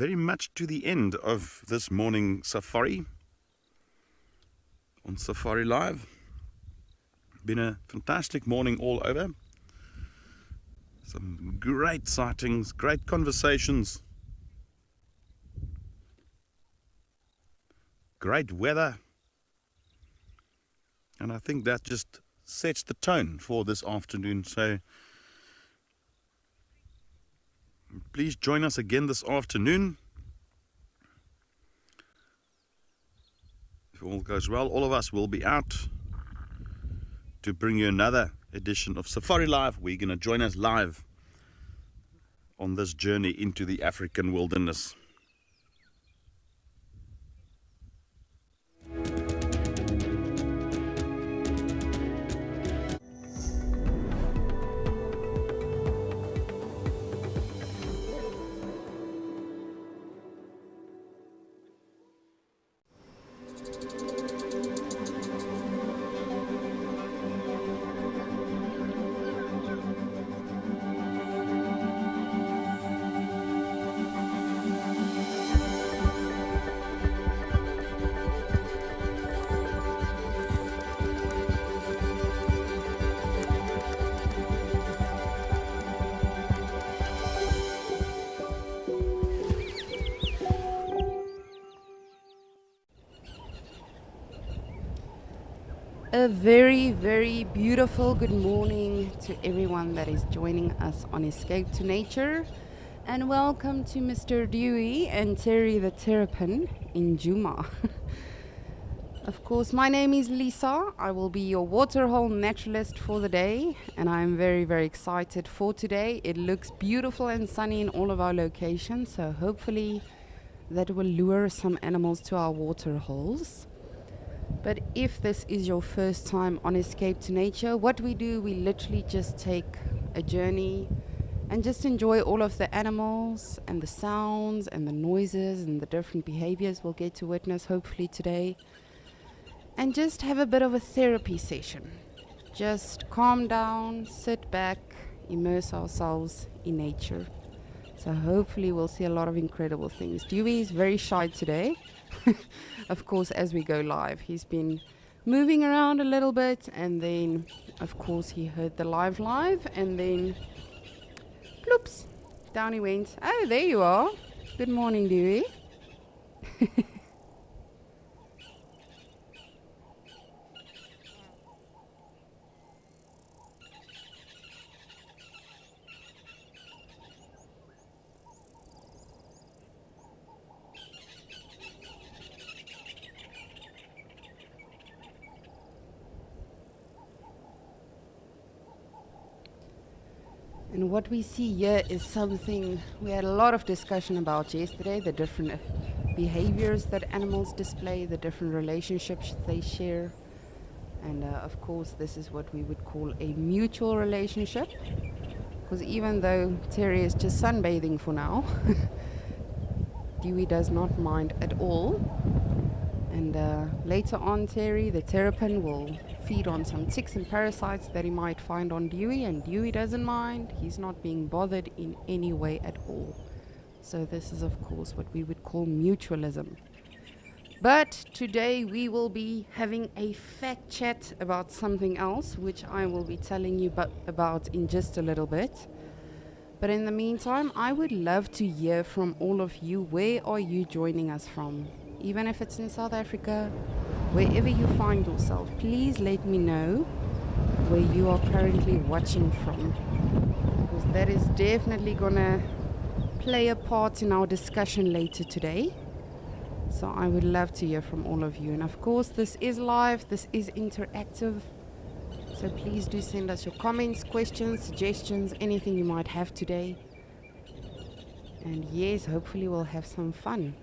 very much to the end of this morning safari on Safari Live. Been a fantastic morning all over. Some great sightings, great conversations, great weather, and I think that just sets the tone for this afternoon. So please join us again this afternoon. If all goes well, all of us will be out to bring you another edition of Safari Live. We're going to join us live on this journey into the African wilderness. A very, very beautiful good morning to everyone that is joining us on Escape to Nature. And welcome to Mr. Dewey and Terry the Terrapin in Djuma. Of course, my name is Lisa. I will be your waterhole naturalist for the day. And I'm very, very excited for today. It looks beautiful and sunny in all of our locations. So hopefully that will lure some animals to our waterholes. But if this is your first time on Escape to Nature, what we do, we literally just take a journey and just enjoy all of the animals and the sounds and the noises and the different behaviors we'll get to witness hopefully today. And just have a bit of a therapy session. Just calm down, sit back, immerse ourselves in nature. So hopefully we'll see a lot of incredible things. Dewey is very shy today. Of course, as we go live, he's been moving around a little bit, and then of course he heard the live and then ploops, down he went. Oh, there you are. Good morning, Dewey. And what we see here is something we had a lot of discussion about yesterday, the different behaviors that animals display, the different relationships they share. And of course, this is what we would call a mutual relationship. Because even though Terry is just sunbathing for now, Dewey does not mind at all. And later on, Terry, the terrapin, will feed on some ticks and parasites that he might find on Dewey, and Dewey doesn't mind. He's not being bothered in any way at all. So this is, of course, what we would call mutualism. But today we will be having a fat chat about something else, which I will be telling you about in just a little bit. But in the meantime, I would love to hear from all of you. Where are you joining us from? Even if it's in South Africa, wherever you find yourself, please let me know where you are currently watching from, because that is definitely gonna play a part in our discussion later today. So I would love to hear from all of you. And of course, this is live, this is interactive. So please do send us your comments, questions, suggestions, anything you might have today. And yes, hopefully we'll have some fun.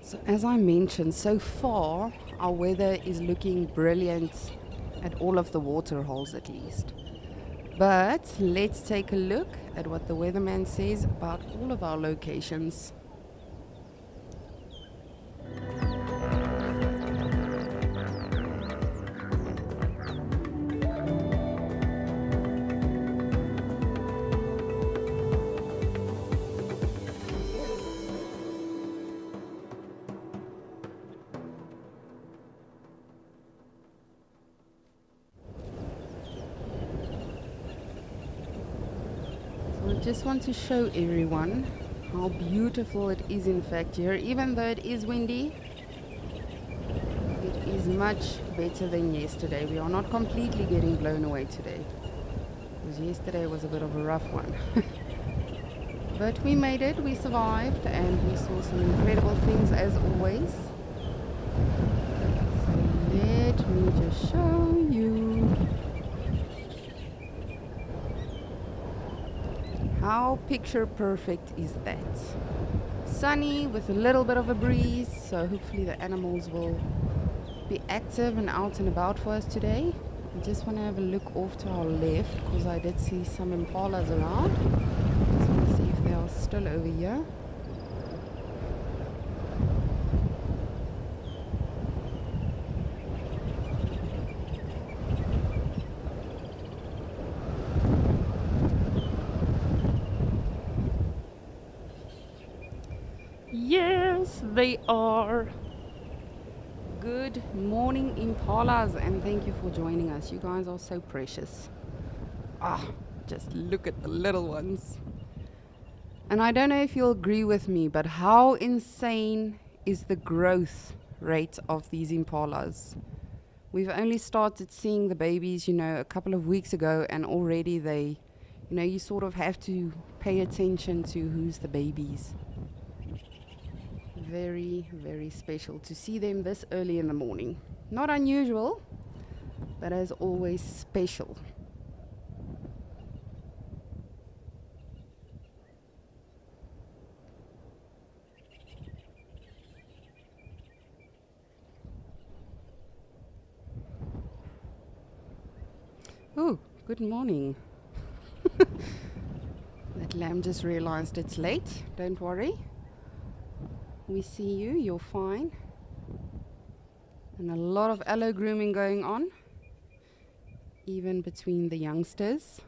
So as I mentioned, so far our weather is looking brilliant at all of the water holes at least. But let's take a look at what the weatherman says about all of our locations. Just want to show everyone how beautiful it is in fact here. Even though it is windy, it is much better than yesterday. We are not completely getting blown away today, because yesterday was a bit of a rough one. But we made it, we survived, and we saw some incredible things as always. So let me just show you how picture perfect is that. Sunny with a little bit of a breeze, so hopefully the animals will be active and out and about for us today. I just want to have a look off to our left, because I did see some impalas around. Just want to see if they are still over here. Yes, they are. Good morning, impalas, and thank you for joining us. You guys are so precious. Just look at the little ones. And I don't know if you'll agree with me, but how insane is the growth rate of these impalas? We've only started seeing the babies, a couple of weeks ago, and already they, you sort of have to pay attention to who's the babies. Very, very special to see them this early in the morning. Not unusual, but as always special. Oh, good morning. That lamb just realized it's late. Don't worry. We see you, you're fine. And a lot of allo grooming going on, even between the youngsters.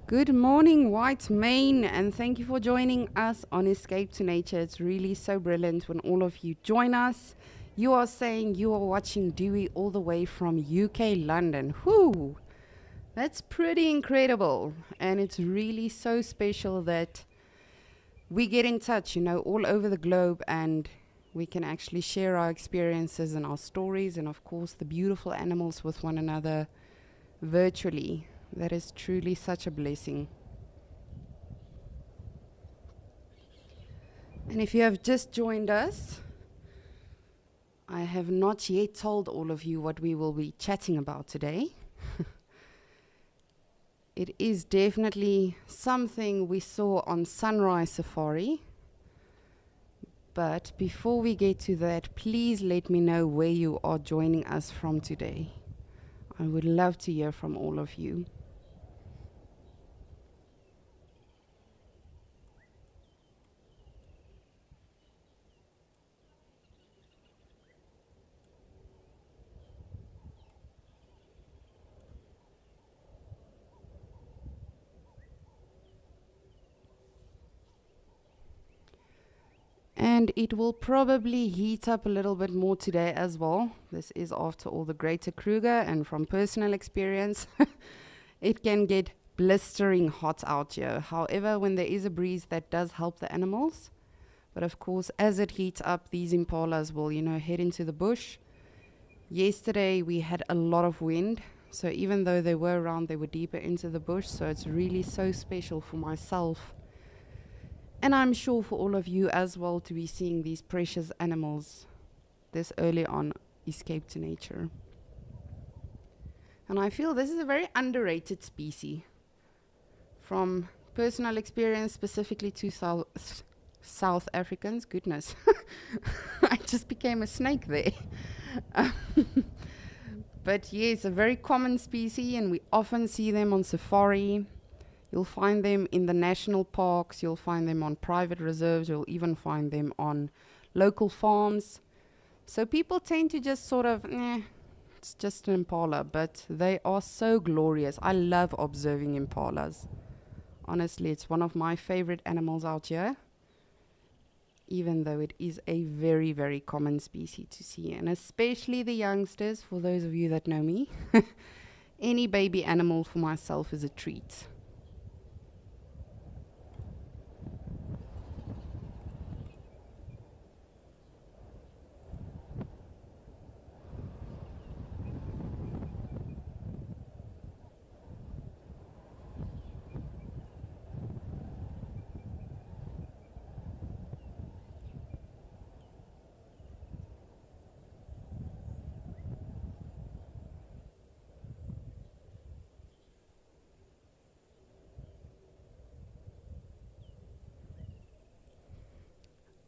Good morning, White Mane, and thank you for joining us on Escape to Nature. It's really so brilliant when all of you join us. You are saying you are watching Dewey all the way from UK London. Whoo! That's pretty incredible, and it's really so special that we get in touch, all over the globe, and we can actually share our experiences and our stories, and of course the beautiful animals with one another virtually. That is truly such a blessing. And if you have just joined us, I have not yet told all of you what we will be chatting about today. It is definitely something we saw on Sunrise Safari. But before we get to that, please let me know where you are joining us from today. I would love to hear from all of you. And it will probably heat up a little bit more today as well. This is after all the Greater Kruger, and from personal experience, it can get blistering hot out here. However, when there is a breeze, that does help the animals. But of course, as it heats up, these impalas will, head into the bush. Yesterday, we had a lot of wind. So even though they were around, they were deeper into the bush. So it's really so special for myself, and I'm sure for all of you as well, to be seeing these precious animals this early on Escape to Nature. And I feel this is a very underrated species. From personal experience, specifically to South Africans, goodness, I just became a snake there. But yes, a very common species, and we often see them on safari. You'll find them in the national parks, you'll find them on private reserves, you'll even find them on local farms. So people tend to just sort of, it's just an impala, but they are so glorious. I love observing impalas. Honestly, it's one of my favorite animals out here, even though it is a very, very common species to see. And especially the youngsters, for those of you that know me, any baby animal for myself is a treat.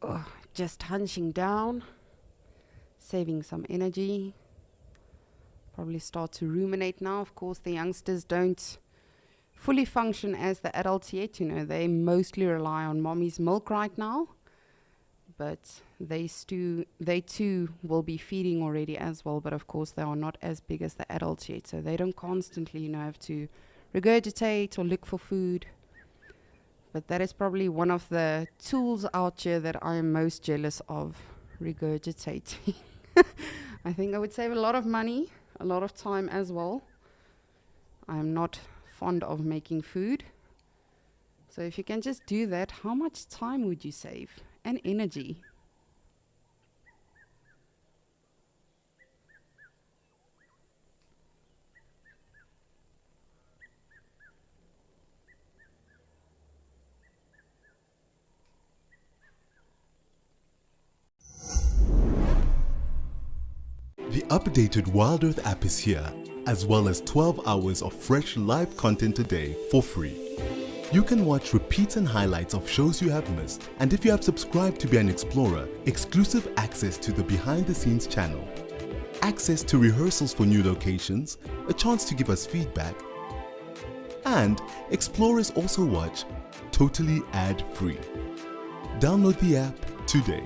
Oh, just hunching down, saving some energy. Probably start to ruminate now. Of course, the youngsters don't fully function as the adults yet. You know, they mostly rely on mommy's milk right now. But they too will be feeding already as well. But of course, they are not as big as the adults yet. So they don't constantly, you know, have to regurgitate or look for food. But that is probably one of the tools out here that I am most jealous of, regurgitating. I think I would save a lot of money, a lot of time as well. I am not fond of making food. So if you can just do that, how much time would you save? And energy. The updated Wild Earth app is here, as well as 12 hours of fresh live content a day for free. You can watch repeats and highlights of shows you have missed, and if you have subscribed to be an explorer, exclusive access to the behind the scenes channel, access to rehearsals for new locations, a chance to give us feedback, and explorers also watch totally ad-free. Download the app today.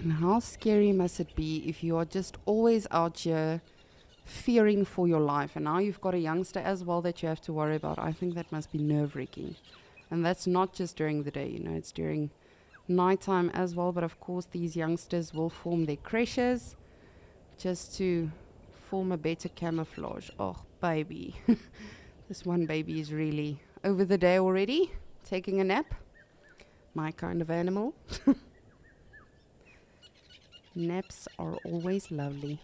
And how scary must it be if you are just always out here fearing for your life? And now you've got a youngster as well that you have to worry about. I think that must be nerve-wracking. And that's not just during the day, you know, it's during nighttime as well. But of course, these youngsters will form their creches just to form a better camouflage. Oh, baby. This one baby is really over the day already, taking a nap. My kind of animal. Naps are always lovely.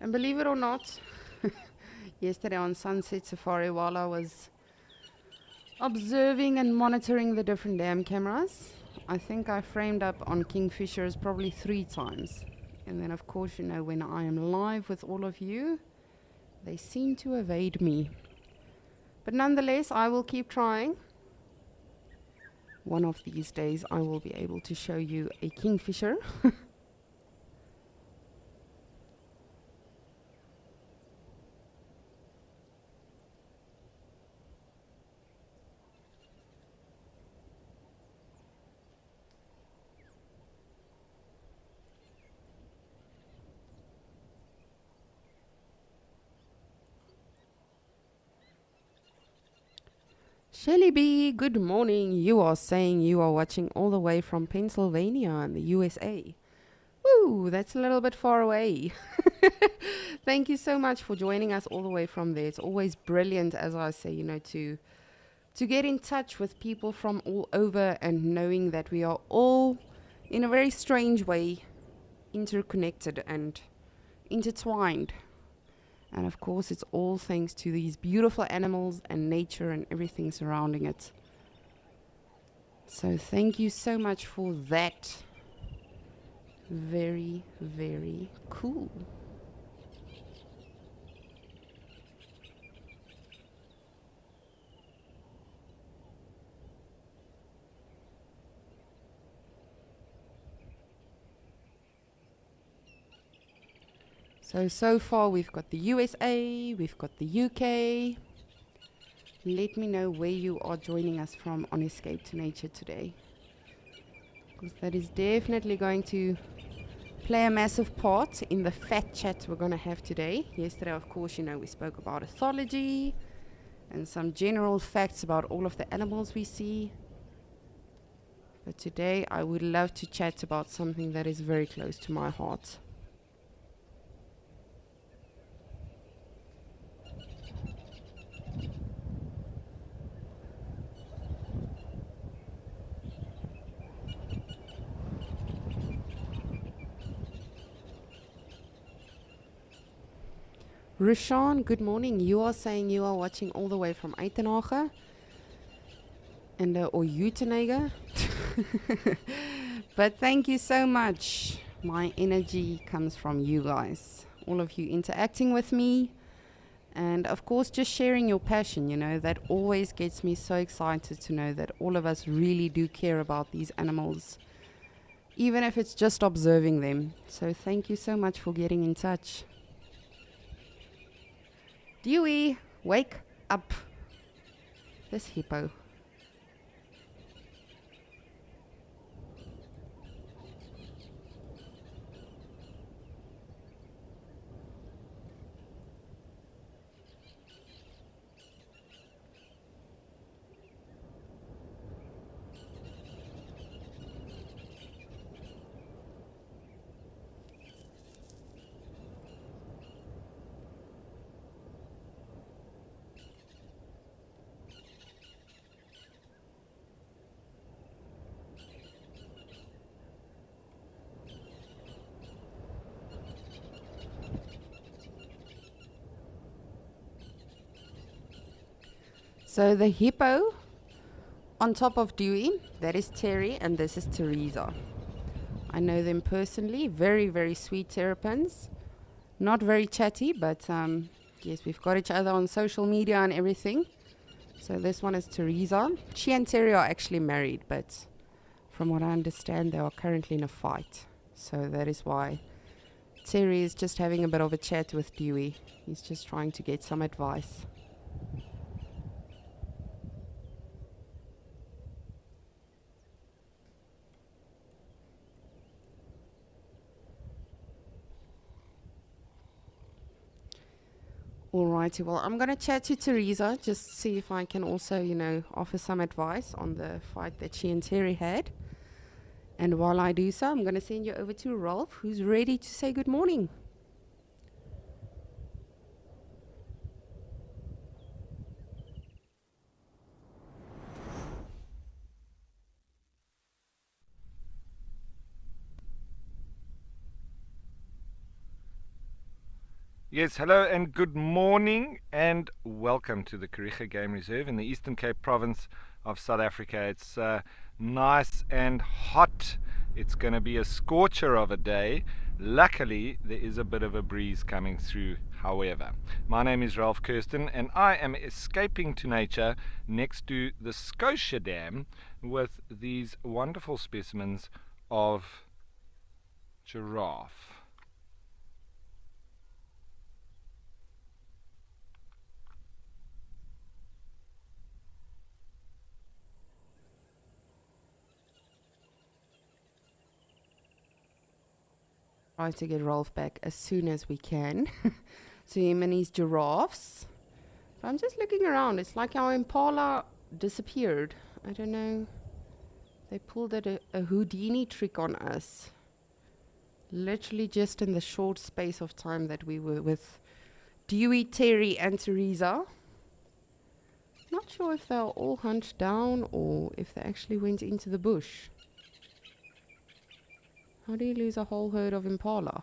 And believe it or not, yesterday on Sunset Safari, while I was observing and monitoring the different dam cameras, I think I framed up on kingfishers probably 3 times. And then, of course, you know, when I am live with all of you, they seem to evade me. But nonetheless, I will keep trying. One of these days, I will be able to show you a kingfisher. Shelly B, good morning. You are saying you are watching all the way from Pennsylvania in the USA. Woo, that's a little bit far away. Thank you so much for joining us all the way from there. It's always brilliant, as I say, you know, to get in touch with people from all over and knowing that we are all, in a very strange way, interconnected and intertwined. And of course, it's all thanks to these beautiful animals and nature and everything surrounding it. So thank you so much for that. Very, very cool. So far we've got the USA, we've got the UK. Let me know where you are joining us from on Escape to Nature today, because that is definitely going to play a massive part in the fat chat we're going to have today. Yesterday, of course, you know, we spoke about ethology and some general facts about all of the animals we see. But today I would love to chat about something that is very close to my heart. Rushan, good morning. You are saying you are watching all the way from Uitenhage and or Uitenhage. But thank you so much. My energy comes from you guys, all of you interacting with me, and of course just sharing your passion. You know, that always gets me so excited to know that all of us really do care about these animals, even if it's just observing them. So thank you so much for getting in touch. Dewey, wake up. This hippo. So the hippo on top of Dewey, that is Terry, and this is Teresa. I know them personally. Very, very sweet terrapins. Not very chatty, but yes, we've got each other on social media and everything. So this one is Teresa. She and Terry are actually married, but from what I understand, they are currently in a fight. So that is why Terry is just having a bit of a chat with Dewey. He's just trying to get some advice. Alrighty, well, I'm going to chat to Teresa, just see if I can also, offer some advice on the fight that she and Terry had. And while I do so, I'm going to send you over to Rolf, who's ready to say good morning. Yes, hello and good morning and welcome to the Kariega Game Reserve in the Eastern Cape province of South Africa. It's nice and hot. It's going to be a scorcher of a day. Luckily, there is a bit of a breeze coming through, however. My name is Ralph Kirsten and I am escaping to nature next to the Scotia Dam with these wonderful specimens of giraffe. Try to get Rolf back as soon as we can. So him and his giraffes. But I'm just looking around. It's like our impala disappeared. I don't know. They pulled a Houdini trick on us. Literally just in the short space of time that we were with Dewey, Terry and Teresa. Not sure if they're all hunched down or if they actually went into the bush. How do you lose a whole herd of impala?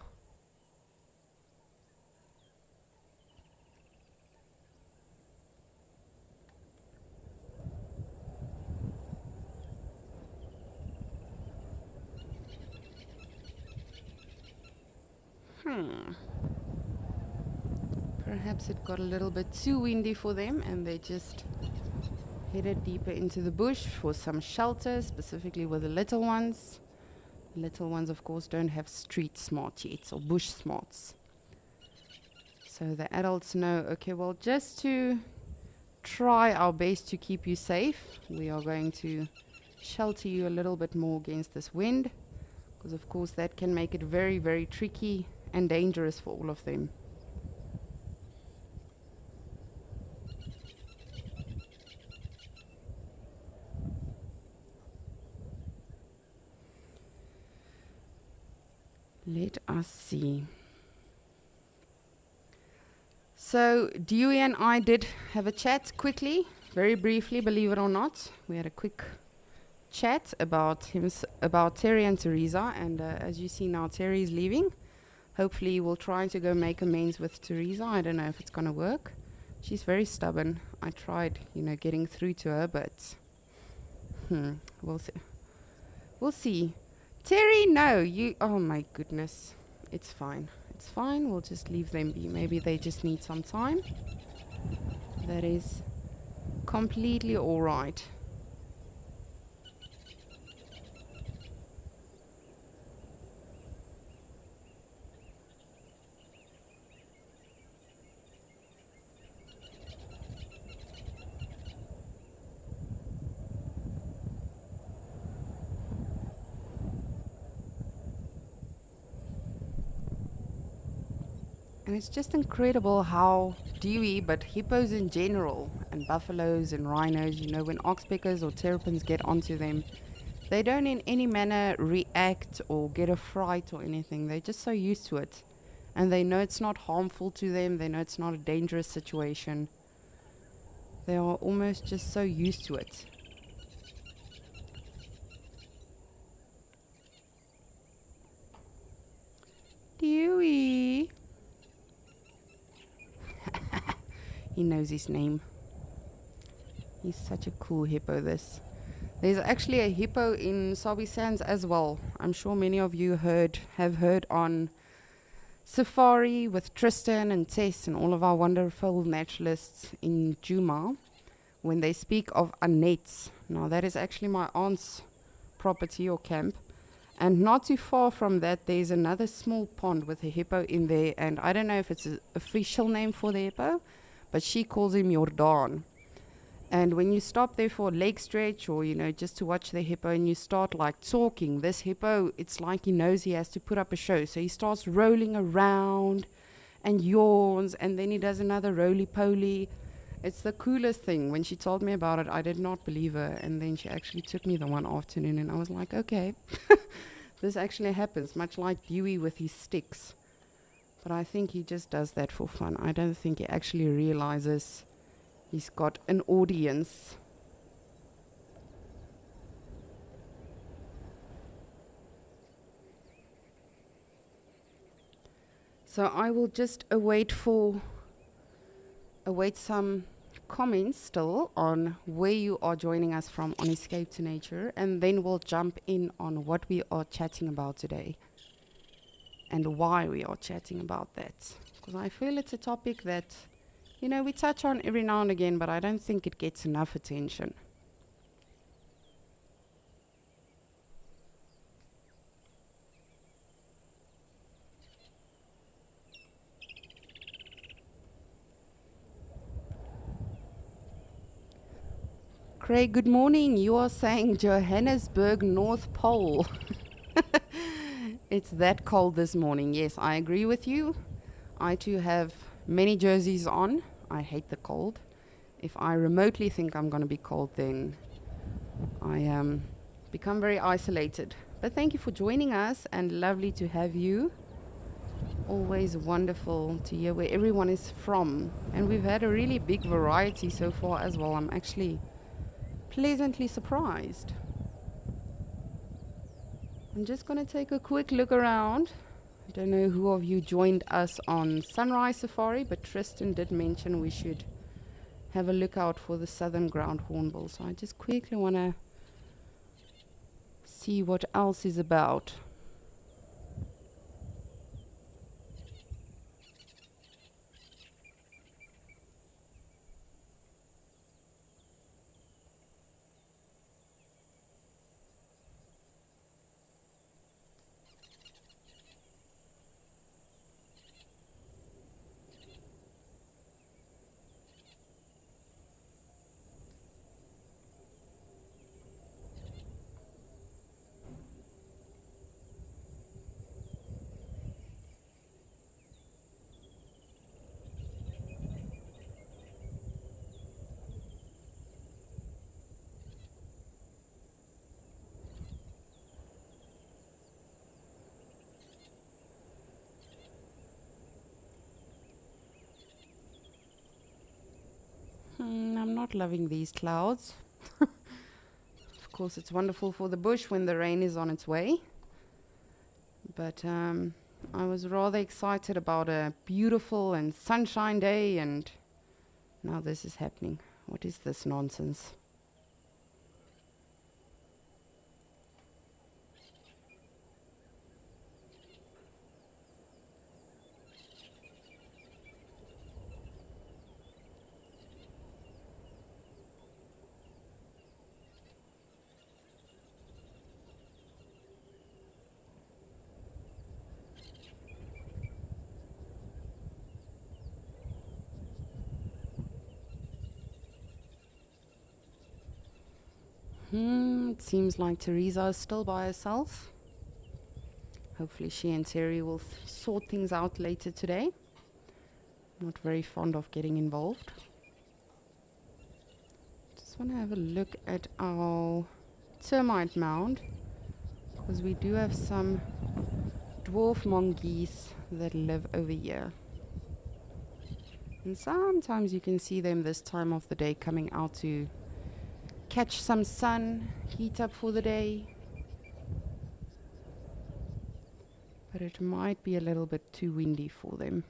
Perhaps it got a little bit too windy for them and they just headed deeper into the bush for some shelter, specifically with the little ones. Little ones, of course, don't have street smarts yet, or bush smarts. So the adults know, okay, well, just to try our best to keep you safe, we are going to shelter you a little bit more against this wind, because, of course, that can make it very, very tricky and dangerous for all of them. Let us see. So Dewey and I did have a chat quickly, very briefly, believe it or not. We had a quick chat about Terry and Teresa, and as you see now, Terry is leaving. Hopefully we'll try to go make amends with Teresa. I don't know if it's going to work. She's very stubborn. I tried, getting through to her, but we'll see. We'll see. Terry, no, oh my goodness. It's fine. It's fine. We'll just leave them be. Maybe they just need some time. That is completely all right. And it's just incredible how Dewey, but hippos in general, and buffaloes and rhinos, when oxpeckers or terrapins get onto them, they don't in any manner react or get a fright or anything. They're just so used to it. And they know it's not harmful to them. They know it's not a dangerous situation. They are almost just so used to it. Dewey. He knows his name. He's such a cool hippo, this. There's actually a hippo in Sabi Sands as well. I'm sure many of you have heard on Safari with Tristan and Tess and all of our wonderful naturalists in Juma when they speak of Annette's. Now that is actually my aunt's property or camp. And not too far from that, there's another small pond with a hippo in there. And I don't know if it's an official name for the hippo, but she calls him Jordan. And when you stop there for a leg stretch or, just to watch the hippo and you start like talking, this hippo, it's like he knows he has to put up a show. So he starts rolling around and yawns, and then he does another roly-poly. It's the coolest thing. When she told me about it, I did not believe her. And then she actually took me the one afternoon and I was like, okay, this actually happens, much like Dewey with his sticks. But I think he just does that for fun. I don't think he actually realizes he's got an audience. So I will just await some comments still on where you are joining us from on Escape to Nature, and then we'll jump in on what we are chatting about today and why we are chatting about that. Because I feel it's a topic that, we touch on every now and again, but I don't think it gets enough attention. Craig, good morning. You are saying Johannesburg, North Pole. It's that cold this morning. Yes, I agree with you. I too have many jerseys on. I hate the cold. If I remotely think I'm going to be cold, then I become very isolated. But thank you for joining us, and lovely to have you. Always wonderful to hear where everyone is from. And we've had a really big variety so far as well. I'm actually pleasantly surprised. I'm just going to take a quick look around. I don't know who of you joined us on Sunrise Safari, but Tristan did mention we should have a look out for the southern ground hornbill. So I just quickly want to see what else is about. I'm not loving these clouds. Of course, it's wonderful for the bush when the rain is on its way. But I was rather excited about a beautiful and sunshine day, and now this is happening. What is this nonsense? It seems like Teresa is still by herself. Hopefully she and Terry will sort things out later today. Not very fond of getting involved. Just want to have a look at our termite mound, because we do have some dwarf mongoose that live over here. And sometimes you can see them this time of the day coming out to catch some sun, heat up for the day. But it might be a little bit too windy for them.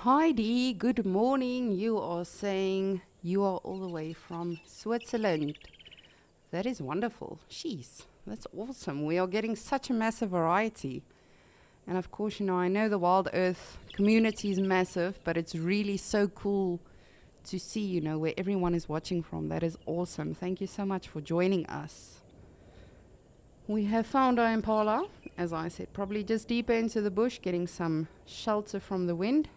Heidi, good morning. You are saying you are all the way from Switzerland. That is wonderful. Jeez, that's awesome. We are getting such a massive variety. And of course, I know the Wild Earth community is massive, but it's really so cool to see, where everyone is watching from. That is awesome. Thank you so much for joining us. We have found our impala, as I said, probably just deeper into the bush, getting some shelter from the wind.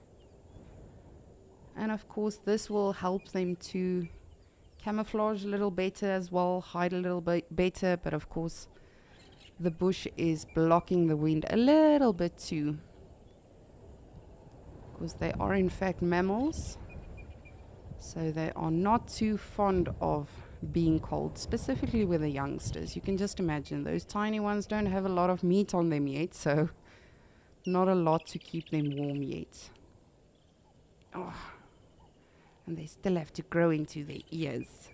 And of course, this will help them to camouflage a little better as well, hide a little bit better. But of course, the bush is blocking the wind a little bit too, because they are in fact mammals. So they are not too fond of being cold, specifically with the youngsters. You can just imagine those tiny ones don't have a lot of meat on them yet, so not a lot to keep them warm yet. Oh, and they still have to grow into their ears.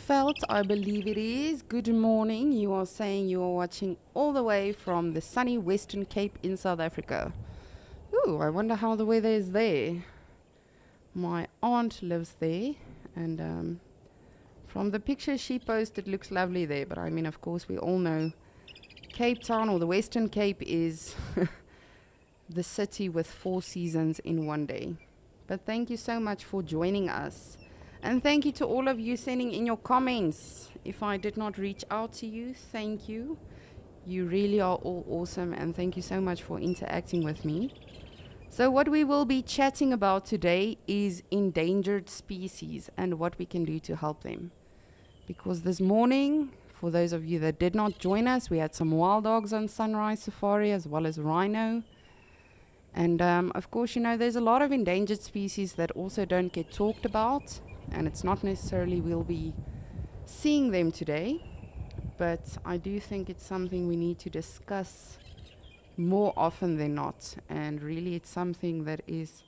Felt, I believe it is. Good morning. You are saying you are watching all the way from the sunny Western Cape in South Africa. Ooh, I wonder how the weather is there. My aunt lives there, and from the picture she posted, it looks lovely there. But I mean, of course, we all know Cape Town, or the Western Cape, is the city with 4 seasons in one day. But thank you so much for joining us. And thank you to all of you sending in your comments. If I did not reach out to you, thank you. You really are all awesome, and thank you so much for interacting with me. So what we will be chatting about today is endangered species and what we can do to help them. Because this morning, for those of you that did not join us, we had some wild dogs on Sunrise Safari as well as rhino. And of course, there's a lot of endangered species that also don't get talked about. And it's not necessarily we'll be seeing them today, but I do think it's something we need to discuss more often than not. And really, it's something that is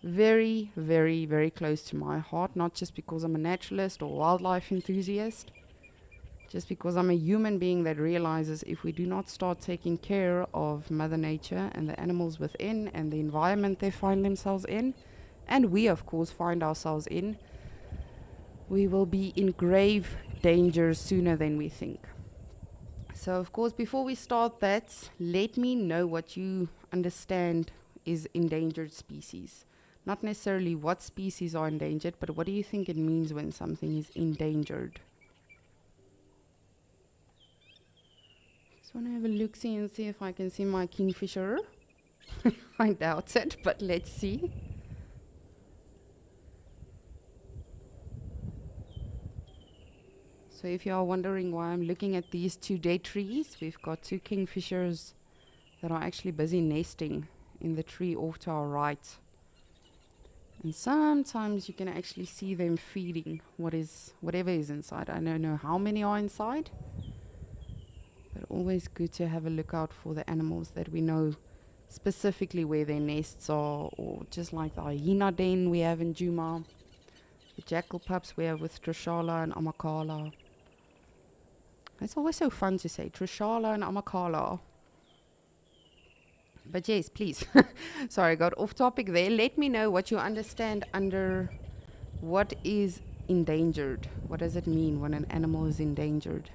very, very, very close to my heart, not just because I'm a naturalist or wildlife enthusiast, just because I'm a human being that realizes if we do not start taking care of Mother Nature and the animals within and the environment they find themselves in, and we, of course, find ourselves in, we will be in grave danger sooner than we think. So, of course, before we start that, let me know what you understand is endangered species. Not necessarily what species are endangered, but what do you think it means when something is endangered? Just want to have a look-see and see if I can see my kingfisher. I doubt it, but let's see. So if you are wondering why I'm looking at these 2 dead trees, we've got 2 kingfishers that are actually busy nesting in the tree off to our right. And sometimes you can actually see them feeding whatever is inside. I don't know how many are inside, but always good to have a look out for the animals that we know specifically where their nests are, or just like the hyena den we have in Djuma, the jackal pups we have with Trishala and Amakala. It's always so fun to say Trishala and Amakala. But yes, please. Sorry, I got off topic there. Let me know what you understand under what is endangered. What does it mean when an animal is endangered?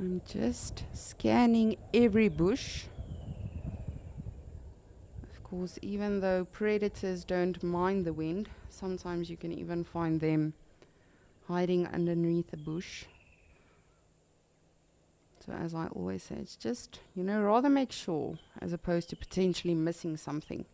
I'm just scanning every bush. Of course, even though predators don't mind the wind, sometimes you can even find them hiding underneath a bush. So as I always say, it's just, rather make sure as opposed to potentially missing something.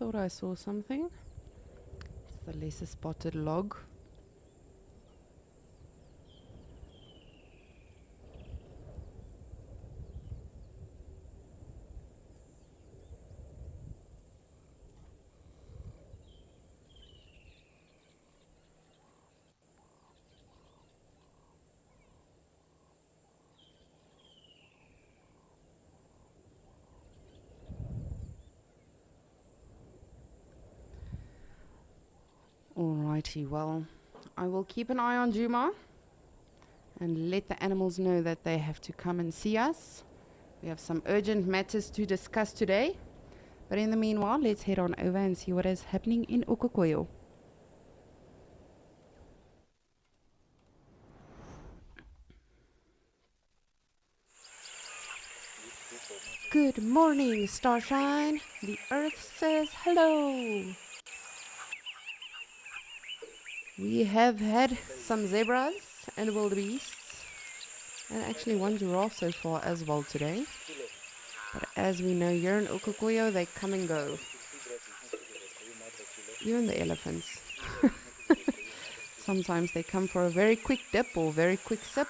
thought I saw something. It's the lesser spotted log. Alrighty, well, I will keep an eye on Juma and let the animals know that they have to come and see us. We have some urgent matters to discuss today. But in the meanwhile, let's head on over and see what is happening in Okokoyo. Good morning, Starshine. The earth says hello. We have had some zebras and wildebeests, and actually one giraffe so far as well today. But as we know, here in Okokoyo, they come and go. Even the elephants. Sometimes they come for a very quick dip or very quick sip,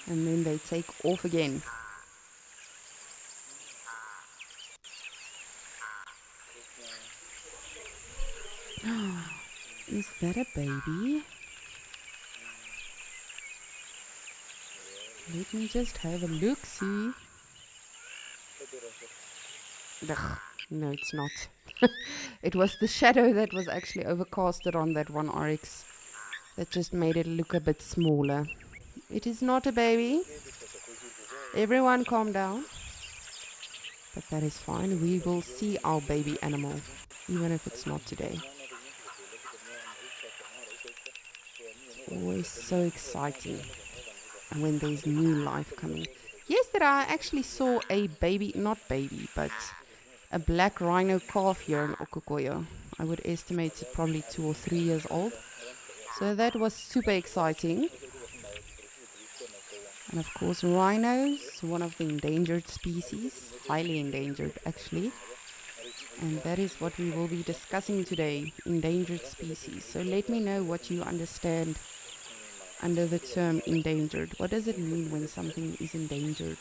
and then they take off again. Is that a baby? Let me just have a look-see. Ugh, no, it's not. It was the shadow that was actually overcasted on that one oryx that just made it look a bit smaller. It is not a baby. Everyone calm down. But that is fine. We will see our baby animal, even if it's not today. It's always so exciting when there's new life coming. Yesterday I actually saw a baby, not baby, but a black rhino calf here in Okokoyo. I would estimate it probably 2 or 3 years old. So that was super exciting. And of course rhinos, one of the endangered species, highly endangered actually. And that is what we will be discussing today, endangered species. So let me know what you understand under the term endangered. What does it mean when something is endangered?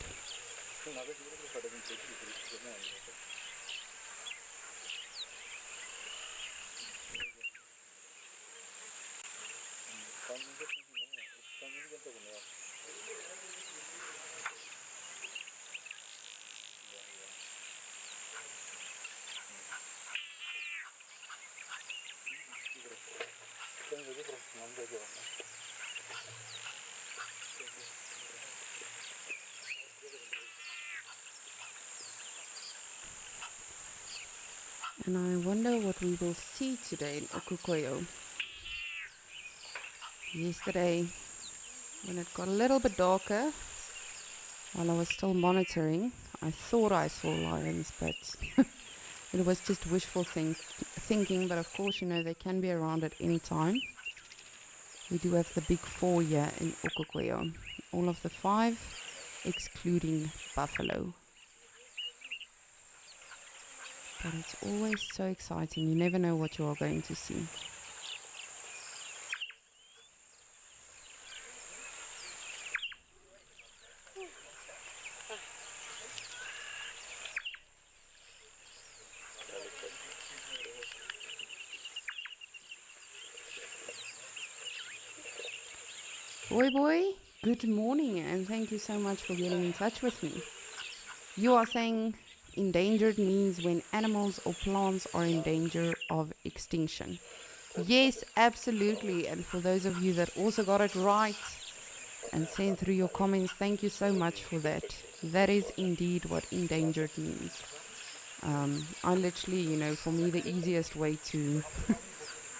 And I wonder what we will see today in Okokoyo. Yesterday, when it got a little bit darker, while I was still monitoring, I thought I saw lions, but it was just wishful thinking. But of course, you know, they can be around at any time. We do have the big 4 here in Okokoyo. All of the 5, excluding buffalo. But it's always so exciting. You never know what you are going to see. Boy, good morning, and thank you so much for getting in touch with me. You are saying endangered means when animals or plants are in danger of extinction. Yes, absolutely. And for those of you that also got it right and sent through your comments, thank you so much for that. That is indeed what endangered means. I literally, you know, for me the easiest way to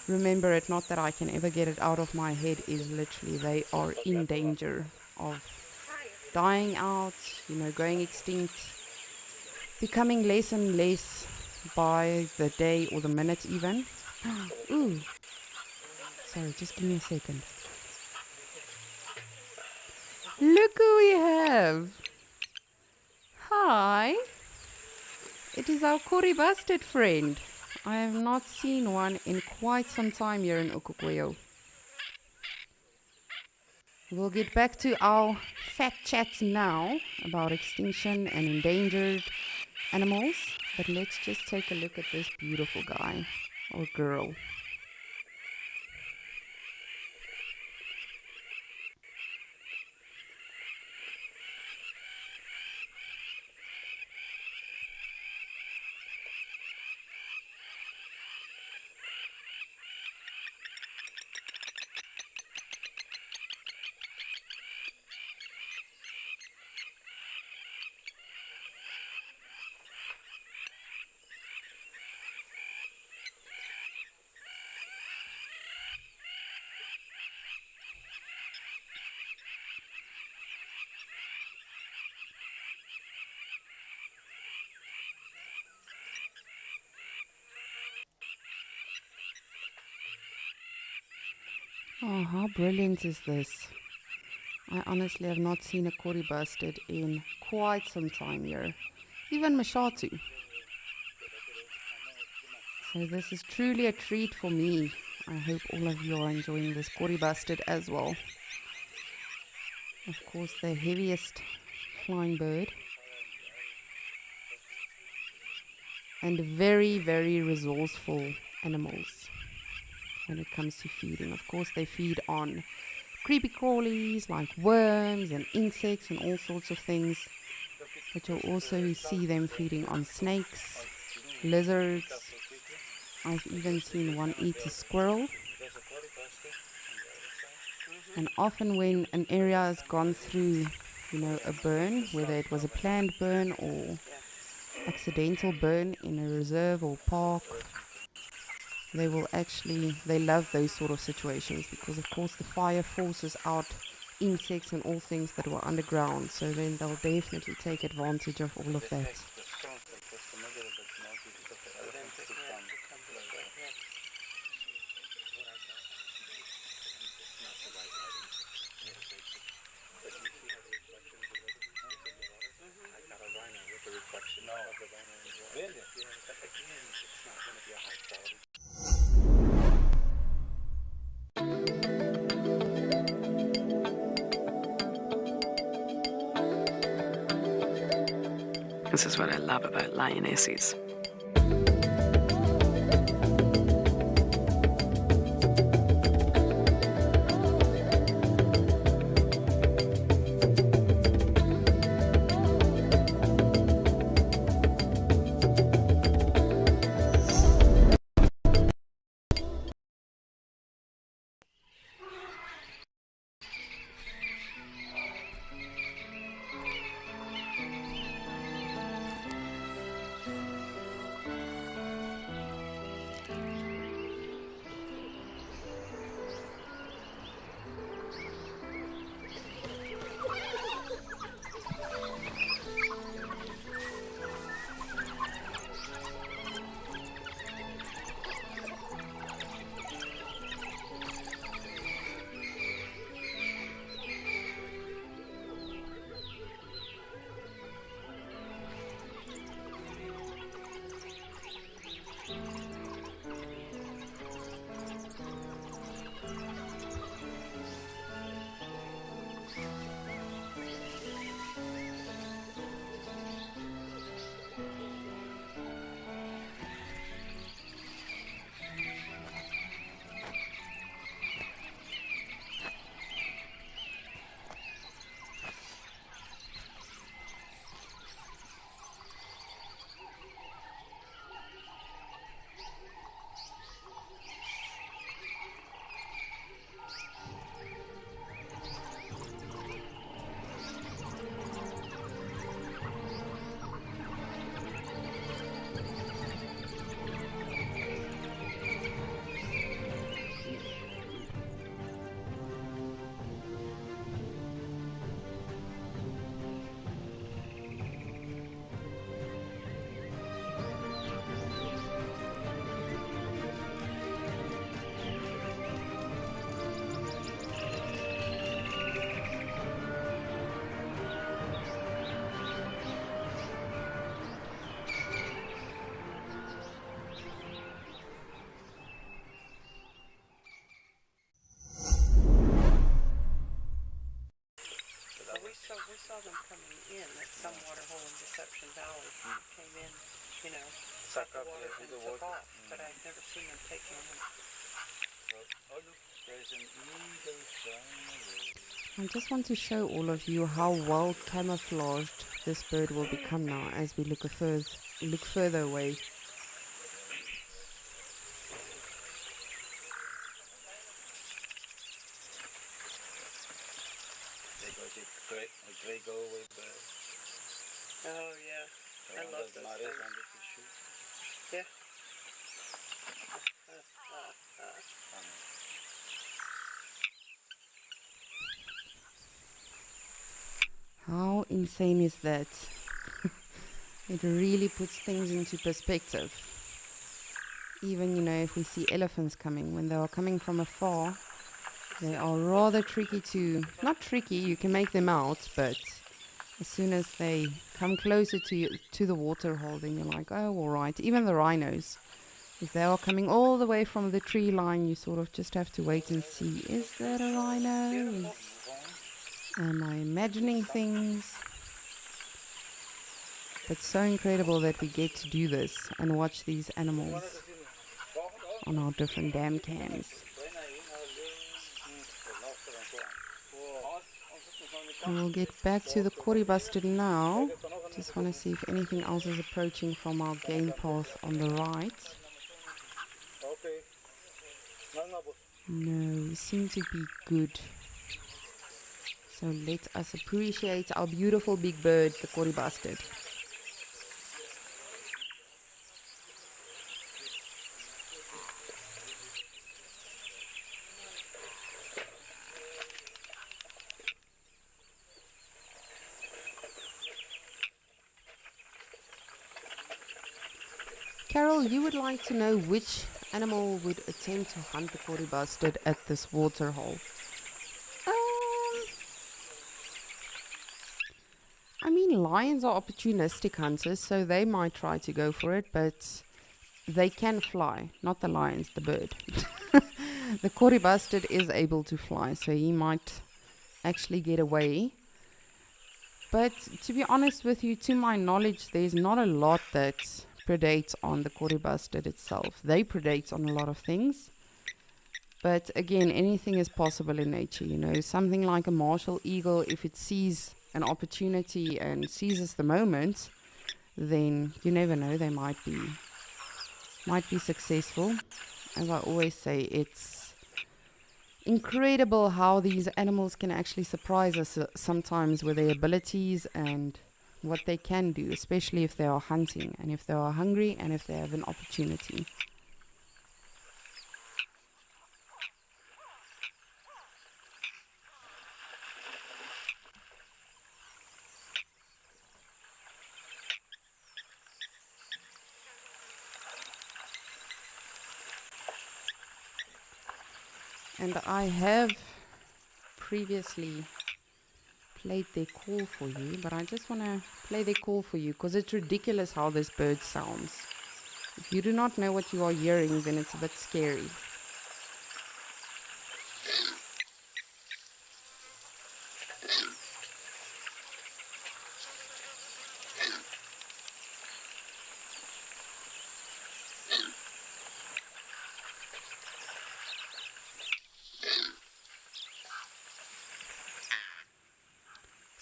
remember it, not that I can ever get it out of my head, is literally they are in danger of dying out, you know, going extinct, becoming less and less by the day or the minute even. Ooh. Sorry, just give me a second. Look who we have. Hi. it is our Kori Bastard friend. I have not seen one in quite some time here in Okukoyo. We'll get back to our fat chats now about extinction and endangered animals, but let's just take a look at this beautiful guy or girl. Oh, how brilliant is this? I honestly have not seen a Kori Bastard in quite some time here. Even Mashatu. So this is truly a treat for me. I hope all of you are enjoying this Kori Bastard as well. Of course, the heaviest flying bird. And very, very resourceful animals when it comes to feeding. Of course, they feed on creepy crawlies like worms and insects and all sorts of things. But you'll also see them feeding on snakes, lizards. I've even seen one eat a squirrel. And often when an area has gone through, a burn, whether it was a planned burn or accidental burn in a reserve or park, they love those sort of situations because of course the fire forces out insects and all things that were underground, so then they'll definitely take advantage of all of that. This is what I love about lionesses. We saw them coming in at some water hole in Deception Valley. Came in, you know, sucked the water and took off. But I've never seen them taking them. Oh look, there's an eagle flying away. I just want to show all of you how well camouflaged this bird will become now as we look further away. There goes a grey go-away bird. Oh yeah, I love those things. Yeah. How insane is that? It really puts things into perspective. Even, you know, if we see elephants coming, when they are coming from afar, they are rather tricky to, not tricky, you can make them out, but as soon as they come closer to the water hole, then you're like, oh, all right. Even the rhinos, if they are coming all the way from the tree line, you sort of just have to wait and see, is that a rhino? Am I imagining things? But so incredible that we get to do this and watch these animals on our different dam cams. And we'll get back to the Kori Bastard now. Just want to see if anything else is approaching from our game path on the right. No, we seem to be good. So let us appreciate our beautiful big bird, the Kori Bastard. Carol, you would like to know which animal would attempt to hunt the Kori Bastard at this water hole. I mean, lions are opportunistic hunters, so they might try to go for it, but they can fly. Not the lions, the bird. The Kori Bastard is able to fly, so he might actually get away. But to be honest with you, to my knowledge, there's not a lot that predates on the Kori Bastard itself. They predate on a lot of things. But again, anything is possible in nature, you know. Something like a martial eagle, if it sees an opportunity and seizes the moment, then you never know, they might be successful. As I always say, it's incredible how these animals can actually surprise us sometimes with their abilities and what they can do, especially if they are hunting and if they are hungry and if they have an opportunity. And I have previously played their call for you, but I just want to play their call for you because it's ridiculous how this bird sounds. If you do not know what you are hearing, then it's a bit scary.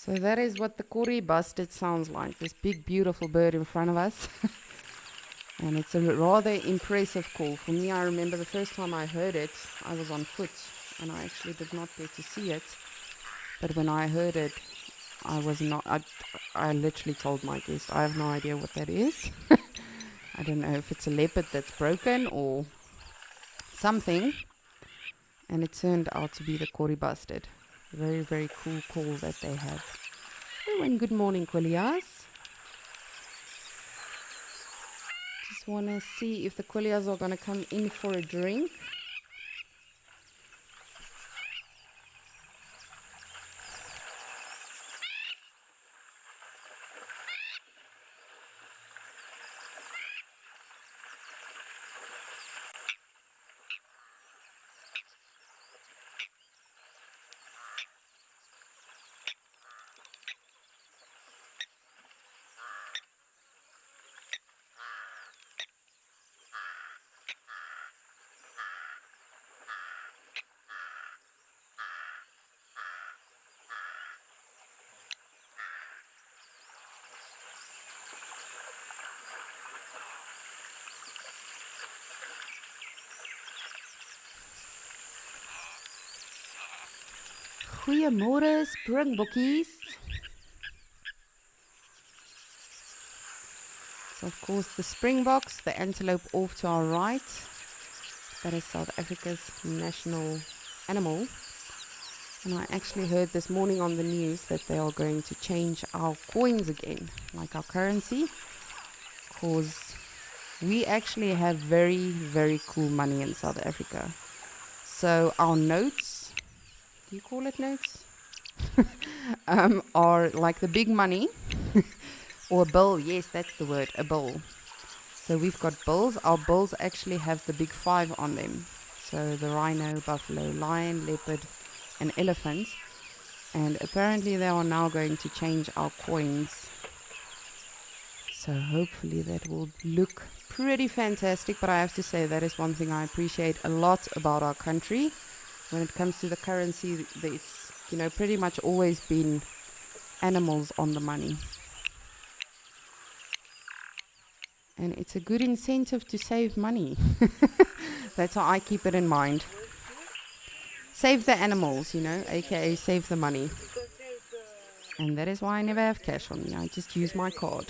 So that is what the Kori Bastard sounds like, this big beautiful bird in front of us. And it's a rather impressive call. For me, I remember the first time I heard it, I was on foot and I actually did not get to see it. But when I heard it, I literally told my guest, I have no idea what that is. I don't know if it's a leopard that's broken or something. And it turned out to be the Kori Bastard. Very, very cool call that they have. Oh, and good morning, Kwilias. Just want to see if the Kwilias are going to come in for a drink. Goeiemôre, springbokkies. So of course the springboks, the antelope off to our right. That is South Africa's national animal. And I actually heard this morning on the news that they are going to change our coins again, like our currency, because we actually have very, very cool money in South Africa. So our notes, do you call it notes? Are like the big money, or a bill, yes, that's the word, a bill. So we've got bills. Our bills actually have the big 5 on them. So the rhino, buffalo, lion, leopard, and elephant. And apparently they are now going to change our coins. So hopefully that will look pretty fantastic. But I have to say that is one thing I appreciate a lot about our country. When it comes to the currency, it's, you know, pretty much always been animals on the money. And it's a good incentive to save money. That's how I keep it in mind. Save the animals, you know, aka save the money. And that is why I never have cash on me. I just use my card.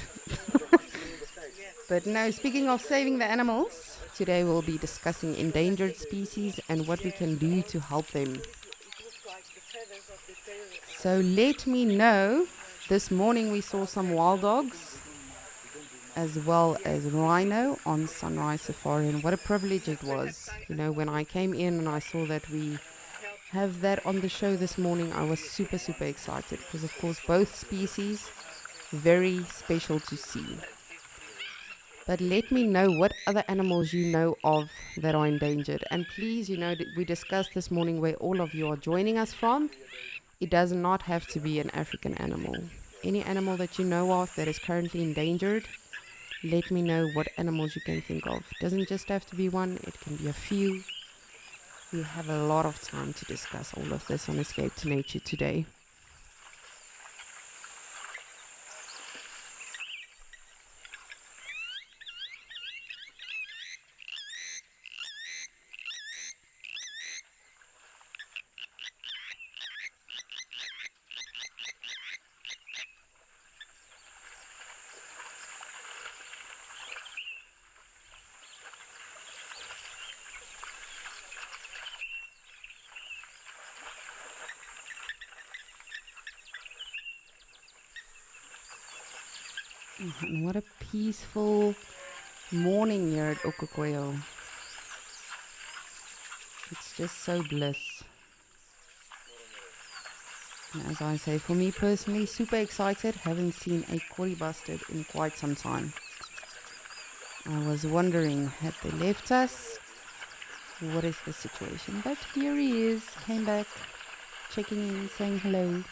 But no, speaking of saving the animals, today we'll be discussing endangered species and what we can do to help them. So let me know. This morning we saw some wild dogs as well as rhino on Sunrise Safari, and what a privilege it was. You know, when I came in and I saw that we have that on the show this morning, I was super, super excited because, of course, both species very special to see. But let me know what other animals you know of that are endangered. And please, you know, we discussed this morning where all of you are joining us from. It does not have to be an African animal. Any animal that you know of that is currently endangered, let me know what animals you can think of. Doesn't just have to be one, it can be a few. We have a lot of time to discuss all of this on Escape to Nature today. And what a peaceful morning here at Okokweyo. It's just so bliss. And as I say, for me personally, super excited. Haven't seen a kori bustard in quite some time. I was wondering, had they left us? What is the situation? But here he is, came back, checking in, saying hello.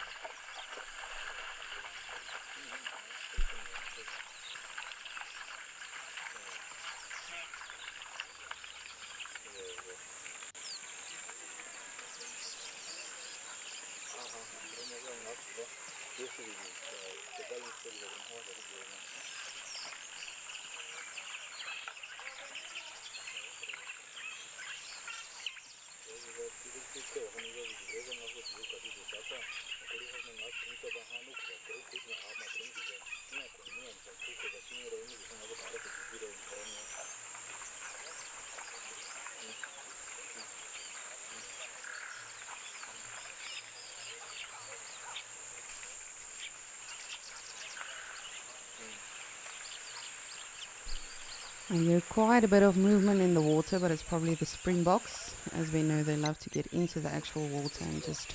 I hear quite a bit of movement in the water, but it's probably the springboks. As we know, they love to get into the actual water and just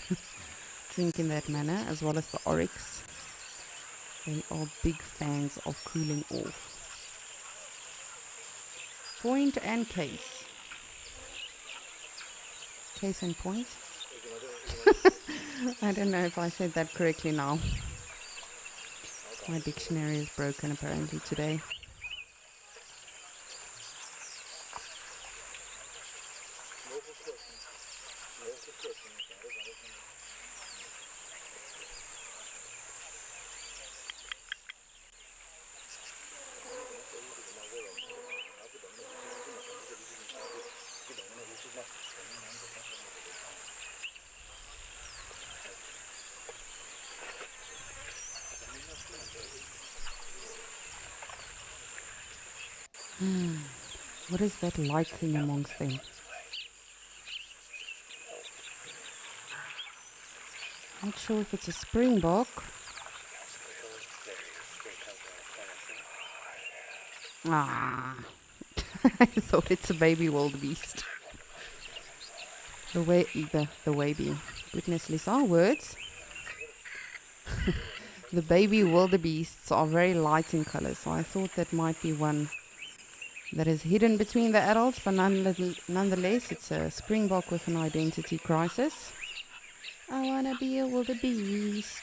drink in that manner, as well as the oryx. They are big fans of cooling off. Point and case. Case and point. I don't know if I said that correctly now. My dictionary is broken apparently today. What is that light thing amongst them? Not sure if it's a springbok. Ah, I thought it's a baby wildebeest. The baby. Goodness, Lisa, words. The baby wildebeests are very light in color, so I thought that might be one that is hidden between the adults, but nonetheless, it's a springbok with an identity crisis. I wanna be a wildebeest.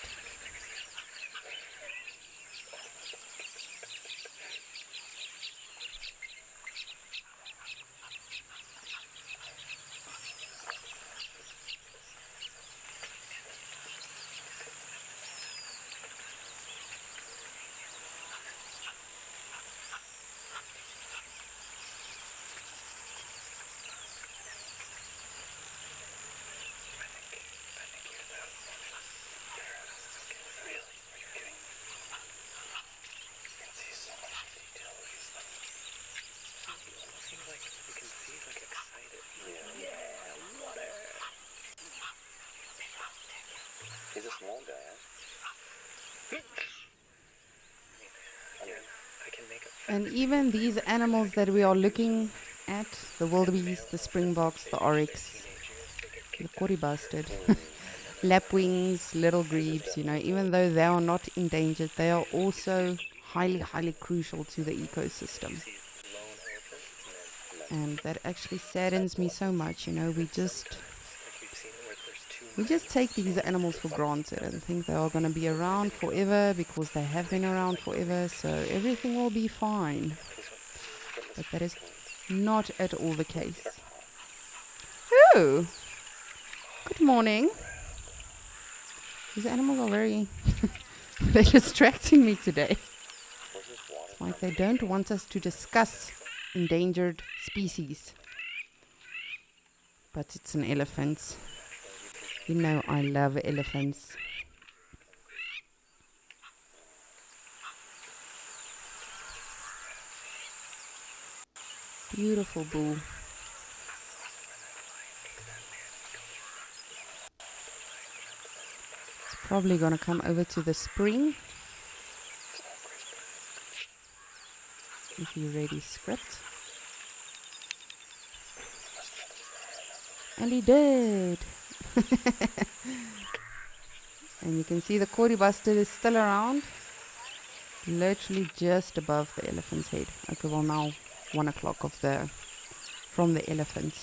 He's a small guy, huh? I can make a And even these animals that we are looking at, the wildebeest, the springboks, the oryx, the kori bastard, lapwings, little grebes, you know, even though they are not endangered, they are also highly, highly crucial to the ecosystem. And that actually saddens me so much, you know, we just take these animals for granted and think they are going to be around forever because they have been around forever, so everything will be fine. But that is not at all the case. Oh, good morning. These animals are very they're distracting me today. It's like they don't want us to discuss endangered species. But it's an elephant. You know I love elephants. Beautiful bull. It's probably gonna come over to the spring. If you ready, script. And he did. And you can see the kori bastard is still around, literally just above the elephant's head. Okay, well now 1 o'clock from the elephant.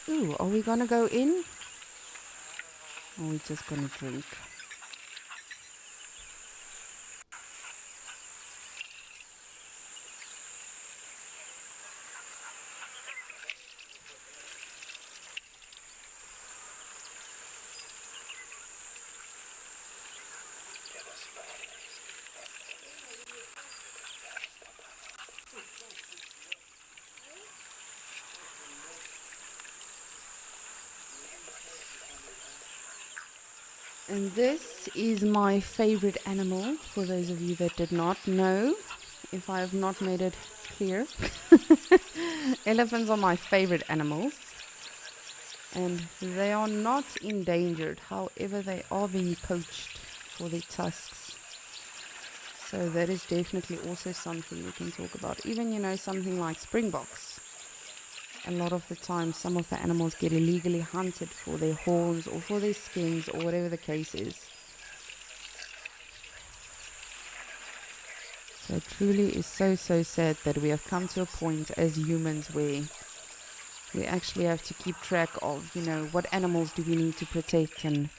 Ooh, are we gonna go in? Or are we just gonna drink? And this is my favorite animal, for those of you that did not know, if I have not made it clear. Elephants are my favorite animals, and they are not endangered, however they are being poached for their tusks. So that is definitely also something we can talk about. Even, you know, something like springboks. A lot of the time, some of the animals get illegally hunted for their horns or for their skins or whatever the case is. So it truly is so sad that we have come to a point as humans where we actually have to keep track of, you know, what animals do we need to protect and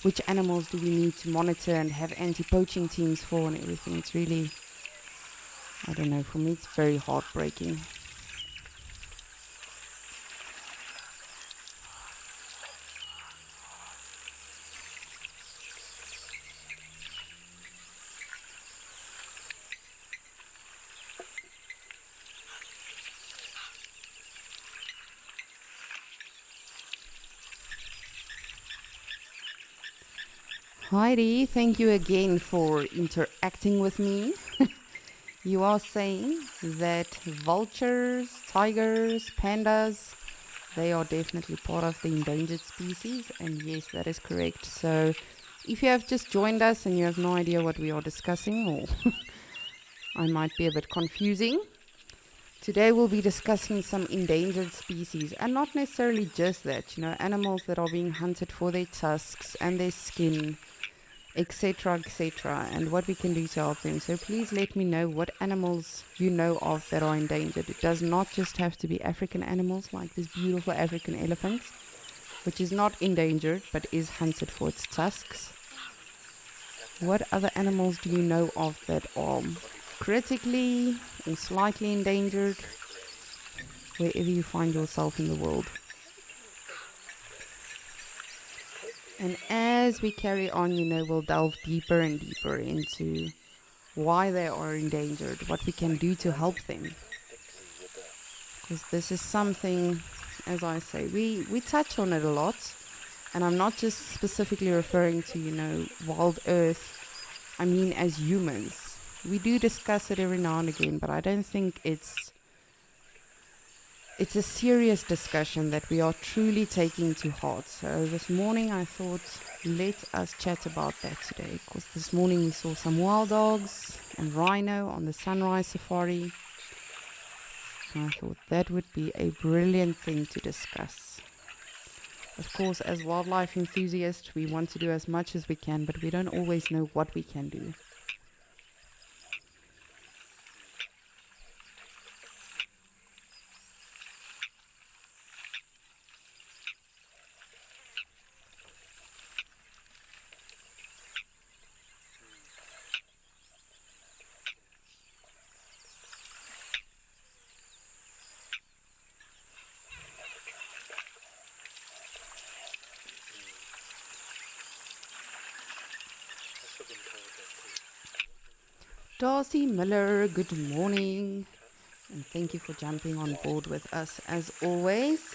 which animals do we need to monitor and have anti-poaching teams for and everything. It's really, I don't know, for me it's very heartbreaking. Heidi, thank you again for interacting with me. You are saying that vultures, tigers, pandas, they are definitely part of the endangered species, and yes, that is correct. So if you have just joined us and you have no idea what we are discussing, or I might be a bit confusing, today we'll be discussing some endangered species, and not necessarily just that, animals that are being hunted for their tusks and their skin, etc., etc., and what we can do to help them. So please let me know what animals you know of that are endangered. It does not just have to be African animals like this beautiful African elephant, which is not endangered but is hunted for its tusks. What other animals do you know of that are critically or slightly endangered wherever you find yourself in the world? And as we carry on, we'll delve deeper and deeper into why they are endangered, what we can do to help them. Because this is something, as I say, we touch on it a lot. And I'm not just specifically referring to, wild earth. I mean, as humans. We do discuss it every now and again, but I don't think it's a serious discussion that we are truly taking to heart. So this morning I thought, let us chat about that today. Because this morning we saw some wild dogs and rhino on the sunrise safari. And I thought that would be a brilliant thing to discuss. Of course, as wildlife enthusiasts, we want to do as much as we can, but we don't always know what we can do. Darcy Miller, good morning, and thank you for jumping on board with us as always.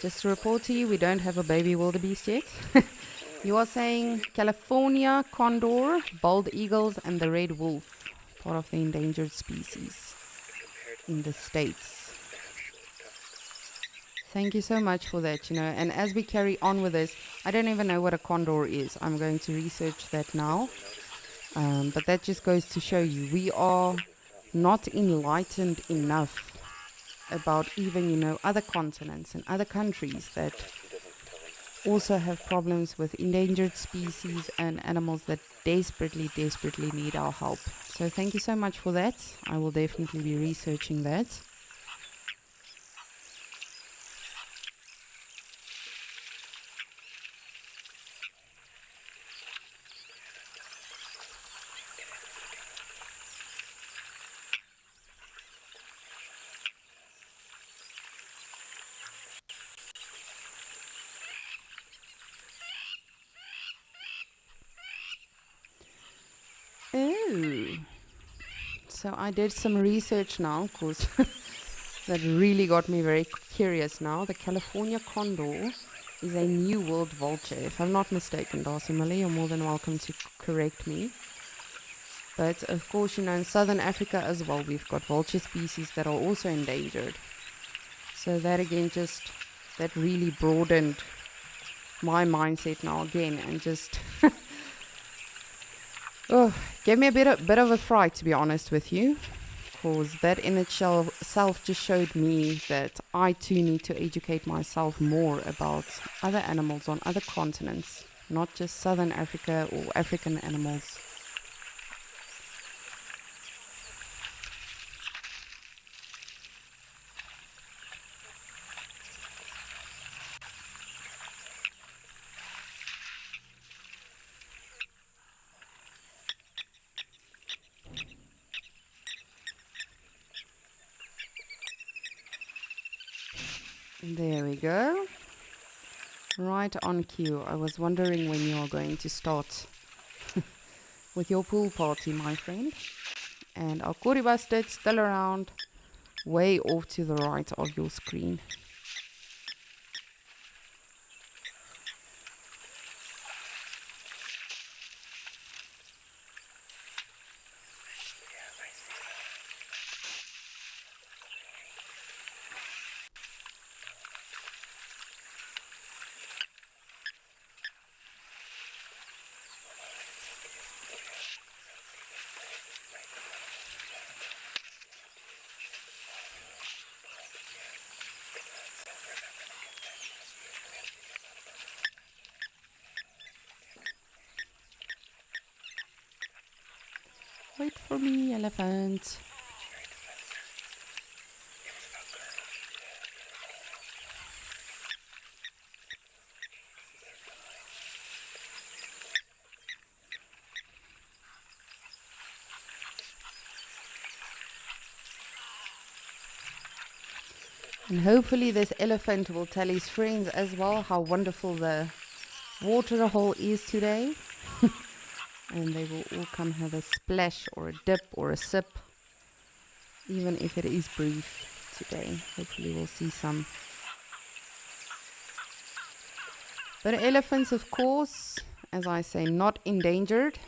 Just to report to you, we don't have a baby wildebeest yet. You are saying California condor, bald eagles, and the red wolf, part of the endangered species in the States. Thank you so much for that, and as we carry on with this, I don't even know what a condor is. I'm going to research that now. But that just goes to show you, we are not enlightened enough about even, other continents and other countries that also have problems with endangered species and animals that desperately, desperately need our help. So thank you so much for that. I will definitely be researching that. Oh, so I did some research now, because that really got me very curious now. The California condor is a New World vulture. If I'm not mistaken, Darcy Miller, you're more than welcome to correct me. But of course, in southern Africa as well, we've got vulture species that are also endangered. So that again, that really broadened my mindset now again, and just gave me a bit of a fright, to be honest with you, because that in itself just showed me that I too need to educate myself more about other animals on other continents, not just southern Africa or African animals. There we go. Right on cue. I was wondering when you are going to start with your pool party, my friend. And our Kori Bastard still around, way off to the right of your screen. for me, elephant. And hopefully this elephant will tell his friends as well how wonderful the water hole is today. And they will all come have a splash or a dip or a sip, even if it is brief today. Hopefully we'll see some. But elephants, of course, as I say, not endangered.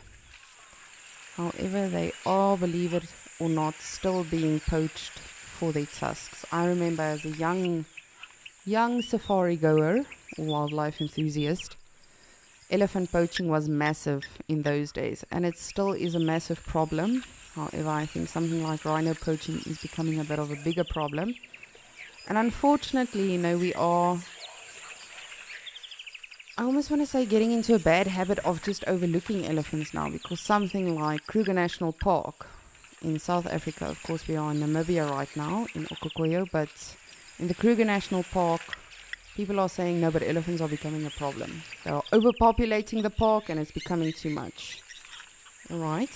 However, they are, believe it or not, still being poached for their tusks. I remember as a young safari goer, or wildlife enthusiast, elephant poaching was massive in those days, and it still is a massive problem. However, I think something like rhino poaching is becoming a bit of a bigger problem. And unfortunately, we are, I almost want to say, getting into a bad habit of just overlooking elephants now, because something like Kruger National Park in South Africa, of course we are in Namibia right now, in Okokoyo, but in the Kruger National Park, people are saying, no, but elephants are becoming a problem. They are overpopulating the park and it's becoming too much. Alright.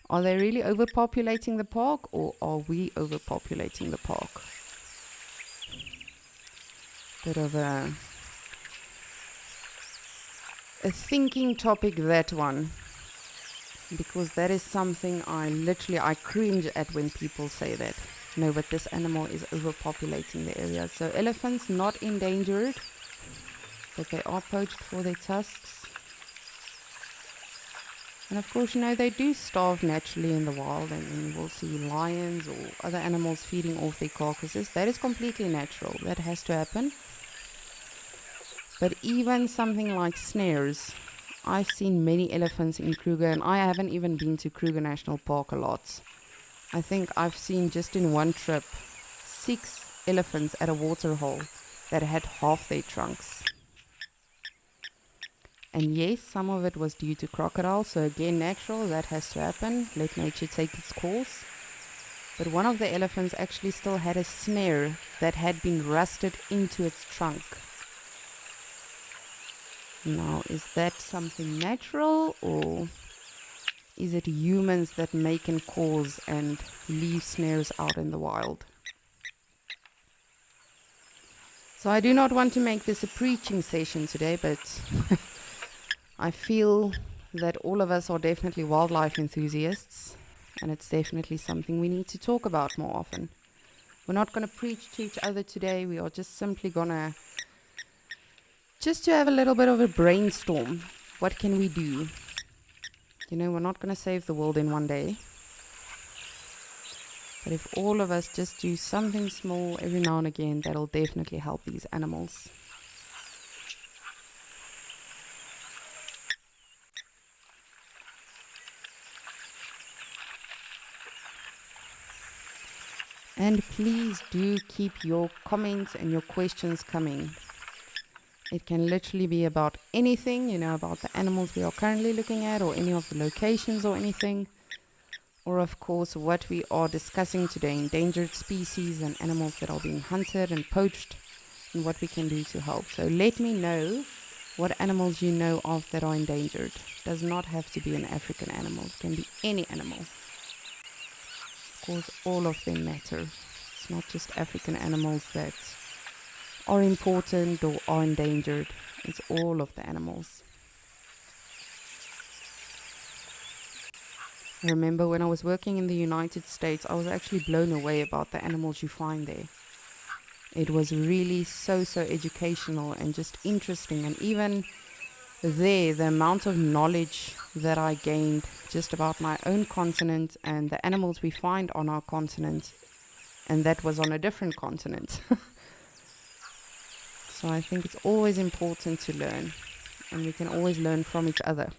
Are they really overpopulating the park, or are we overpopulating the park? Bit of a thinking topic, that one. Because that is something I cringe at when people say that. No, but this animal is overpopulating the area. So elephants not endangered, but they are poached for their tusks. And of course, they do starve naturally in the wild, and you will see lions or other animals feeding off their carcasses. That is completely natural. That has to happen. But even something like snares, I've seen many elephants in Kruger, and I haven't even been to Kruger National Park a lot. I think I've seen just in one trip 6 elephants at a water hole that had half their trunks. And yes, some of it was due to crocodiles, so again natural, that has to happen. Let nature take its course. But one of the elephants actually still had a snare that had been rusted into its trunk. Now, is that something natural, or is it humans that make and cause and leave snares out in the wild? So I do not want to make this a preaching session today, but I feel that all of us are definitely wildlife enthusiasts, and it's definitely something we need to talk about more often. We're not going to preach to each other today. We are just simply going to have a little bit of a brainstorm. What can we do? We're not going to save the world in one day. But if all of us just do something small every now and again, that'll definitely help these animals. And please do keep your comments and your questions coming. It can literally be about anything, about the animals we are currently looking at, or any of the locations or anything. Or of course what we are discussing today, endangered species and animals that are being hunted and poached, and what we can do to help. So let me know what animals you know of that are endangered. It does not have to be an African animal, it can be any animal. Of course, all of them matter. It's not just African animals that are important or are endangered. It's all of the animals. I remember when I was working in the United States, I was actually blown away about the animals you find there. It was really so educational and just interesting. And even there, the amount of knowledge that I gained just about my own continent and the animals we find on our continent, and that was on a different continent. So I think it's always important to learn, and we can always learn from each other.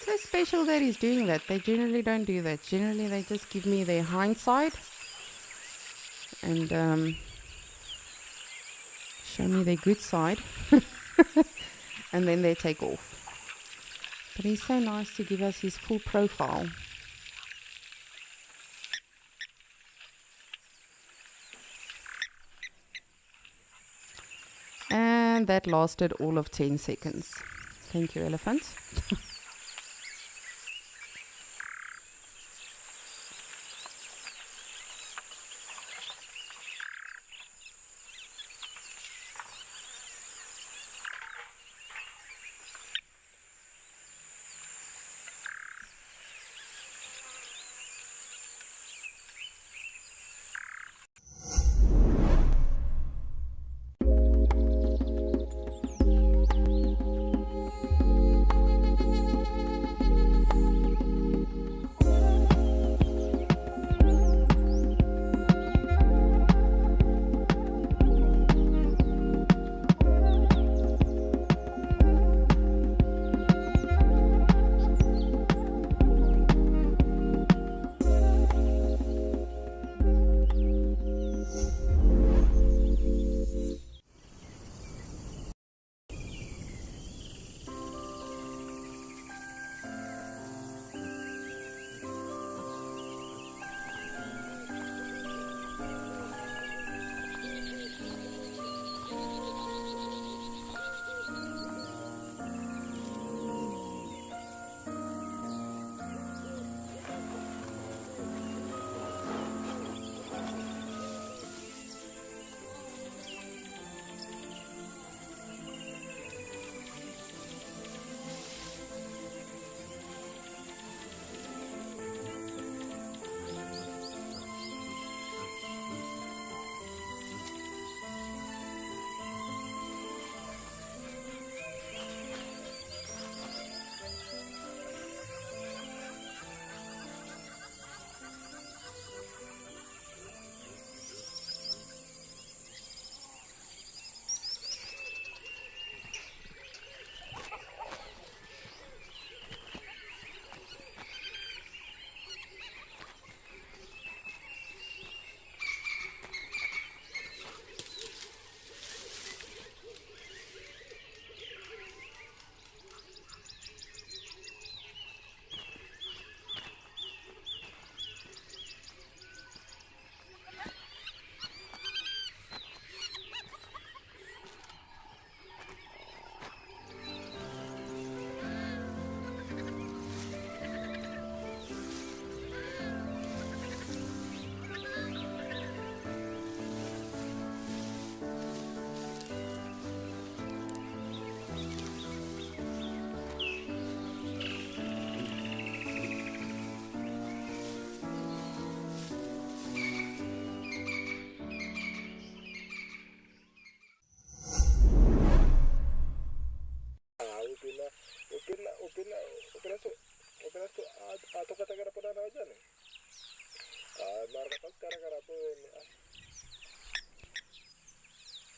So special that he's doing that. They generally don't do that. Generally they just give me their hindsight and show me their good side and then they take off. But he's so nice to give us his full profile. And that lasted all of 10 seconds. Thank you, elephant.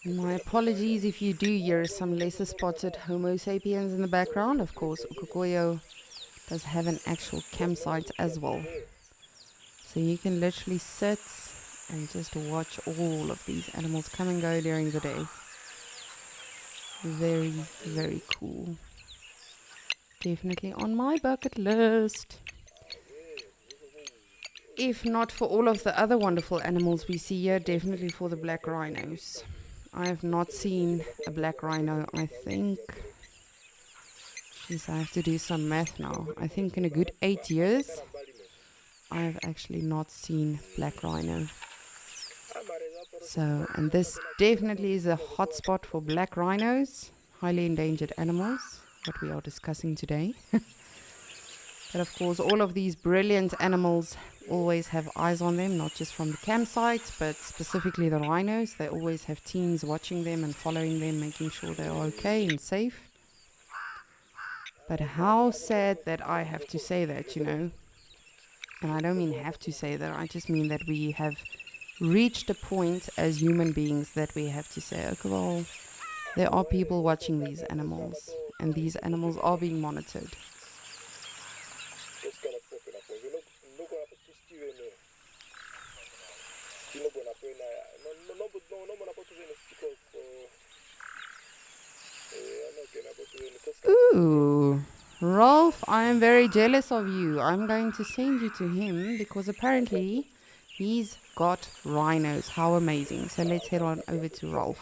My apologies if you do hear some lesser spotted Homo sapiens in the background. Of course, Ukukoyo does have an actual campsite as well. So you can literally sit and just watch all of these animals come and go during the day. Very, very cool. Definitely on my bucket list. If not for all of the other wonderful animals we see here, definitely for the black rhinos. I have not seen a black rhino, I think. Jeez, I have to do some math now. I think in a good 8 years, I have actually not seen black rhino. So, and this definitely is a hotspot for black rhinos, highly endangered animals, what we are discussing today. But of course, all of these brilliant animals always have eyes on them, not just from the campsite, but specifically the rhinos. They always have teams watching them and following them, making sure they are okay and safe. But how sad that I have to say that, you know. And I don't mean have to say that, I just mean that we have reached a point as human beings that we have to say, okay, well, there are people watching these animals, and these animals are being monitored. Ooh, Rolf, I am very jealous of you. I'm going to send you to him because apparently he's got rhinos. How amazing. So let's head on over to Rolf.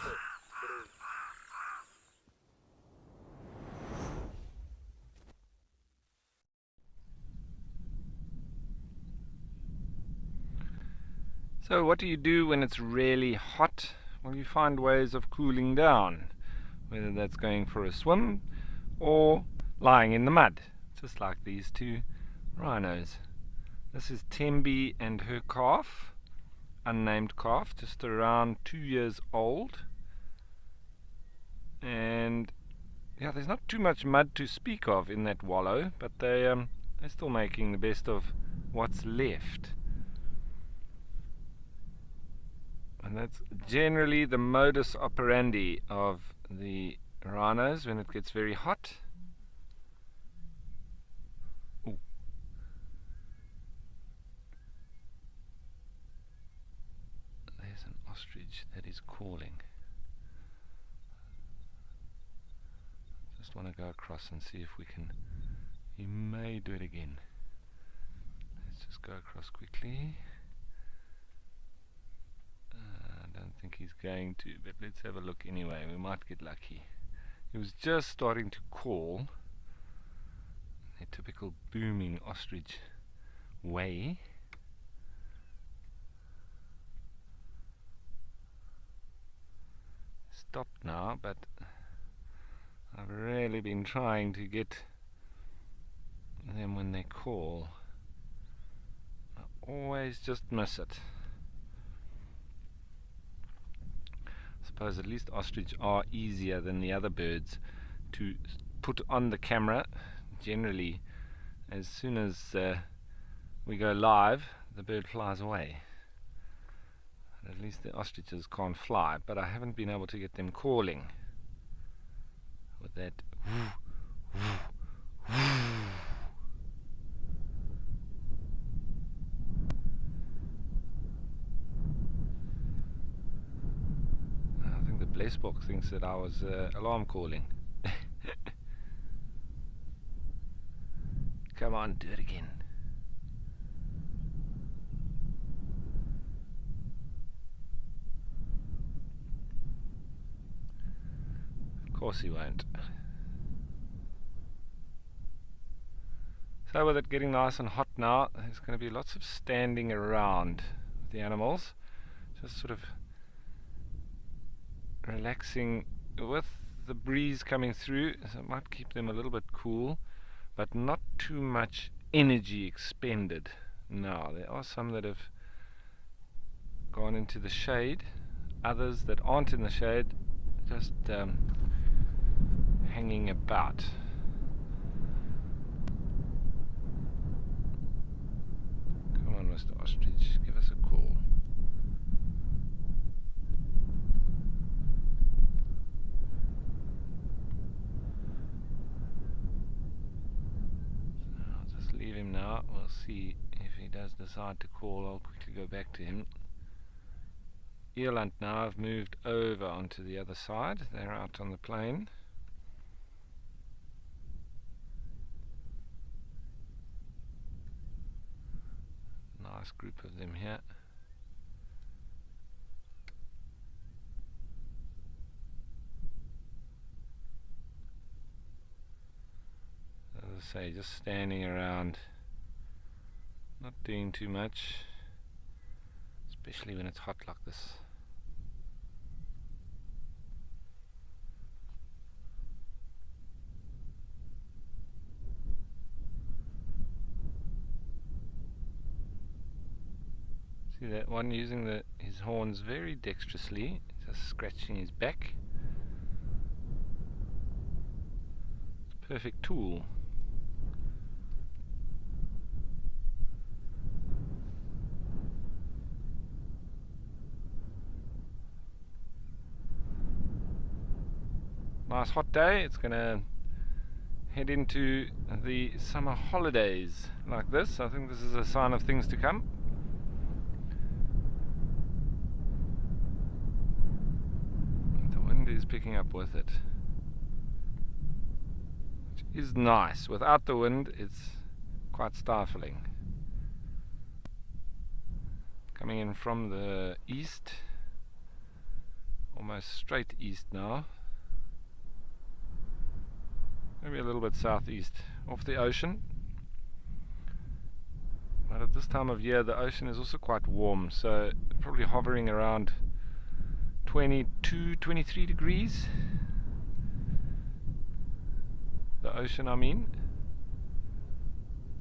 So what do you do when it's really hot? Well, you find ways of cooling down, whether that's going for a swim or lying in the mud, just like these two rhinos. This is Tembi and her calf, unnamed calf, just around 2 years old. And yeah, there's not too much mud to speak of in that wallow, but they're still making the best of what's left. And that's generally the modus operandi of the rhinos when it gets very hot. Ooh. There's an ostrich that is calling. Just want to go across and see if we can. He may do it again. Let's just go across quickly. I don't think he's going to, but let's have a look anyway. We might get lucky. He was just starting to call, a typical booming ostrich way. Stopped now, but I've really been trying to get them when they call. I always just miss it. I suppose at least ostrich are easier than the other birds to put on the camera. Generally, as soon as we go live, the bird flies away. At least the ostriches can't fly, but I haven't been able to get them calling with that I think the Blessbok thinks that I was alarm calling. Come on, do it again. Of course he won't. So with it getting nice and hot now, there's going to be lots of standing around with the animals, just sort of relaxing with the breeze coming through, so it might keep them a little bit cool, but not too much energy expended. Now, there are some that have gone into the shade, others that aren't in the shade, just hanging about. Come on, Mr. Ostrich, give us a call. I'll just leave him now. We'll see if he does decide to call. I'll quickly go back to him. Eland now have moved over onto the other side. They're out on the plain. Nice group of them here. As I say, just standing around, not doing too much, especially when it's hot like this. See that one using his horns very dexterously, just scratching his back. It's a perfect tool. Nice hot day. It's gonna head into the summer holidays like this. I think this is a sign of things to come. The wind is picking up with it, which is nice. Without the wind, it's quite stifling. Coming in from the east, almost straight east now. Maybe a little bit southeast, off the ocean. But at this time of year, the ocean is also quite warm, so probably hovering around 22, 23 degrees. The ocean, I mean.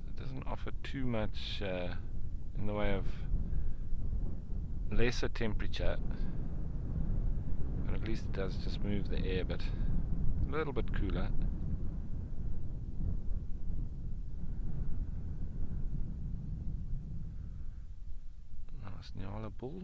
It doesn't offer too much in the way of lesser temperature, but at least it does just move the air a bit, a little bit cooler. Nice Nyala bull.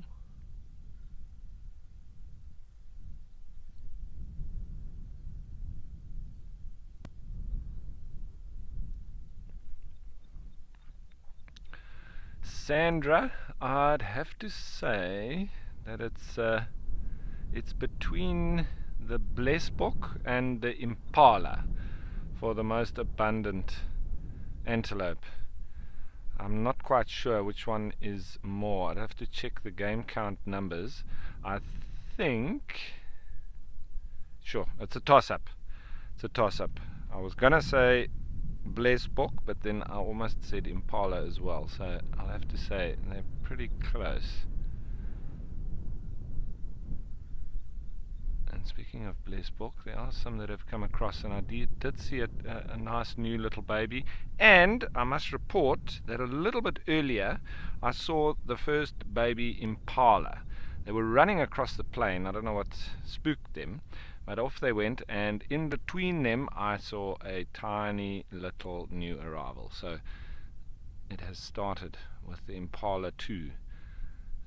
Sandra, I'd have to say that it's between the blesbok and the impala for the most abundant antelope. I'm not quite sure which one is more. I'd have to check the game count numbers. I think, sure, it's a toss-up. It's a toss-up. I was gonna say blesbok, but then I almost said impala as well, so I'll have to say they're pretty close. And speaking of blesbok, there are some that have come across, and I did see a nice new little baby. And I must report that a little bit earlier I saw the first baby impala. They were running across the plain. I don't know what spooked them, but off they went, and in between them I saw a tiny little new arrival. So it has started with the impala too,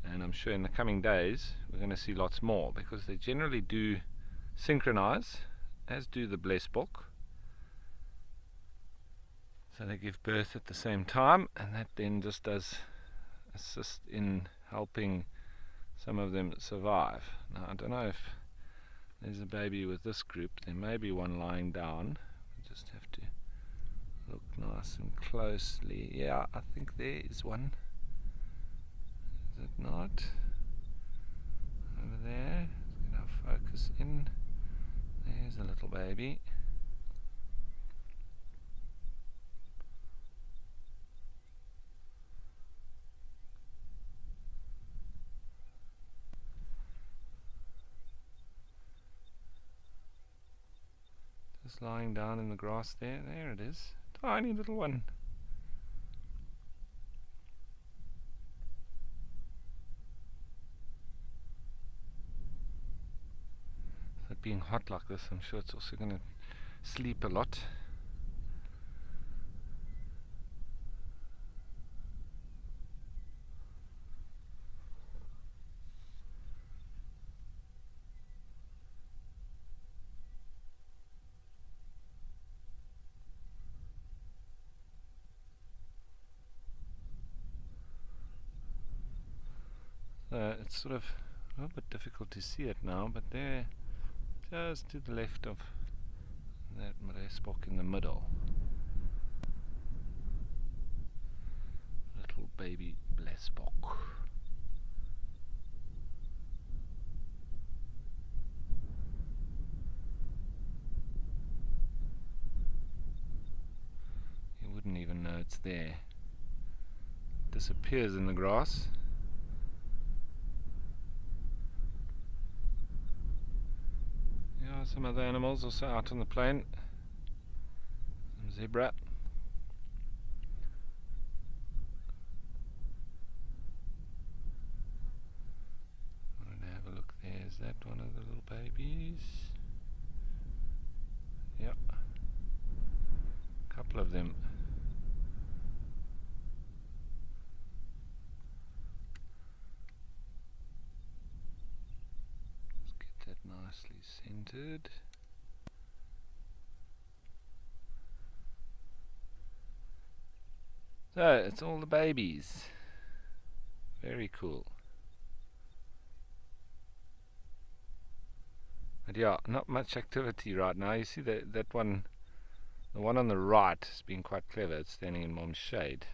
and I'm sure in the coming days we're going to see lots more, because they generally do synchronize, as do the blesbok. So they give birth at the same time, and that then just does assist in helping some of them survive. Now I don't know if there's a baby with this group. There may be one lying down. We just have to look nice and closely. Yeah, I think there is one. Is it not? Over there. Let's get our focus in. There's a little baby. Just lying down in the grass there. There it is. Tiny little one. So being hot like this, I'm sure it's also going to sleep a lot. It's sort of a little bit difficult to see it now, but there, just to the left of that blesbok in the middle, little baby blesbok. You wouldn't even know it's there. It disappears in the grass. Some other animals also out on the plain. Some zebra. I want to have a look there. Is that one of the little babies? Yep. A couple of them. Nicely centered. So it's all the babies. Very cool. But yeah, not much activity right now. You see that one The one on the right has been quite clever. It's standing in Mom's shade.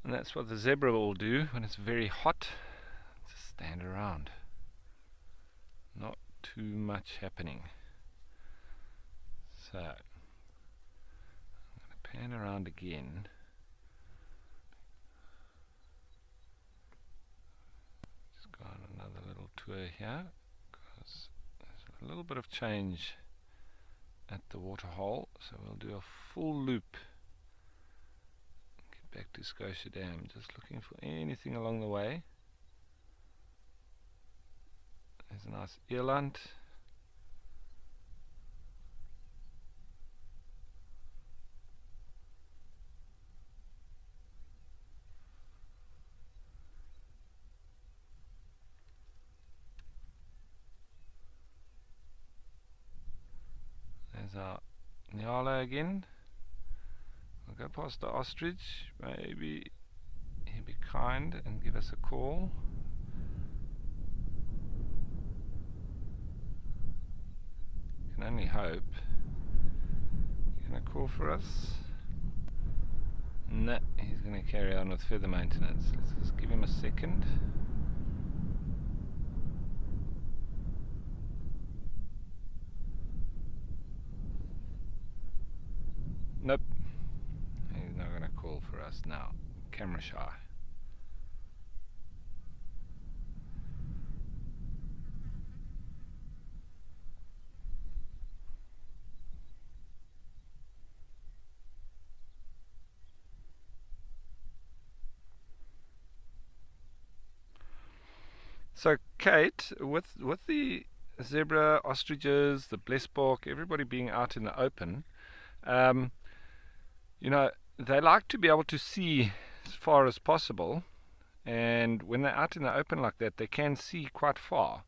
And that's what the zebra will do when it's very hot. Just stand around. Not too much happening. So, I'm going to pan around again. Just go on another little tour here, because there's a little bit of change at the waterhole. So we'll do a full loop. Get back to Scotia Dam, just looking for anything along the way. There's a nice eland. There's our Nyala again. We'll go past the ostrich. Maybe he'll be kind and give us a call. Can only hope. You gonna call for us? No, he's gonna carry on with feather maintenance. Let's just give him a second. Nope. He's not gonna call for us now. Camera shy. So Kate, with the zebra, ostriches, the blesbok, everybody being out in the open, you know, they like to be able to see as far as possible, and when they're out in the open like that, they can see quite far.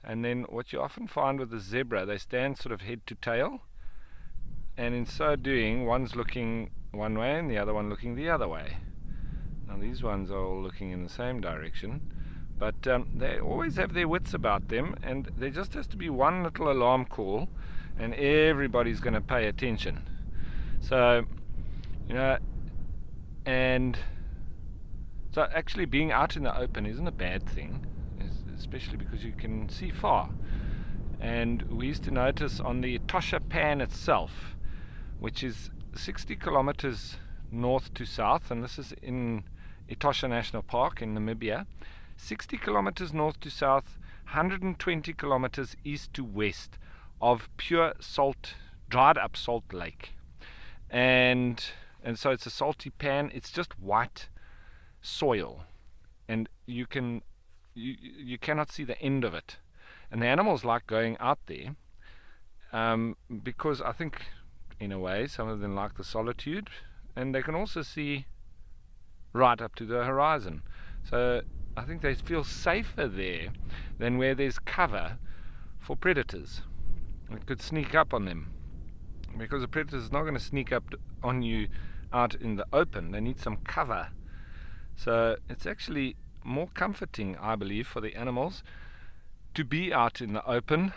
And then what you often find with the zebra, they stand sort of head to tail, and in so doing, one's looking one way and the other one looking the other way. Now these ones are all looking in the same direction, but they always have their wits about them, and there just has to be one little alarm call and everybody's going to pay attention. So, you know, and so actually being out in the open isn't a bad thing, especially because you can see far. And we used to notice on the Etosha Pan itself, which is 60 kilometers north to south, and this is in Etosha National Park in Namibia, 60 kilometers north to south, 120 kilometers east to west of pure salt, dried up salt lake. And so it's a salty pan. It's just white soil, and you cannot see the end of it. And the animals like going out there because I think in a way some of them like the solitude, and they can also see right up to the horizon. So I think they feel safer there than where there's cover for predators. It could sneak up on them, because a predator is not going to sneak up on you out in the open. They need some cover. So it's actually more comforting, I believe, for the animals to be out in the open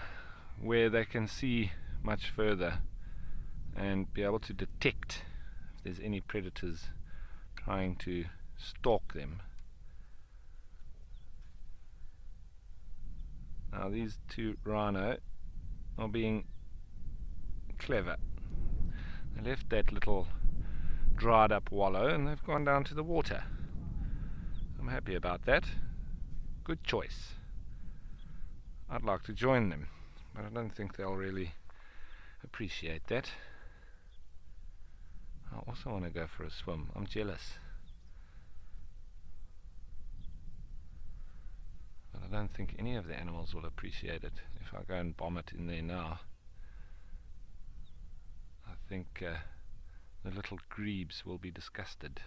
where they can see much further and be able to detect if there's any predators trying to stalk them. Now these two rhino are being clever. They left that little dried up wallow and they've gone down to the water. I'm happy about that. Good choice. I'd like to join them, but I don't think they'll really appreciate that. I also want to go for a swim. I'm jealous. But I don't think any of the animals will appreciate it if I go and bomb it in there now. I think the little grebes will be disgusted.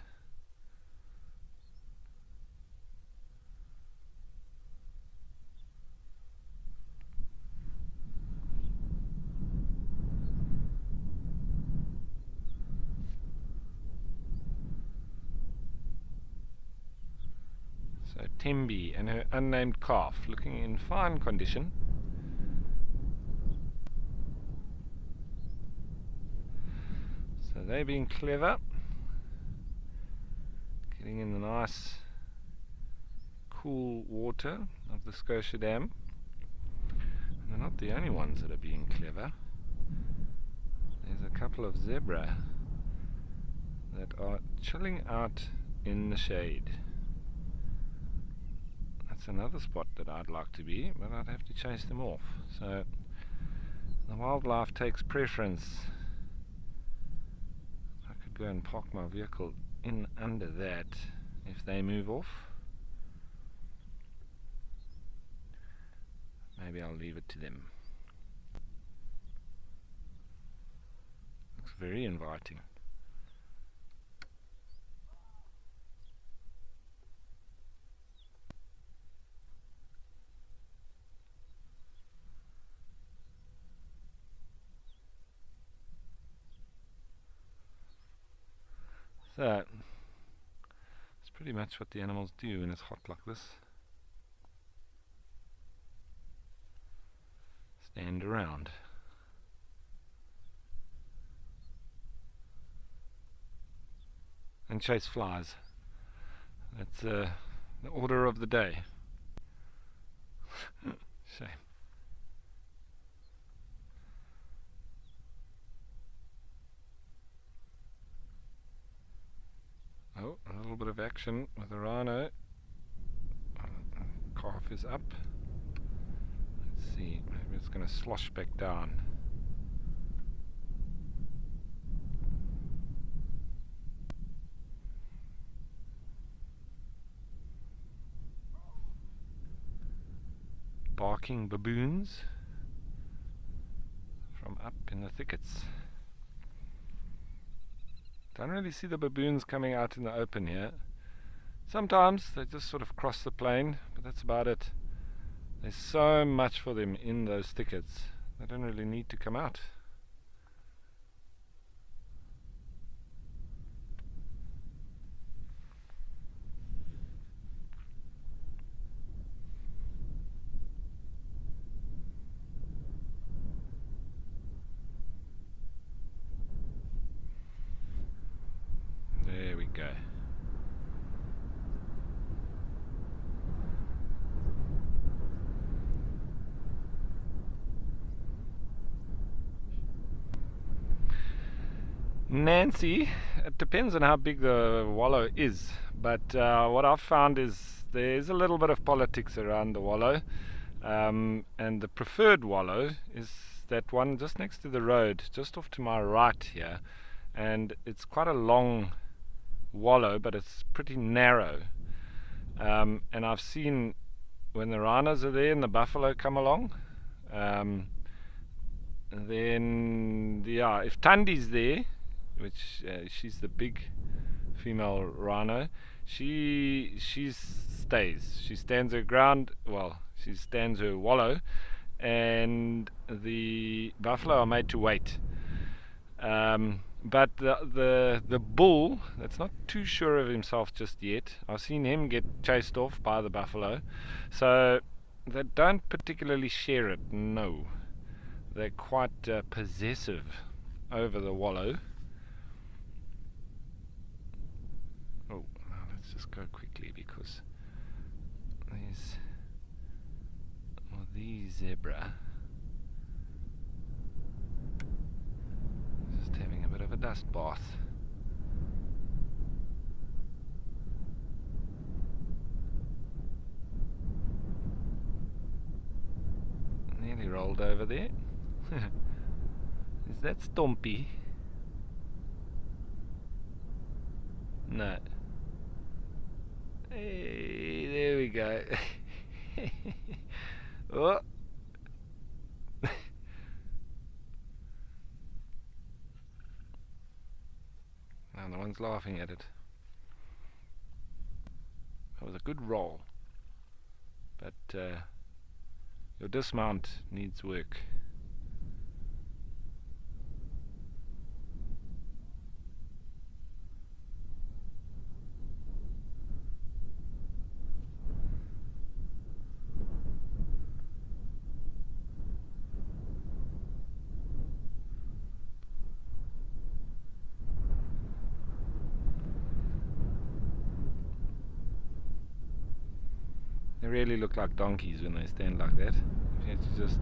So Tembi and her unnamed calf, looking in fine condition. So they're being clever, getting in the nice cool water of the Scotia Dam. And they're not the only ones that are being clever. There's a couple of zebra that are chilling out in the shade. That's another spot that I'd like to be, but I'd have to chase them off. So the wildlife takes preference. I could go and park my vehicle in under that if they move off. Maybe I'll leave it to them. Looks very inviting. So, it's pretty much what the animals do when it's hot like this. Stand around. And chase flies. That's the order of the day. Shame. Oh, a little bit of action with the rhino. Calf is up. Let's see, maybe it's going to slosh back down. Barking baboons from up in the thickets. Don't really see the baboons coming out in the open here. Sometimes they just sort of cross the plain, but that's about it. There's so much for them in those thickets. They don't really need to come out. There we go. Nancy, it depends on how big the wallow is, but what I've found is there's a little bit of politics around the wallow, and the preferred wallow is that one just next to the road, just off to my right here, and it's quite a long wallow, but it's pretty narrow, and I've seen when the rhinos are there and the buffalo come along, then yeah, if Tandi's there, which she's the big female rhino, she stays. She stands her ground. Well, she stands her wallow, and the buffalo are made to wait. But the bull, that's not too sure of himself just yet. I've seen him get chased off by the buffalo, so they don't particularly share it. No, they're quite possessive over the wallow. Oh, now let's just go quickly because these zebra just having a bit of a dust bath. Nearly rolled over there. Is that Stompy? No. Hey, there we go. Oh. Now the one's laughing at it. That was a good roll, but your dismount needs work. They really look like donkeys when they stand like that. You have to just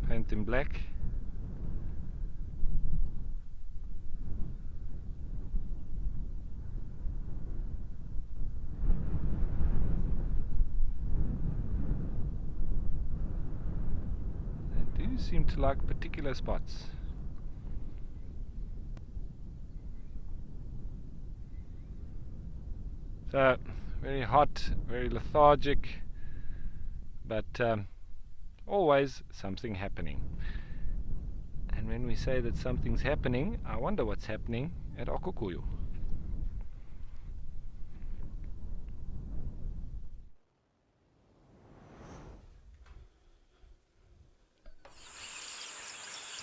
paint them black. They do seem to like particular spots. So, very hot, very lethargic, but always something happening. And when we say that something's happening, I wonder what's happening at Okukuyu.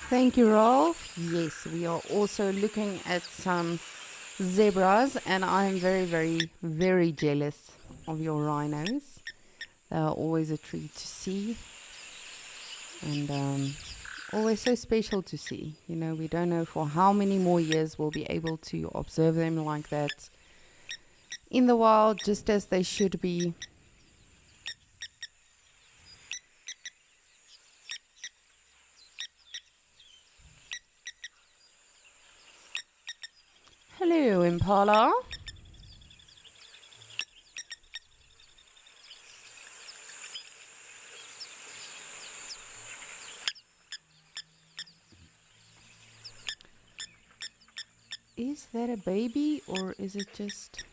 Thank you, Rolf. Yes, we are also looking at some zebras, and I'm very, very, very jealous of your rhinos. They are always a treat to see, and always so special to see. You know, we don't know for how many more years we'll be able to observe them like that in the wild, just as they should be. Hello, Impala. Is that a baby or is it just...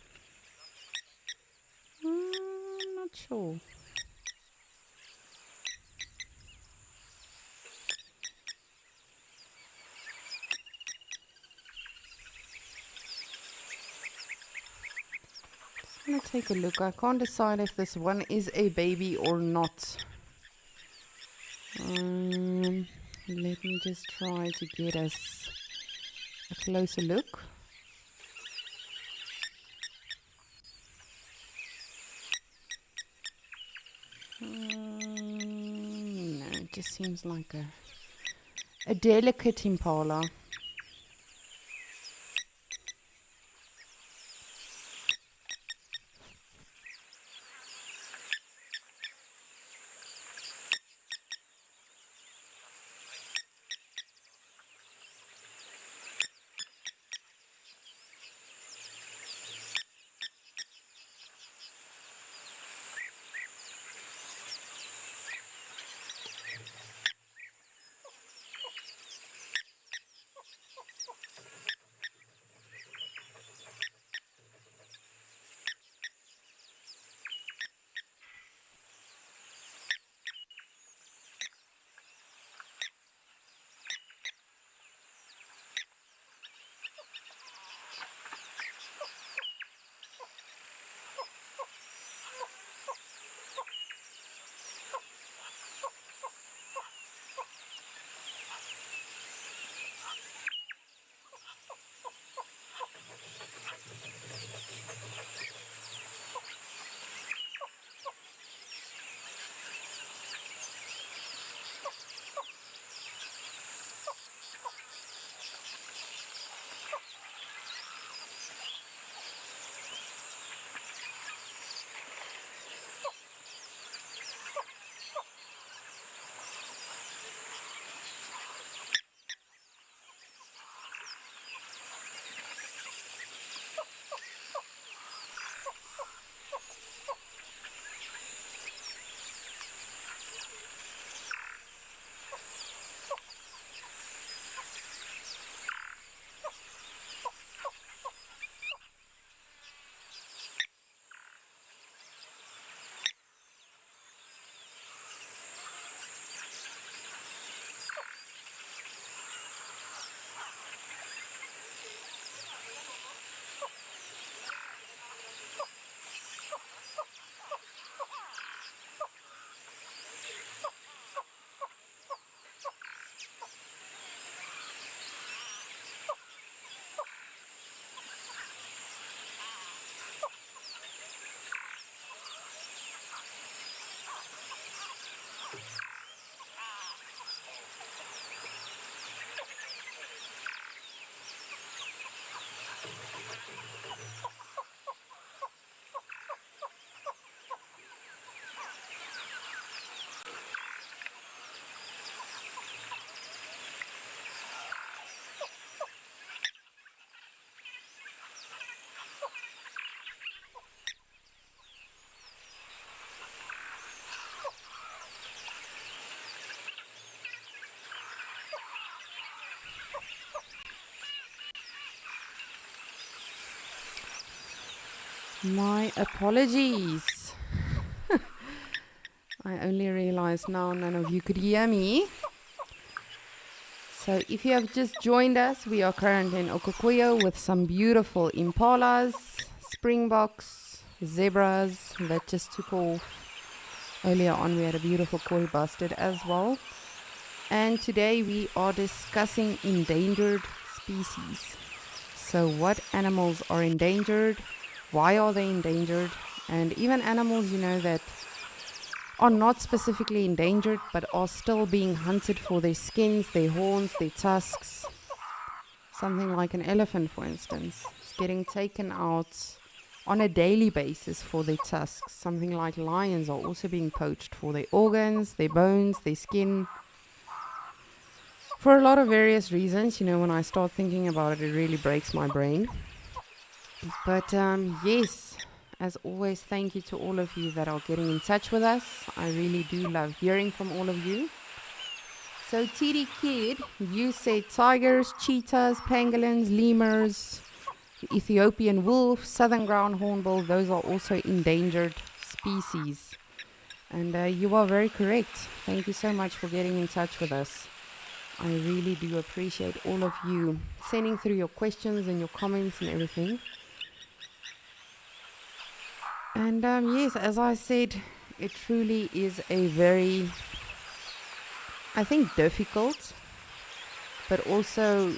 I'm not sure. Just gonna take a look. I can't decide if this one is a baby or not. Let me just try to get us a closer look. No, it just seems like a delicate impala. My apologies. I only realized now none of you could hear me. So if you have just joined us, we are currently in Okukuyo with some beautiful impalas, springboks, zebras that just took off. Earlier on we had a beautiful koi bustard as well. And today we are discussing endangered species. So what animals are endangered, why are they endangered, and even animals, you know, that are not specifically endangered but are still being hunted for their skins, their horns, their tusks. Something like an elephant, for instance, is getting taken out on a daily basis for their tusks. Something like lions are also being poached for their organs, their bones, their skin. For a lot of various reasons, you know, when I start thinking about it, it really breaks my brain. But yes, as always, thank you to all of you that are getting in touch with us. I really do love hearing from all of you. So TD Kid, you said tigers, cheetahs, pangolins, lemurs, Ethiopian wolf, southern ground hornbill, those are also endangered species. And you are very correct. Thank you so much for getting in touch with us. I really do appreciate all of you sending through your questions and your comments and everything. And yes, as I said, it truly is a very, I think, difficult, but also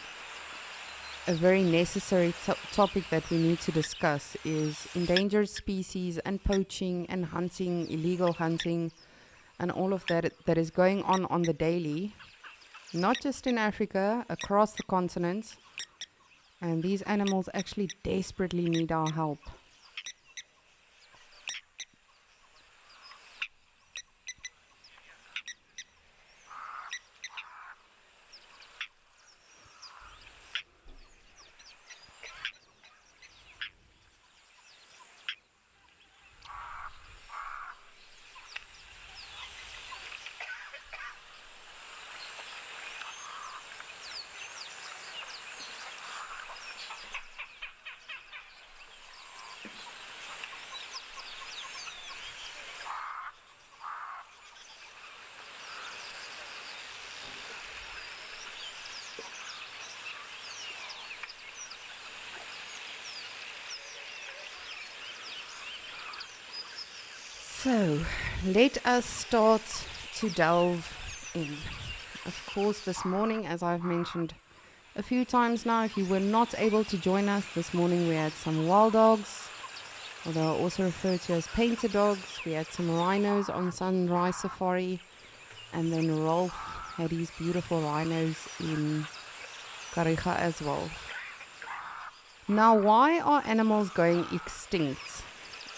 a very necessary topic that we need to discuss is endangered species and poaching and hunting, illegal hunting, and all of that is going on the daily, not just in Africa, across the continent. And these animals actually desperately need our help. So, let us start to delve in. Of course, this morning, as I've mentioned a few times now, if you were not able to join us this morning, we had some wild dogs, or they are also referred to as painted dogs. We had some rhinos on sunrise safari, and then Rolf had his beautiful rhinos in Kariga as well. Now, why are animals going extinct?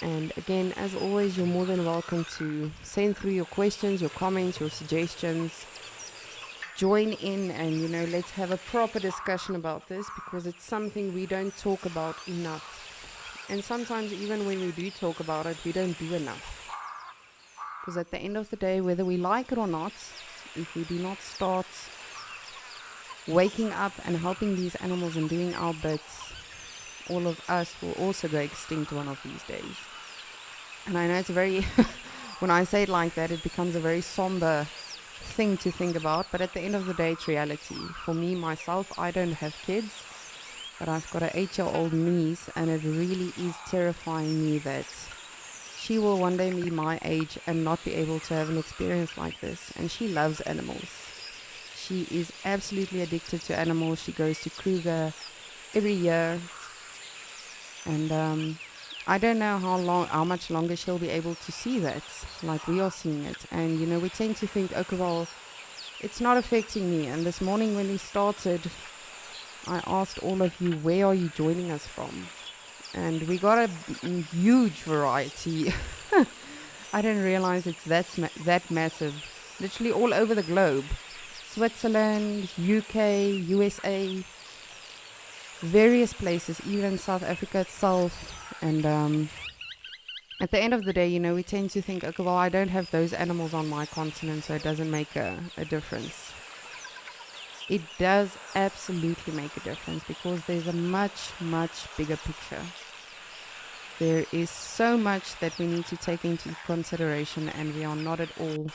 And again, as always, you're more than welcome to send through your questions, your comments, your suggestions. Join in and, you know, let's have a proper discussion about this, because it's something we don't talk about enough. And sometimes even when we do talk about it, we don't do enough. Because at the end of the day, whether we like it or not, if we do not start waking up and helping these animals and doing our bits, all of us will also go extinct one of these days. And I know it's very, when I say it like that, it becomes a very somber thing to think about, but at the end of the day, it's reality. For me, myself, I don't have kids, but I've got an 8-year-old niece, and it really is terrifying me that she will one day be my age and not be able to have an experience like this. And she loves animals. She is absolutely addicted to animals. She goes to Kruger every year. And I don't know how much longer she'll be able to see that, like we are seeing it. And, you know, we tend to think, okay, well, it's not affecting me. And this morning when we started, I asked all of you, where are you joining us from? And we got a huge variety. I didn't realize it's that massive. Literally all over the globe. Switzerland, UK, USA, various places, even South Africa itself. And at the end of the day, you know, we tend to think, okay, well, I don't have those animals on my continent, so it doesn't make a difference. It does absolutely make a difference, because there's a much, much bigger picture. There is so much that we need to take into consideration, and we are not at all,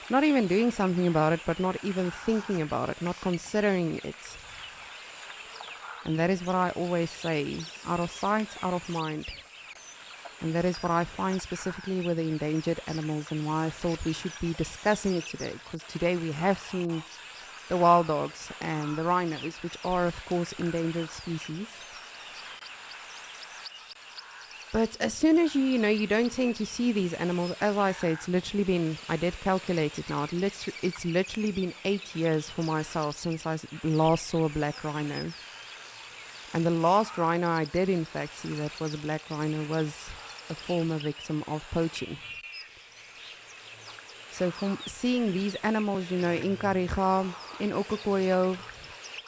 not even doing something about it, but not even thinking about it, not considering it. And that is what I always say, out of sight, out of mind. And that is what I find specifically with the endangered animals, and why I thought we should be discussing it today. Because today we have seen the wild dogs and the rhinos, which are of course endangered species. But as soon as you don't tend to see these animals, as I say, it's literally been, I did calculate it now, it's literally been 8 years for myself since I last saw a black rhino. And the last rhino I did in fact see that was a black rhino was a former victim of poaching. So from seeing these animals, in Kariga, in Okokoyo,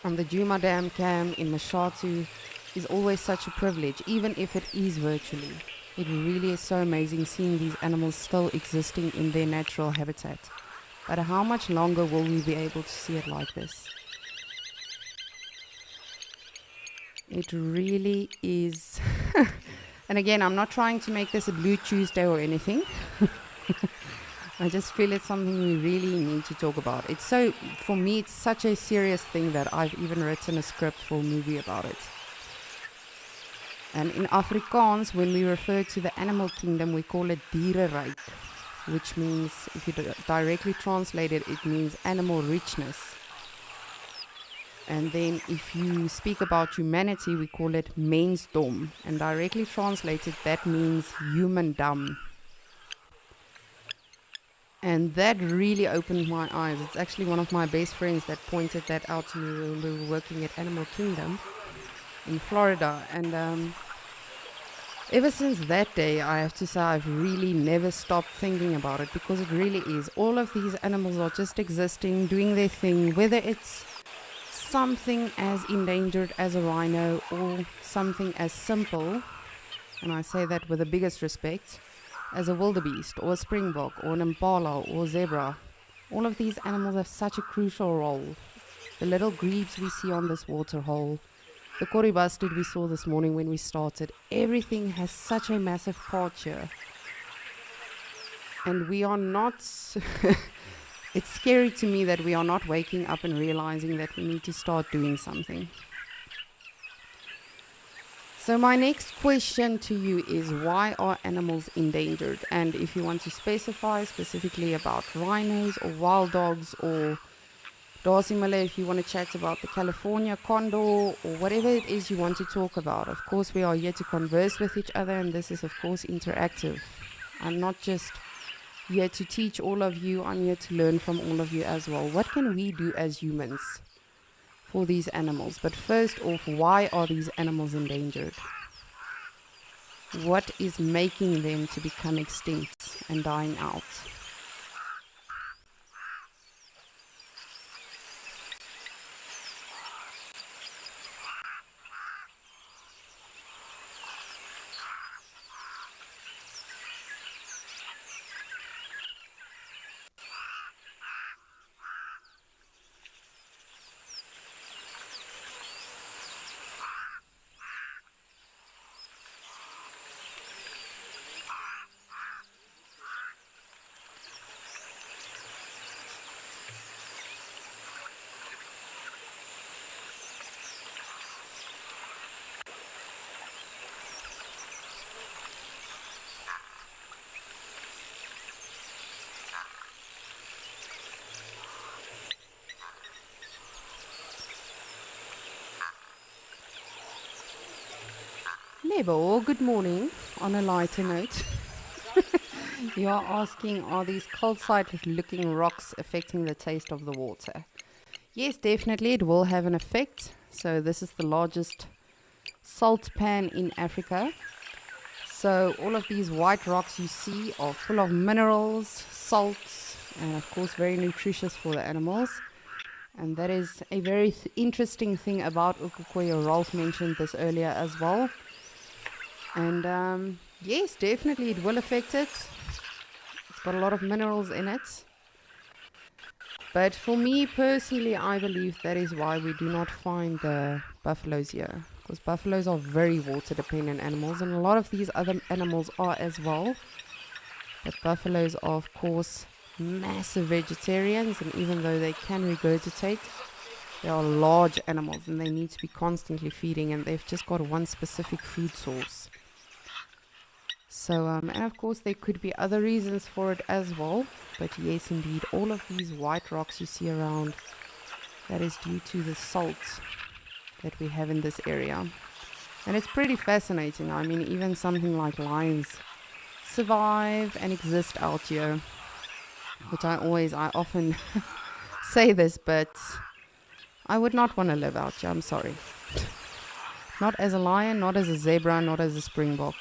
on the Djuma Dam camp, in Mashatu, is always such a privilege, even if it is virtually. It really is so amazing seeing these animals still existing in their natural habitat. But how much longer will we be able to see it like this? It really is. And again, I'm not trying to make this a Blue Tuesday or anything. I just feel it's something we really need to talk about. For me, it's such a serious thing that I've even written a script for a movie about it. And in Afrikaans, when we refer to the animal kingdom, we call it diereryk, which means, if you directly translate it, it means animal richness. And then if you speak about humanity, we call it mensdom. And directly translated, that means humandom. And that really opened my eyes. It's actually one of my best friends that pointed that out to me when we were working at Animal Kingdom in Florida. And ever since that day, I have to say, I've really never stopped thinking about it, because it really is. All of these animals are just existing, doing their thing, whether it's something as endangered as a rhino or something as simple, and I say that with the biggest respect, as a wildebeest or a springbok or an impala or zebra. All of these animals have such a crucial role. The little grebes we see on this waterhole, the kori bustard we saw this morning when we started, everything has such a massive part here. And we are not... It's scary to me that we are not waking up and realizing that we need to start doing something. So my next question to you is, why are animals endangered? And if you want to specify specifically about rhinos or wild dogs, or Darcy Miller, if you want to chat about the California condor or whatever it is you want to talk about. Of course, we are here to converse with each other, and this is of course interactive. I'm not just here to teach all of you, I'm here to learn from all of you as well. What can we do as humans for these animals? But first off, why are these animals endangered? What is making them to become extinct and dying out? Lebo, good morning. On a lighter note, you are asking, are these calcite looking rocks affecting the taste of the water? Yes, definitely it will have an effect. So this is the largest salt pan in Africa. So all of these white rocks you see are full of minerals, salts, and of course very nutritious for the animals. And that is a very interesting thing about Okokoyo. Rolf mentioned this earlier as well. And yes, definitely it will affect it. It's got a lot of minerals in it. But for me personally, I believe that is why we do not find the buffaloes here. because buffaloes are very water dependent animals, and a lot of these other animals are as well. But buffaloes are, of course, massive vegetarians, and even though they can regurgitate, they are large animals and they need to be constantly feeding, and they've just got one specific food source. So, and of course there could be other reasons for it as well, but yes, indeed, all of these white rocks you see around, that is due to the salt that we have in this area. And it's pretty fascinating. I mean, even something like lions survive and exist out here, which I often say this, but I would not want to live out here, I'm sorry. Not as a lion, not as a zebra, not as a springbok.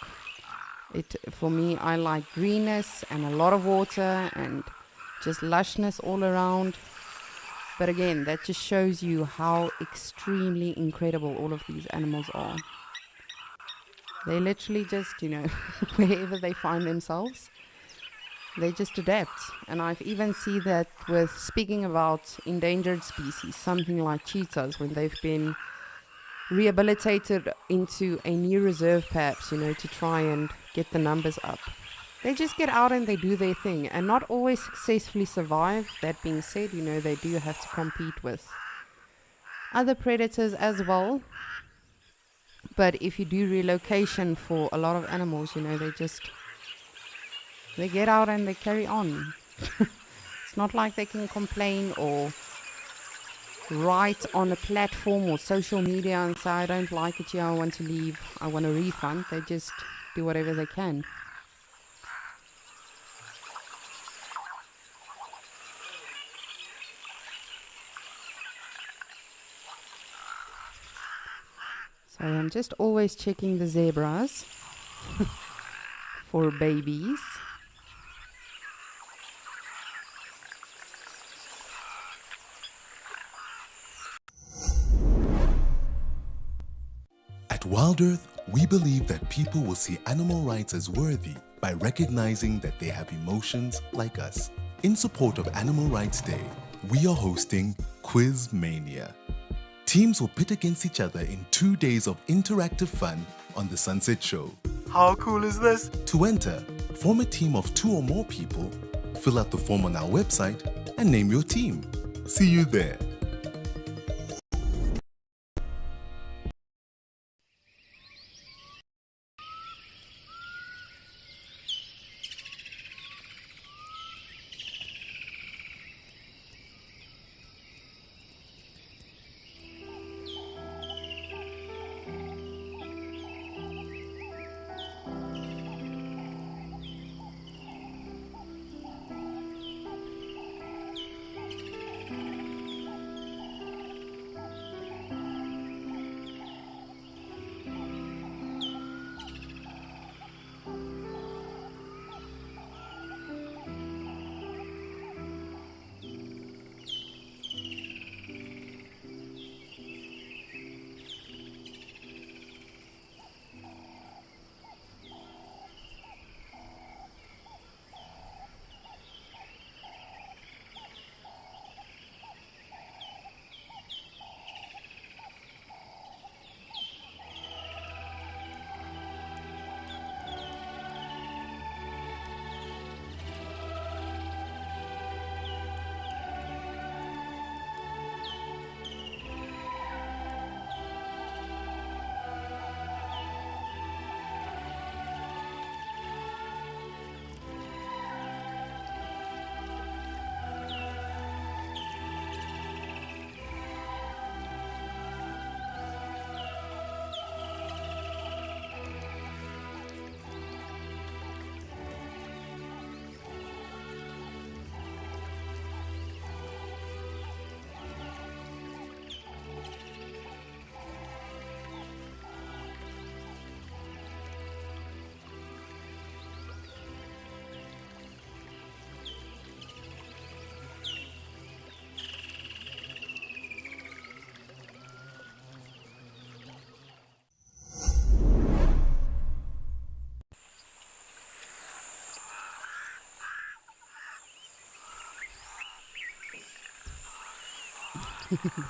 For me, I like greenness and a lot of water and just lushness all around. But again, that just shows you how extremely incredible all of these animals are. They literally just, wherever they find themselves, they just adapt. And I've even seen that with speaking about endangered species, something like cheetahs, when they've been rehabilitated into a new reserve perhaps, to try and get the numbers up. They just get out and they do their thing, and not always successfully survive. That being said, they do have to compete with other predators as well. But if you do relocation for a lot of animals, they get out and they carry on. It's not like they can complain or write on a platform or social media and say, I don't like it here, I want to leave, I want a refund. They just do whatever they can. So I'm just always checking the zebras for babies. At Wild Earth, we believe that people will see animal rights as worthy by recognizing that they have emotions like us. In support of Animal Rights Day, we are hosting Quiz Mania. Teams will pit against each other in 2 days of interactive fun on The Sunset Show. How cool is this? To enter, form a team of 2 or more people, fill out the form on our website, and name your team. See you there.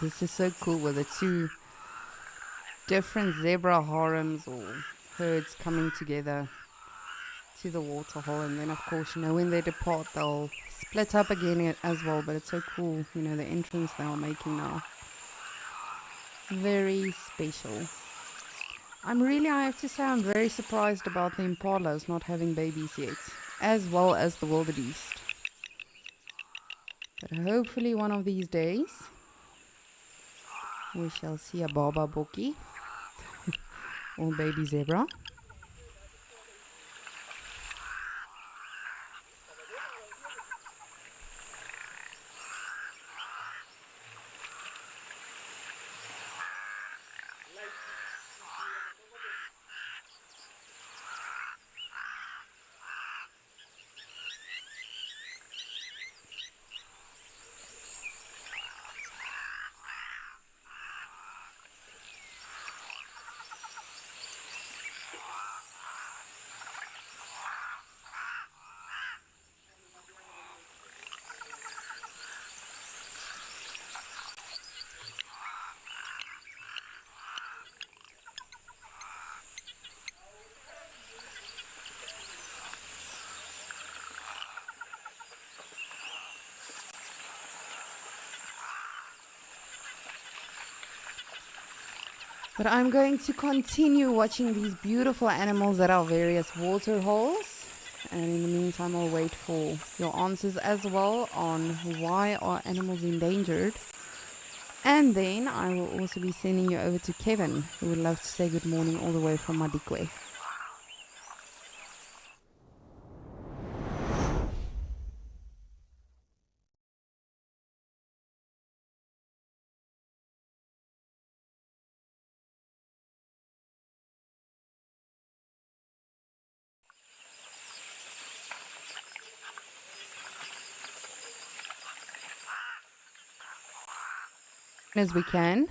This is so cool with the different zebra harems or herds coming together to the waterhole, and then of course, when they depart, they'll split up again as well. But it's so cool, the entrance they are making now. Very special. I have to say, I'm very surprised about the impalas not having babies yet, as well as the wildebeest. But hopefully one of these days we shall see a baba boki or baby zebra. But I'm going to continue watching these beautiful animals at our various water holes. And in the meantime, I'll wait for your answers as well on why are animals endangered. And then I will also be sending you over to Kevin, who would love to say good morning all the way from Madikwe. As we can,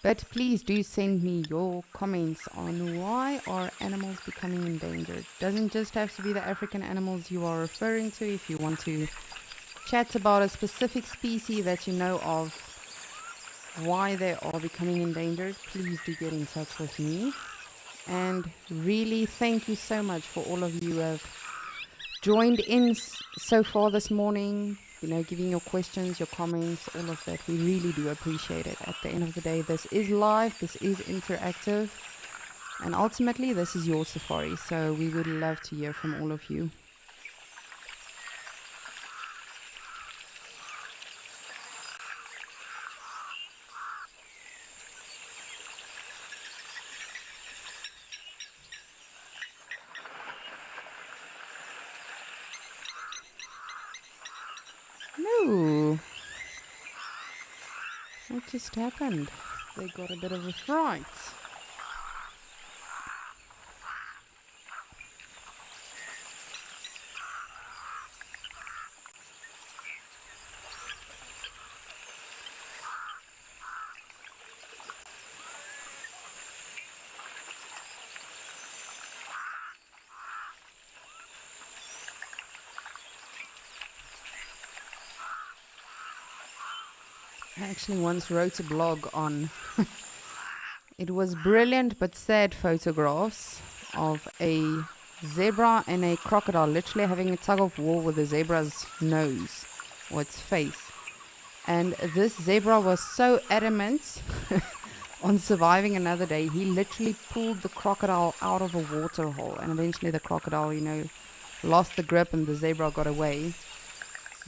but please do send me your comments on why are animals becoming endangered. Doesn't just have to be the African animals you are referring to. If you want to chat about a specific species that you know of, why they are becoming endangered, please do get in touch with me. And really thank you so much for all of you who have joined in so far this morning, giving your questions, your comments, all of that. We really do appreciate it. At the end of the day, this is live, this is interactive, and ultimately this is your safari, so we would love to hear from all of you. No. What just happened? They got a bit of a fright. I actually once wrote a blog on it was brilliant but sad photographs of a zebra and a crocodile literally having a tug of war with the zebra's nose or its face. And this zebra was so adamant on surviving another day, he literally pulled the crocodile out of a water hole, and eventually the crocodile, lost the grip and the zebra got away.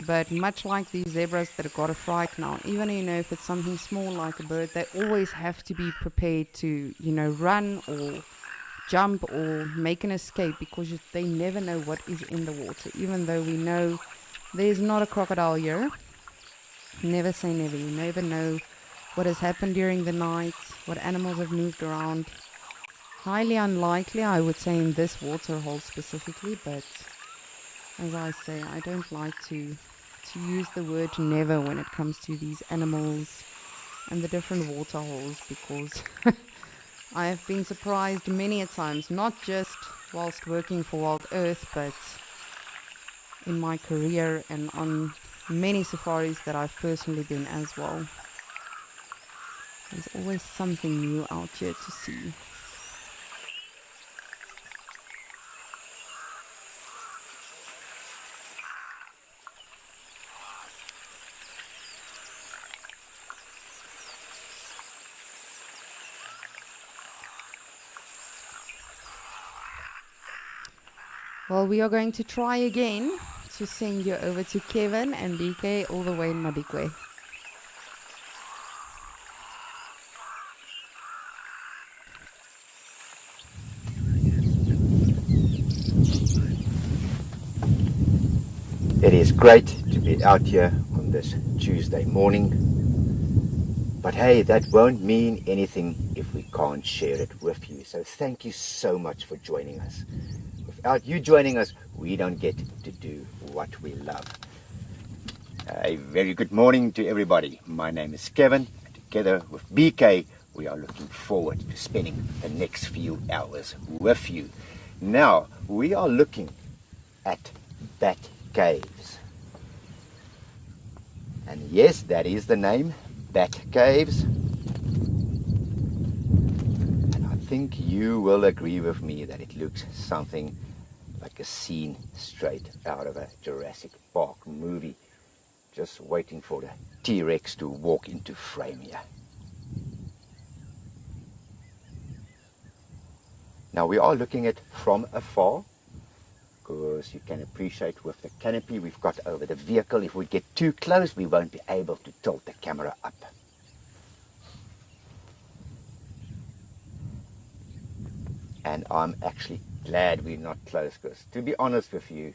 But much like these zebras that have got a fright now, even if it's something small like a bird, they always have to be prepared to, run or jump or make an escape, because they never know what is in the water. Even though we know there's not a crocodile here, never say never. You never know what has happened during the night, what animals have moved around. Highly unlikely, I would say, in this water hole specifically, but as I say, I don't like to use the word never when it comes to these animals and the different water holes, because I have been surprised many a times, not just whilst working for Wild Earth, but in my career and on many safaris that I've personally been as well. There's always something new out here to see. Well, we are going to try again to send you over to Kevin and BK all the way in Madikwe. It is great to be out here on this Tuesday morning. But hey, that won't mean anything if we can't share it with you. So thank you so much for joining us. Without you joining us, we don't get to do what we love. A very good morning to everybody. My name is Kevin. And together with BK, we are looking forward to spending the next few hours with you. Now, we are looking at Bat Caves. And yes, that is the name, Bat Caves. And I think you will agree with me that it looks something like a scene straight out of a Jurassic Park movie. Just waiting for the T-Rex to walk into frame here. Now we are looking at from afar, because you can appreciate with the canopy we've got over the vehicle, if we get too close we won't be able to tilt the camera up. And I'm actually glad we're not close, because to be honest with you,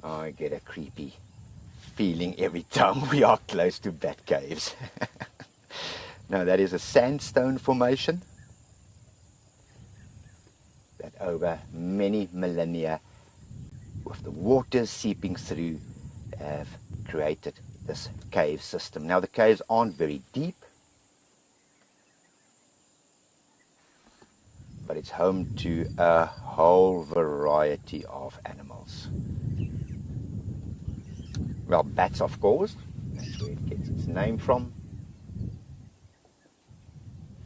I get a creepy feeling every time we are close to Bat Caves. Now that is a sandstone formation that over many millennia, with the water seeping through, have created this cave system. Now the caves aren't very deep, but it's home to a whole variety of animals. Well, bats, of course, that's where it gets its name from.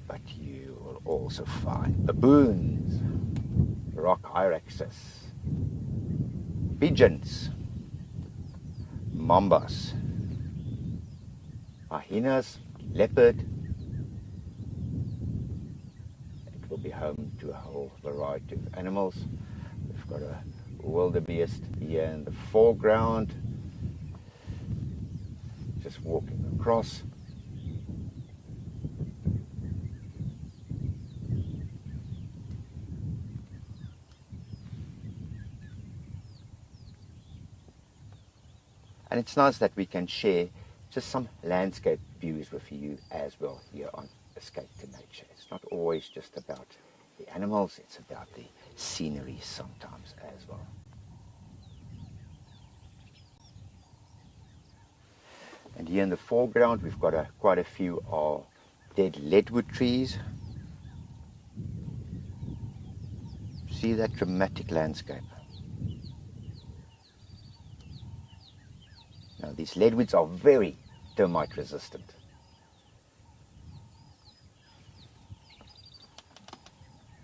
But you will also find baboons, rock hyraxes, pigeons, mambas, hyenas, leopard. It will be home to a whole variety of animals. We've got a wildebeest here in the foreground, just walking across. And it's nice that we can share just some landscape views with you as well here on Escape to Nature. It's not always just about the animals, it's about the scenery sometimes as well. And here in the foreground we've got quite a few dead leadwood trees. See that dramatic landscape? Now these leadwoods are very termite resistant.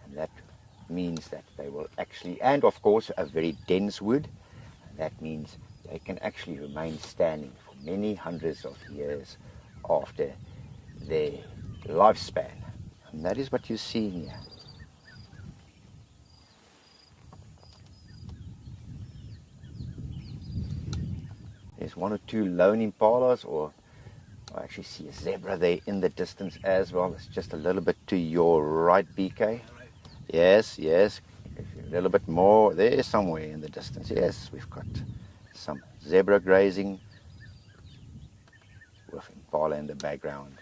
And that means that they will actually, and of course a very dense wood, and that means they can actually remain standing for many hundreds of years after their lifespan. And that is what you see here. There's one or two lone impalas, or I actually see a zebra there in the distance as well. It's just a little bit to your right, BK. Yes, yes. A little bit more there somewhere in the distance. Yes, we've got some zebra grazing with impala in the background.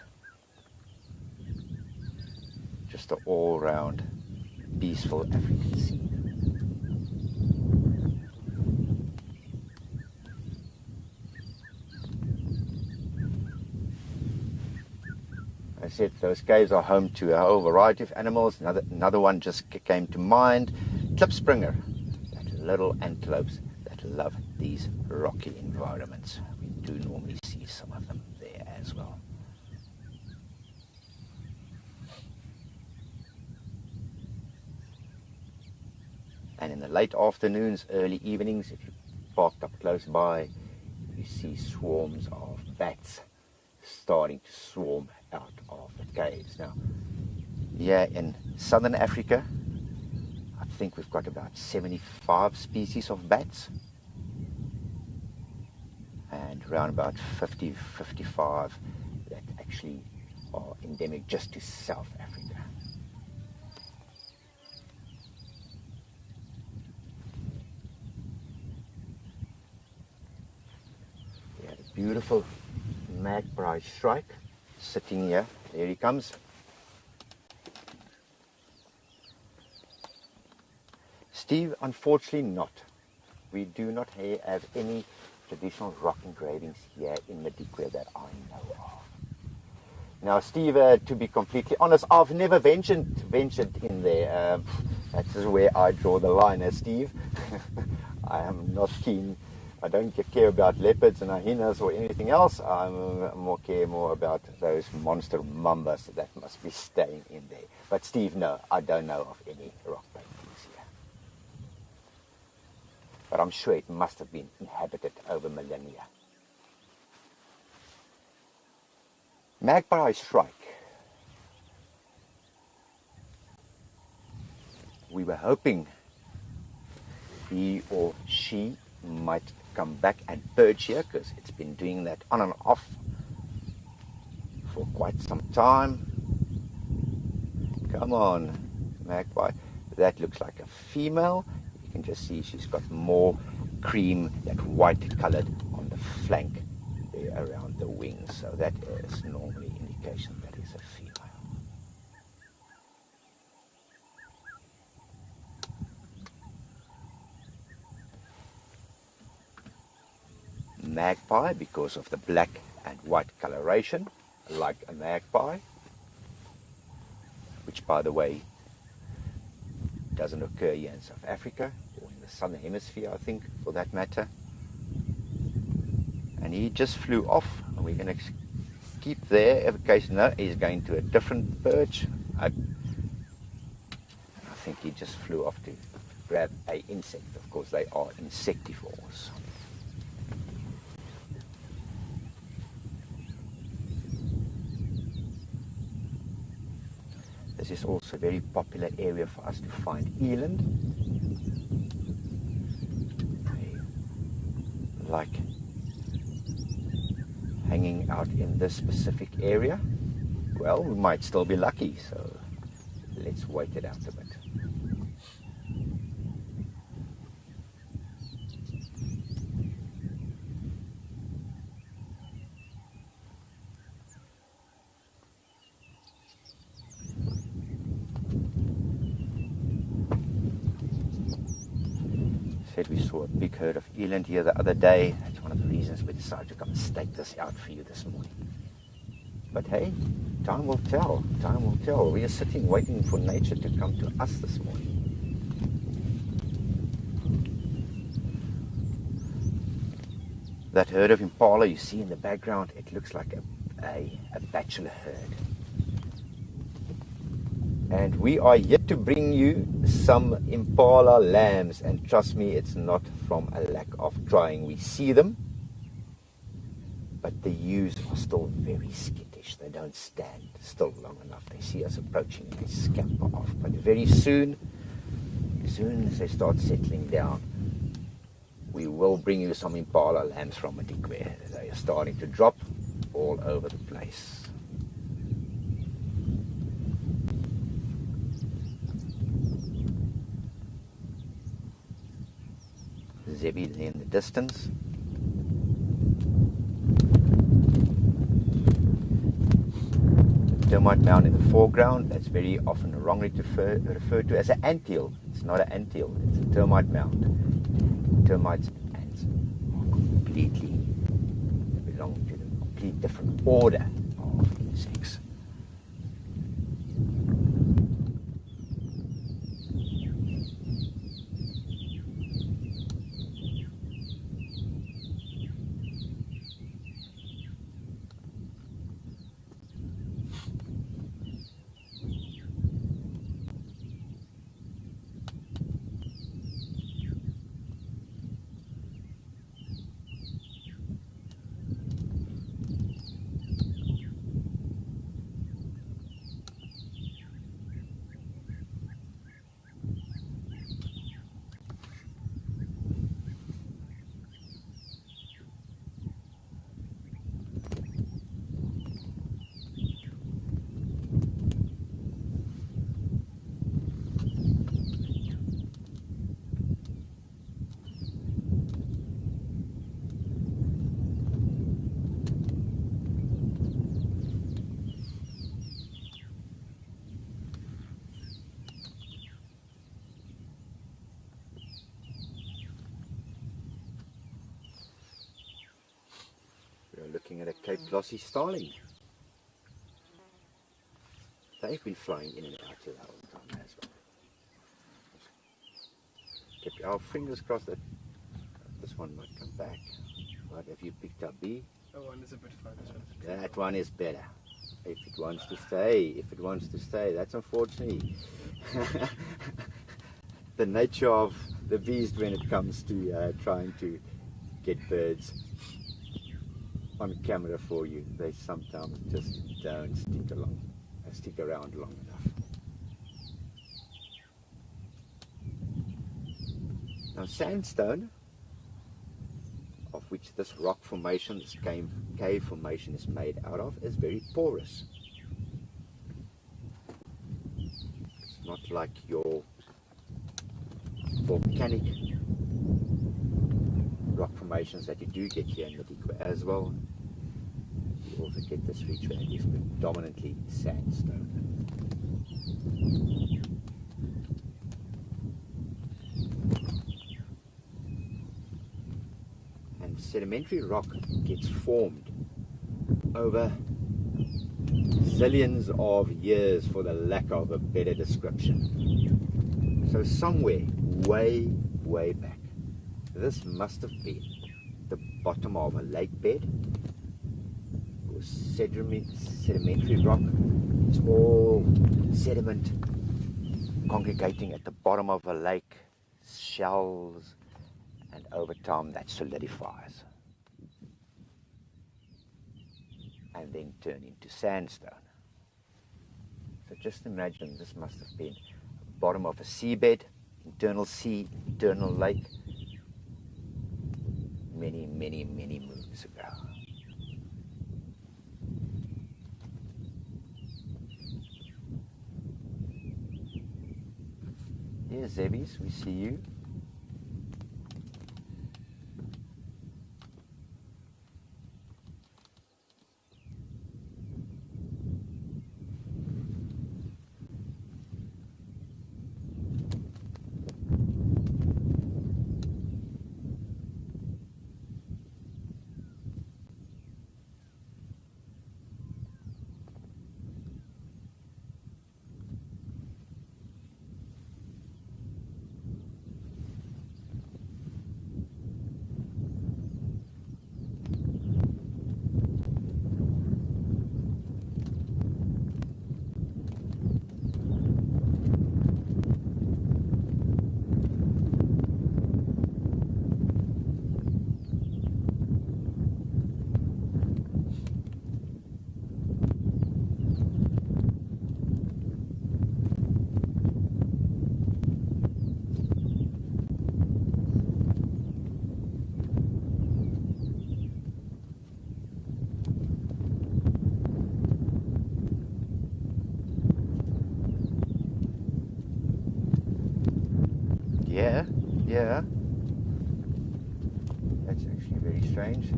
Just an all-round peaceful African scene. I said those caves are home to a whole variety of animals. Another one just came to mind, klipspringer, that little antelopes that love these rocky environments. We do normally see some of them there as well. And in the late afternoons, early evenings, if you parked up close by, you see swarms of bats starting to swarm out of the caves. Now, here in southern Africa, I think we've got about 75 species of bats, and around about 50, 55 that actually are endemic just to South Africa. We have a beautiful magpie shrike sitting here. There he comes. Steve, unfortunately not. We do not have any traditional rock engravings here in Madikwe that I know of. Now, Steve, to be completely honest, I've never ventured in there. That is where I draw the line, Steve. I am not keen. I don't care about leopards and hyenas or anything else. I care more about those monster mambas that must be staying in there. But Steve, no, I don't know of any rock paintings here. But I'm sure it must have been inhabited over millennia. Magpie shrike. We were hoping he or she might come back and perch here, because it's been doing that on and off for quite some time. Come on, magpie. That looks like a female. You can just see she's got more cream, that white colored on the flank there around the wings. So that is normally indication that is a female. Magpie, because of the black and white coloration, like a magpie, which by the way doesn't occur here in South Africa or in the southern hemisphere, I think, for that matter. And he just flew off, and we're going to keep there in case no, he's going to a different perch. I think he just flew off to grab an insect. Of course, they are insectivores. This is also a very popular area for us to find eland. They like hanging out in this specific area. Well, we might still be lucky, so let's wait it out a bit. We saw a big herd of eland here the other day. That's one of the reasons we decided to come and stake this out for you this morning. But hey, time will tell. Time will tell. We are sitting waiting for nature to come to us this morning. That herd of impala you see in the background, it looks like a bachelor herd. And we are yet to bring you some impala lambs, and trust me, it's not from a lack of trying. We see them, but the ewes are still very skittish. They don't stand still long enough. They see us approaching and they scamper off. But very soon as they start settling down, we will bring you some impala lambs from Madikwe. They are starting to drop all over the place. Zebi there in the distance. Termite mound in the foreground, that's very often wrongly referred to as an anthill. It's not an anthill, it's a termite mound. Termites and ants are completely, belong to the complete different order of insects. We're looking at a Cape glossy starling. They've been flying in and out here the whole time as well. Keep our fingers crossed that this one might come back. What have you picked up, B? That one is a bit further. That one is better. If it wants to stay, that's unfortunately the nature of the beast when it comes to trying to get birds on camera for you. They sometimes just don't stick around long enough. Now sandstone, of which this rock formation, this cave formation is made out of, is very porous. It's not like your volcanic rock formations that you do get here in Madikwe as well. You also get this feature that is predominantly sandstone. And sedimentary rock gets formed over zillions of years, for the lack of a better description. So somewhere way back, this must have been the bottom of a lake bed or sedimentary rock. It's all sediment congregating at the bottom of a lake, shells, and over time that solidifies and then turn into sandstone. So just imagine this must have been the bottom of a seabed, internal sea, internal lake, many moons ago. Here's Zebbies, we see you. Yeah. That's actually very strange.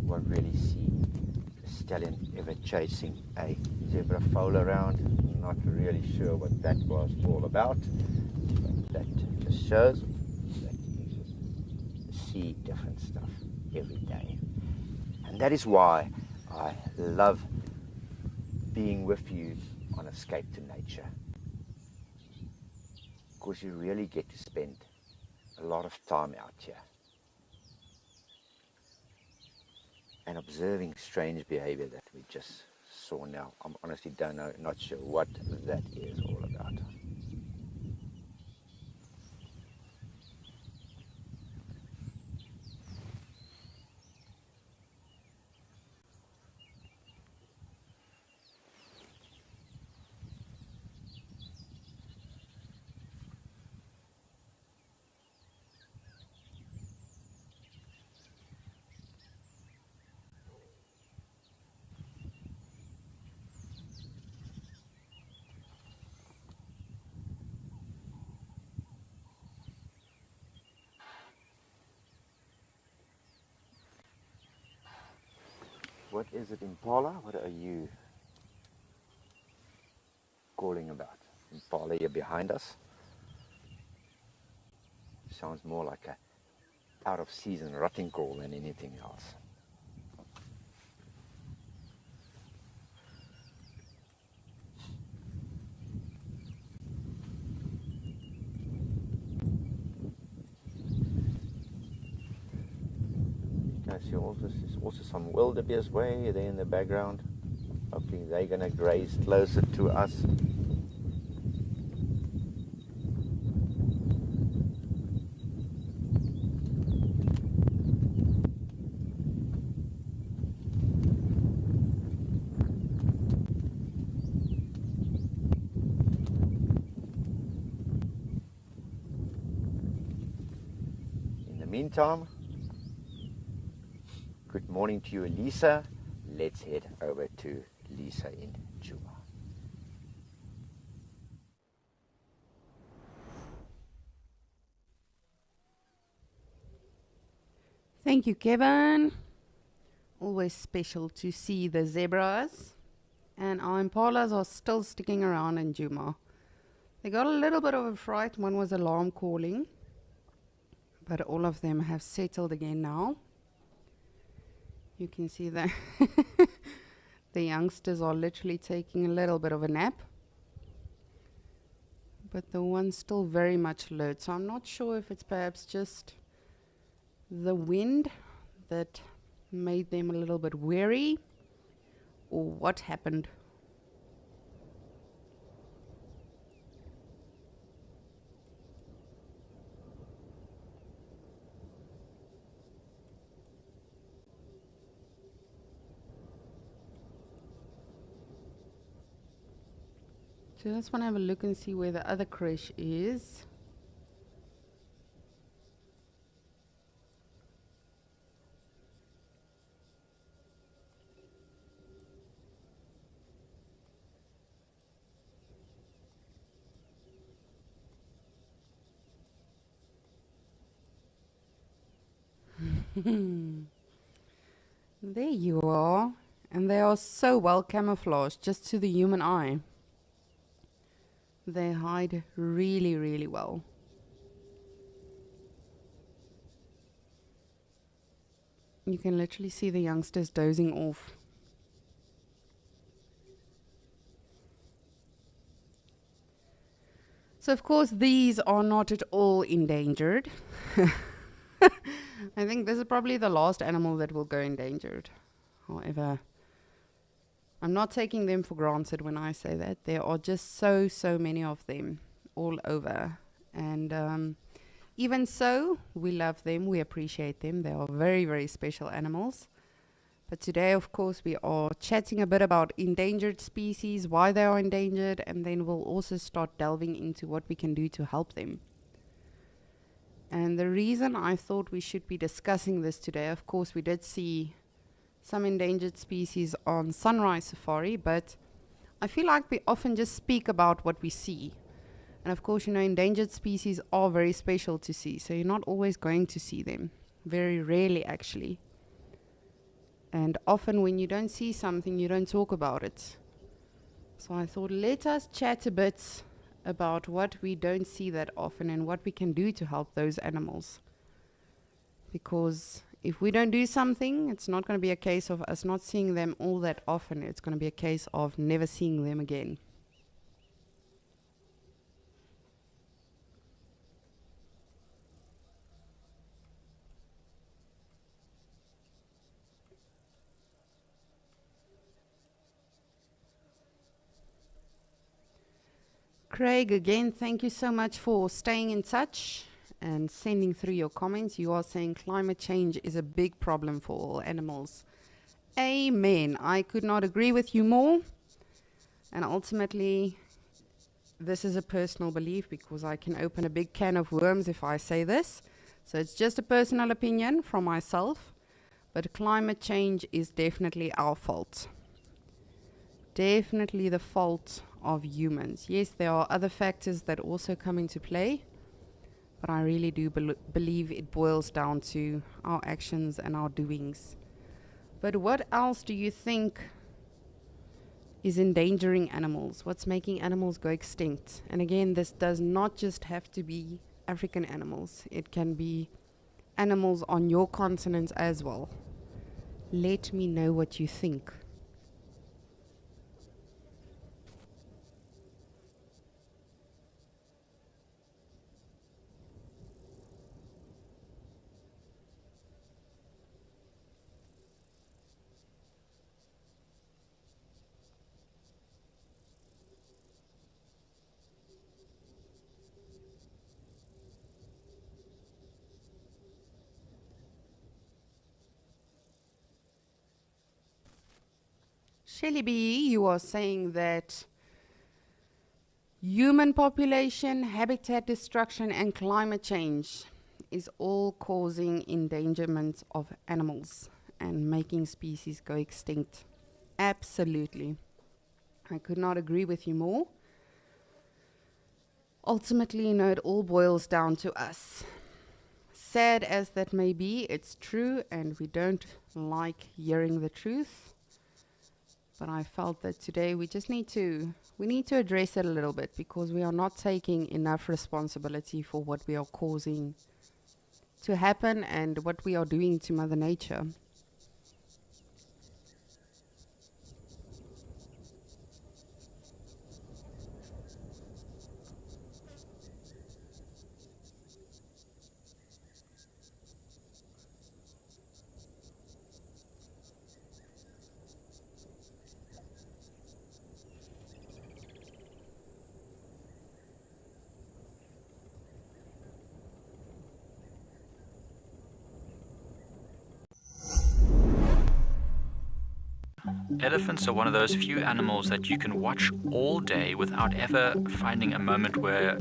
Won't really see a stallion ever chasing a zebra foal around. Not really sure what that was all about. But that just shows that you see different stuff every day. And that is why I love being with you on Escape to Nature. Because you really get to spend a lot of time out here and observing strange behavior that we just saw now. I'm honestly not sure what that is all about. What is it, impala? What are you? calling about? Impala here behind us. Sounds more like a out of season rutting call than anything else. I see also some wildebeest way there in the background. Hopefully they're going to graze closer to us. In the meantime, good morning to you, Lisa. Let's head over to Lisa in Djuma. Thank you, Kevin. Always special to see the zebras. And our impalas are still sticking around in Djuma. They got a little bit of a fright. One was alarm calling. But all of them have settled again now. You can see that the youngsters are literally taking a little bit of a nap. But the one's still very much alert. So I'm not sure if it's perhaps just the wind that made them a little bit weary or what happened. Just want to have a look and see where the other creche is. There you are. And they are so well camouflaged just to the human eye. They hide really, really well. You can literally see the youngsters dozing off. So of course these are not at all endangered. I think this is probably the last animal that will go endangered. However, I'm not taking them for granted when I say that. There are just so many of them all over. And even so, we love them, we appreciate them. They are very, very special animals. But today, of course, we are chatting a bit about endangered species, why they are endangered, and then we'll also start delving into what we can do to help them. And the reason I thought we should be discussing this today, of course, we did see some endangered species on Sunrise Safari, but I feel like we often just speak about what we see. And of course, you know, endangered species are very special to see, so you're not always going to see them. Very rarely, actually. And often when you don't see something, you don't talk about it. So I thought, let us chat a bit about what we don't see that often and what we can do to help those animals. Because if we don't do something, it's not going to be a case of us not seeing them all that often. It's going to be a case of never seeing them again. Craig, again, thank you so much for staying in touch and sending through your comments. You are saying climate change is a big problem for all animals. Amen. I could not agree with you more. And ultimately, this is a personal belief because I can open a big can of worms if I say this. So it's just a personal opinion from myself. But climate change is definitely our fault. Definitely the fault of humans. Yes, there are other factors that also come into play, but I really do believe it boils down to our actions and our doings. But what else do you think is endangering animals, what's making animals go extinct. And again, this does not just have to be African animals, it can be animals on your continent as well. Let me know what you think. Shelly B, you are saying that human population, habitat destruction, and climate change is all causing endangerment of animals and making species go extinct. Absolutely. I could not agree with you more. Ultimately, it all boils down to us. Sad as that may be, it's true, and we don't like hearing the truth. But I felt that today we need to address it a little bit, because we are not taking enough responsibility for what we are causing to happen and what we are doing to Mother Nature. Elephants are one of those few animals that you can watch all day without ever finding a moment where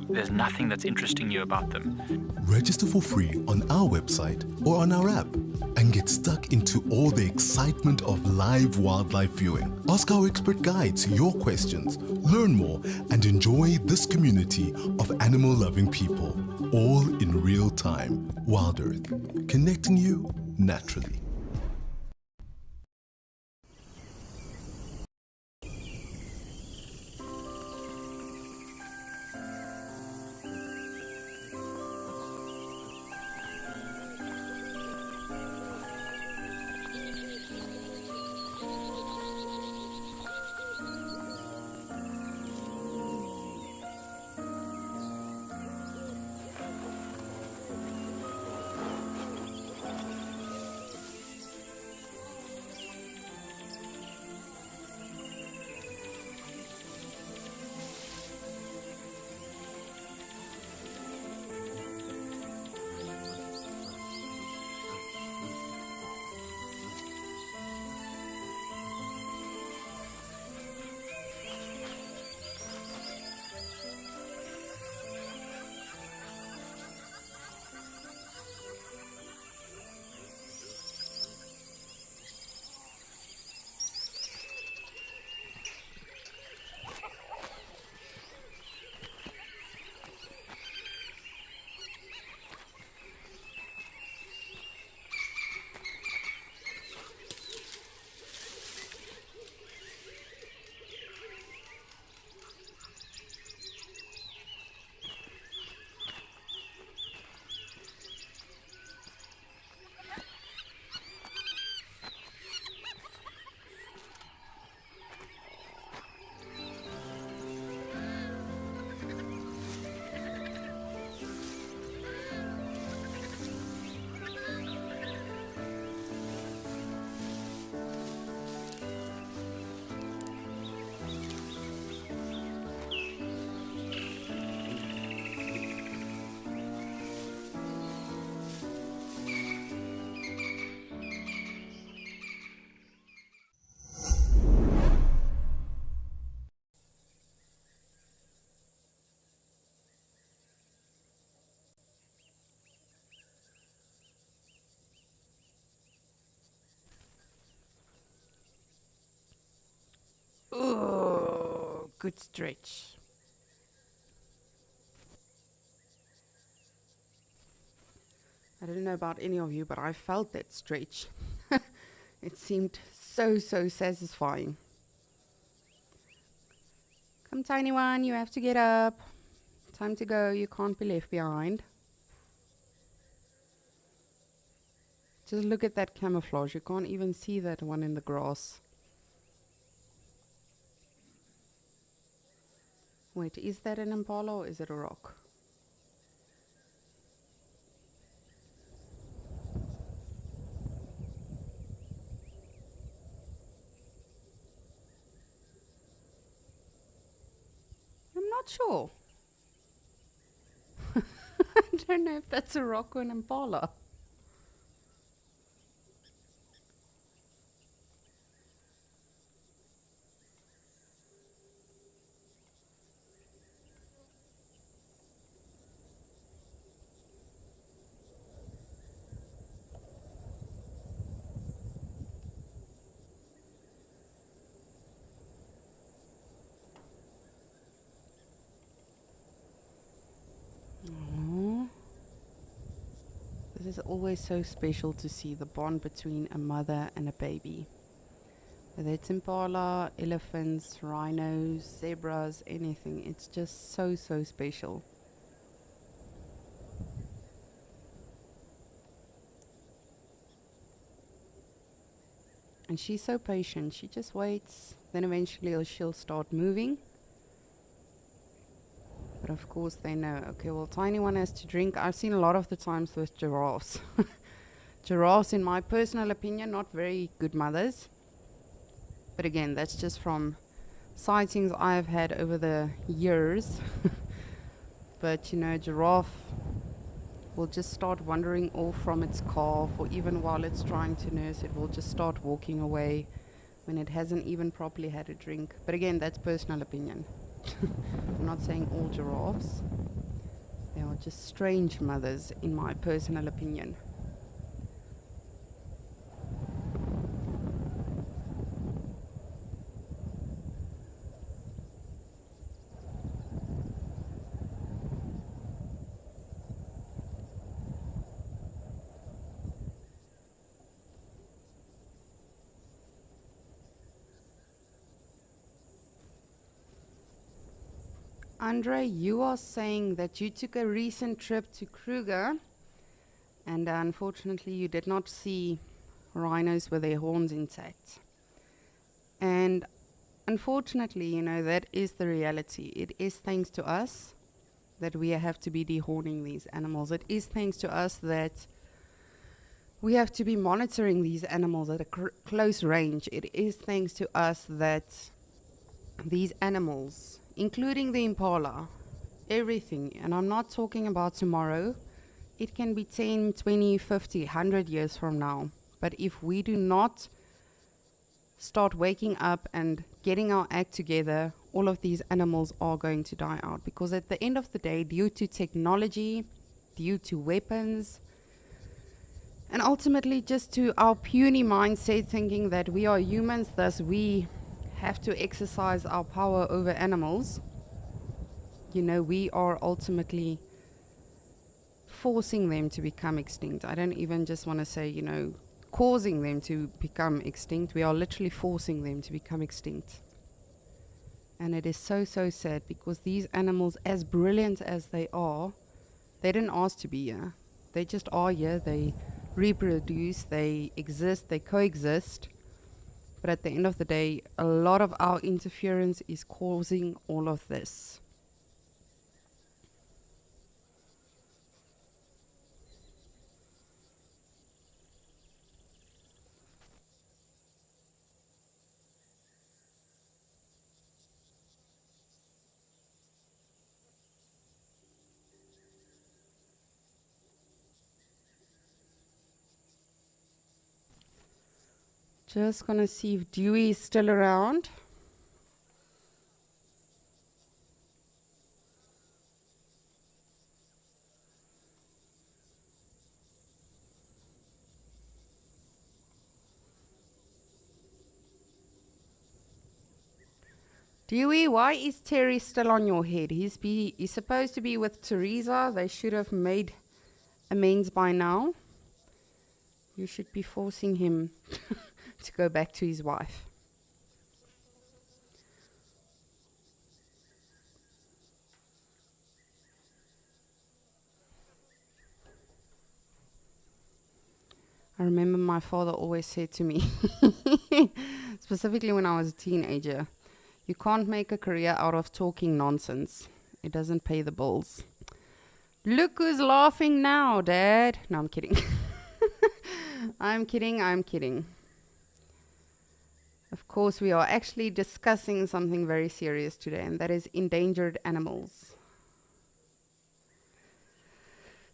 there's nothing that's interesting you about them. Register for free on our website or on our app and get stuck into all the excitement of live wildlife viewing. Ask our expert guides your questions, learn more, and enjoy this community of animal-loving people, all in real time. Wild Earth, connecting you naturally. Oh, good stretch. I don't know about any of you, but I felt that stretch. It seemed so satisfying. Come, tiny one, you have to get up. Time to go, you can't be left behind. Just look at that camouflage, you can't even see that one in the grass. Wait, is that an impala or is it a rock? I'm not sure. I don't know if that's a rock or an impala. This is always so special to see the bond between a mother and a baby. Whether it's impala, elephants, rhinos, zebras, anything, it's just so, so special. And she's so patient, she just waits, then eventually she'll start moving. But of course they know, okay, well, tiny one has to drink. I've seen a lot of the times with giraffes. Giraffes, in my personal opinion, not very good mothers. But again, that's just from sightings I've had over the years. But you know, giraffe will just start wandering off from its calf, or even while it's trying to nurse, it will just start walking away when it hasn't even properly had a drink. But again, that's personal opinion. I'm not saying all giraffes. They are just strange mothers, in my personal opinion. Andre, you are saying that you took a recent trip to Kruger and unfortunately you did not see rhinos with their horns intact. And unfortunately, you know, that is the reality. It is thanks to us that we have to be dehorning these animals. It is thanks to us that we have to be monitoring these animals at a close range. It is thanks to us that these animals, including the impala, everything, and I'm not talking about tomorrow, it can be 10, 20, 50, 100 years from now. But if we do not start waking up and getting our act together, all of these animals are going to die out. Because at the end of the day, due to technology, due to weapons, and ultimately just to our puny mindset thinking that we are humans, thus we have to exercise our power over animals, you know, we are ultimately forcing them to become extinct. I don't even just want to say, you know, causing them to become extinct. We are literally forcing them to become extinct. And it is so, so sad, because these animals, as brilliant as they are, they didn't ask to be here. They just are here. They reproduce, they exist, they coexist. But at the end of the day, a lot of our interference is causing all of this. Just gonna see if Dewey is still around. Dewey, why is Terry still on your head? He's supposed to be with Teresa. They should have made amends by now. You should be forcing him to go back to his wife. I remember my father always said to me, specifically when I was a teenager, you can't make a career out of talking nonsense. It doesn't pay the bills. Look who's laughing now, Dad. No, I'm kidding. I'm kidding. Of course, we are actually discussing something very serious today, and that is endangered animals.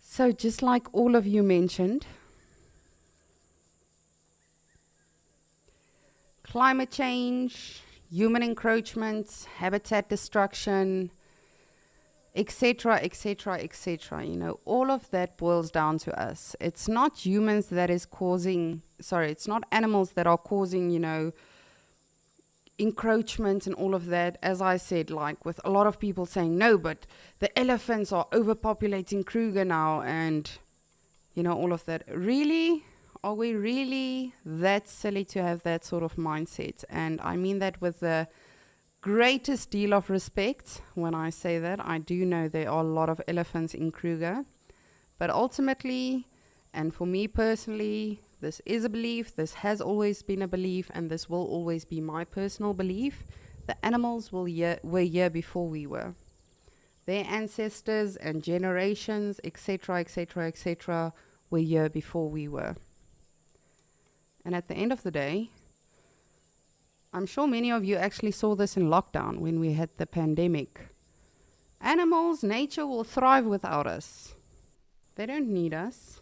So just like all of you mentioned, climate change, human encroachment, habitat destruction, etc., etc., etc. You know, all of that boils down to us. It's not humans that is causing, it's not animals that are causing, you know, encroachment and all of that. As I said, like with a lot of people saying, no, but the elephants are overpopulating Kruger now, and, you know, all of that. Really? Are we really that silly to have that sort of mindset? And I mean that with the greatest deal of respect. When I say that, I do know there are a lot of elephants in Kruger, but ultimately, and for me personally, this is a belief, this has always been a belief, and this will always be my personal belief. The animals were here before we were. Their ancestors and generations, etc., etc., etc., were here before we were. And at the end of the day, I'm sure many of you actually saw this in lockdown when we had the pandemic. Animals, nature will thrive without us. They don't need us.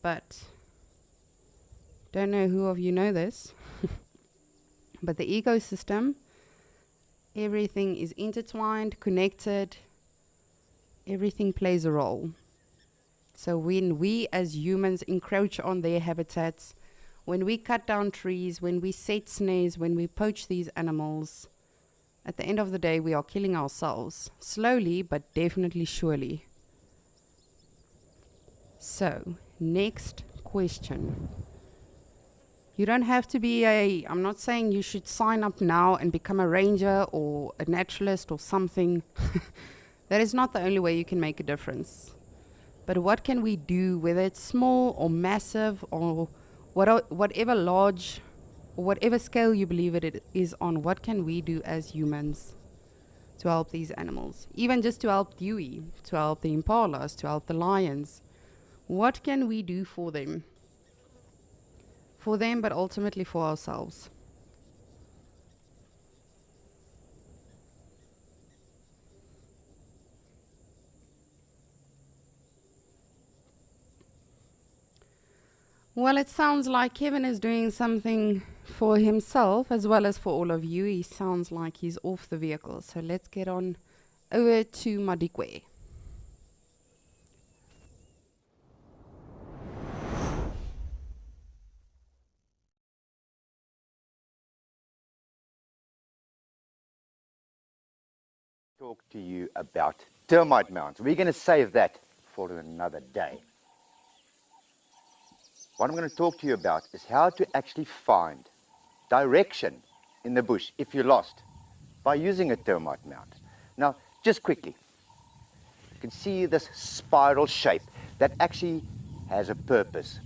But, don't know who of you know this, but the ecosystem, everything is intertwined, connected, everything plays a role. So when we as humans encroach on their habitats, when we cut down trees, when we set snares, when we poach these animals, at the end of the day, we are killing ourselves. Slowly, but definitely surely. So, next question. You don't have to be I'm not saying you should sign up now and become a ranger or a naturalist or something. That is not the only way you can make a difference. But what can we do, whether it's small or massive or whatever large or whatever scale you believe it is on, what can we do as humans to help these animals? Even just to help Dewey, to help the impalas, to help the lions. What can we do for them? For them, but ultimately for ourselves. Well, it sounds like Kevin is doing something for himself as well as for all of you. He sounds like he's off the vehicle. So let's get on over to Madikwe. Talk to you about termite mounds. We're going to save that for another day. What I'm going to talk to you about is how to actually find direction in the bush if you're lost by using a termite mound. Now, just quickly, you can see this spiral shape that actually has a purpose.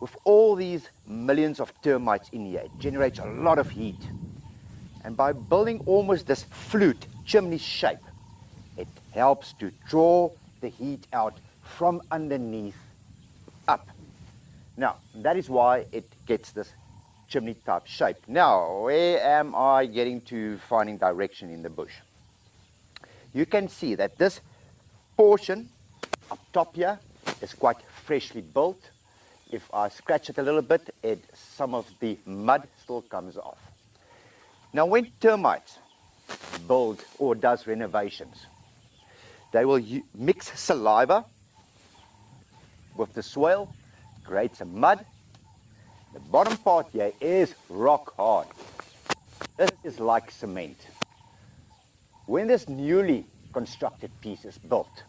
With all these millions of termites in here, it generates a lot of heat. And by building almost this flute chimney shape, it helps to draw the heat out from underneath up. Now, that is why it gets this chimney type shape. Now, where am I getting to finding direction in the bush? You can see that this portion up top here is quite freshly built. If I scratch it a little bit, some of the mud still comes off. Now, when termites build or does renovations, they will mix saliva with the soil, create some mud. The bottom part here is rock hard. This is like cement. When this newly constructed piece is built,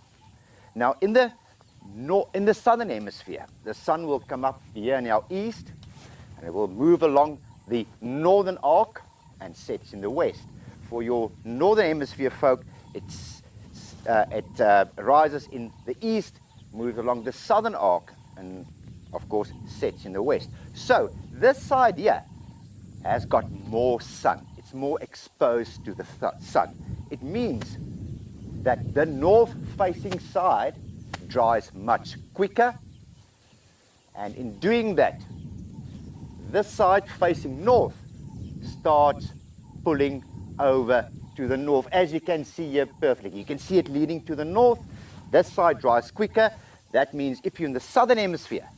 now in the southern hemisphere, the sun will come up here in our east, and it will move along the northern arc and sets in the west. For your northern hemisphere folk, it rises in the east, moves along the southern arc, and of course sets in the west. So this side here has got more sun. It's more exposed to the sun. It means that the north facing side dries much quicker, and in doing that, this side facing north starts pulling over to the north, as you can see here perfectly. You can see it leading to the north. This side dries quicker. That means if you're in the southern hemisphere,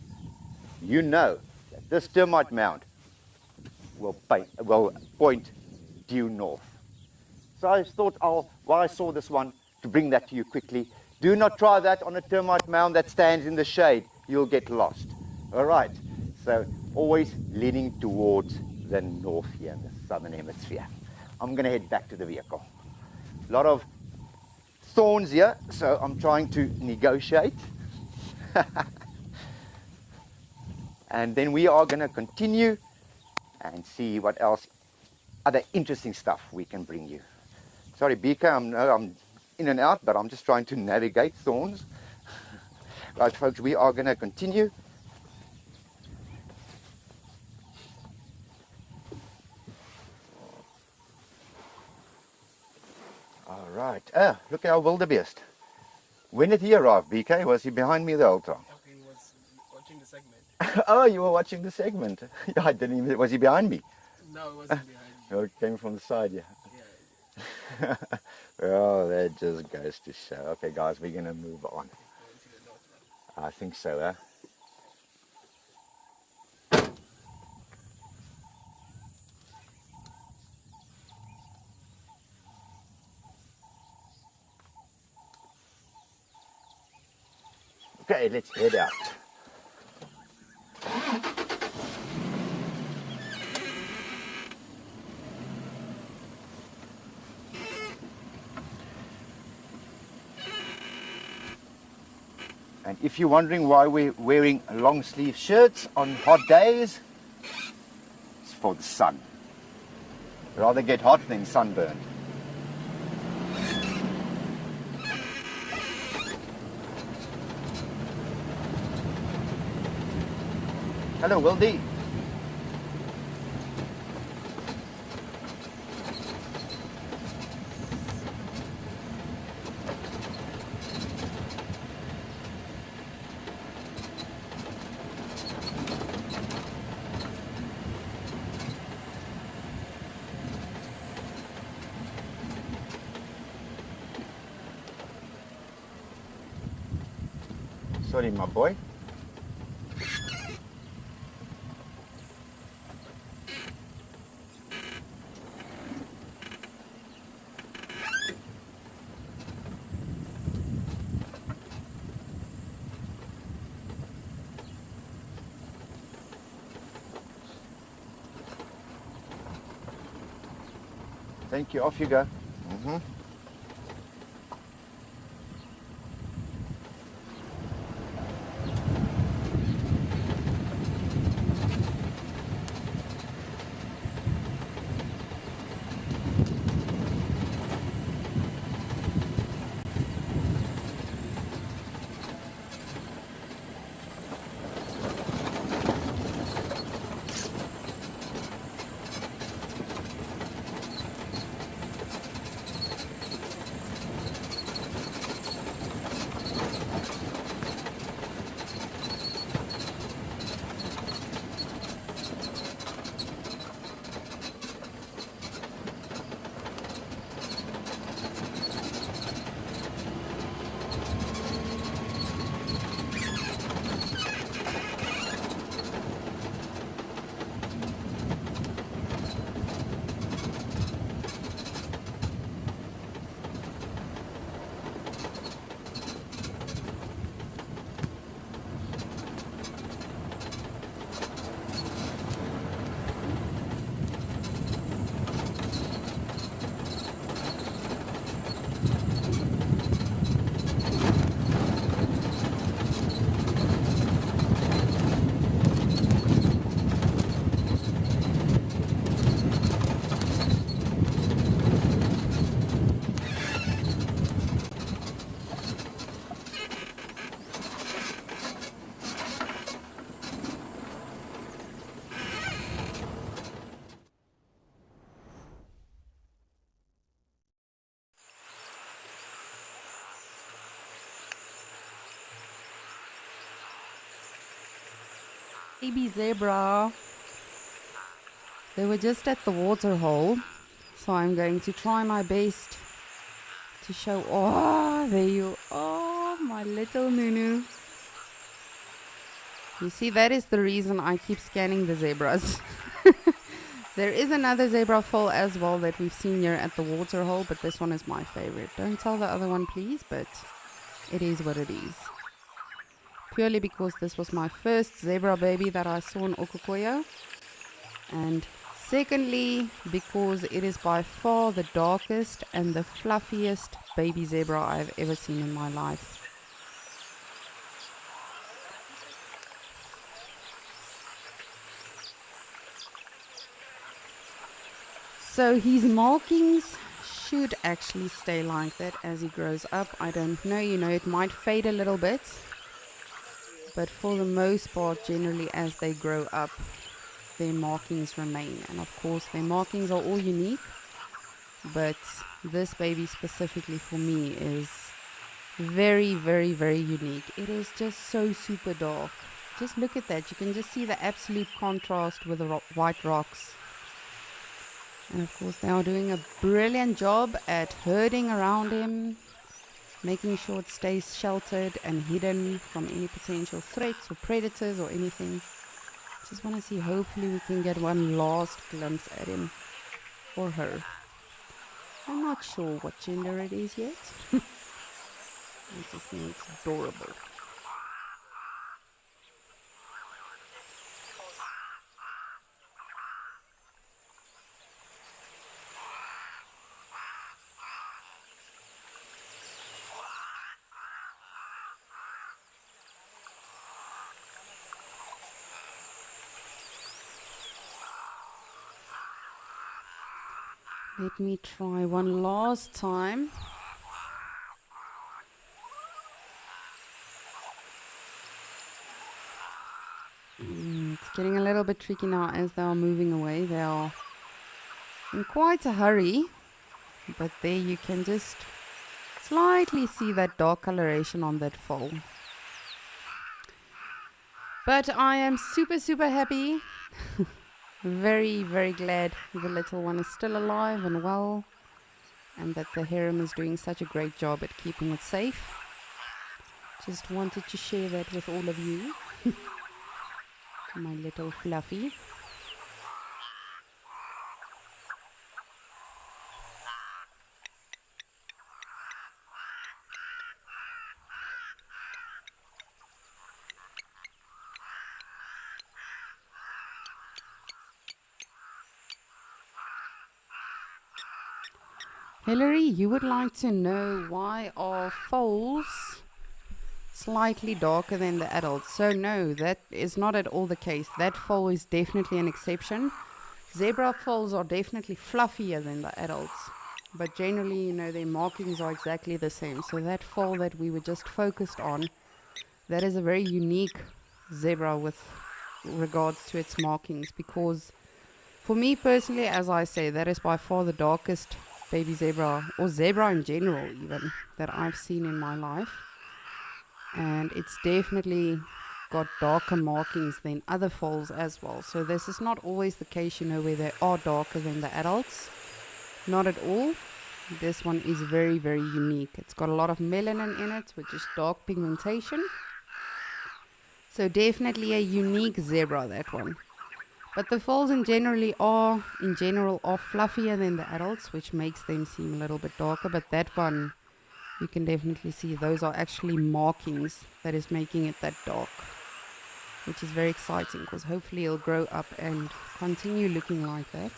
you know that this termite mound will point due north. So I thought while I saw this one, to bring that to you quickly. Do not try that on a termite mound that stands in the shade. You'll get lost. All right, so always leaning towards the north here in the southern hemisphere. I'm going to head back to the vehicle. A lot of thorns here, so I'm trying to negotiate. And then we are going to continue and see what else, other interesting stuff we can bring you. Sorry, BK, I'm in and out, but I'm just trying to navigate thorns. Right, folks, we are going to continue. All right. Look at our wildebeest. When did he arrive, BK? Was he behind me the whole time? He was watching the segment. Oh, you were watching the segment. I didn't even. Was he behind me? No, it wasn't behind you. Oh, it came from the side, yeah. Yeah. Well, that just goes to show. Okay, guys, we're going to move on. I think so, huh? Okay, let's head out. And if you're wondering why we're wearing long sleeve shirts on hot days, it's for the sun. Rather get hot than sunburned. Hello, Wildy. Sorry, my boy. Thank you. Off you go. Mm-hmm. baby zebra. They were just at the water hole, so I'm going to try my best to show. Oh, there you are, my little Nunu. You see, that is the reason I keep scanning the zebras. There is another zebra foal as well that we've seen here at the water hole, but this one is my favorite. Don't tell the other one, please, but it is what it is. Purely because this was my first zebra baby that I saw in Okokoyo. And secondly, because it is by far the darkest and the fluffiest baby zebra I've ever seen in my life. So his markings should actually stay like that as he grows up. I don't know, it might fade a little bit. But for the most part, generally as they grow up, their markings remain. And of course, their markings are all unique. But this baby specifically for me is very, very, very unique. It is just so super dark. Just look at that. You can just see the absolute contrast with the white rocks. And of course, they are doing a brilliant job at herding around him, making sure it stays sheltered and hidden from any potential threats or predators or anything. Just want to see, hopefully we can get one last glimpse at him or her. I'm not sure what gender it is yet. I just know it's adorable. Let me try one last time. It's getting a little bit tricky now as they are moving away. They are in quite a hurry, but there you can just slightly see that dark coloration on that foal. But I am super, super happy. Very, very glad the little one is still alive and well, and that the harem is doing such a great job at keeping it safe. Just wanted to share that with all of you. My little fluffy. Hillary, you would like to know why are foals slightly darker than the adults? So no, that is not at all the case. That foal is definitely an exception. Zebra foals are definitely fluffier than the adults. But generally, their markings are exactly the same. So that foal that we were just focused on, that is a very unique zebra with regards to its markings. Because for me personally, as I say, that is by far the darkest baby zebra, or zebra in general even, that I've seen in my life. And it's definitely got darker markings than other foals as well. So this is not always the case, where they are darker than the adults. Not at all. This one is very, very unique. It's got a lot of melanin in it, which is dark pigmentation. So definitely a unique zebra, that one. But the foals in general are fluffier than the adults, which makes them seem a little bit darker. But that one, you can definitely see those are actually markings that is making it that dark, which is very exciting because hopefully it'll grow up and continue looking like that.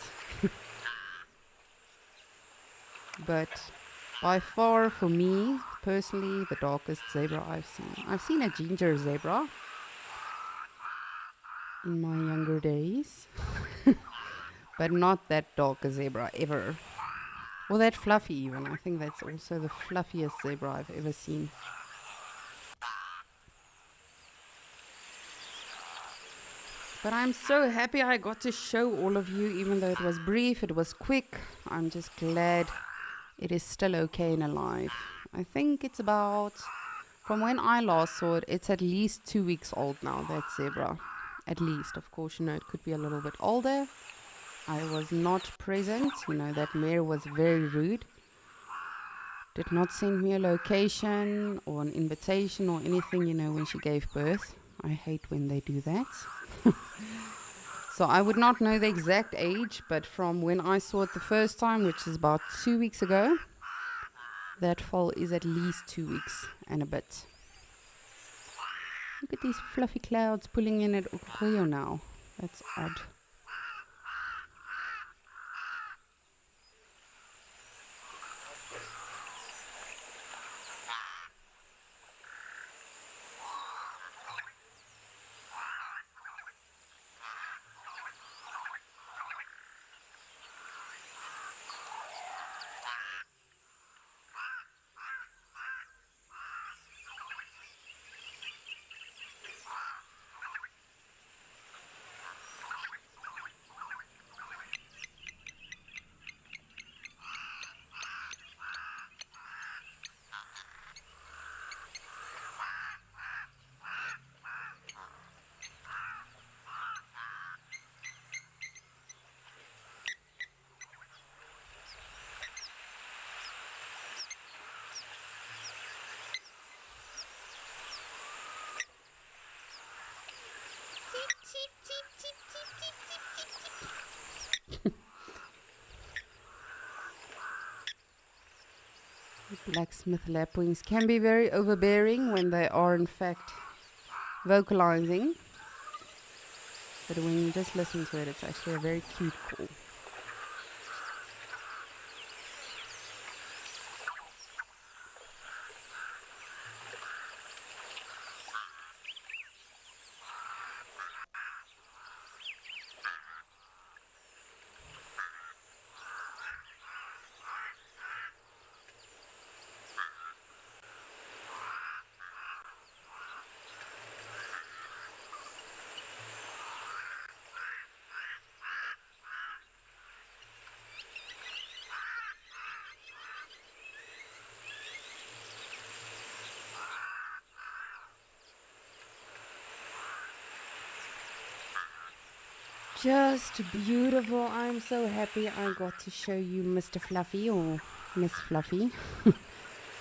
But by far, for me personally, the darkest zebra I've seen. I've seen a ginger zebra in my younger days, but not that dark a zebra ever, or that fluffy even. I think that's also the fluffiest zebra I've ever seen. But I'm so happy I got to show all of you, even though it was brief, it was quick. I'm just glad it is still okay and alive. I think it's about, from when I last saw it, it's at least 2 weeks old now, that zebra. at least. Of course, it could be a little bit older. I was not present. That mare was very rude. Did not send me a location or an invitation or anything, when she gave birth. I hate when they do that. So I would not know the exact age, but from when I saw it the first time, which is about 2 weeks ago, that foal is at least 2 weeks and a bit. Look at these fluffy clouds pulling in at Ukuyo now. That's odd. Blacksmith lapwings can be very overbearing when they are in fact vocalizing. But when you just listen to it, it's actually a very cute call. Just beautiful. I'm so happy I got to show you Mr. Fluffy or Miss Fluffy.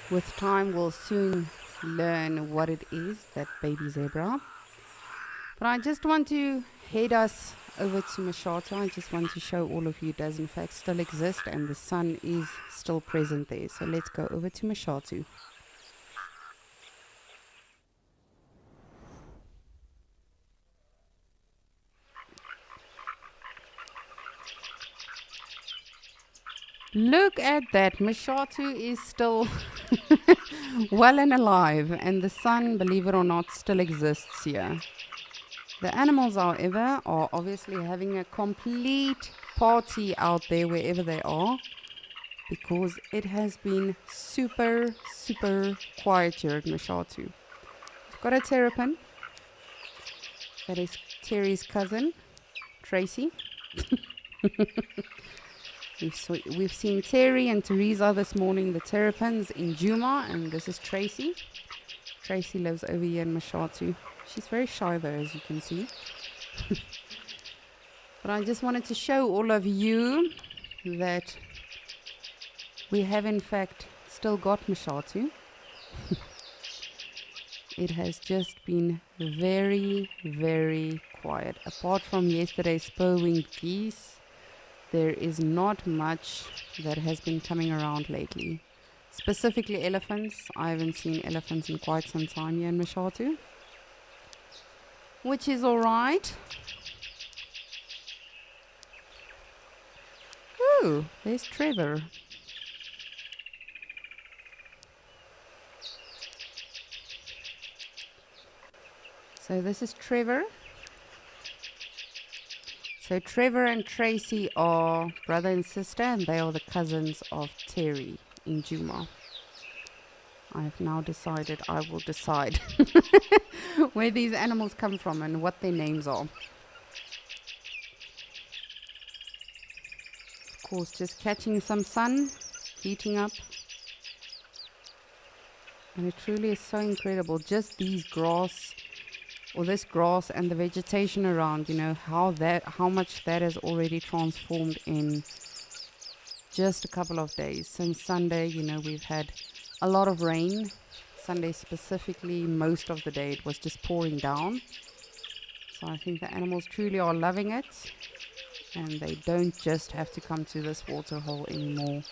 With time we'll soon learn what it is, that baby zebra. But I just want to head us over to Mashatu. I just want to show all of you it does in fact still exist and the sun is still present there. So let's go over to Mashatu. Look at that. Mashatu is still well and alive, and the sun, believe it or not, still exists here. The animals, however, are obviously having a complete party out there wherever they are, because it has been super, super quiet here at Mashatu. We've got a terrapin. That is Terry's cousin, Tracy. We've seen Terry and Teresa this morning, the terrapins in Juma, and this is Tracy. Tracy lives over here in Mashatu. She's very shy though, as you can see. But I just wanted to show all of you that we have in fact still got Mashatu. It has just been very, very quiet. Apart from yesterday's spur-winged geese, there is not much that has been coming around lately. Specifically elephants. I haven't seen elephants in quite some time here in Mashatu, which is alright. Oh, there's Trevor. So this is Trevor. So Trevor and Tracy are brother and sister, and they are the cousins of Terry in Juma. I have now decided I will decide where these animals come from and what their names are. Of course, just catching some sun, heating up. And it truly is so incredible. Just these grass or this grass and the vegetation around, how much that has already transformed in just a couple of days. Since Sunday, we've had a lot of rain. Sunday specifically, most of the day it was just pouring down. So I think the animals truly are loving it, and they don't just have to come to this water hole anymore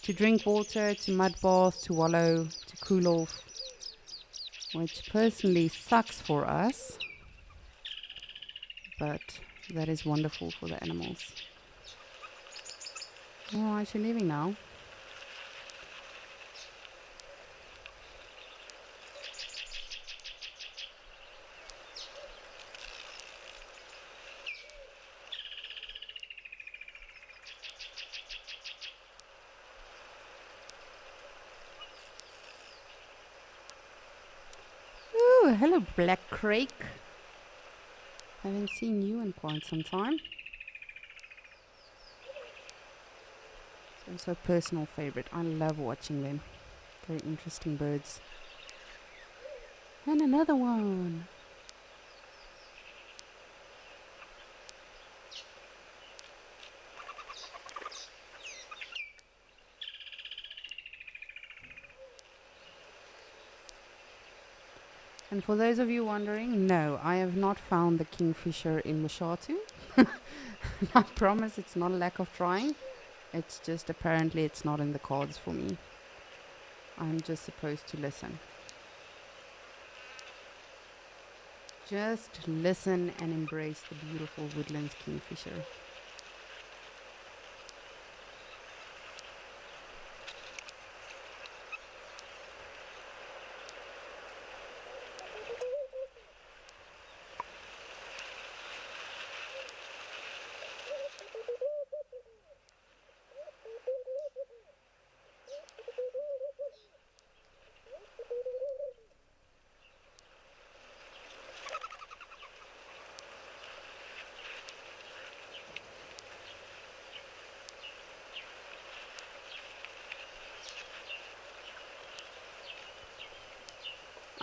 to drink water, to mud bath, to wallow, to cool off, which personally sucks for us, but that is wonderful for the animals. Alright, you're leaving now. Ooh, hello Black Crake. Haven't seen you in quite some time. It's also a personal favorite. I love watching them. Very interesting birds. And another one. And for those of you wondering, no, I have not found the kingfisher in Mashatu. I promise it's not a lack of trying. It's just apparently it's not in the cards for me. I'm just supposed to listen. Just listen and embrace the beautiful woodlands kingfisher.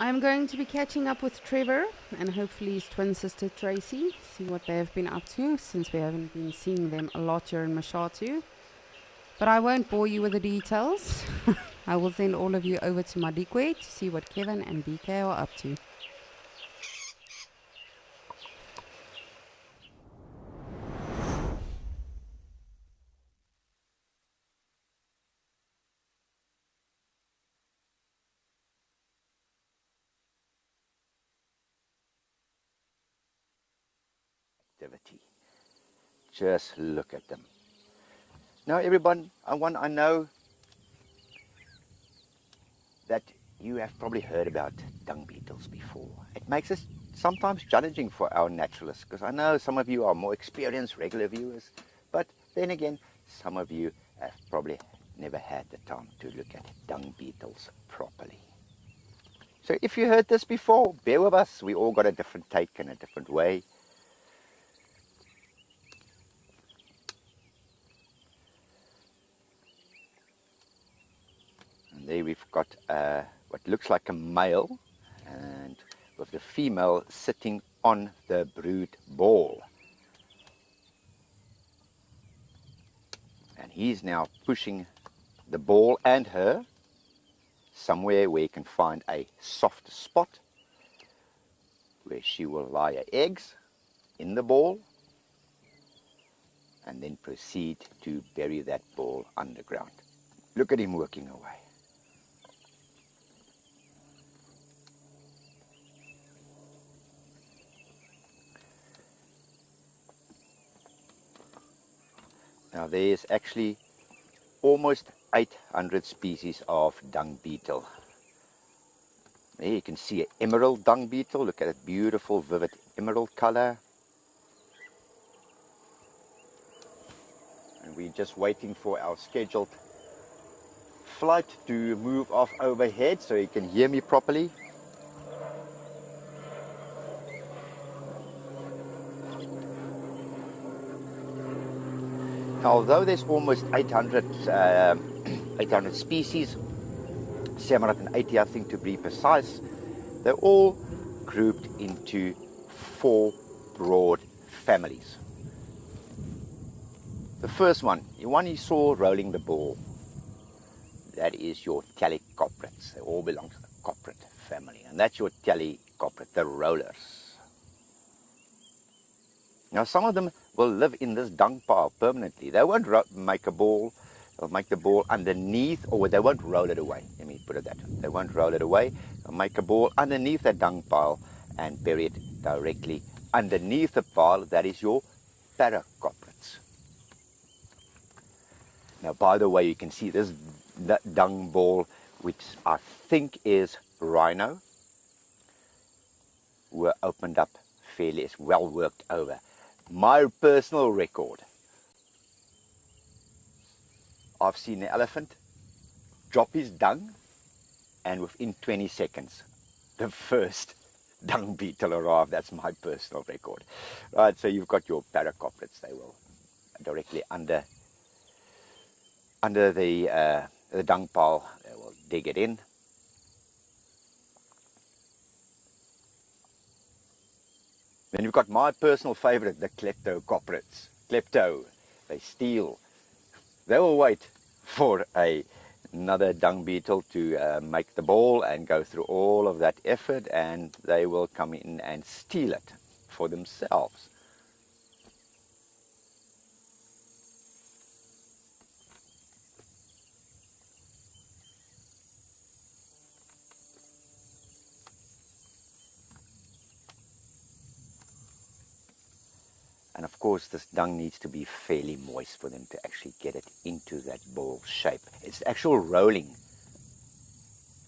I'm going to be catching up with Trevor and hopefully his twin sister Tracy, see what they have been up to, since we haven't been seeing them a lot here in Mashatu. But I won't bore you with the details. I will send all of you over to Madikwe to see what Kevin and BK are up to. Activity. Just look at them. Now everyone, I know that you have probably heard about dung beetles before. It makes it sometimes challenging for our naturalists, because I know some of you are more experienced regular viewers, but then again, some of you have probably never had the time to look at dung beetles properly. So if you heard this before, bear with us. We all got a different take and a different way. There we've got what looks like a male, and with the female sitting on the brood ball. And he's now pushing the ball and her somewhere where you can find a soft spot where she will lay her eggs in the ball and then proceed to bury that ball underground. Look at him working away. Now there's actually almost 800 species of dung beetle. There you can see an emerald dung beetle. Look at that beautiful vivid emerald color. And we're just waiting for our scheduled flight to move off overhead so you can hear me properly. Although there's almost 800 species, 780 I think to be precise, they're all grouped into 4 broad families. The first one, the one you saw rolling the ball, that is your Talicoprids. They all belong to the coprid family, and that's your Talicoprid, the rollers. Now some of them will live in this dung pile permanently. They won't make a ball. They'll make the ball underneath, or they won't roll it away. Let me put it that way. They won't roll it away. They'll make a ball underneath that dung pile and bury it directly underneath the pile. That is your Paracoprids. Now, by the way, you can see this dung ball, which I think is rhino, were opened up fairly, it's well worked over. My personal record, I've seen an elephant drop his dung, and within 20 seconds, the first dung beetle arrived. That's my personal record. Right, so you've got your Paracoprids. They will directly under the dung pile. They will dig it in. Then you've got my personal favorite, the Kleptocoprids. Klepto, they steal. They will wait for another dung beetle to make the ball and go through all of that effort, and they will come in and steal it for themselves. And of course, this dung needs to be fairly moist for them to actually get it into that ball shape. It's the actual rolling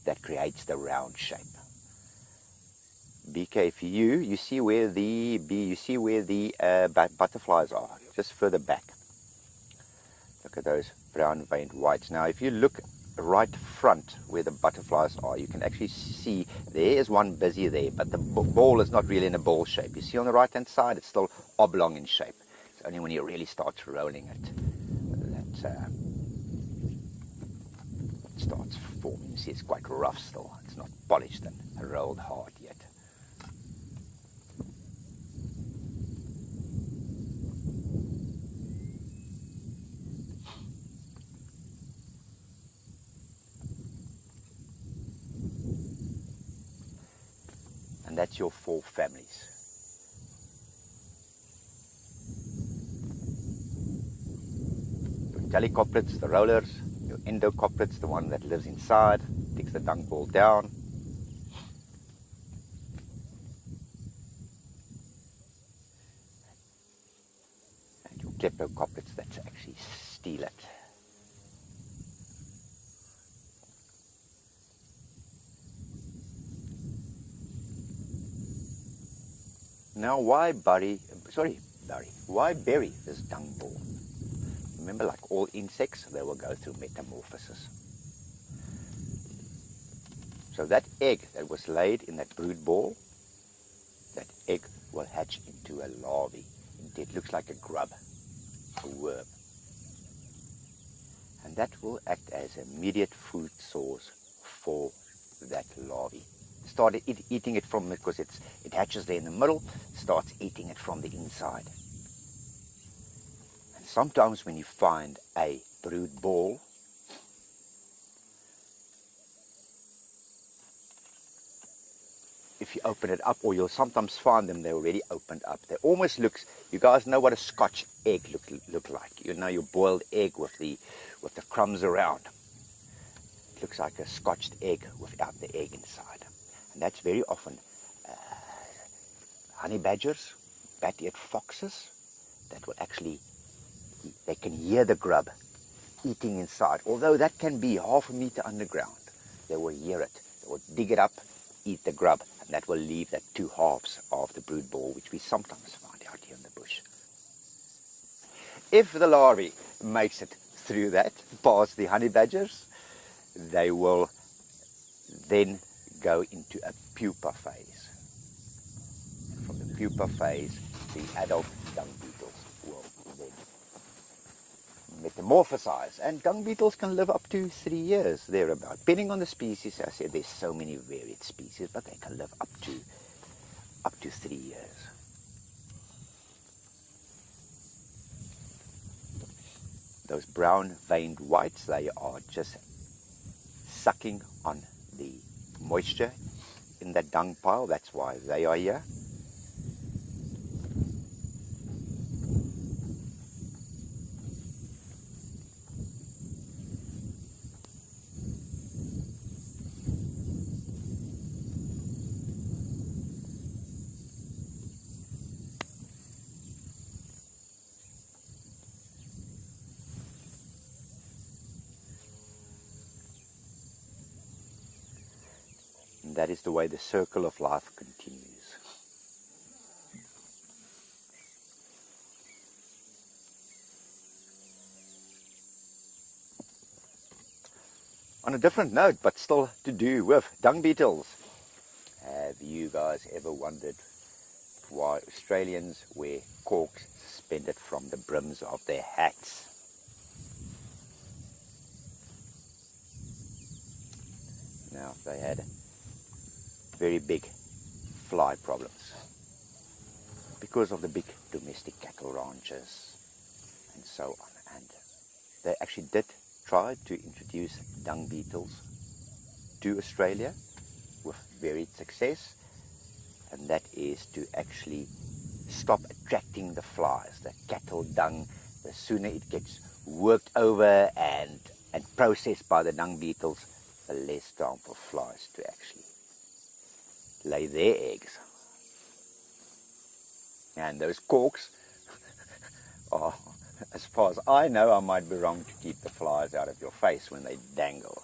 that creates the round shape. BK, for you see where the butterflies are, just further back. Look at those brown veined whites. Now, if you look right front where the butterflies are, you can actually see there is one busy there, but the ball is not really in a ball shape. You see on the right hand side, it's still oblong in shape. It's only when you really start rolling it that it starts forming. You see it's quite rough still. It's not polished and rolled hard yet. And that's your 4 families. Your Talicoprids, the rollers, your Endocoprids, the one that lives inside, takes the dung ball down. And your Kleptocoprids that actually steal it. Now, why bury this dung ball? Remember, like all insects, they will go through metamorphosis. So that egg that was laid in that brood ball, that egg will hatch into a larvae. It looks like a grub, a worm. And that will act as immediate food source for that larvae. Started eating it from, because it hatches there in the middle, starts eating it from the inside. And sometimes when you find a brood ball, if you open it up, or you'll sometimes find them, they're already opened up. They almost looks, you guys know what a Scotch egg look like. You know your boiled egg with the crumbs around. It looks like a scotched egg without the egg inside. And that's very often honey badgers, bat-eared foxes, that will actually, they can hear the grub eating inside. Although that can be half a meter underground, they will hear it. They will dig it up, eat the grub, and that will leave that 2 halves of the brood ball, which we sometimes find out here in the bush. If the larvae makes it through that, past the honey badgers, they will then go into a pupa phase. And from the pupa phase, the adult dung beetles will then metamorphosize. And dung beetles can live up to 3 years, thereabout. Depending on the species, I said there's so many varied species, but they can live up to up to 3 years. Those brown veined whites, they are just sucking on the moisture in that dung pile. That's why they are here. And that is the way the circle of life continues. On a different note, but still to do with dung beetles, have you guys ever wondered why Australians wear corks suspended from the brims of their hats? Now, they had very big fly problems because of the big domestic cattle ranches and so on. And they actually did try to introduce dung beetles to Australia with varied success, and that is to actually stop attracting the flies. The cattle dung, the sooner it gets worked over and processed by the dung beetles, the less time for flies to actually lay their eggs. And those corks are, as far as I know, I might be wrong to keep the flies out of your face when they dangle.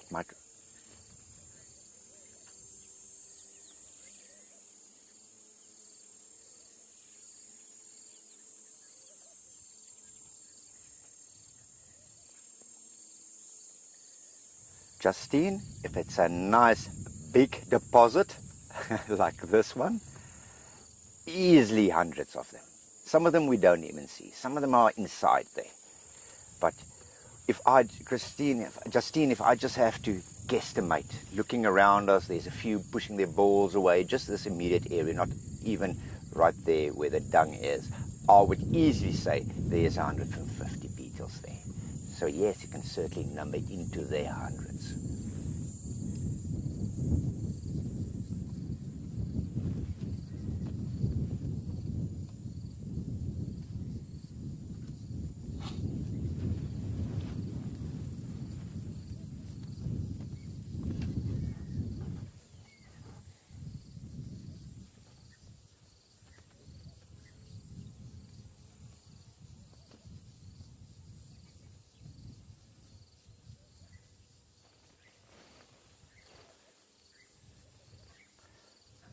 It might Justine, if it's a nice big deposit like this one, easily hundreds of them. Some of them we don't even see. Some of them are inside there. But Justine, if I just have to guesstimate, looking around us, there's a few pushing their balls away, just this immediate area, not even right there where the dung is. I would easily say there's 150 beetles there. So yes, you can certainly number it into their hundreds.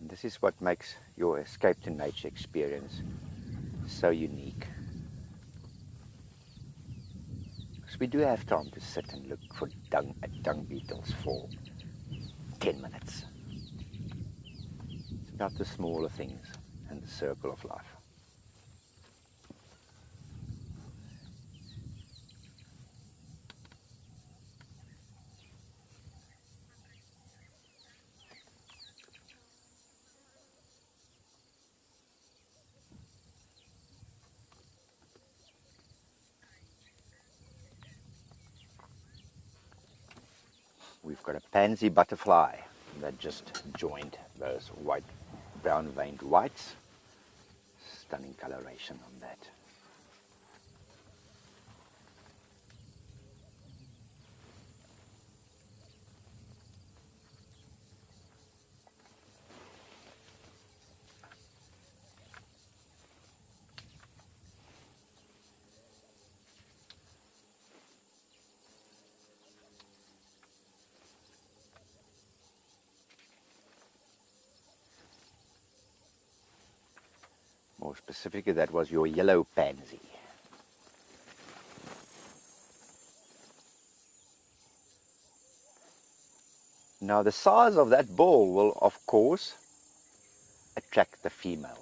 This is what makes your escape to nature experience so unique. Because we do have time to sit and look for dung beetles for 10 minutes. It's about the smaller things and the circle of life. We've got a pansy butterfly that just joined those white, brown veined whites. Stunning coloration on that. More specifically, that was your yellow pansy. Now the size of that ball will of course attract the female.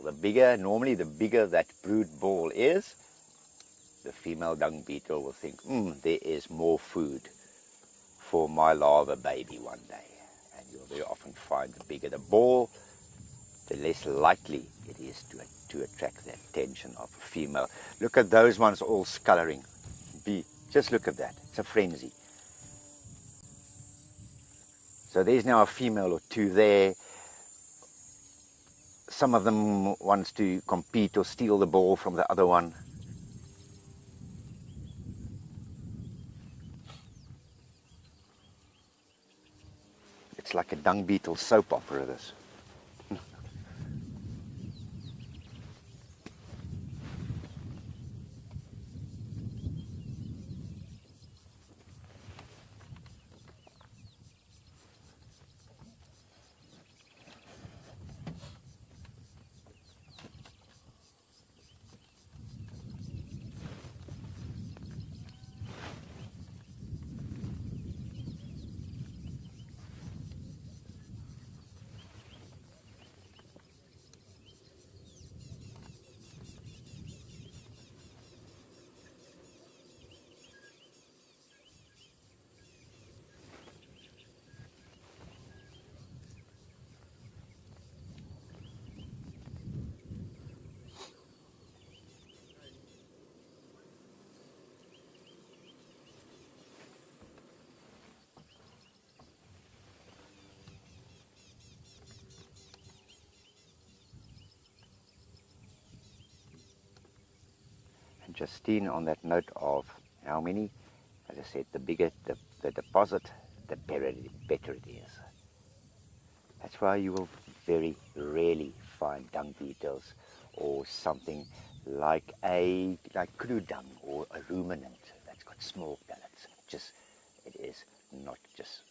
Normally the bigger that brood ball is, the female dung beetle will think, there is more food for my larva baby one day. And you'll very often find the bigger the ball, the less likely it is to attract the attention of a female. Look at those ones all scolouring. Just look at that. It's a frenzy. So there's now a female or two there. Some of them wants to compete or steal the ball from the other one. It's like a dung beetle soap opera, this. Justine, on that note of how many, as I said, the bigger the deposit, the better it is. That's why you will very rarely find dung beetles or something like crude dung or a ruminant that's got small pellets. It is not just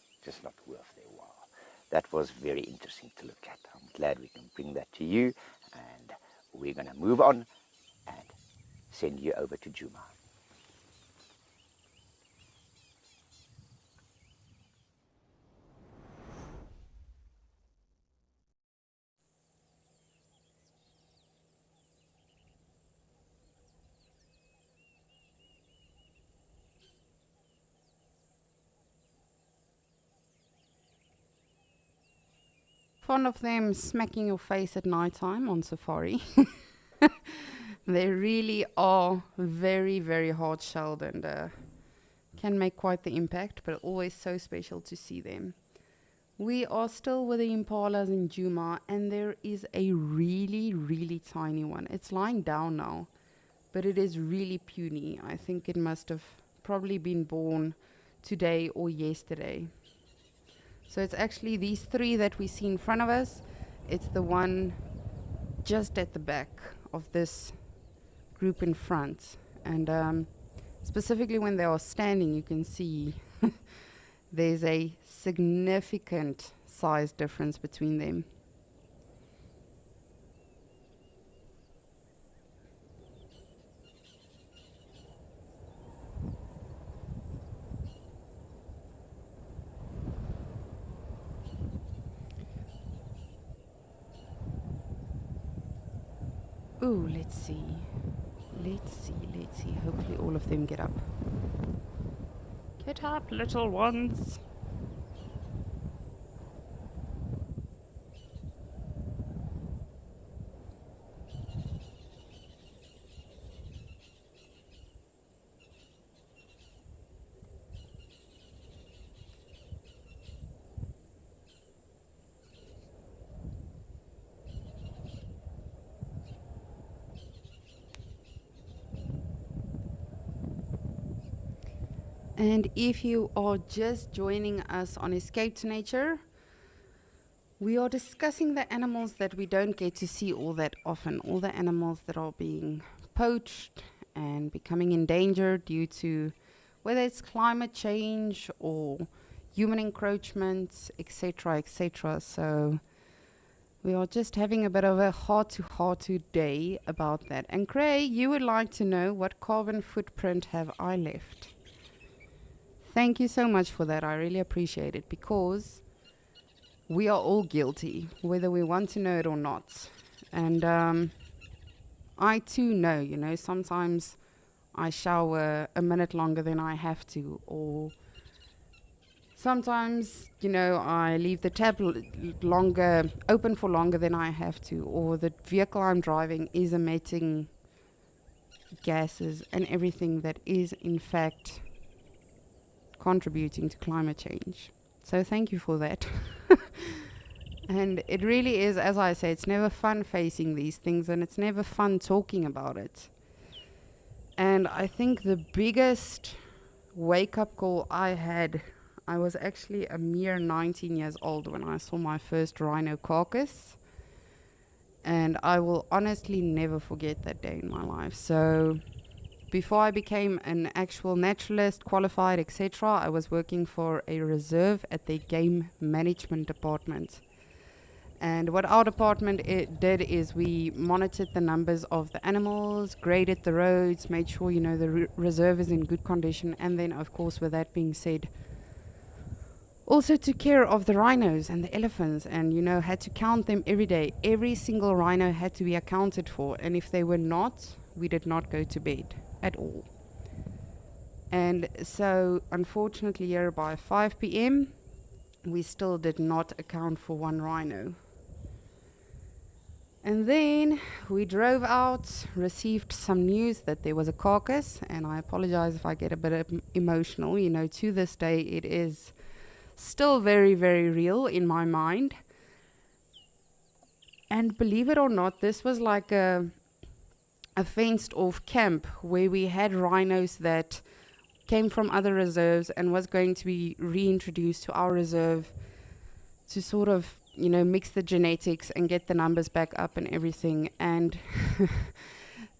not worth their while. That was very interesting to look at. I'm glad we can bring that to you, and we're going to move on and send you over to Djuma. Fond of them smacking your face at night time on safari. They really are very, very hard-shelled and can make quite the impact, but always so special to see them. We are still with the impalas in Djuma, and there is a really, really tiny one. It's lying down now, but it is really puny. I think it must have probably been born today or yesterday. So it's actually these three that we see in front of us. It's the one just at the back of this group in front. And specifically when they are standing, you can see there's a significant size difference between them. Ooh, let's see. Hopefully all of them get up. Get up, little ones. And if you are just joining us on Escape to Nature, we are discussing the animals that we don't get to see all that often, all the animals that are being poached and becoming endangered due to whether it's climate change or human encroachment, etc., etc. So we are just having a bit of a heart-to-heart today about that. And Craig, you would like to know, what carbon footprint have I left? Thank you so much for that. I really appreciate it, because we are all guilty, whether we want to know it or not. And I too know, you know, sometimes I shower a minute longer than I have to, or sometimes, you know, I leave the tap open for longer than I have to, or the vehicle I'm driving is emitting gases and everything that is in fact contributing to climate change. So thank you for that. And it really is, as I say, it's never fun facing these things, and it's never fun talking about it. And I think the biggest wake-up call I had, I was actually a mere 19 years old when I saw my first rhino carcass. And I will honestly never forget that day in my life. So before I became an actual naturalist, qualified, etc., I was working for a reserve at the game management department. And what our department did is we monitored the numbers of the animals, graded the roads, made sure, you know, the reserve is in good condition, and then, of course, with that being said, also took care of the rhinos and the elephants, and, you know, had to count them every day. Every single rhino had to be accounted for, and if they were not, we did not go to bed at all. And so, unfortunately, here by 5 p.m., we still did not account for one rhino. And then we drove out, received some news that there was a carcass, and I apologize if I get a bit emotional. You know, to this day, it is still very, very real in my mind. And believe it or not, this was like a fenced-off camp where we had rhinos that came from other reserves and was going to be reintroduced to our reserve to sort of, you know, mix the genetics and get the numbers back up and everything. And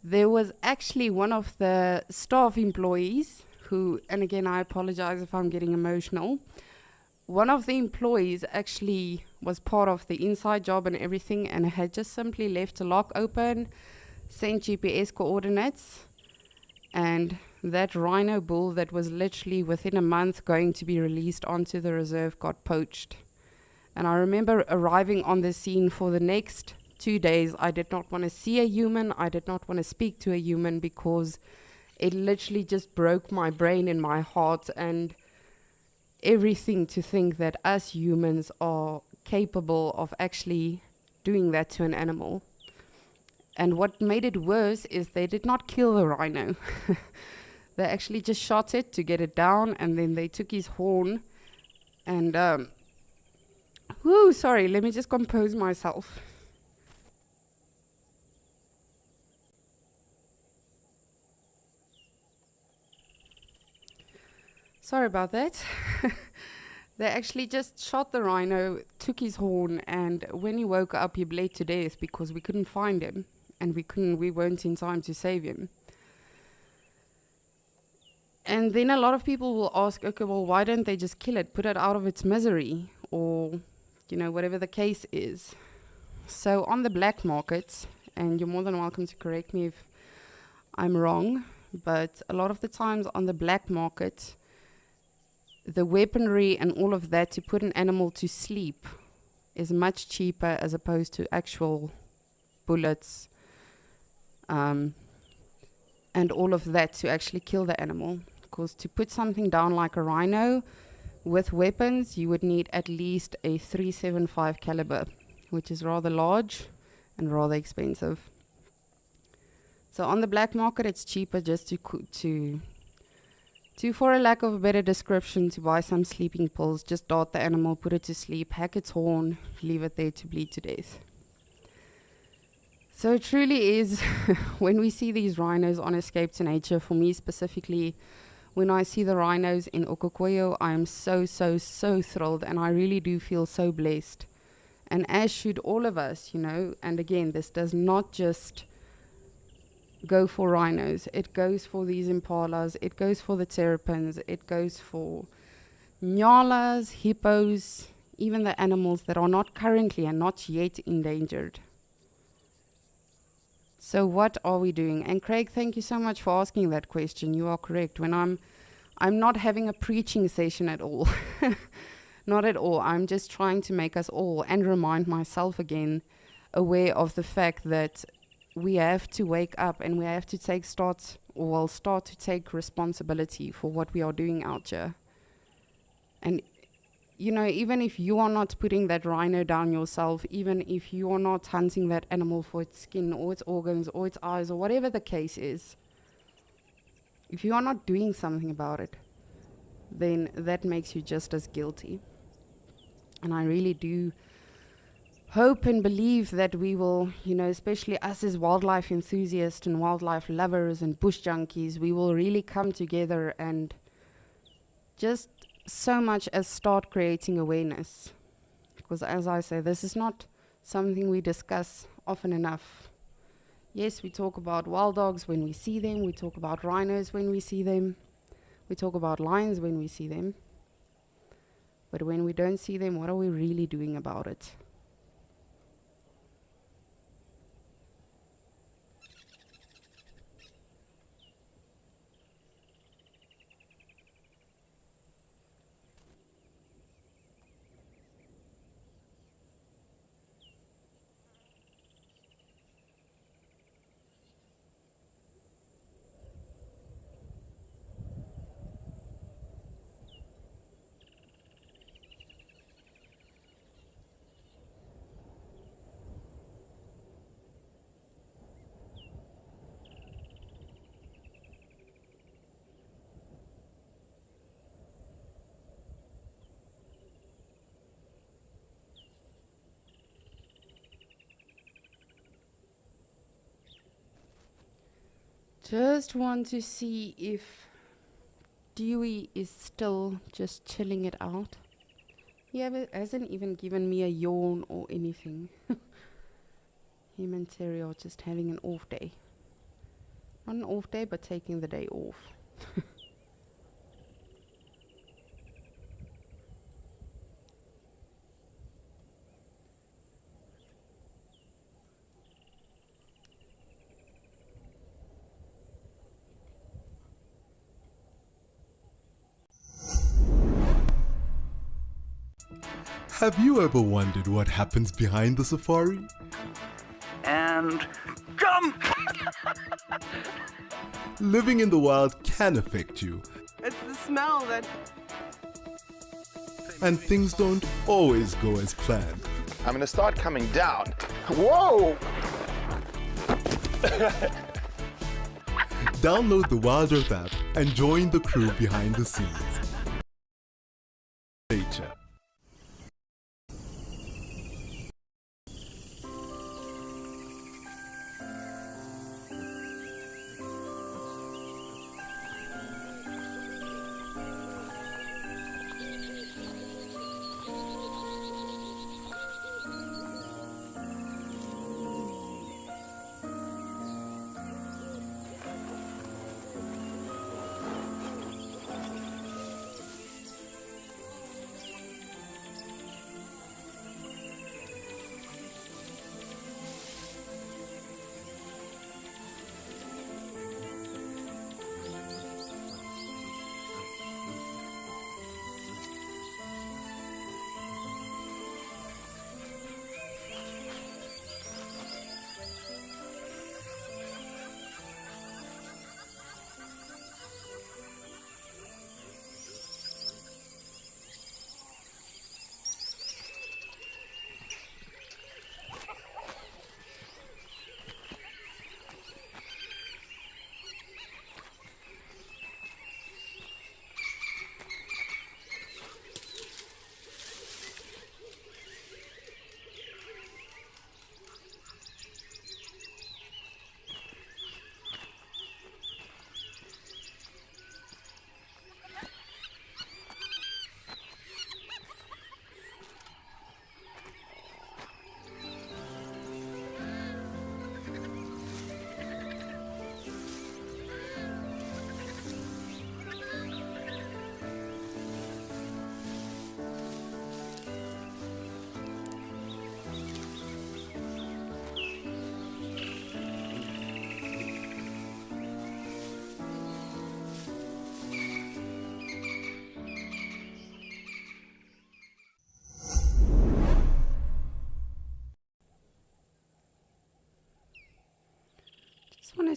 there was actually one of the staff employees who, and again, I apologize if I'm getting emotional, one of the employees actually was part of the inside job and everything, and had just simply left a lock open, sent GPS coordinates, and that rhino bull that was literally within a month going to be released onto the reserve got poached. And I remember arriving on the scene for the next 2 days. I did not want to see a human. I did not want to speak to a human, because it literally just broke my brain and my heart and everything to think that us humans are capable of actually doing that to an animal. And what made it worse is they did not kill the rhino. They actually just shot it to get it down, and then they took his horn and sorry, let me just compose myself. Sorry about that. They actually just shot the rhino, took his horn, and when he woke up, he bled to death because we couldn't find him, and we weren't in time to save him. And then a lot of people will ask, okay, well, why don't they just kill it, put it out of its misery, or, you know, whatever the case is. So on the black market, and you're more than welcome to correct me if I'm wrong, but a lot of the times on the black market, the weaponry and all of that to put an animal to sleep is much cheaper as opposed to actual bullets and all of that to actually kill the animal. Because to put something down like a rhino with weapons, you would need at least a .375 caliber, which is rather large and rather expensive. So on the black market, it's cheaper just to for a lack of a better description, to buy some sleeping pills, just dart the animal, put it to sleep, hack its horn, leave it there to bleed to death. So it truly is, when we see these rhinos on escape to nature, for me specifically, when I see the rhinos in Okokweyo, I am so thrilled, and I really do feel so blessed. And as should all of us, you know, and again, this does not just go for rhinos, it goes for these impalas, it goes for the terrapins, it goes for nyalas, hippos, even the animals that are not currently and not yet endangered. So what are we doing? And Craig, thank you so much for asking that question. You are correct. When I'm not having a preaching session at all. Not at all. I'm just trying to make us all, and remind myself again, aware of the fact that we have to wake up and we have to start to take responsibility for what we are doing out here. And you know, even if you are not putting that rhino down yourself, even if you are not hunting that animal for its skin or its organs or its eyes or whatever the case is, if you are not doing something about it, then that makes you just as guilty. And I really do hope and believe that we will, you know, especially us as wildlife enthusiasts and wildlife lovers and bush junkies, we will really come together and just so much as start creating awareness. Because as I say, this is not something we discuss often enough. Yes, we talk about wild dogs when we see them, we talk about rhinos when we see them, we talk about lions when we see them. But when we don't see them, what are we really doing about it? Just want to see if Dewey is still just chilling it out. He hasn't even given me a yawn or anything. Him and Terry are just having an off day. Not an off day, but taking the day off. Have you ever wondered what happens behind the safari? And jump! Living in the wild can affect you, It's the smell that. and things don't always go as planned. I'm gonna start coming down. Whoa! Download the Wild Earth app and join the crew behind the scenes. Nature.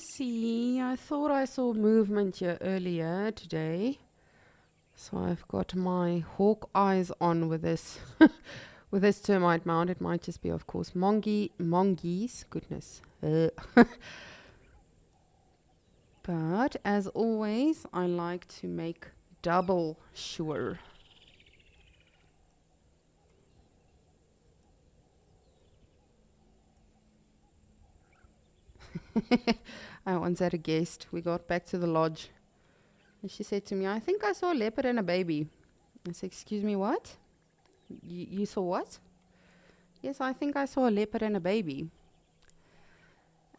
see. I thought I saw movement here earlier today. So I've got my hawk eyes on with this with this termite mound. It might just be, of course, mongoose. Goodness. But as always, I like to make double sure. I once had a guest. We got back to the lodge and she said to me, I think I saw a leopard and a baby. I said, excuse me, what? You saw what? Yes, I think I saw a leopard and a baby.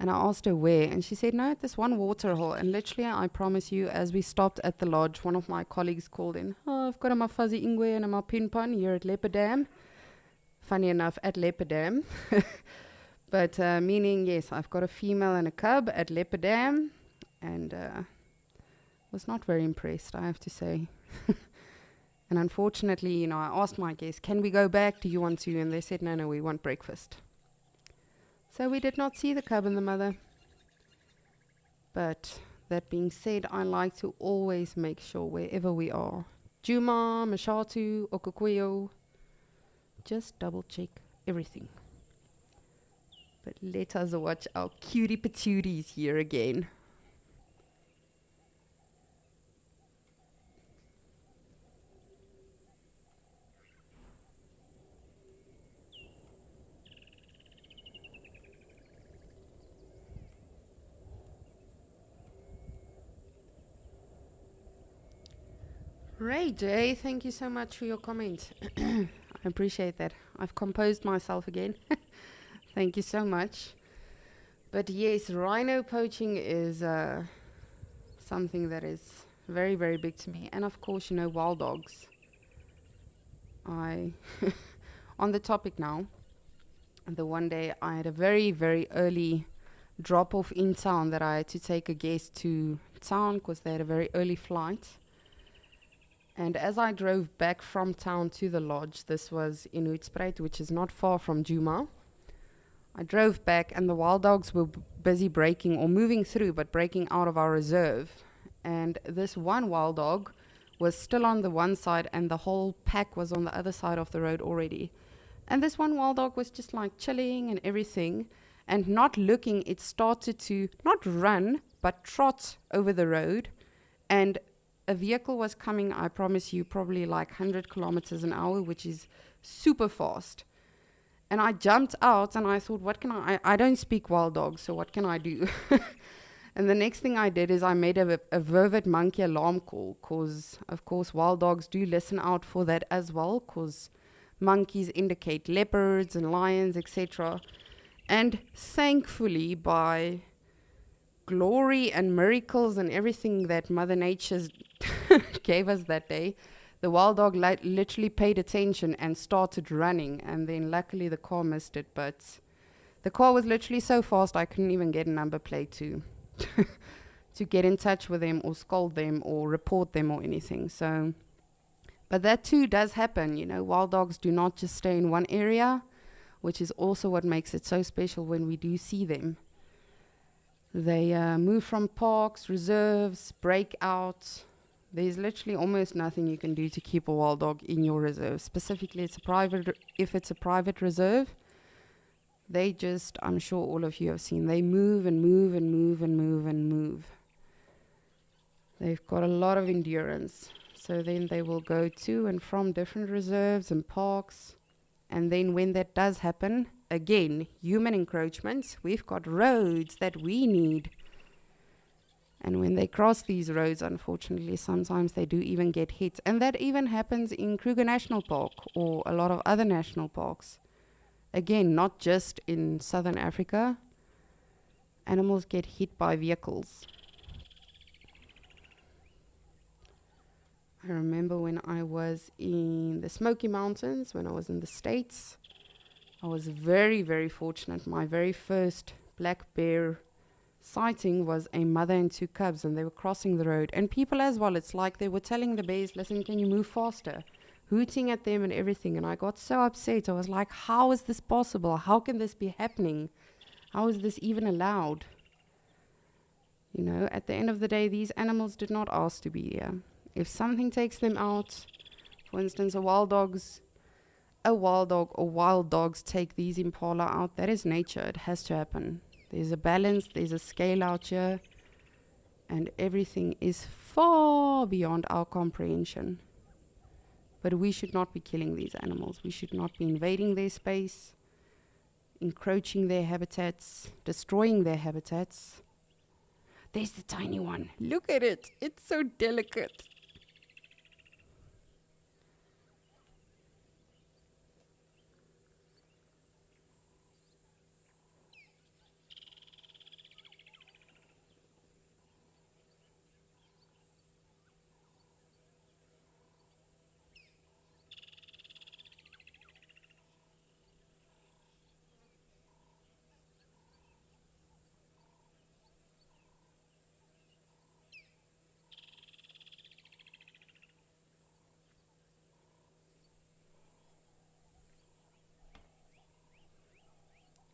And I asked her where, and she said, no, at this one water hole. And literally, I promise you, as we stopped at the lodge, one of my colleagues called in, oh, I've got a Mafuzzy Ingwe and a Mapinpan here at Leopard Dam. Funny enough, at Leopard Dam. But meaning, yes, I've got a female and a cub at Leopard Dam. And was not very impressed, I have to say. And unfortunately, you know, I asked my guests, can we go back? Do you want to? And they said, no, we want breakfast. So we did not see the cub and the mother. But that being said, I like to always make sure wherever we are, Djuma, Mashatu, Okokweyo, just double check everything. But let us watch our cutie patooties here again. Ray J, thank you so much for your comment. I appreciate that. I've composed myself again. Thank you so much. But yes, rhino poaching is something that is very, very big to me. And of course, you know, wild dogs. On the topic now, the one day I had a very, very early drop off in town that I had to take a guest to town because they had a very early flight. And as I drove back from town to the lodge, this was in Hoedspruit, which is not far from Djuma. I drove back and the wild dogs were busy breaking or moving through, but breaking out of our reserve. And this one wild dog was still on the one side and the whole pack was on the other side of the road already. And this one wild dog was just like chilling and everything and not looking. It started to not run, but trot over the road. And a vehicle was coming, I promise you, probably like 100 kilometers an hour, which is super fast. And I jumped out and I thought, what can I don't speak wild dogs, so what can I do? And the next thing I did is I made a vervet monkey alarm call, because of course wild dogs do listen out for that as well, because monkeys indicate leopards and lions, etc. And thankfully, by glory and miracles and everything that Mother Nature gave us that day, the wild dog literally paid attention and started running, and then luckily the car missed it, but the car was literally so fast I couldn't even get a number plate to to get in touch with them or scold them or report them or anything. So, but that too does happen, you know. Wild dogs do not just stay in one area, which is also what makes it so special when we do see them. They move from parks, reserves, break out. There's literally almost nothing you can do to keep a wild dog in your reserve. Specifically, if it's a private reserve, they just, I'm sure all of you have seen, they move and move and move and move and move. They've got a lot of endurance. So then they will go to and from different reserves and parks. And then when that does happen, again, human encroachments, we've got roads that we need. And when they cross these roads, unfortunately, sometimes they do even get hit. And that even happens in Kruger National Park or a lot of other national parks. Again, not just in Southern Africa. Animals get hit by vehicles. I remember when I was in the Smoky Mountains, when I was in the States, I was very, very fortunate. My very first black bear sighting was a mother and two cubs, and they were crossing the road. And people as well, it's like they were telling the bears, listen, can you move faster? Hooting at them and everything. And I got so upset. I was like, how is this possible? How can this be happening? How is this even allowed? You know, at the end of the day, these animals did not ask to be here. If something takes them out, for instance, a wild dog or wild dogs take these impala out, that is nature. It has to happen. There's a balance, there's a scale out here, and everything is far beyond our comprehension. But we should not be killing these animals. We should not be invading their space, encroaching their habitats, destroying their habitats. There's the tiny one. Look at it. It's so delicate.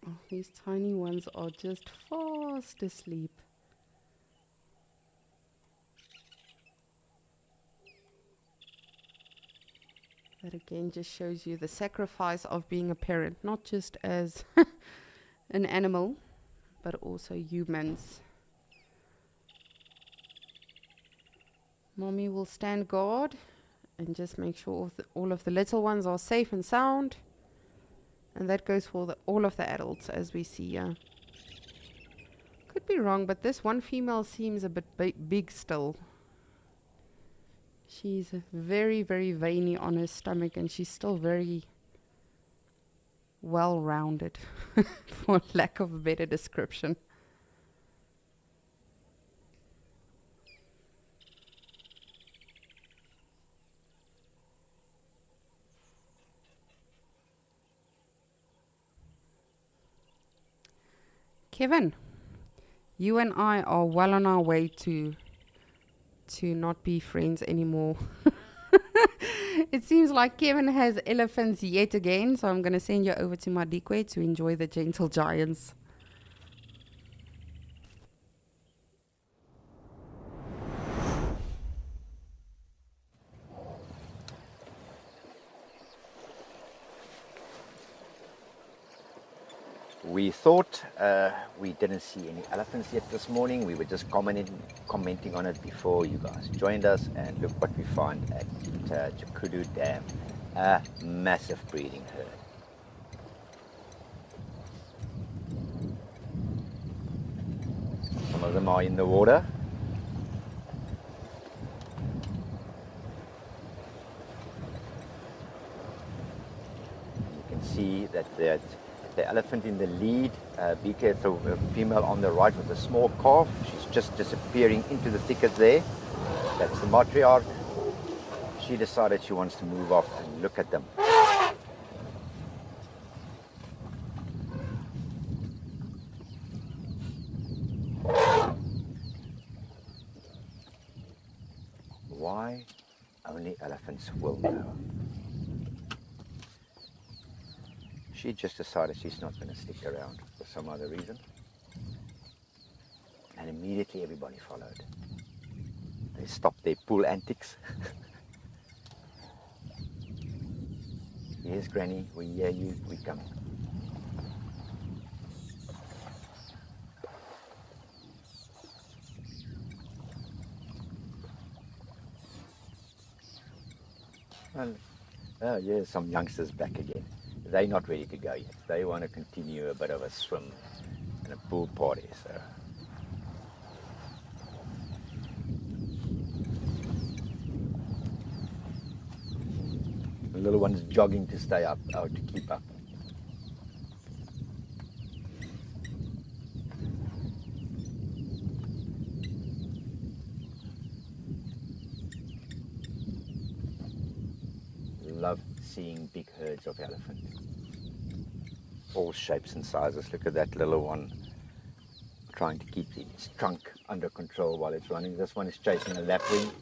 Oh, these tiny ones are just fast asleep. That again just shows you the sacrifice of being a parent, not just as an animal, but also humans. Mommy will stand guard and just make sure all of the little ones are safe and sound. And that goes for all of the adults, as we see here. Could be wrong, but this one female seems a bit big still. She's very, very veiny on her stomach, and she's still very well-rounded, for lack of a better description. Kevin, you and I are well on our way to not be friends anymore. It seems like Kevin has elephants yet again, so I'm going to send you over to Madikwe to enjoy the gentle giants. We thought we didn't see any elephants yet this morning. We were just commenting on it before you guys joined us, and look what we found at Jakudu Dam. A massive breeding herd. Some of them are in the water. You can see that the elephant in the lead, big head, so a female on the right with a small calf. She's just disappearing into the thicket there. That's the matriarch. She decided she wants to move off and look at them. Why? Only elephants will know. She just decided she's not going to stick around for some other reason. And immediately everybody followed. They stopped their pool antics. Yes, Granny, we hear you, we come. Well, oh yeah, some youngsters back again. They're not ready to go yet. They want to continue a bit of a swim and a pool party. So the little one's jogging to stay up, or to keep up. Love seeing big herds of elephant. All shapes and sizes. Look at that little one trying to keep its trunk under control while it's running. This one is chasing a lapwing.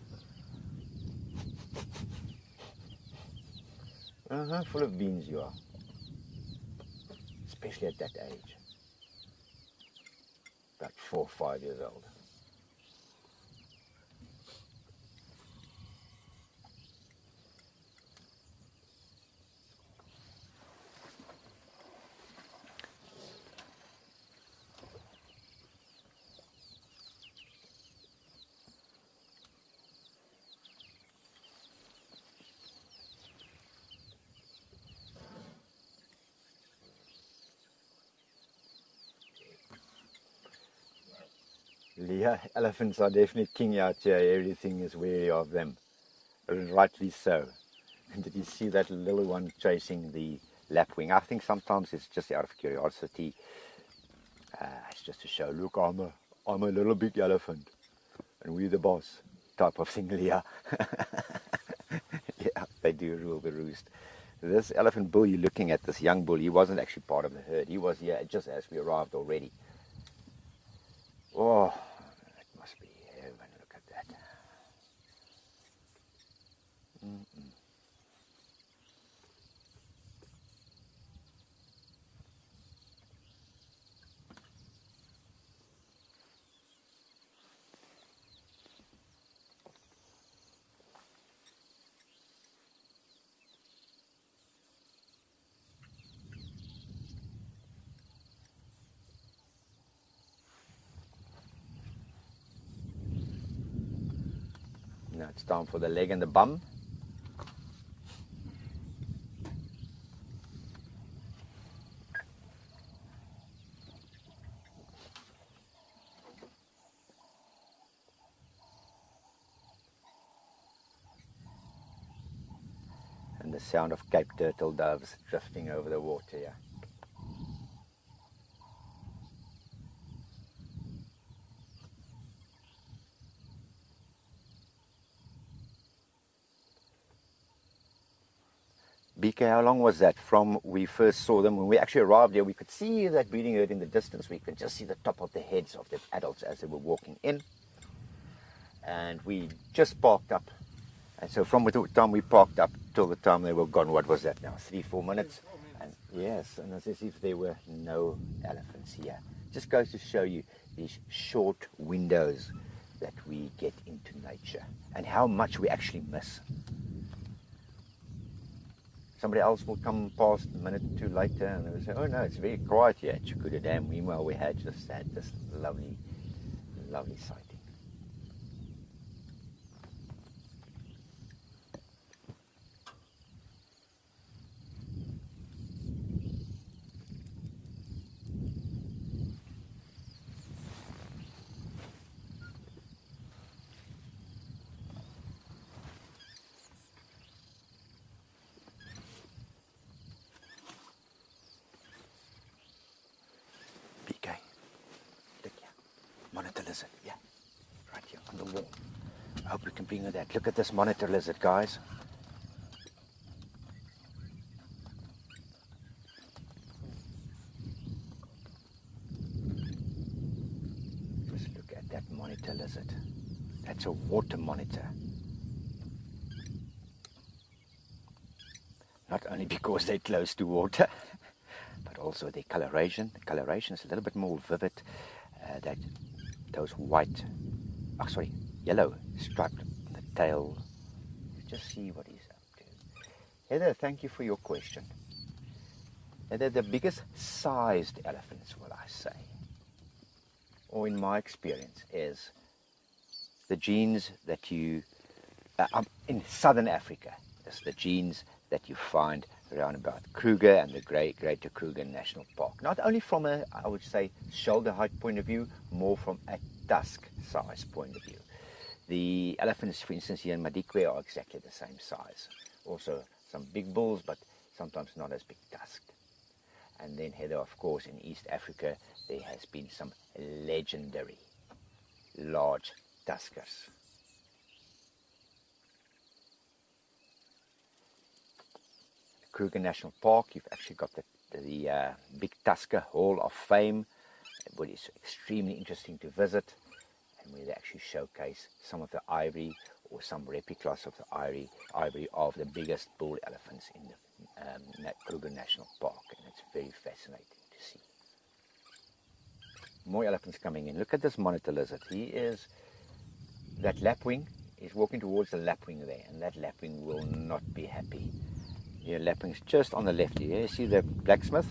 Full of beans you are. Especially at that age. About 4 or 5 years old. Leah, elephants are definitely king out here. Everything is wary of them. And rightly so. And did you see that little one chasing the lapwing? I think sometimes it's just out of curiosity. It's just to show, look, I'm a little big elephant. And we're the boss type of thing, Leah. Yeah, they do rule the roost. This elephant bull you're looking at, this young bull, he wasn't actually part of the herd. He was here just as we arrived already. Oh, it must be heaven. Look at that. Now it's time for the leg and the bum. And the sound of Cape turtle doves drifting over the water here. BK, how long was that from we first saw them? When we actually arrived here, we could see that breeding herd in the distance. We could just see the top of the heads of the adults as they were walking in. And we just parked up. And so from the time we parked up till the time they were gone, what was that now? 3-4 minutes? And yes, and it's as if there were no elephants here. Just goes to show you these short windows that we get into nature and how much we actually miss. Somebody else will come past a minute or two later and they'll say, oh no, it's very quiet here at Chukuda Dam. Meanwhile, we had just had this lovely, lovely sighting. Monitor lizard, yeah, right here on the wall. I hope we can bring her that. Look at this monitor lizard, guys. Just look at that monitor lizard. That's a water monitor. Not only because they're close to water, but also their coloration. The coloration is a little bit more vivid. Those yellow striped on the tail. Just see what he's up to. Heather, thank you for your question. Heather, the biggest sized elephants, will I say, or in my experience, is the genes that you, in southern Africa, it's the genes that you find around about Kruger and the Greater Kruger National Park. Not only from a, I would say, shoulder height point of view, more from a tusk size point of view. The elephants, for instance, here in Madikwe are exactly the same size. Also some big bulls, but sometimes not as big tusked. And then, Heather, of course, in East Africa, there has been some legendary large tuskers. Kruger National Park, you've actually got the Big Tusker Hall of Fame, which is extremely interesting to visit, and where they actually showcase some of the ivory or some replicas of the ivory of the biggest bull elephants in the Kruger National Park, and it's very fascinating to see. More elephants coming in. Look at this monitor lizard. That lapwing is walking towards the lapwing there, and that lapwing will not be happy. Here, lapwing's just on the left here. You see the blacksmith?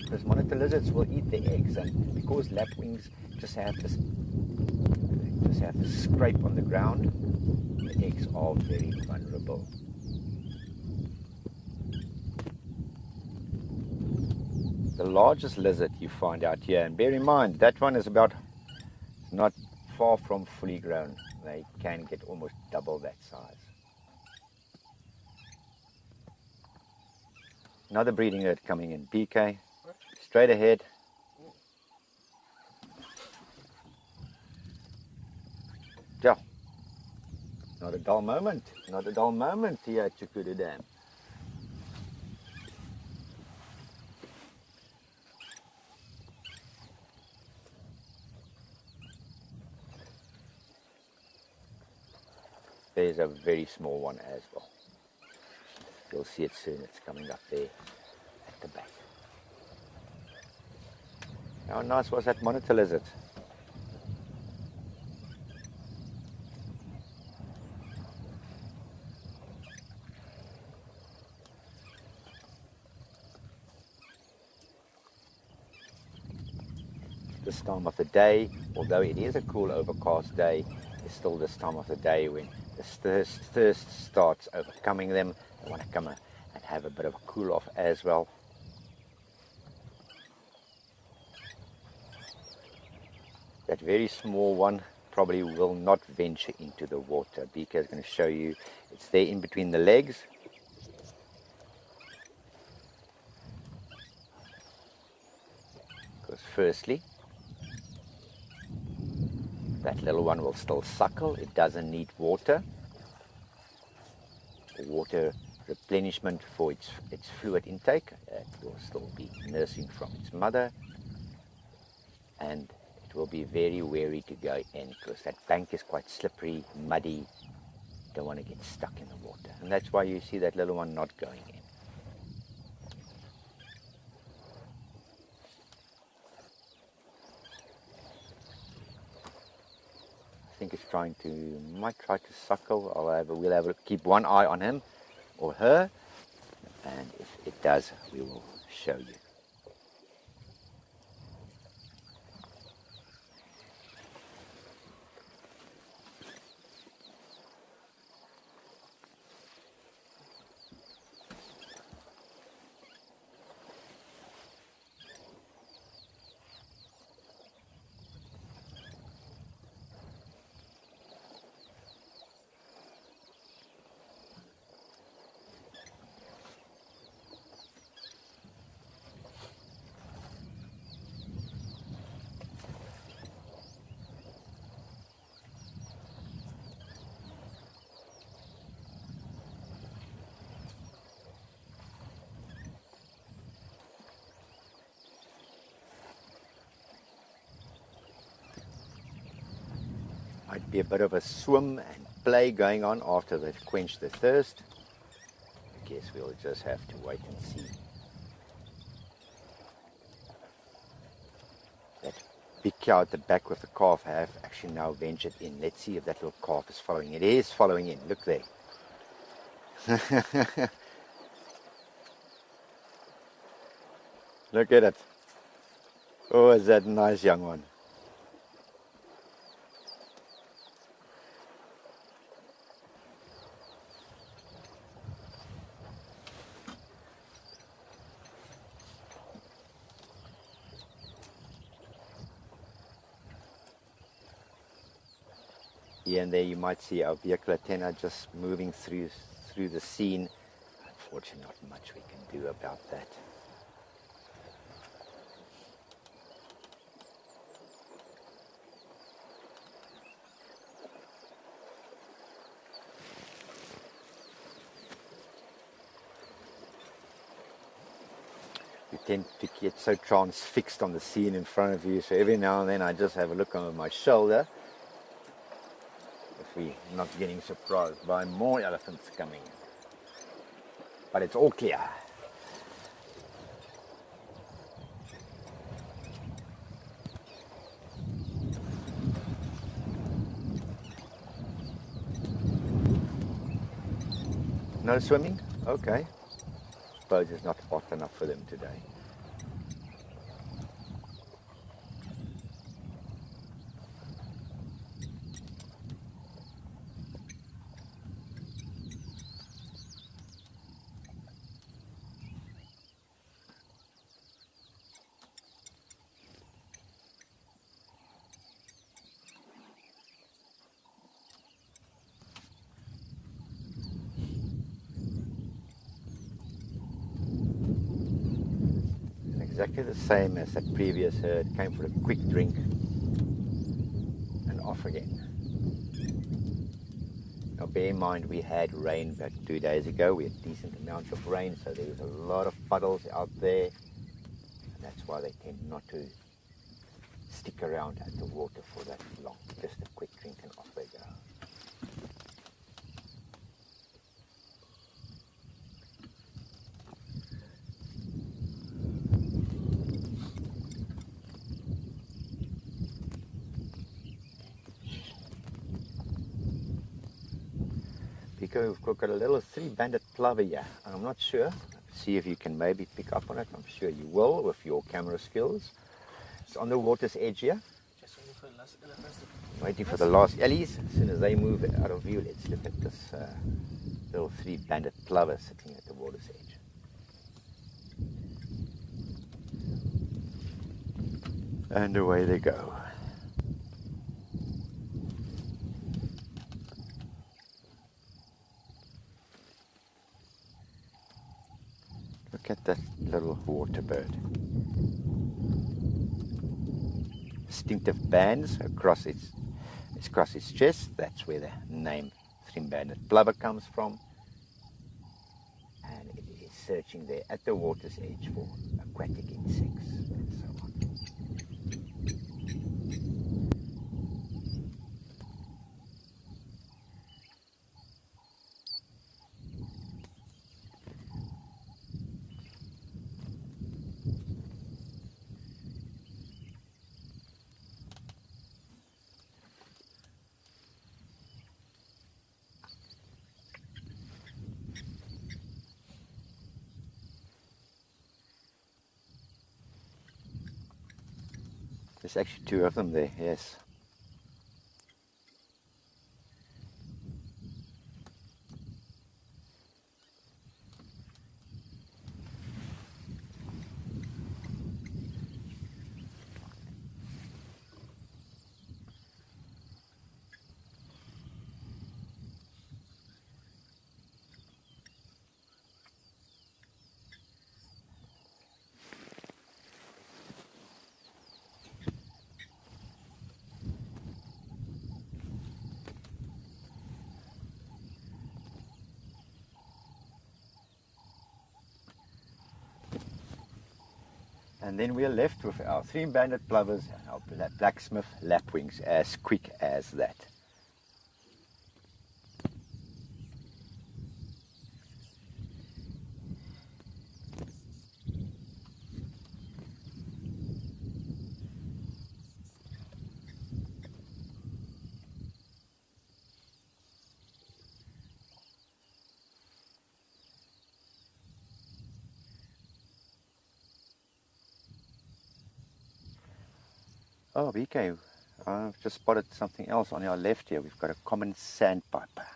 Those monitor lizards will eat the eggs, and because lapwings just have this scrape on the ground, the eggs are very vulnerable. The largest lizard you find out here, and bear in mind that one is about not far from fully grown. They can get almost double that size. Another breeding herd coming in. BK, straight ahead. Yeah. Not a dull moment. Not a dull moment here at Chukudu Dam. There's a very small one as well. You'll see it soon. It's coming up there at the back. How nice was that monitor lizard? This time of the day, although it is a cool overcast day, it's still this time of the day when the thirst starts overcoming them. They want to come and have a bit of a cool off as well. That very small one probably will not venture into the water. BK is going to show you. It's there in between the legs. Because firstly, that little one will still suckle. It doesn't need water. Water replenishment for its fluid intake. It will still be nursing from its mother. And it will be very wary to go in because that bank is quite slippery, muddy. Don't want to get stuck in the water. And that's why you see that little one not going in. I think it's might try to suckle. We'll keep one eye on him or her, and if it does, we will show you. Might be a bit of a swim and play going on after they've quenched their thirst. I guess we'll just have to wait and see. That big cow at the back with the calf have actually now ventured in. Let's see if that little calf is following. It is following in. Look there. Look at it. Oh, is that a nice young one? Here and there you might see our vehicle antenna just moving through the scene. Unfortunately, not much we can do about that. You tend to get so transfixed on the scene in front of you, so every now and then I just have a look over my shoulder if we're not getting surprised by more elephants coming in. But it's all clear. No swimming? Okay. Suppose it's not hot enough for them today. exactly the same as that previous herd. Came for a quick drink and off again. Now bear in mind we had rain about 2 days ago. We had a decent amount of rain, so there was a lot of puddles out there. And that's why they tend not to stick around at the water for that long. Just a quick drink and off they go. Pico, we've got a little 3-banded plover here. I'm not sure. See if you can maybe pick up on it. I'm sure you will with your camera skills. It's on the water's edge here. Just waiting for the first. Waiting for the last ellies. As soon as they move out of view, let's look at this little 3-banded plover sitting at the water's edge. And away they go. Look at that little water bird. Distinctive bands across its chest. That's where the name 3-banded plover comes from. And it is searching there at the water's edge for aquatic insects and so on. There's actually 2 of them there, yes. And then we are left with our 3-banded plovers and our blacksmith lapwings, as quick as that. Oh, BK, I've just spotted something else on our left here. We've got a common sandpiper.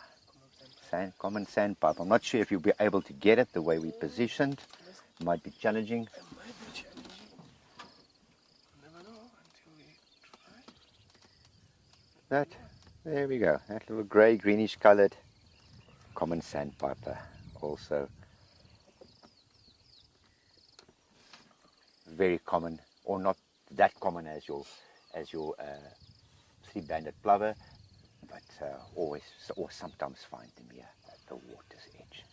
Common sandpiper. I'm not sure if you'll be able to get it the way we positioned. It might be challenging. It might be challenging. You never know until we try. There we go. That little grey, greenish coloured common sandpiper. Also very common, or not that common as your 3-banded plover, but always or sometimes find them here at the water's edge.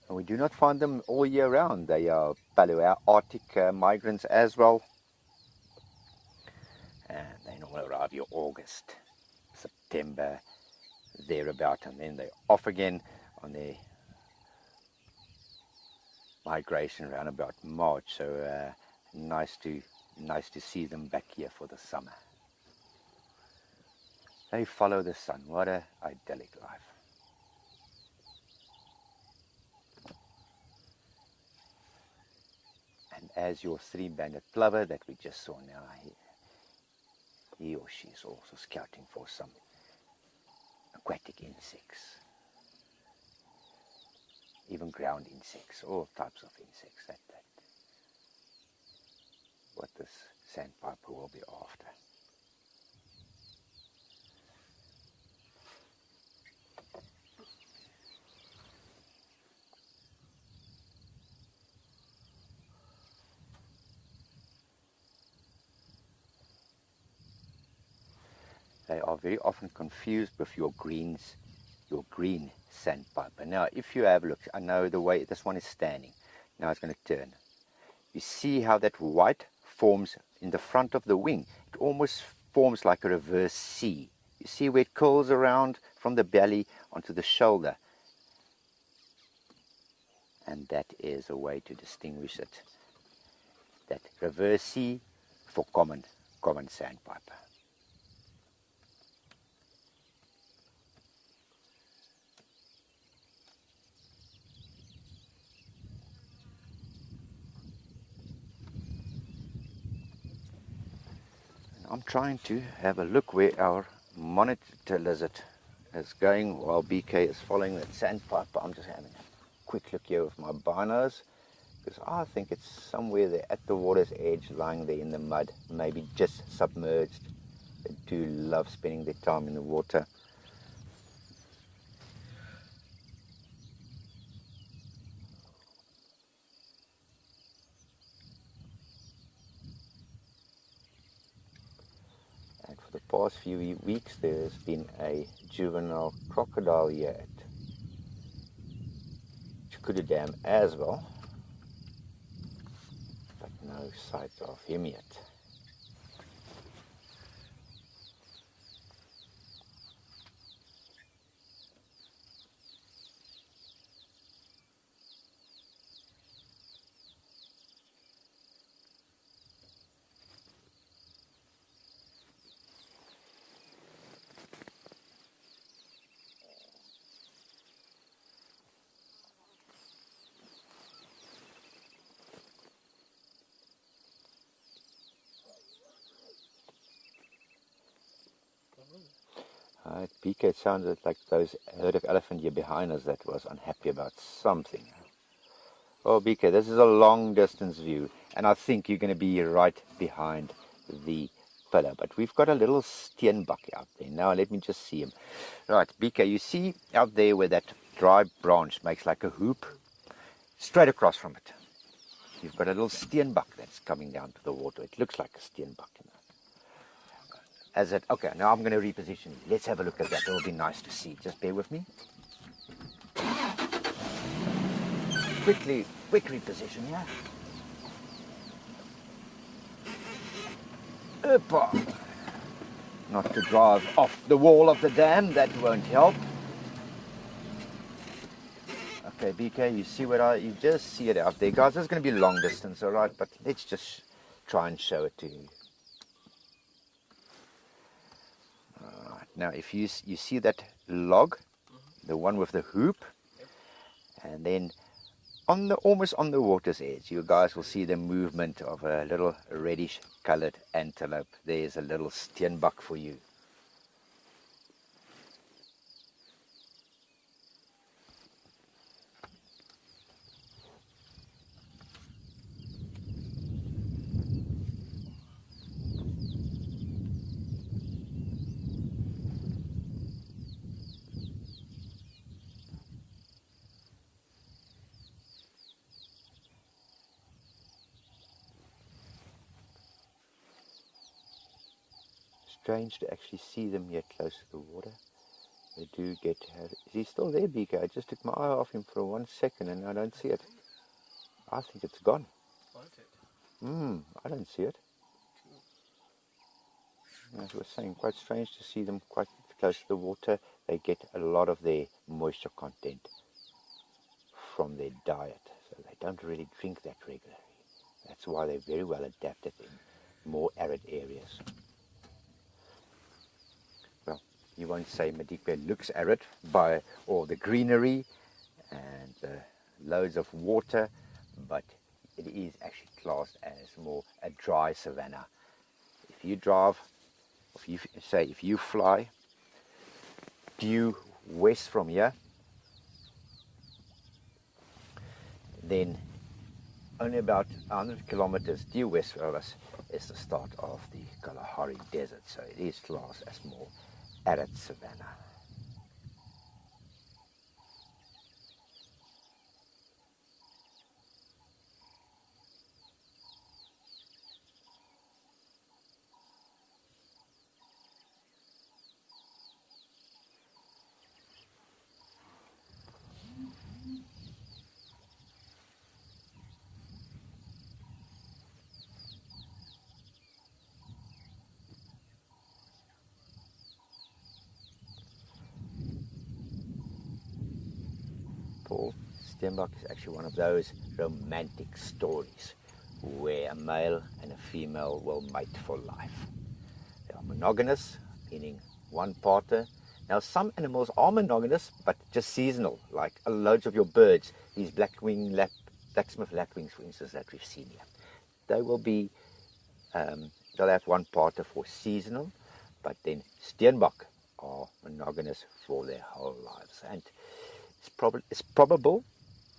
And we do not find them all year round. They are Paleo-Arctic migrants as well, and they normally arrive here August, September, thereabout, and then they're off again on their migration around about March. So nice to see them back here for the summer. They follow the sun. What a idyllic life. And as your 3-banded plover that we just saw now, he or she is also scouting for some aquatic insects, even ground insects, all types of insects. That what this sandpiper will be after. they are very often confused with your green sandpiper. Now, if you have a look, I know the way this one is standing. Now it's going to turn. You see how that white forms in the front of the wing. It almost forms like a reverse C. You see where it curls around from the belly onto the shoulder. And that is a way to distinguish it. That reverse C for common sandpiper. I'm trying to have a look where our monitor lizard is going while BK is following that sandpiper. I'm just having a quick look here with my binos because I think it's somewhere there at the water's edge, lying there in the mud, maybe just submerged. They do love spending their time in the water. For the past few weeks there's been a juvenile crocodile here at Chukudu Dam as well, but no sight of him yet. PK, it sounded like those herd of elephant here behind us that was unhappy about something. Oh, BK, this is a long distance view, and I think you're going to be right behind the pillar. But we've got a little steenbok out there. Now let me just see him. Right, BK, you see out there where that dry branch makes like a hoop? Straight across from it, you've got a little steenbok that's coming down to the water. It looks like a steenbok. Okay, now I'm going to reposition you. Let's have a look at that. It will be nice to see. Just bear with me. Quick reposition here. Opa. Not to drive off the wall of the dam, that won't help. Okay, BK, you see you just see it out there. Guys, this is going to be long distance, all right? But let's just try and show it to you. Now, if you see that log, the one with the hoop, and then almost on the water's edge, you guys will see the movement of a little reddish-colored antelope. There's a little steenbok for you. Strange to actually see them here close to the water. They do get to have... Is he still there, BK? I just took my eye off him for 1 second and I don't see it. I think it's gone. I don't see it. As I was saying, quite strange to see them quite close to the water. They get a lot of their moisture content from their diet, so they don't really drink that regularly. That's why they're very well adapted in more arid areas. Well, you won't say Madikwe looks arid by all the greenery and loads of water, but it is actually classed as more a dry savanna. If you drive, if you fly due west from here, then only about 100 kilometers due west of us is the start of the Kalahari Desert, so it is classed as more arid savanna. Steenbok is actually one of those romantic stories where a male and a female will mate for life. They are monogamous, meaning one partner. Now, some animals are monogamous, but just seasonal, like loads of your birds, these blacksmith lapwings, for instance, that we've seen here. They will be, they'll have one partner for seasonal, but then Steenbok are monogamous for their whole lives. And it's probable,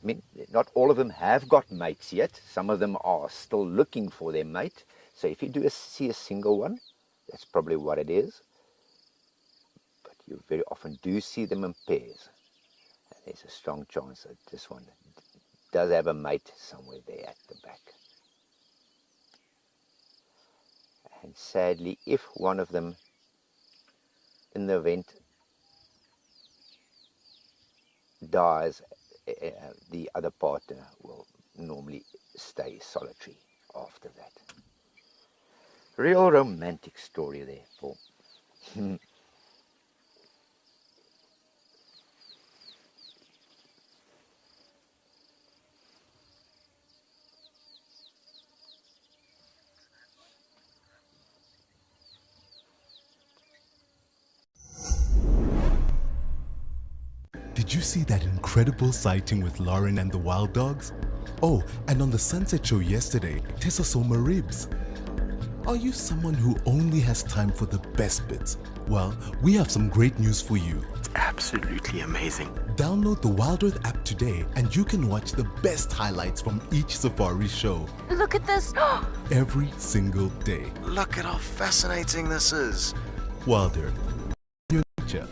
I mean, not all of them have got mates yet. Some of them are still looking for their mate. So if you do see a single one, that's probably what it is. But you very often do see them in pairs. And there's a strong chance that this one does have a mate somewhere there at the back. And sadly, if one of them, in the event, dies, the other partner will normally stay solitary after that. Real romantic story there, Paul. Did you see that incredible sighting with Lauren and the wild dogs? Oh, and on the sunset show yesterday, Tessa saw Maribs. Are you someone who only has time for the best bits? Well, we have some great news for you. It's absolutely amazing. Download the Wild Earth app today and you can watch the best highlights from each safari show. Look at this. Every single day. Look at how fascinating this is. Wild Earth. Your nature.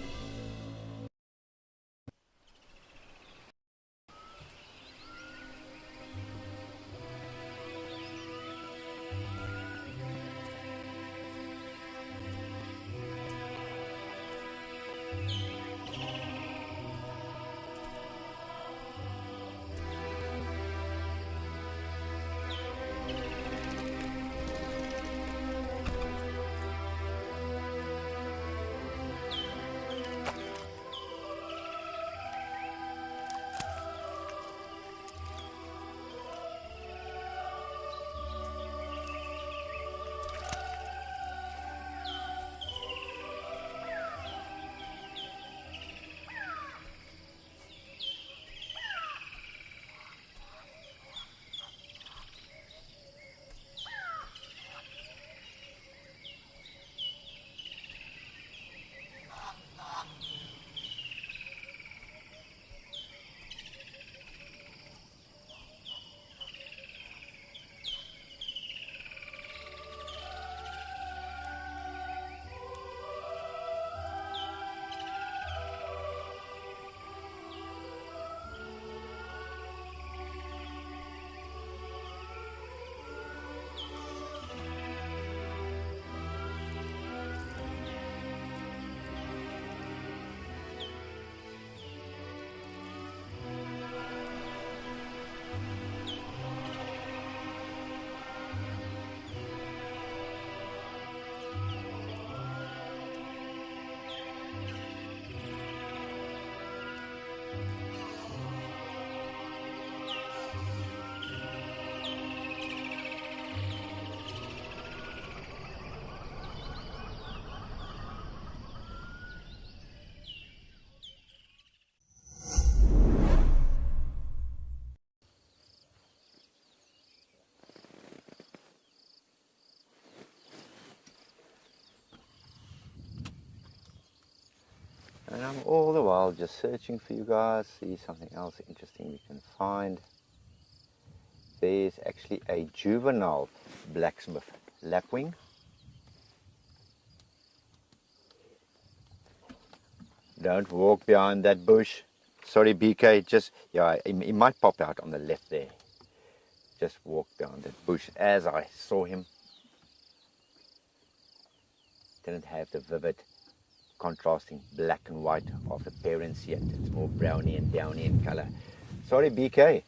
And I'm all the while just searching for you guys, see something else interesting we can find. There's actually a juvenile blacksmith lapwing. Don't walk behind that bush. Sorry, BK, just, yeah, he might pop out on the left there. Just walk behind that bush as I saw him. Didn't have the vivid contrasting black and white of the parents yet. It's more browny and downy in color. Sorry, BK.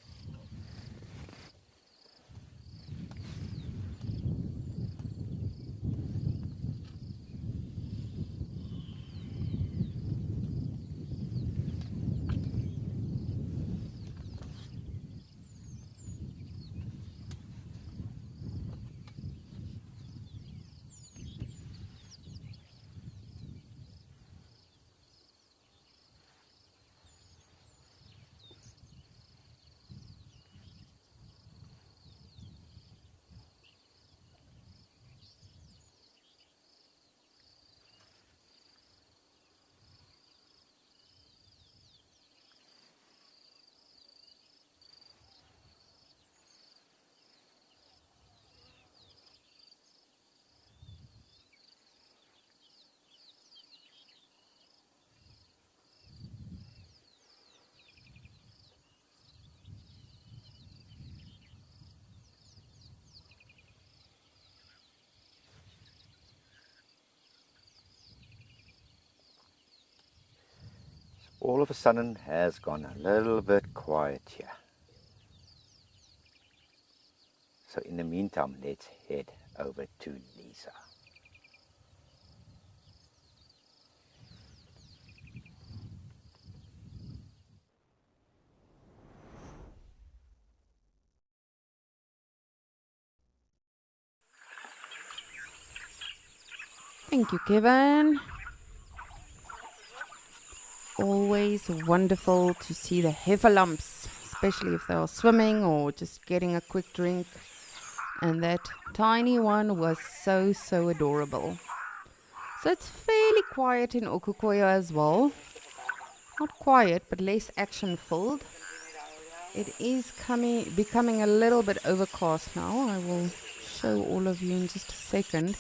all of a sudden has gone a little bit quiet here. So in the meantime, let's head over to Lisa. Thank you, Kevin. Always wonderful to see the heffalumps, especially if they are swimming or just getting a quick drink. And that tiny one was so adorable. So it's fairly quiet in Okukoya as well. Not quiet, but less action-filled. It is becoming a little bit overcast now. I will show all of you in just a second.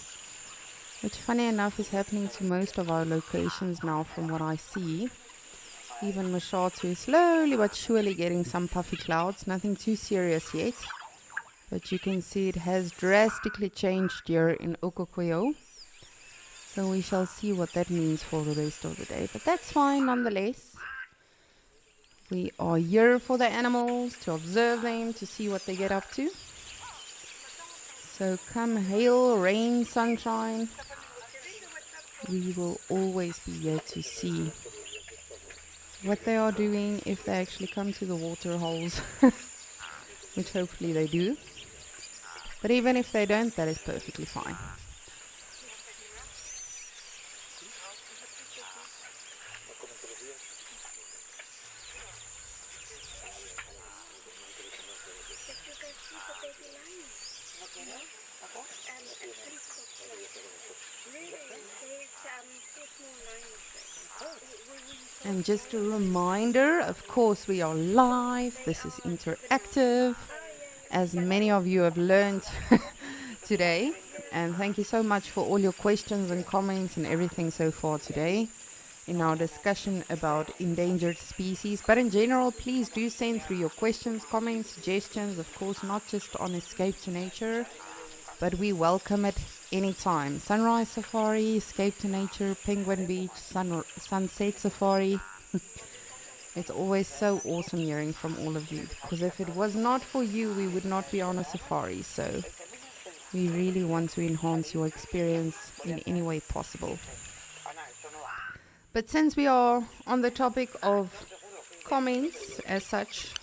Which, funny enough, is happening to most of our locations now from what I see. Even Mashatu is slowly but surely getting some puffy clouds. Nothing too serious yet. But you can see it has drastically changed here in Okukoyo. So we shall see what that means for the rest of the day. But that's fine nonetheless. We are here for the animals, to observe them, to see what they get up to. So come hail, rain, sunshine, we will always be here to see what they are doing, if they actually come to the water holes, which hopefully they do. But even if they don't, that is perfectly fine. And just a reminder, of course, we are live. This is interactive, as many of you have learned today. And thank you so much for all your questions and comments and everything so far today in our discussion about endangered species. But in general, please do send through your questions, comments, suggestions, of course, not just on Escape to Nature, but we welcome it anytime. Sunrise Safari, Escape to Nature, Penguin Beach, Sunset Safari. It's always so awesome hearing from all of you, because if it was not for you, we would not be on a safari. So we really want to enhance your experience in any way possible. But since we are on the topic of comments as such,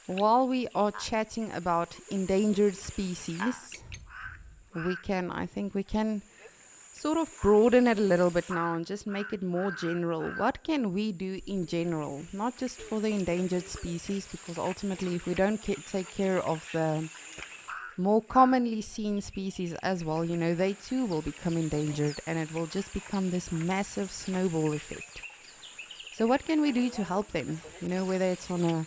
while we are chatting about endangered species, I think we can sort of broaden it a little bit now and just make it more general. What can we do in general, not just for the endangered species, because ultimately if we don't take care of the more commonly seen species as well, you know, they too will become endangered, and it will just become this massive snowball effect. So what can we do to help them? You know, whether it's on a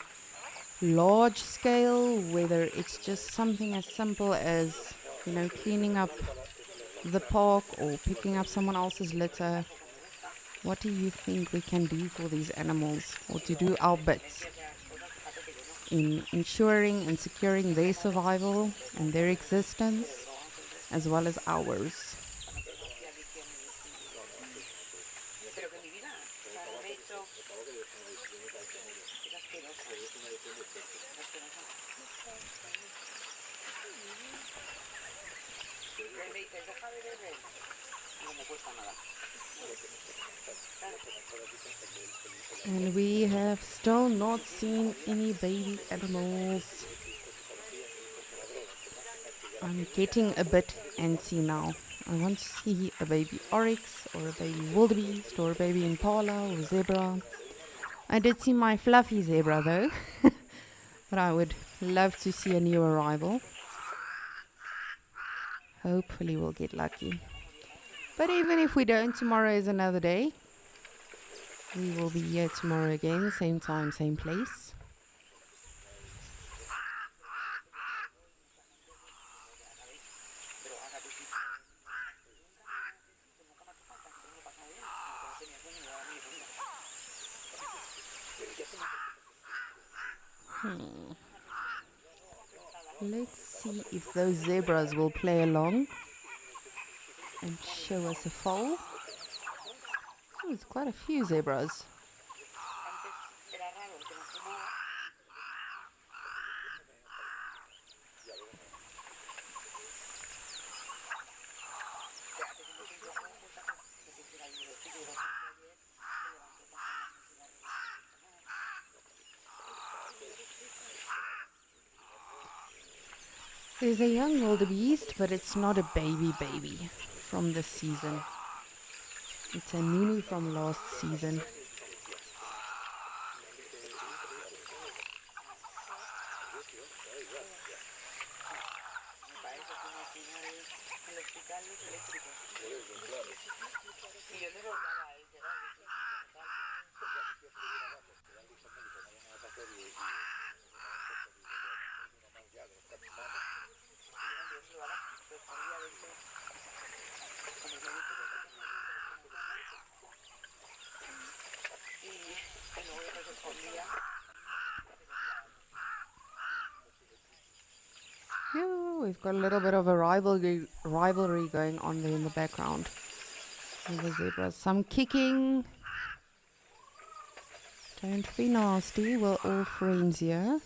large scale, whether it's just something as simple as, you know, cleaning up the park or picking up someone else's litter. What do you think we can do for these animals, or to do our bits in ensuring and securing their survival and their existence, as well as ours? And we have still not seen any baby animals. I'm getting a bit antsy now. I want to see a baby oryx or a baby wildebeest or a baby impala or zebra. I did see my fluffy zebra though, but I would love to see a new arrival. Hopefully we'll get lucky. But even if we don't, tomorrow is another day. We will be here tomorrow again, same time, same place. Let's see if those zebras will play along and show us a foal. Oh, it's quite a few zebras. There's a young wildebeest, but it's not a baby from this season. It's a Nunu from last season. Yeah, we've got a little bit of a rivalry going on there in the background. And the zebras, some kicking. Don't be nasty, we're all friends here.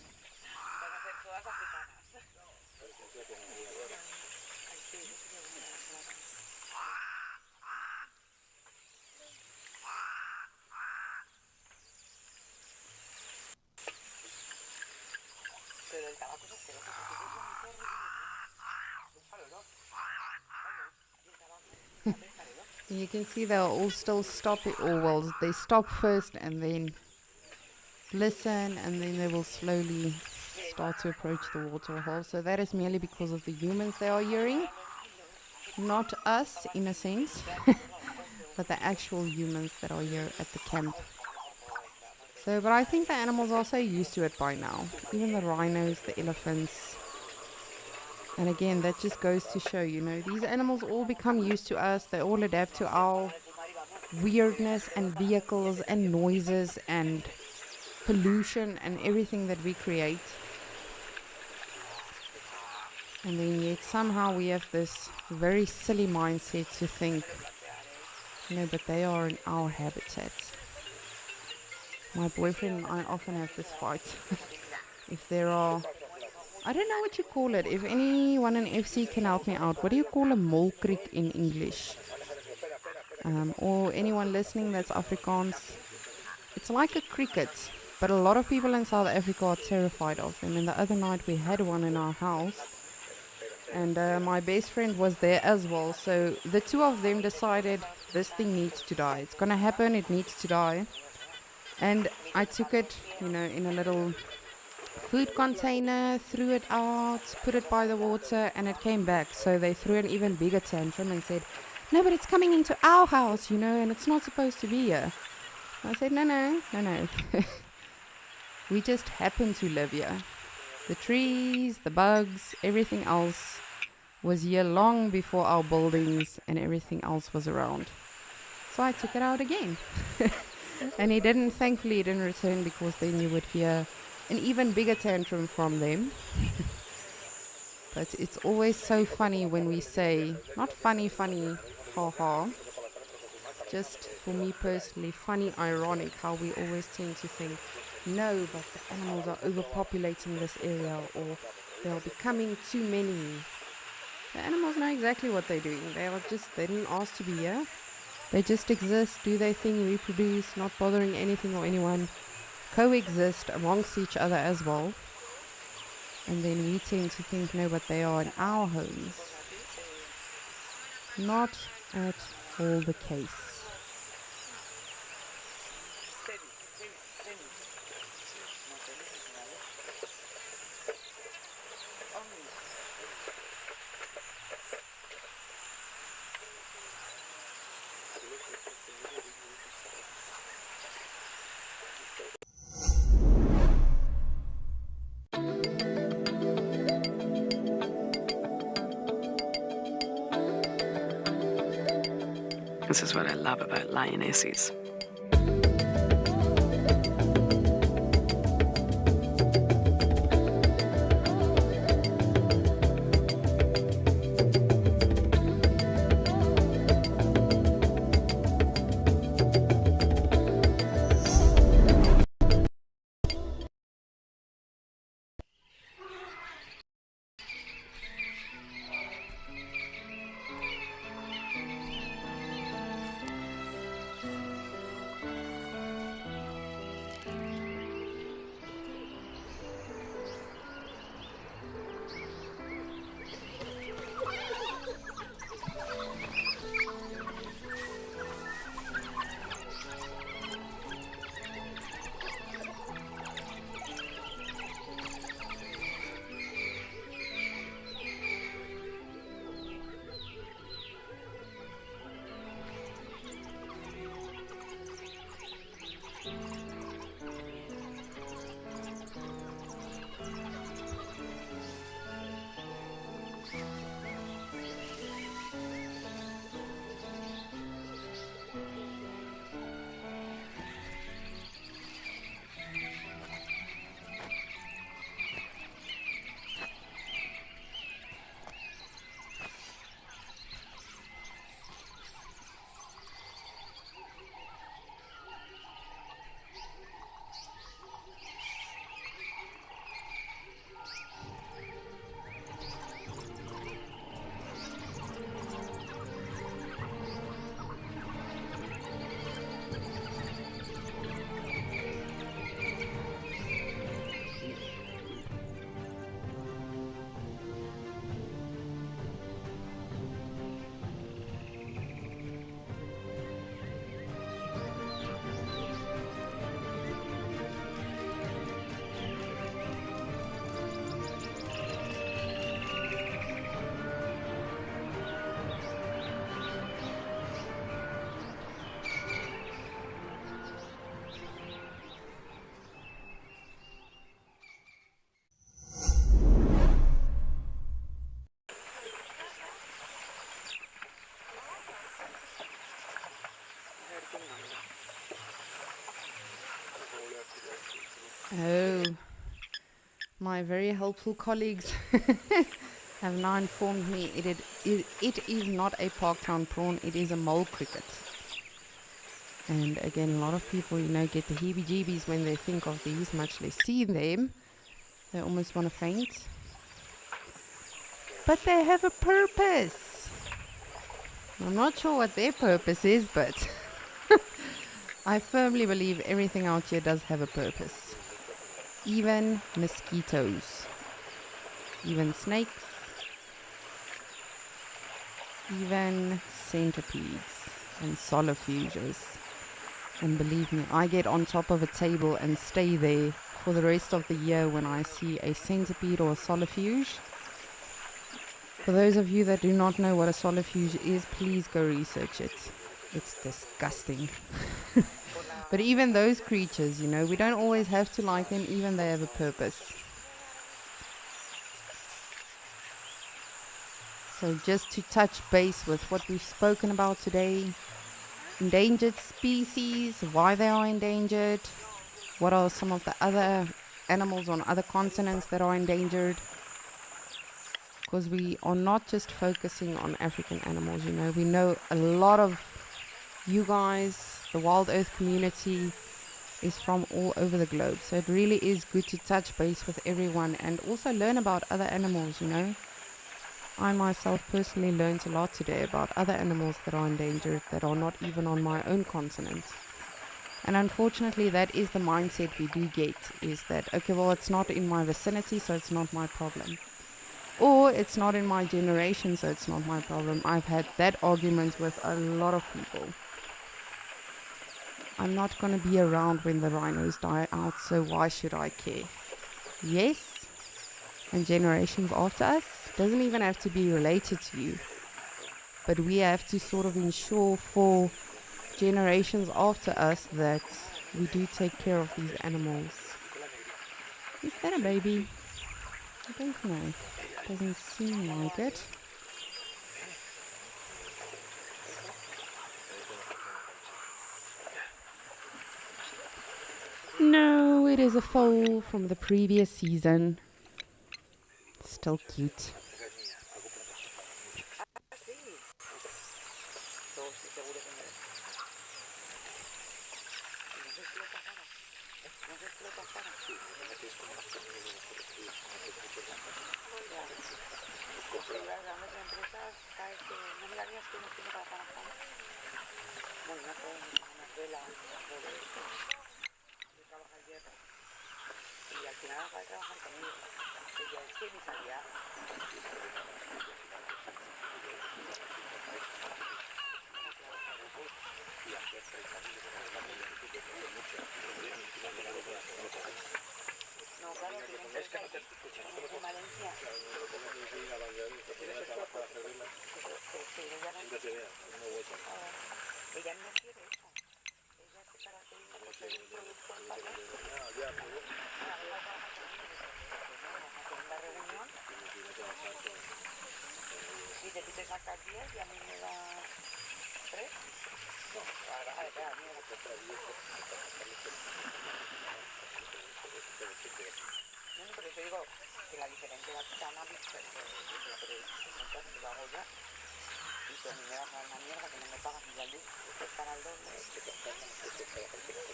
You can see they'll all still stop it, or well, they stop first and then listen, and then they will slowly start to approach the waterhole. So that is merely because of the humans they are hearing, not us in a sense, but the actual humans that are here at the camp. So, but I think the animals are so used to it by now, even the rhinos, the elephants. And again, that just goes to show, you know, these animals all become used to us. They all adapt to our weirdness and vehicles and noises and pollution and everything that we create. And then yet somehow we have this very silly mindset to think, you know, but they are in our habitat. My boyfriend and I often have this fight. If there are, I don't know what you call it. If anyone in FC can help me out, what do you call a molkriek in English? Or anyone listening that's Afrikaans. It's like a cricket, but a lot of people in South Africa are terrified of them. And the other night we had one in our house, and my best friend was there as well. So the two of them decided this thing needs to die. It's gonna happen, it needs to die. And I took it, you know, in a little food container, threw it out, put it by the water, and it came back. So they threw an even bigger tantrum and said, no, but it's coming into our house, you know, and it's not supposed to be here. I said, no. We just happen to live here. The trees, the bugs, everything else was here long before our buildings and everything else was around. So I took it out again. And thankfully he didn't return, because then you would hear an even bigger tantrum from them. But it's always so funny when we say, not funny, ha, just for me personally, funny, ironic, how we always tend to think, no, but the animals are overpopulating this area, or they are becoming too many. The animals know exactly what they're doing. They didn't ask to be here. They just exist, do their thing, reproduce, not bothering anything or anyone, coexist amongst each other as well. And then we tend to think, no, but they are in our homes. Not at all the case. This is what I love about lionesses. Oh, my very helpful colleagues have now informed me it is not a parktown prawn, it is a mole cricket. And again, a lot of people, get the heebie-jeebies when they think of these, much less see them. They almost want to faint. But they have a purpose. I'm not sure what their purpose is, but I firmly believe everything out here does have a purpose. Even mosquitoes. Even snakes. Even centipedes and solifuges. And believe me, I get on top of a table and stay there for the rest of the year when I see a centipede or a solifuge. For those of you that do not know what a solifuge is, please go research it. It's disgusting. But even those creatures, we don't always have to like them, even they have a purpose. So just to touch base with what we've spoken about today, endangered species, why they are endangered, what are some of the other animals on other continents that are endangered. Because we are not just focusing on African animals, we know a lot of you guys, the Wild Earth community, is from all over the globe. So it really is good to touch base with everyone and also learn about other animals, I myself personally learned a lot today about other animals that are endangered that are not even on my own continent. And unfortunately, that is the mindset we do get, is that, okay, well, it's not in my vicinity, so it's not my problem. Or it's not in my generation, so it's not my problem. I've had that argument with a lot of people. I'm not going to be around when the rhinos die out, so why should I care? Yes, and generations after us, doesn't even have to be related to you. But we have to sort of ensure for generations after us that we do take care of these animals. Is that a baby? I don't know. Doesn't seem like it. No, it is a foal from the previous season. Still cute.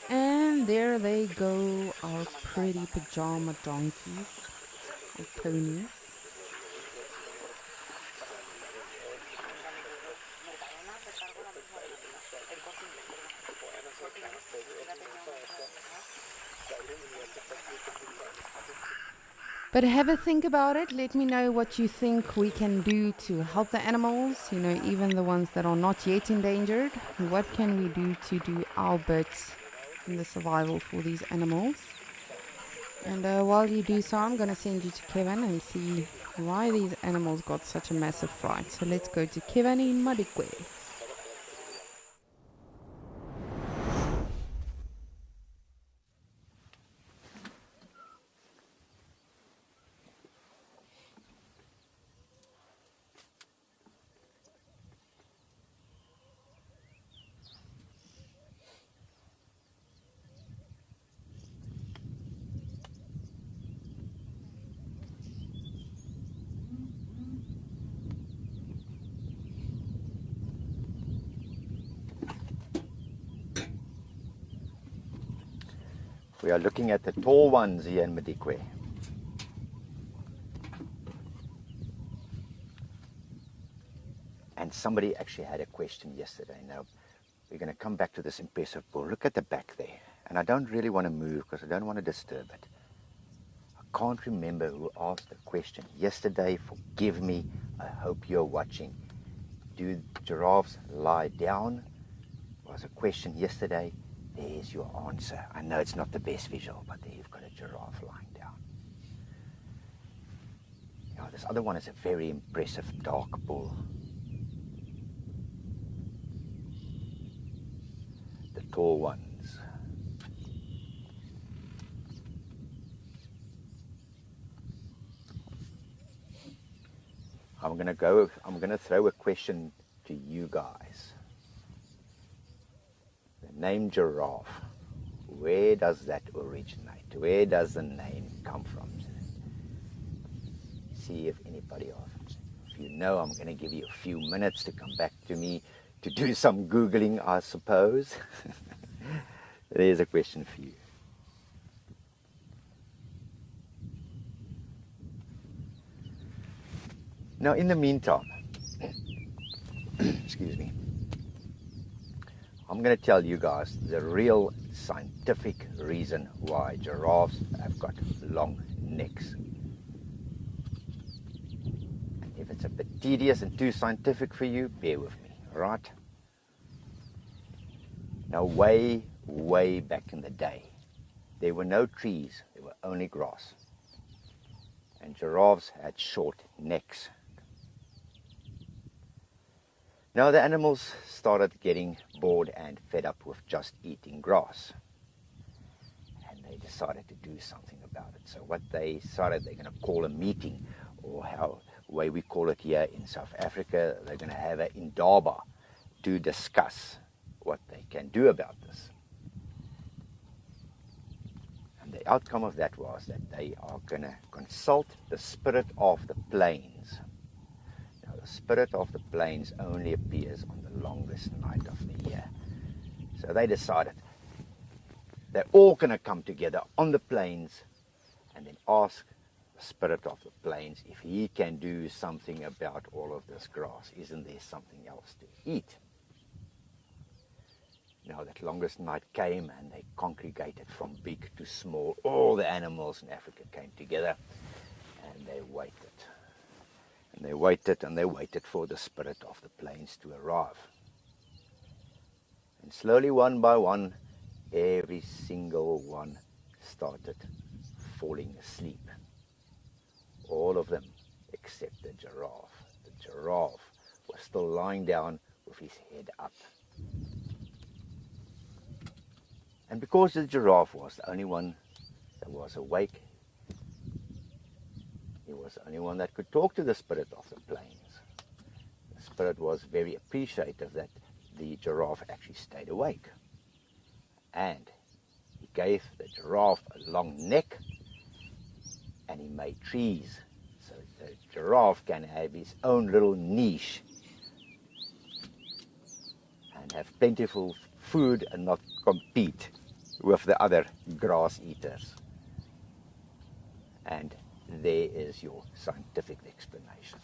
And there they go, our pretty pajama donkeys, or ponies. But have a think about it. Let me know what you think we can do to help the animals, even the ones that are not yet endangered. What can we do to do our bit in the survival for these animals? And while you do so, I'm going to send you to Kevin and see why these animals got such a massive fright. So let's go to Kevin in Madikwe. We are looking at the tall ones here in Madikwe. And somebody actually had a question yesterday. Now, we're going to come back to this impressive bull. Look at the back there. And I don't really want to move because I don't want to disturb it. I can't remember who asked the question yesterday. Forgive me. I hope you're watching. Do giraffes lie down? Was a question yesterday. There's your answer. I know it's not the best visual, but there you've got a giraffe lying down. Now, this other one is a very impressive dark bull. The tall ones. I'm going to throw a question to you guys. The name giraffe, where does that originate? Where does the name come from? See if anybody asks. If you know, I'm going to give you a few minutes to come back to me to do some Googling, I suppose. There's a question for you. Now, in the meantime, excuse me, I'm going to tell you guys the real scientific reason why giraffes have got long necks. And if it's a bit tedious and too scientific for you, bear with me, all right? Now, way, way back in the day, there were no trees, there were only grass. And giraffes had short necks. Now the animals started getting bored and fed up with just eating grass. And they decided to do something about it. So what they decided, they're going to call a meeting, or how way we call it here in South Africa, they're going to have an indaba to discuss what they can do about this. And the outcome of that was that they are going to consult the spirit of the plains. Now, the spirit of the plains only appears on the longest night of the year. So they decided they're all going to come together on the plains and then ask the spirit of the plains if he can do something about all of this grass. Isn't there something else to eat? Now that longest night came and they congregated from big to small. All the animals in Africa came together and they waited. And they waited and they waited for the spirit of the plains to arrive. And slowly, one by one, every single one started falling asleep. All of them except the giraffe. The giraffe was still lying down with his head up. And because the giraffe was the only one that was awake, he was the only one that could talk to the spirit of the plains. The spirit was very appreciative that the giraffe actually stayed awake. And he gave the giraffe a long neck and he made trees so the giraffe can have his own little niche and have plentiful food and not compete with the other grass eaters. And there is your scientific explanation.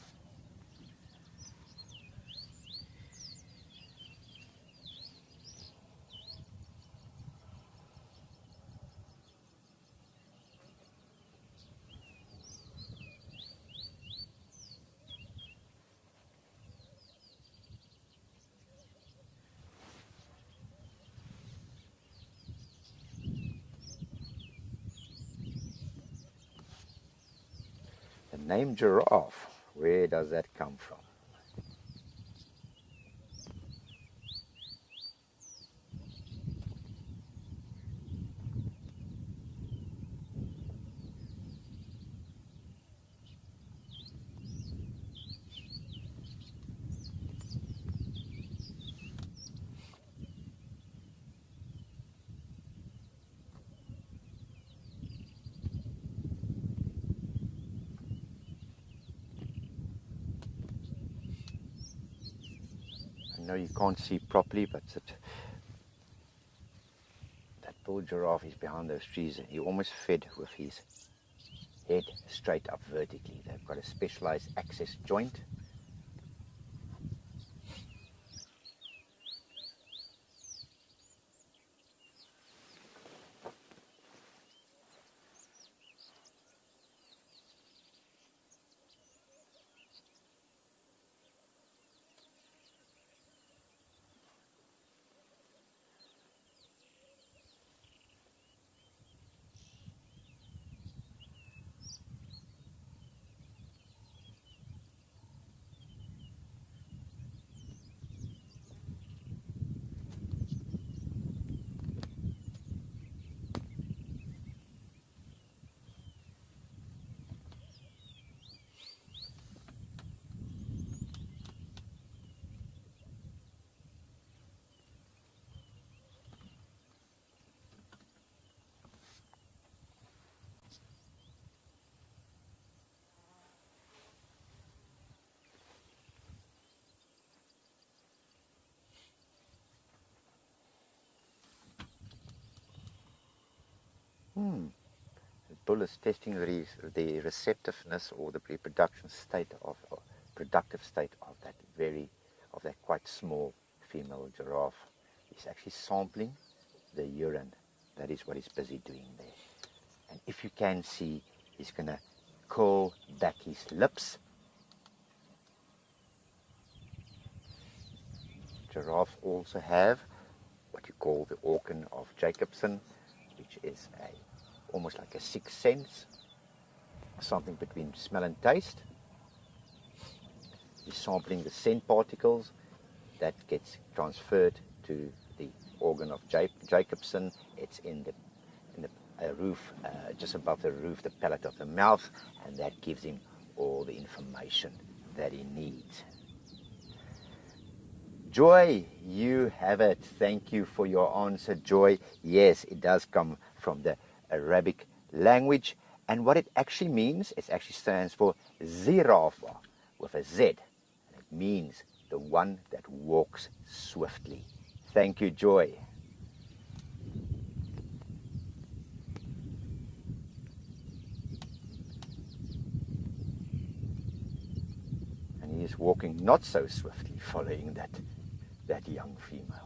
The name giraffe, where does that come from? I know you can't see properly, but that little giraffe is behind those trees. He almost fed with his head straight up vertically. They've got a specialized access joint. The bull is testing the receptiveness or the reproduction state of, or productive state of that quite small female giraffe. He's actually sampling the urine. That is what he's busy doing there. And if you can see, he's going to curl back his lips. Giraffes also have what you call the organ of Jacobson, which is almost like a sixth sense, something between smell and taste. He's sampling the scent particles that gets transferred to the organ of Jacobson. It's in the roof, just above the roof, the palate of the mouth, and that gives him all the information that he needs. Joy, you have it. Thank you for your answer, Joy. Yes, it does come from the Arabic language, and what it actually means, it actually stands for Zirafa with a Z, and it means the one that walks swiftly. Thank you, Joy. And he is walking not so swiftly, following that young female.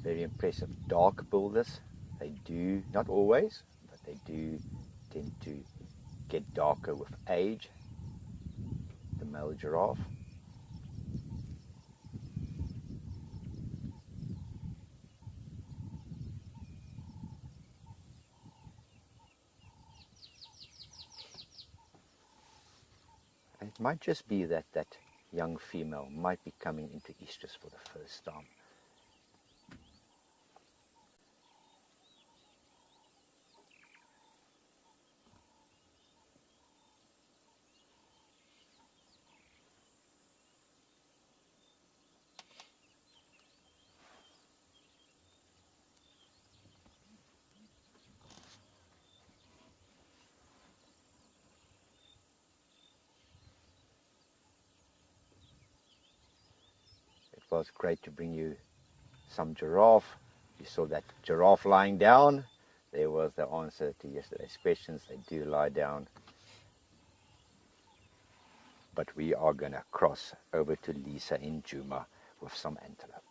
Very impressive dark builders. They do, not always, but they do tend to get darker with age. The male giraffe. And it might just be that that young female might be coming into estrus for the first time. It was great to bring you some giraffe. You saw that giraffe lying down. There was the answer to yesterday's questions. They do lie down. But we are going to cross over to Lisa in Djuma with some antelope.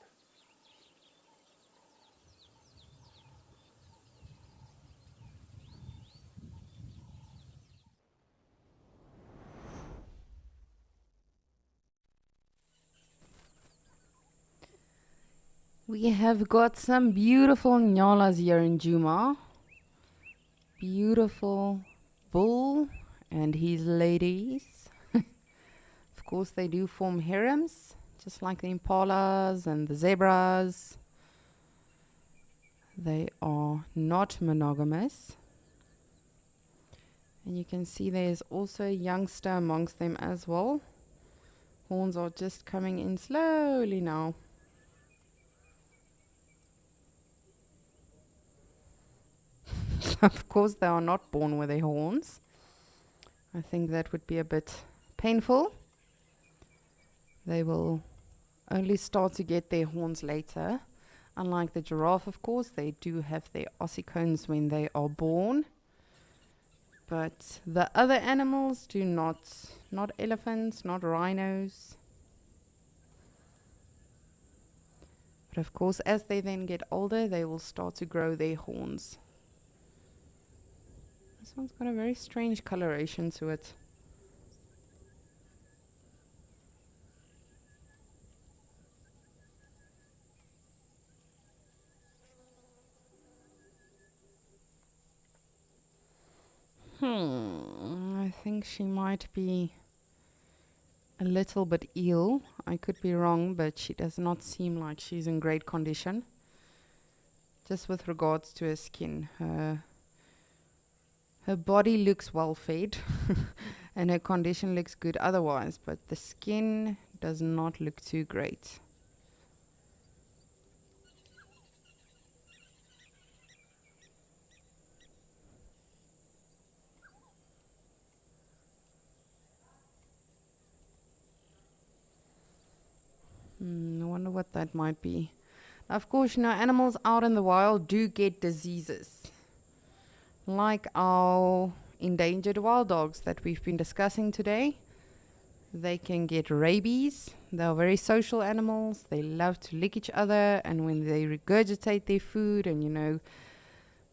We have got some beautiful nyalas here in Djuma. Beautiful bull and his ladies. Of course, they do form harems, just like the impalas and the zebras. They are not monogamous. And you can see there's also a youngster amongst them as well. Horns are just coming in slowly now. Of course, they are not born with their horns. I think that would be a bit painful. They will only start to get their horns later. Unlike the giraffe, of course, they do have their ossicones when they are born. But the other animals do not. Not elephants, not rhinos. But of course, as they then get older, they will start to grow their horns. This one's got a very strange coloration to it. I think she might be a little bit ill. I could be wrong, but she does not seem like she's in great condition. Just with regards to her skin, her body looks well fed and her condition looks good otherwise, but the skin does not look too great. I wonder what that might be. Of course, animals out in the wild do get diseases. Like our endangered wild dogs that we've been discussing today. They can get rabies. They are very social animals. They love to lick each other, and when they regurgitate their food and,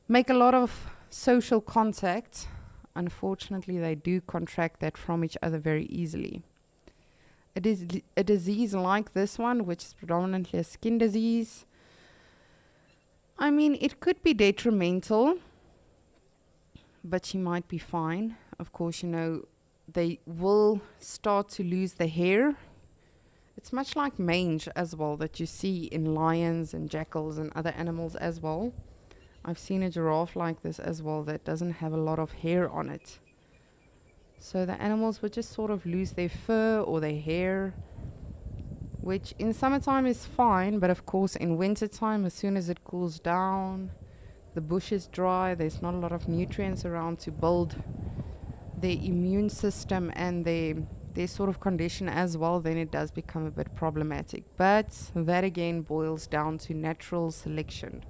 make a lot of social contact, unfortunately, they do contract that from each other very easily. It is a disease like this one, which is predominantly a skin disease. I mean, it could be detrimental, but she might be fine. Of course, they will start to lose the hair. It's much like mange as well that you see in lions and jackals and other animals as well. I've seen a giraffe like this as well that doesn't have a lot of hair on it. So the animals would just sort of lose their fur or their hair, which in summertime is fine, but of course in wintertime, as soon as it cools down, the bush is dry, there's not a lot of nutrients around to build their immune system and their sort of condition as well, then it does become a bit problematic. But that again boils down to natural selection.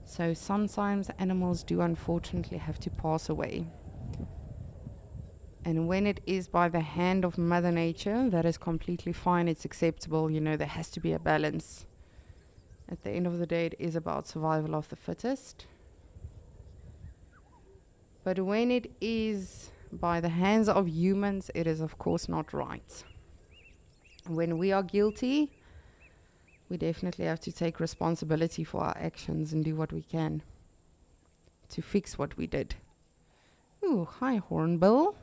So sometimes animals do unfortunately have to pass away. And when it is by the hand of Mother Nature, that is completely fine. It's acceptable. There has to be a balance. At the end of the day, it is about survival of the fittest. But when it is by the hands of humans, it is of course not right. When we are guilty, we definitely have to take responsibility for our actions and do what we can to fix what we did. Ooh, hi Hornbill.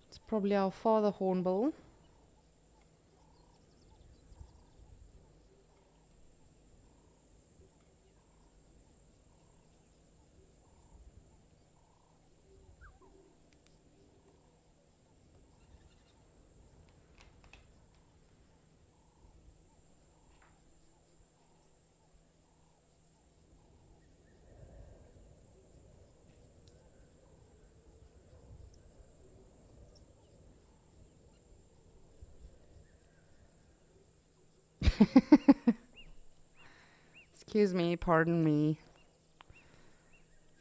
It's probably our father Hornbill. Excuse me, pardon me.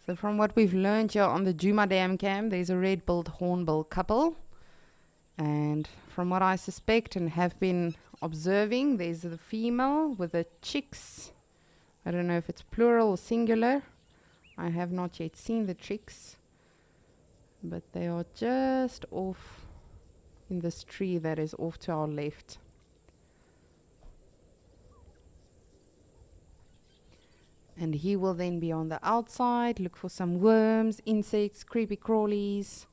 So from what we've learned here on the Djuma Dam Cam, there's a red-billed hornbill couple. And from what I suspect and have been observing, there's the female with the chicks. I don't know if it's plural or singular. I have not yet seen the chicks. But they are just off in this tree that is off to our left. And he will then be on the outside, look for some worms, insects, creepy crawlies,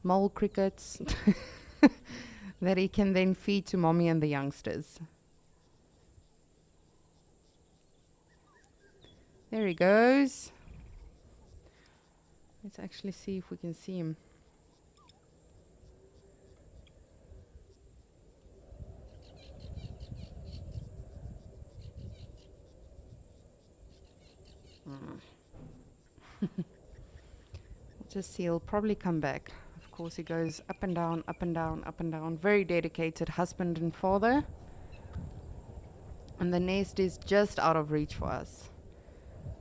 mole crickets that he can then feed to mommy and the youngsters. There he goes. Let's actually see if we can see him. Just see, he'll probably come back. Of course, he goes up and down, up and down, up and down. Very dedicated husband and father. And the nest is just out of reach for us.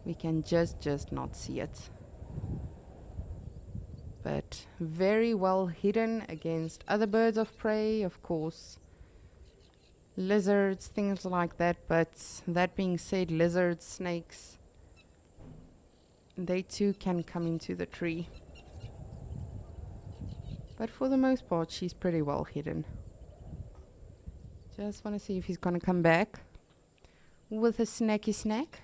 We can just not see it. But very well hidden against other birds of prey, of course. Lizards, things like that. But that being said, lizards, snakes, they too can come into the tree. But for the most part, she's pretty well hidden. Just want to see if he's going to come back with a snacky snack.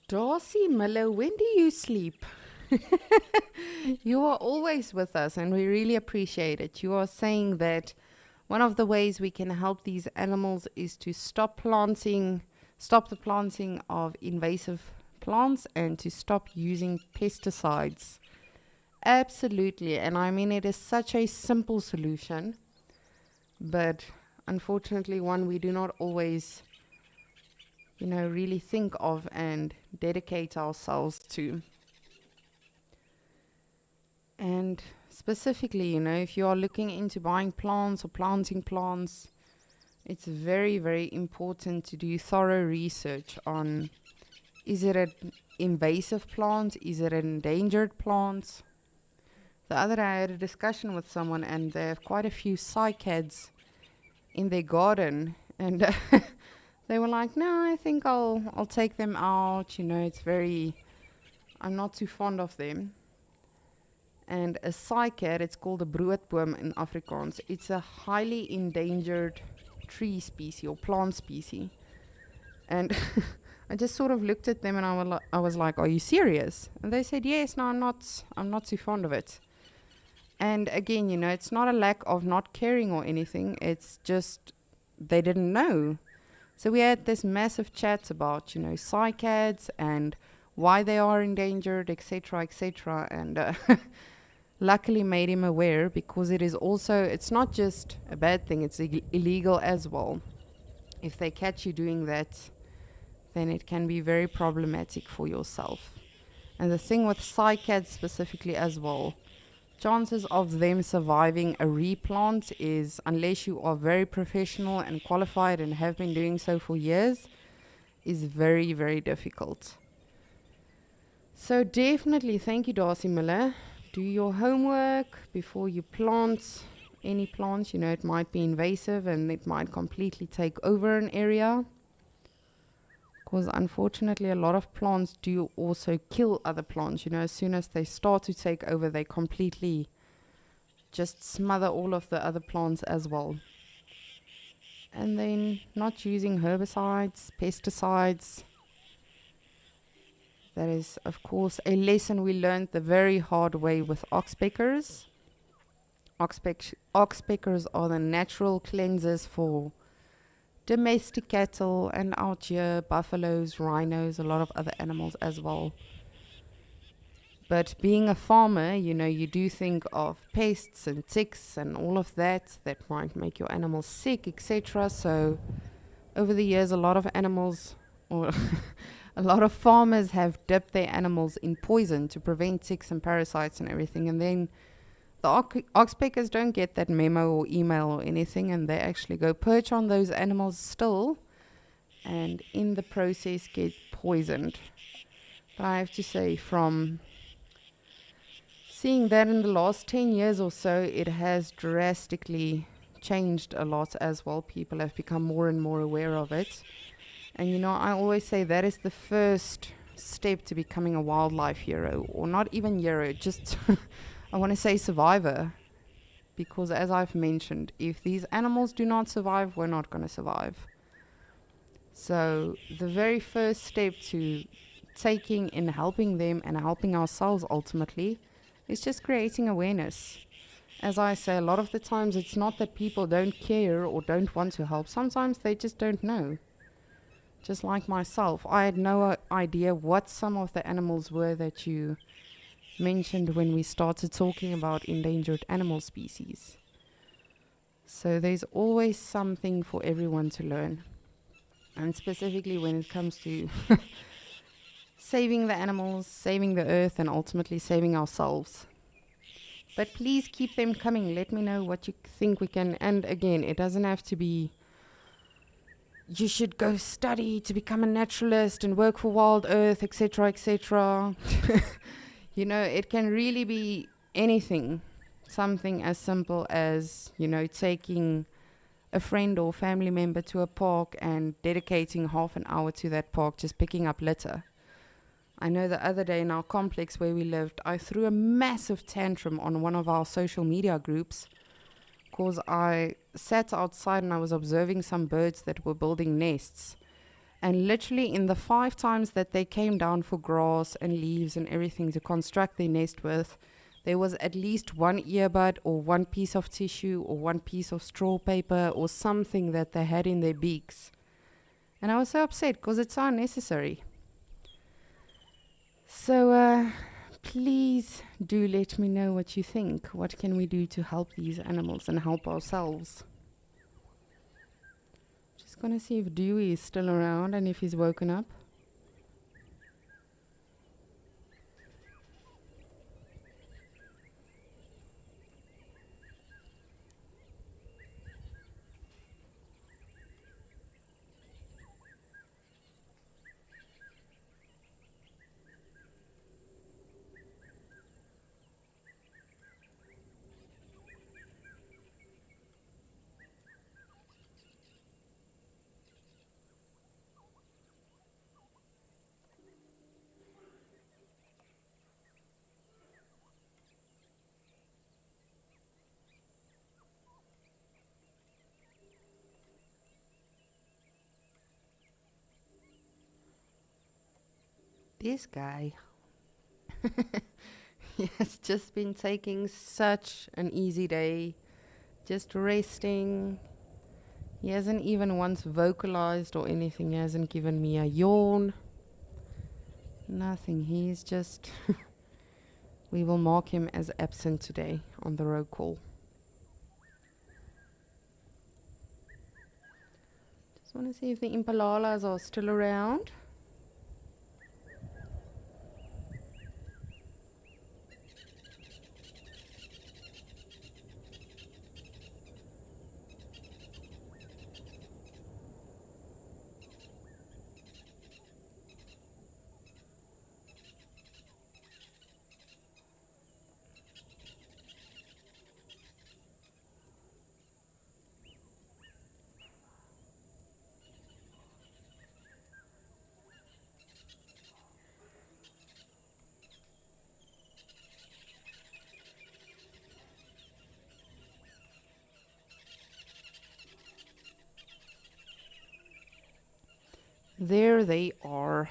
Darcy Miller, when do you sleep? You are always with us and we really appreciate it. You are saying that one of the ways we can help these animals is to stop the planting of invasive plants and to stop using pesticides. Absolutely. And I mean, it is such a simple solution, but unfortunately one we do not always really think of and dedicate ourselves to. And specifically, if you are looking into buying plants or planting plants, it's very, very important to do thorough research on, is it an invasive plant? Is it an endangered plant? The other day I had a discussion with someone and they have quite a few cycads in their garden, and they were like, no, I think I'll take them out. I'm not too fond of them. And a cycad, it's called a broodboom in Afrikaans. It's a highly endangered tree species or plant species. And I just sort of looked at them and I was like, are you serious? And they said, yes, no, I'm not too fond of it. And again, it's not a lack of not caring or anything. It's just they didn't know. So we had this massive chat about, cycads and why they are endangered, etc., etc. And luckily made him aware, because it's not just a bad thing, it's illegal as well. If they catch you doing that, then it can be very problematic for yourself. And the thing with cycads specifically as well, chances of them surviving a replant is, unless you are very professional and qualified and have been doing so for years, is very, very difficult. So definitely, thank you, Darcy Miller. Do your homework before you plant any plants. It might be invasive and it might completely take over an area. Because unfortunately, a lot of plants do also kill other plants. As soon as they start to take over, they completely just smother all of the other plants as well. And then not using herbicides, pesticides. That is, of course, a lesson we learned the very hard way with oxpeckers. Oxpeckers are the natural cleansers for domestic cattle and out here, buffaloes, rhinos, a lot of other animals as well. But being a farmer, you do think of pests and ticks and all of that might make your animals sick, etc. So over the years, a lot of animals, or a lot of farmers have dipped their animals in poison to prevent ticks and parasites and everything. And then the oxpeckers don't get that memo or email or anything, and they actually go perch on those animals still, and in the process get poisoned. But I have to say, from seeing that in the last 10 years or so, it has drastically changed a lot as well. People have become more and more aware of it. And I always say that is the first step to becoming a wildlife hero, or not even hero, just I want to say survivor. Because as I've mentioned, if these animals do not survive, we're not going to survive. So the very first step to taking in helping them and helping ourselves ultimately is just creating awareness. As I say, a lot of the times it's not that people don't care or don't want to help. Sometimes they just don't know. Just like myself, I had no idea what some of the animals were that you mentioned when we started talking about endangered animal species. So there's always something for everyone to learn. And specifically when it comes to saving the animals, saving the earth, and ultimately saving ourselves. But please keep them coming. Let me know what you think we can. And again, it doesn't have to be you should go study to become a naturalist and work for Wild Earth, etc., etc. It can really be anything. Something as simple as, taking a friend or family member to a park and dedicating half an hour to that park, just picking up litter. I know the other day in our complex where we lived, I threw a massive tantrum on one of our social media groups because I sat outside and I was observing some birds that were building nests. And literally in the 5 times that they came down for grass and leaves and everything to construct their nest with, there was at least one earbud or one piece of tissue or one piece of straw paper or something that they had in their beaks. And I was so upset because it's so unnecessary. So please do let me know what you think. What can we do to help these animals and help ourselves? Just gonna see if Dewey is still around and if he's woken up. This guy, he has just been taking such an easy day, just resting. He hasn't even once vocalized or anything. He hasn't given me a yawn. Nothing. He's just... We will mark him as absent today on the roll call. Just want to see if the impalalas are still around. There they are.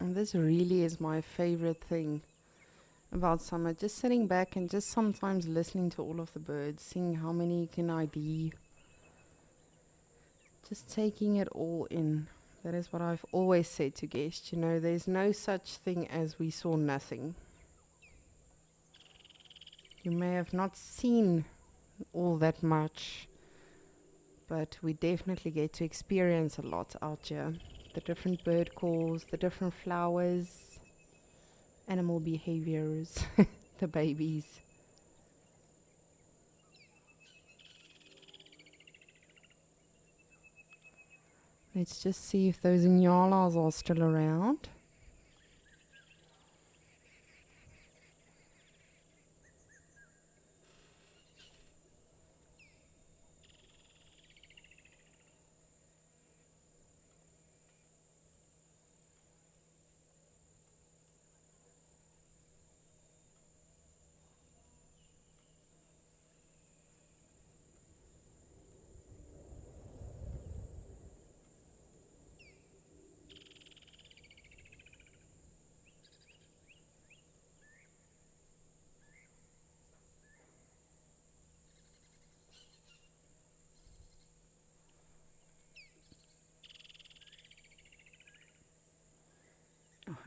And this really is my favorite thing about summer. Just sitting back and just sometimes listening to all of the birds, seeing how many can I be. Just taking it all in. That is what I've always said to guests. You know, there's no such thing as we saw nothing. You may have not seen all that much, but we definitely get to experience a lot out here. The different bird calls, the different flowers, animal behaviors, the babies. Let's just see if those nyalas are still around.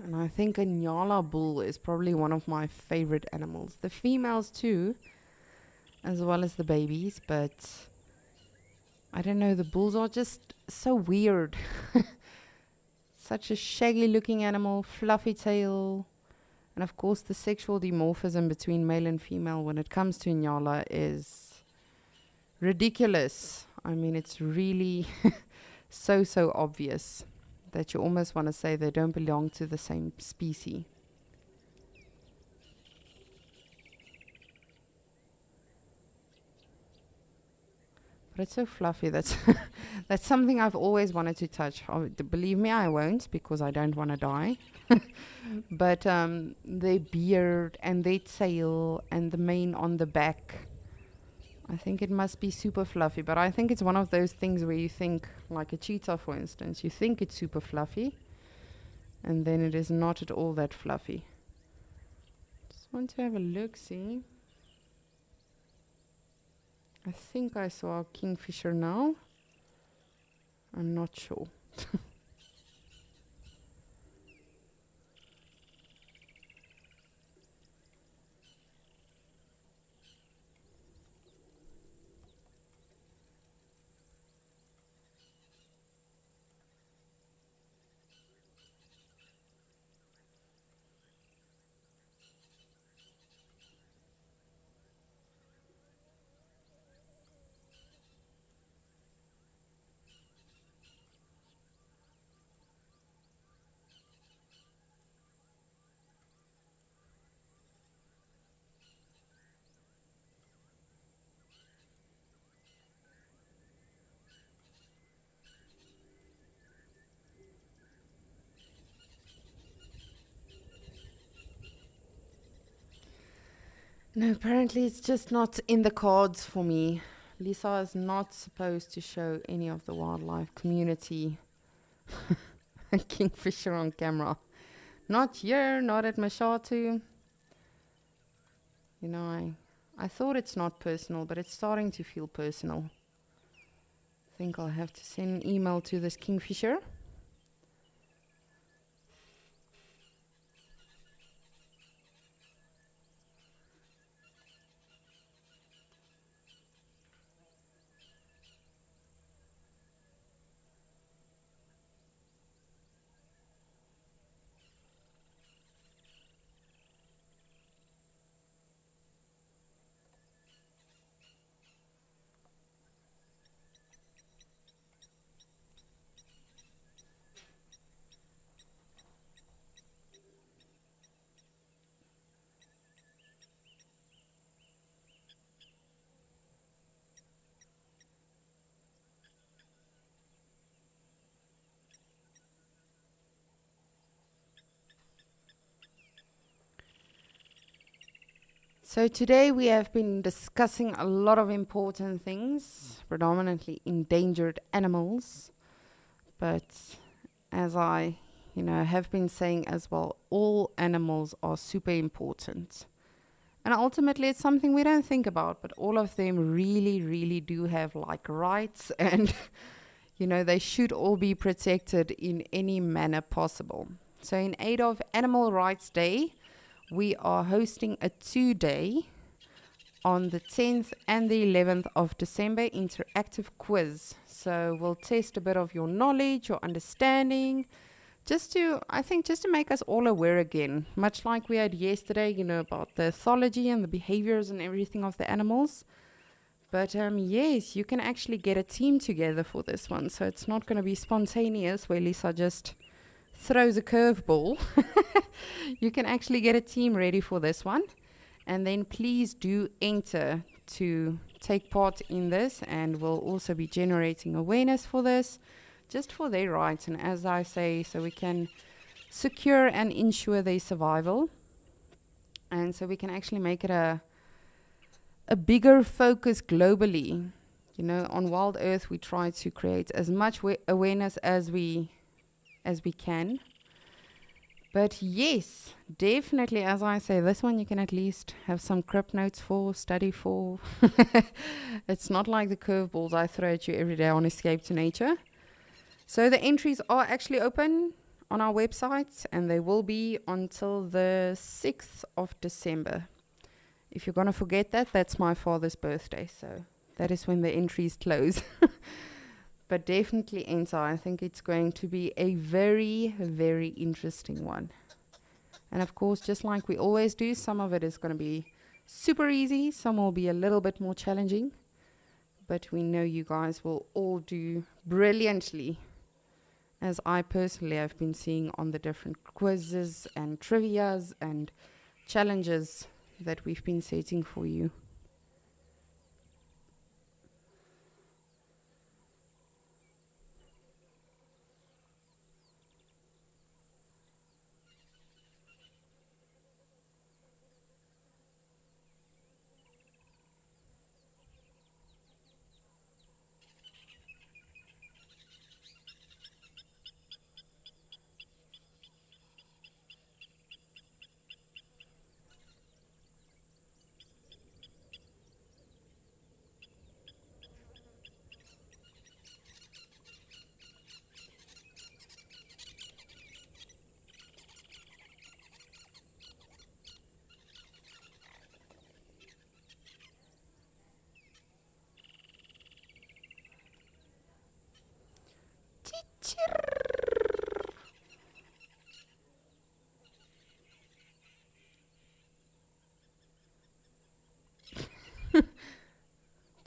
And I think a Nyala bull is probably one of my favorite animals. The females too, as well as the babies, but I don't know, the bulls are just so weird. Such a shaggy looking animal, fluffy tail. And of course the sexual dimorphism between male and female when it comes to Nyala is ridiculous. I mean, it's really so obvious that you almost want to say they don't belong to the same species. But it's so fluffy. That's that's something I've always wanted to touch. Believe me, I won't, because I don't want to die. But their beard and their tail and the mane on the back, I think it must be super fluffy. But I think it's one of those things where you think, like a cheetah for instance, you think it's super fluffy and then it is not at all that fluffy. Just want to have a look, see. I think I saw a kingfisher now. I'm not sure. No, apparently it's just not in the cards for me. Lisa is not supposed to show any of the wildlife community A kingfisher on camera. Not here, not at Mashatu. You know, I thought it's not personal, but it's starting to feel personal. I think I'll have to send an email to this kingfisher. So today we have been discussing a lot of important things, predominantly endangered animals. But as I, have been saying as well, all animals are super important. And ultimately it's something we don't think about, but all of them really, really do have like rights and, they should all be protected in any manner possible. So in aid of Animal Rights Day, we are hosting a 2-day on the 10th and the 11th of December interactive quiz. So we'll test a bit of your knowledge, your understanding, just to make us all aware again, much like we had yesterday, about the ethology and the behaviors and everything of the animals. But yes, you can actually get a team together for this one. So it's not going to be spontaneous where Lisa just throws a curveball. You can actually get a team ready for this one. And then please do enter to take part in this, and we'll also be generating awareness for this, just for their rights. And as I say, so we can secure and ensure their survival. And so we can actually make it a bigger focus globally. On Wild Earth, we try to create as much awareness as we can. But yes, definitely, as I say, this one you can at least have some crypt notes for, study for. It's not like the curveballs I throw at you every day on Escape to Nature. So the entries are actually open on our website, and they will be until the 6th of December. If you're going to forget that, that's my father's birthday, so that is when the entries close. But definitely enter. I think it's going to be a very, very interesting one. And of course, just like we always do, some of it is going to be super easy. Some will be a little bit more challenging. But we know you guys will all do brilliantly, as I personally have been seeing on the different quizzes and trivias and challenges that we've been setting for you.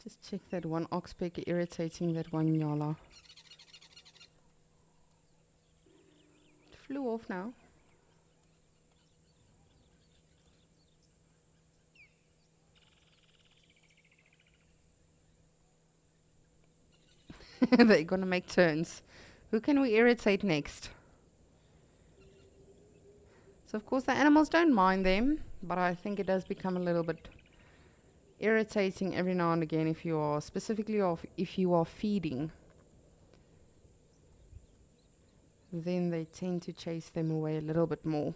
Just check that one oxpecker irritating that one nyala. It flew off now. They're gonna make turns. Who can we irritate next? So of course the animals don't mind them, but I think it does become a little bit irritating every now and again if you are, specifically if you are feeding. then they tend to chase them away a little bit more.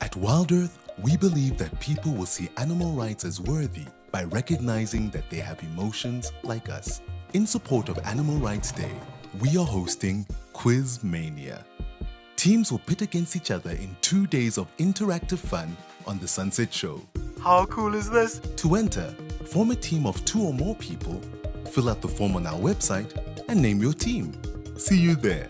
At Wild Earth, we believe that people will see animal rights as worthy by recognizing that they have emotions like us. In support of Animal Rights Day, we are hosting Quiz Mania. Teams will pit against each other in 2 days of interactive fun on The Sunset Show. How cool is this? To enter, form a team of 2 or more people, fill out the form on our website, and name your team. See you there.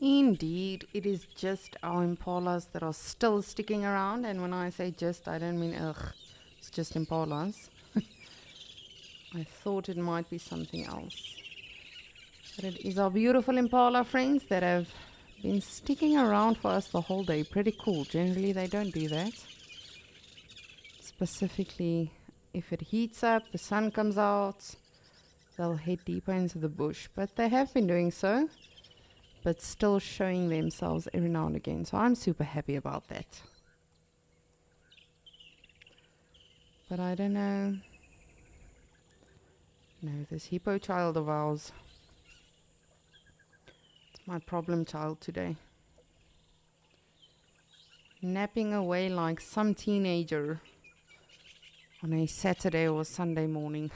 Indeed, it is just our impalas that are still sticking around, and when I say just, I don't mean ugh, it's just impalas. I thought it might be something else. But it is our beautiful impala friends that have been sticking around for us the whole day. Pretty cool. Generally, they don't do that. Specifically, if it heats up, the sun comes out, they'll head deeper into the bush. But they have been doing so, but still showing themselves every now and again. So I'm super happy about that. But I don't know. No, this hippo child of ours. It's my problem child today. Napping away like some teenager on a Saturday or Sunday morning.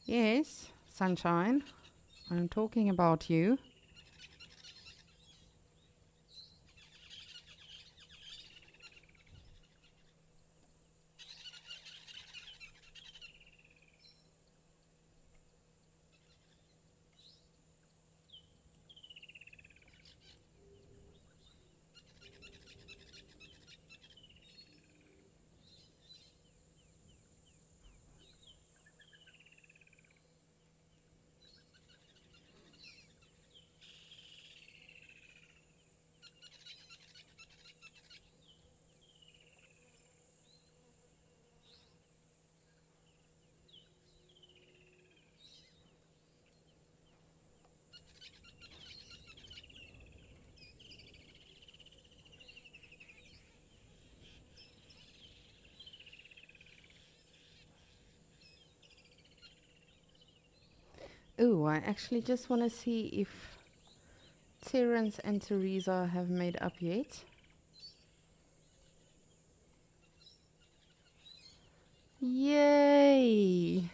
Yes, sunshine, I'm talking about you. Oh, I actually just want to see if Terence and Teresa have made up yet. Yay!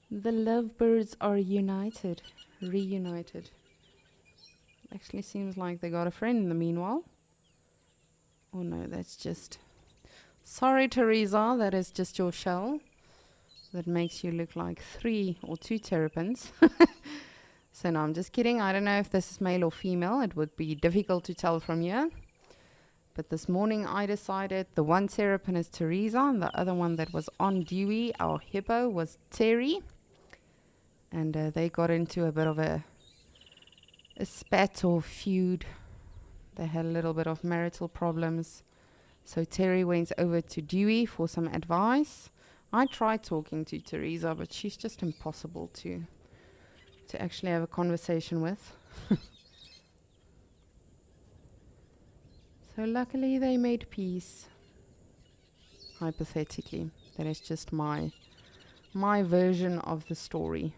The lovebirds are united, reunited. Actually seems like they got a friend in the meanwhile. Oh no, that's just... Sorry, Teresa, that is just your shell. That makes you look like 3 or 2 terrapins. So no, I'm just kidding. I don't know if this is male or female. It would be difficult to tell from here. But this morning I decided the one terrapin is Teresa and the other one that was on Dewey, our hippo, was Terry. And they got into a bit of a spat or feud. They had a little bit of marital problems. So Terry went over to Dewey for some advice. I tried talking to Teresa, but she's just impossible to actually have a conversation with. So luckily they made peace. Hypothetically. That is just my version of the story.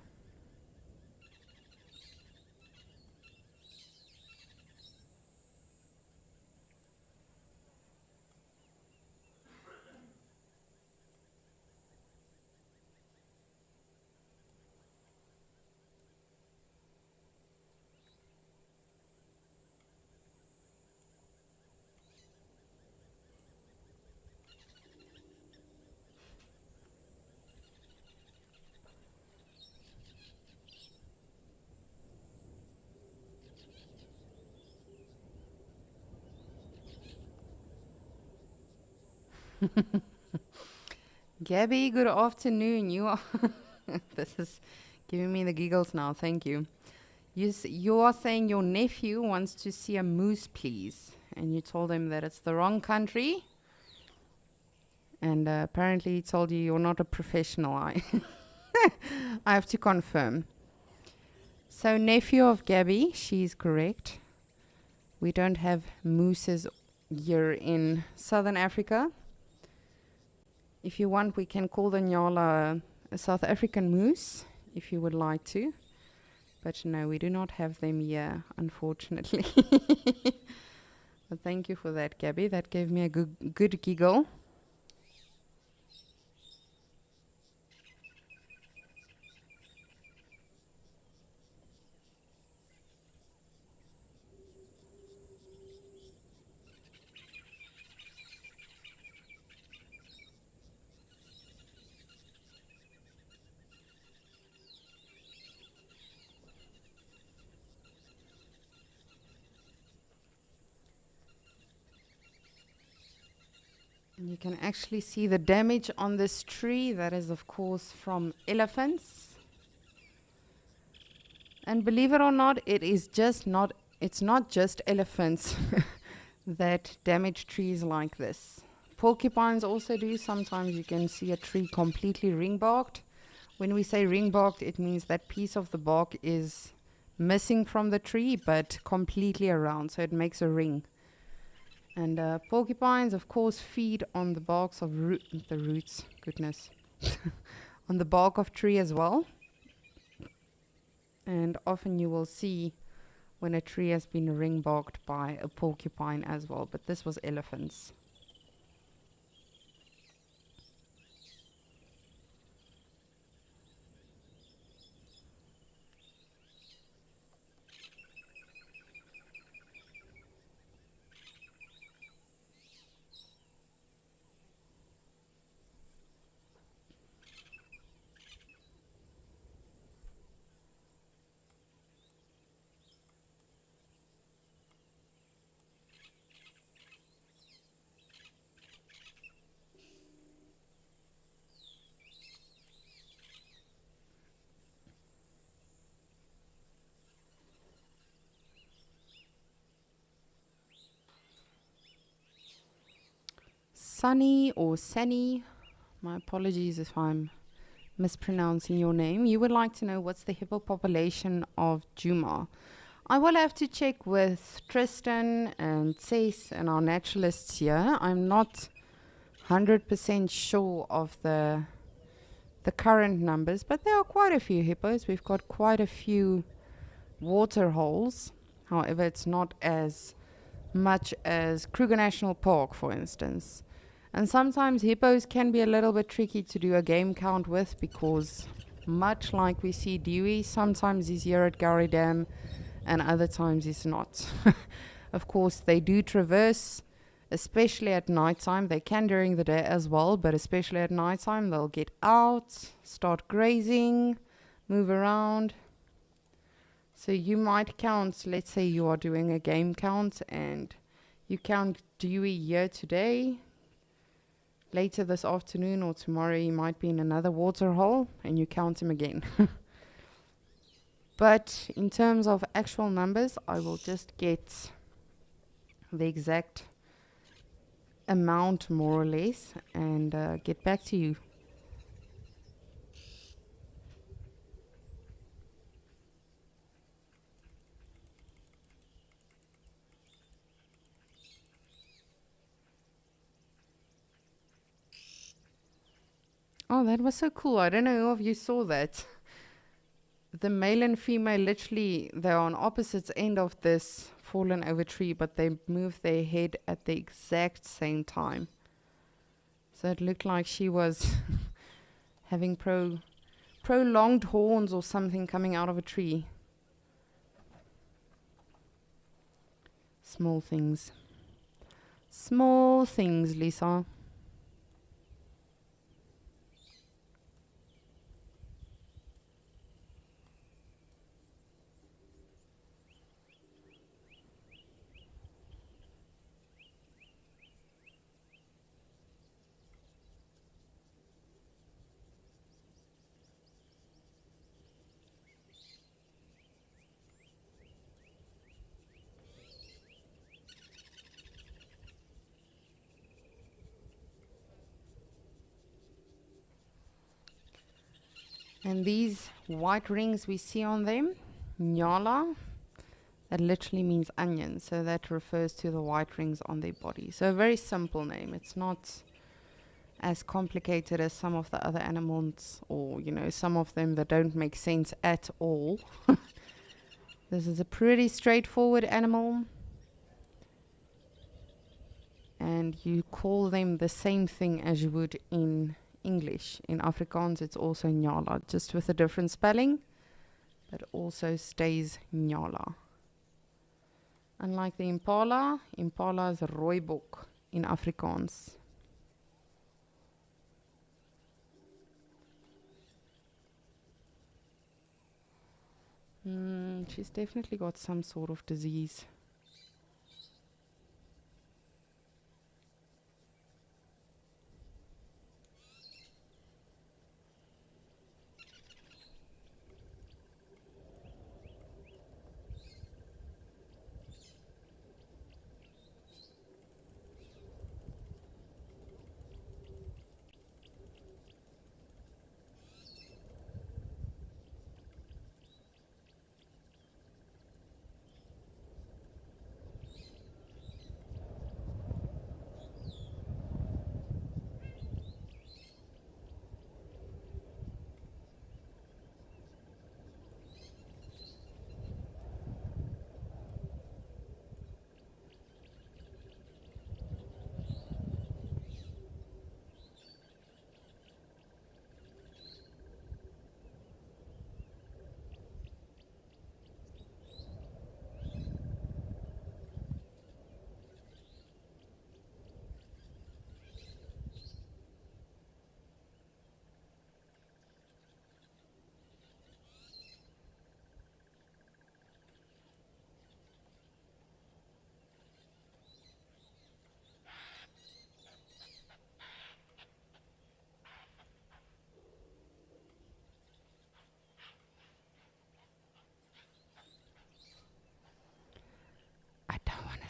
Gabby, good afternoon. You are this is giving me the giggles now. Thank you. You are saying your nephew wants to see a moose, please, and you told him that it's the wrong country. And apparently he told you you're not a professional. I have to confirm. So nephew of Gabby, she's correct. We don't have mooses here in Southern Africa. If you want, we can call the Nyala a South African moose, if you would like to. But no, we do not have them here, unfortunately. But thank you for that, Gabby. That gave me a good giggle. And you can actually see the damage on this tree. That is, of course, from elephants. And believe it or not, it's not just elephants that damage trees like this. Porcupines also do. Sometimes you can see a tree completely ring-barked. When we say ring-barked, it means that piece of the bark is missing from the tree, but completely around, so it makes a ring. And porcupines, of course, feed on the barks of the roots, goodness, on the bark of tree as well. And often you will see when a tree has been ring-barked by a porcupine as well, but this was elephants. Sunny or Sunny, my apologies if I'm mispronouncing your name. You would like to know what's the hippo population of Djuma. I will have to check with Tristan and Cés and our naturalists here. I'm not 100% sure of the the current numbers, but there are quite a few hippos. We've got quite a few water holes. However, it's not as much as Kruger National Park, for instance. And sometimes hippos can be a little bit tricky to do a game count with, because much like we see Dewey, sometimes he's here at Gowrie Dam and other times he's not. Of course, they do traverse, especially at night time. They can during the day as well, but especially at night time, they'll get out, start grazing, move around. So you might count, let's say you are doing a game count and you count Dewey here today. Later this afternoon or tomorrow he might be in another water hole and you count him again. But in terms of actual numbers, I will just get the exact amount more or less and get back to you. Oh, that was so cool. I don't know who of you saw that. The male and female literally, they're on opposite end of this fallen over tree, but they move their head at the exact same time. So it looked like she was having prolonged horns or something coming out of a tree. Small things. Small things, Lisa. And these white rings we see on them, nyala, that literally means onion. So that refers to the white rings on their body. So a very simple name. It's not as complicated as some of the other animals, or, you know, some of them that don't make sense at all. This is a pretty straightforward animal. And you call them the same thing as you would in English. In Afrikaans, it's also nyala, just with a different spelling, but also stays nyala. Unlike the impala, impala is rooibok in Afrikaans. She's definitely got some sort of disease.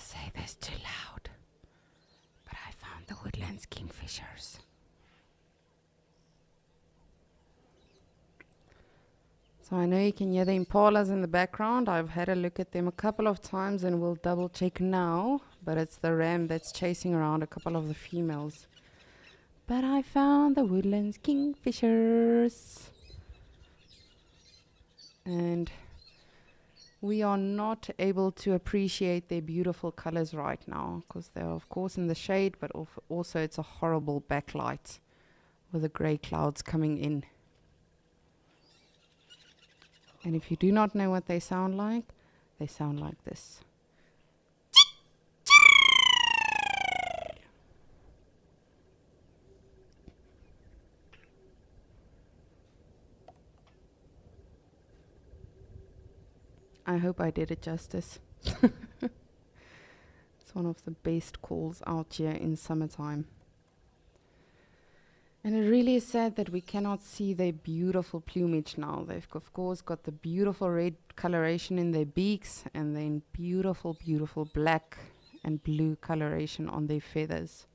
Say this too loud, but I found the woodlands kingfishers. So I know you can hear the impalas in the background. I've had a look at them a couple of times and we'll double check now, but it's the ram that's chasing around a couple of the females. But I found the woodlands kingfishers. And we are not able to appreciate their beautiful colors right now because they're of course in the shade, but also it's a horrible backlight with the grey clouds coming in. And if you do not know what they sound like this. I hope I did it justice. It's one of the best calls out here in summertime. And it really is sad that we cannot see their beautiful plumage now. They've of course got the beautiful red coloration in their beaks and then beautiful, beautiful black and blue coloration on their feathers.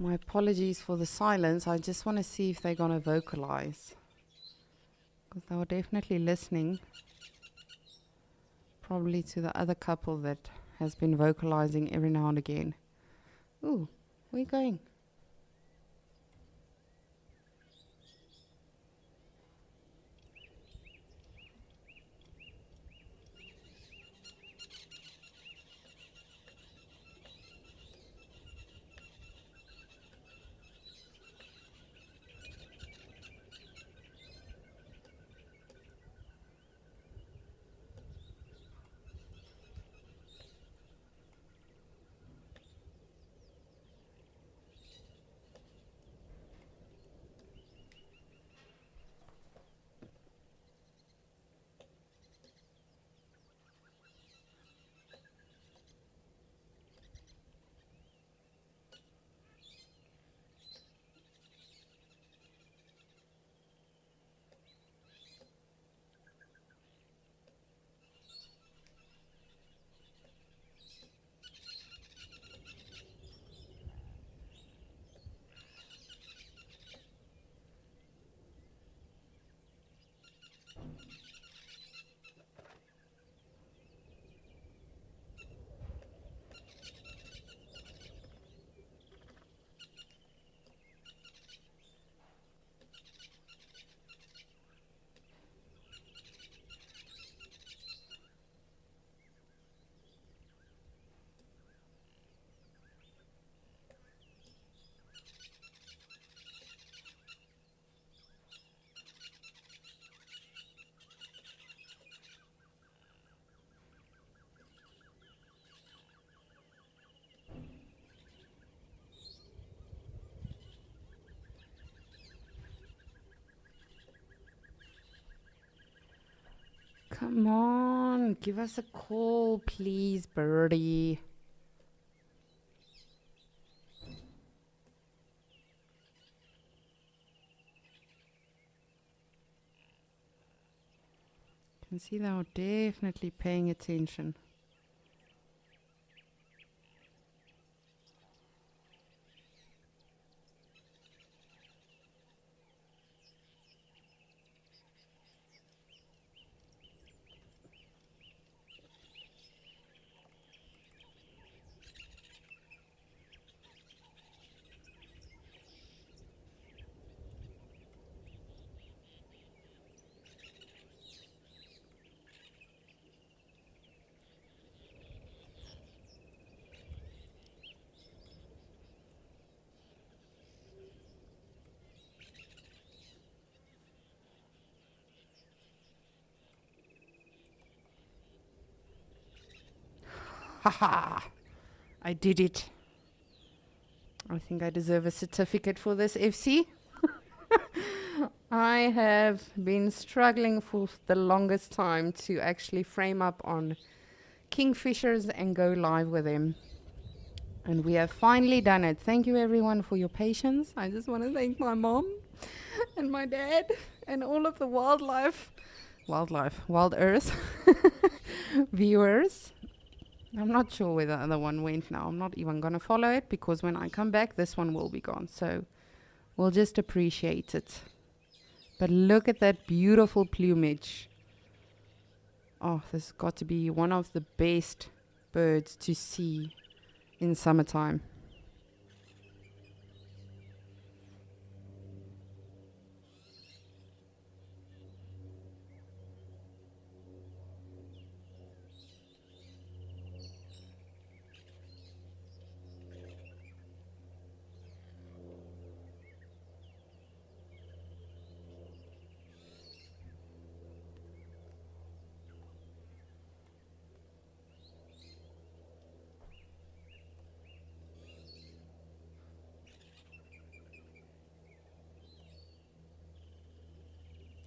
My apologies for the silence. I just want to see if they're going to vocalize. Because they were definitely listening. Probably to the other couple that has been vocalizing every now and again. Ooh, where are you going? Come on, give us a call, please, birdie. You can see they are definitely paying attention. Haha! I did it. I think I deserve a certificate for this, FC. I have been struggling for the longest time to actually frame up on kingfishers and go live with them. And we have finally done it. Thank you everyone for your patience. I just want to thank my mom and my dad and all of the wild earth viewers. I'm not sure where the other one went now. I'm not even going to follow it because when I come back, this one will be gone. So we'll just appreciate it. But look at that beautiful plumage. Oh, this has got to be one of the best birds to see in summertime.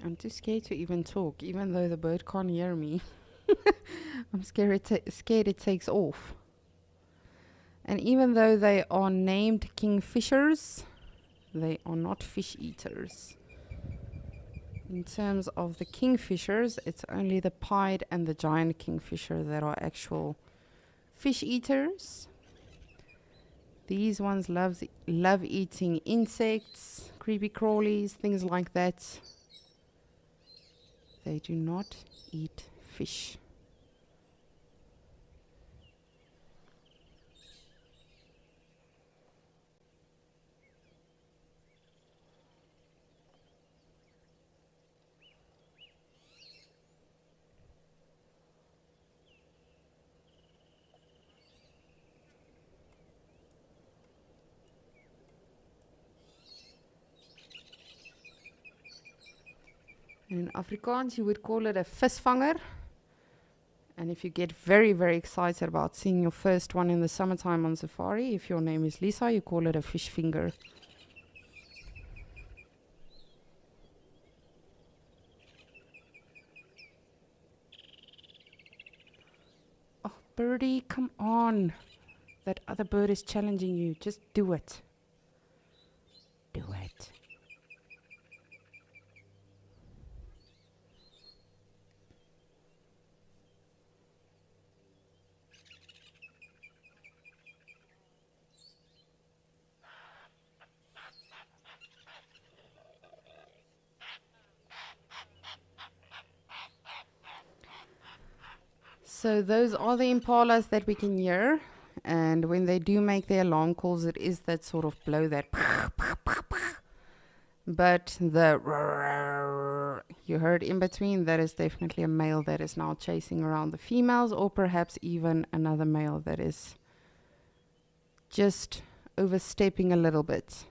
I'm too scared to even talk, even though the bird can't hear me. I'm scared it takes off. And even though they are named kingfishers, they are not fish eaters. In terms of the kingfishers, it's only the pied and the giant kingfisher that are actual fish eaters. These ones love eating insects, creepy crawlies, things like that. They do not eat fish. In Afrikaans, you would call it a visvanger. And if you get very, very excited about seeing your first one in the summertime on safari, if your name is Lisa, you call it a fish finger. Oh, birdie, come on. That other bird is challenging you. Just do it. Do it. So those are the impalas that we can hear, and when they do make their alarm calls, it is that sort of blow, that but the you heard in between, that is definitely a male that is now chasing around the females, or perhaps even another male that is just overstepping a little bit.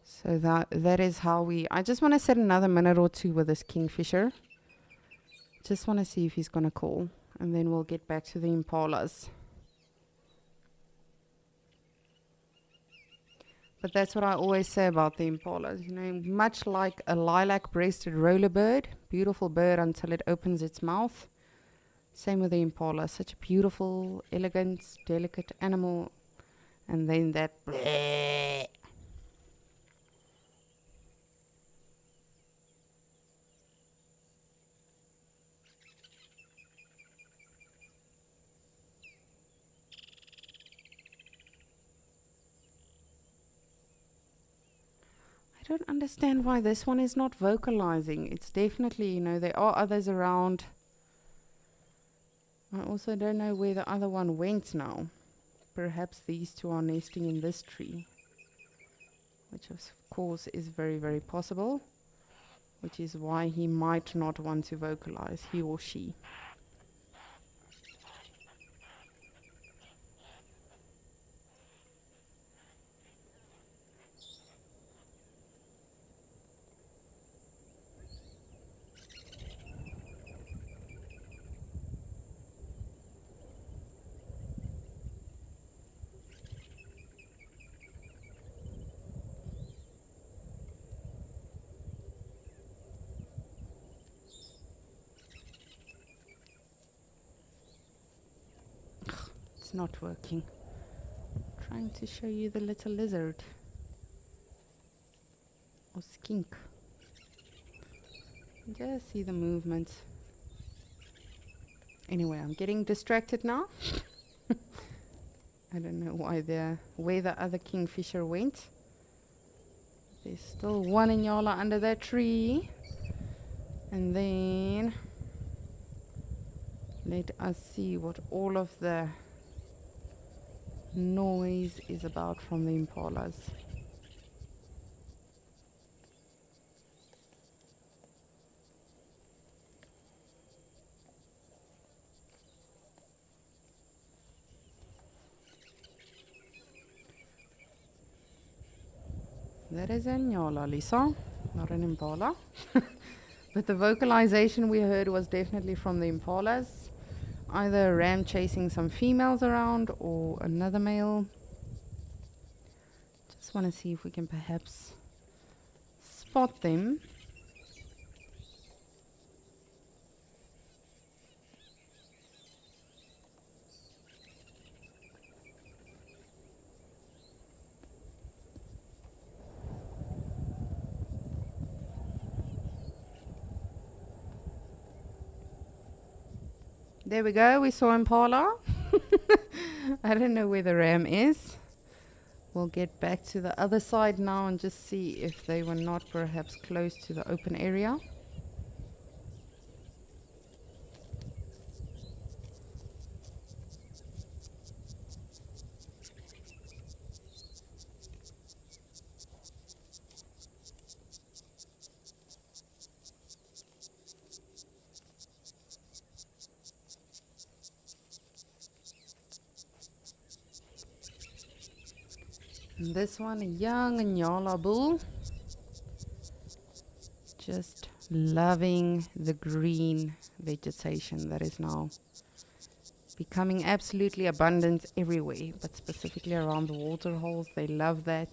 So that is how I just want to set another minute or two with this kingfisher. Just want to see if he's going to call, and then we'll get back to the impalas. But that's what I always say about the impalas. You know, much like a lilac-breasted roller bird, beautiful bird until it opens its mouth. Same with the impala, such a beautiful, elegant, delicate animal, and then that bleh. I don't understand why this one is not vocalizing. It's definitely, you know, there are others around. I also don't know where the other one went now. Perhaps these two are nesting in this tree, which of course is very, very possible, which is why he might not want to vocalize, he or she. It's not working. Trying to show you the little lizard. Or skink. Just see the movement. Anyway, I'm getting distracted now. I don't know where the other kingfisher went. There's still one Inyala under that tree. And then let us see what all of the noise is about from the impalas. That is a Nyala, Lisa, not an impala. But the vocalization we heard was definitely from the impalas. Either a ram chasing some females around or another male. Just want to see if we can perhaps spot them. There we go, we saw impala. I don't know where the ram is. We'll get back to the other side now and just see if they were not perhaps close to the open area. And this one, a young Nyala bull. Just loving the green vegetation that is now becoming absolutely abundant everywhere, but specifically around the water holes. They love that.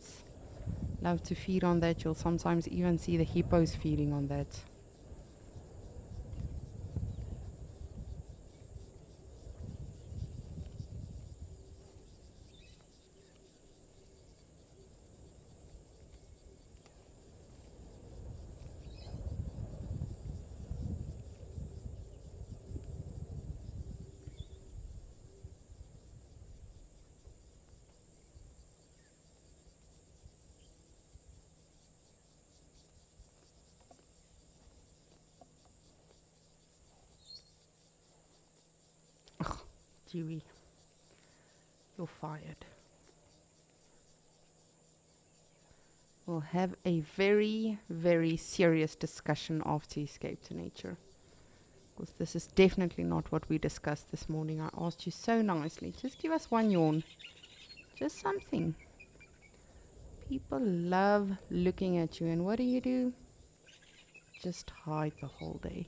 Love to feed on that. You'll sometimes even see the hippos feeding on that. Dewey, you're fired. We'll have a very, very serious discussion after Escape to Nature. Because this is definitely not what we discussed this morning. I asked you so nicely, just give us one yawn. Just something. People love looking at you, and what do? Just hide the whole day.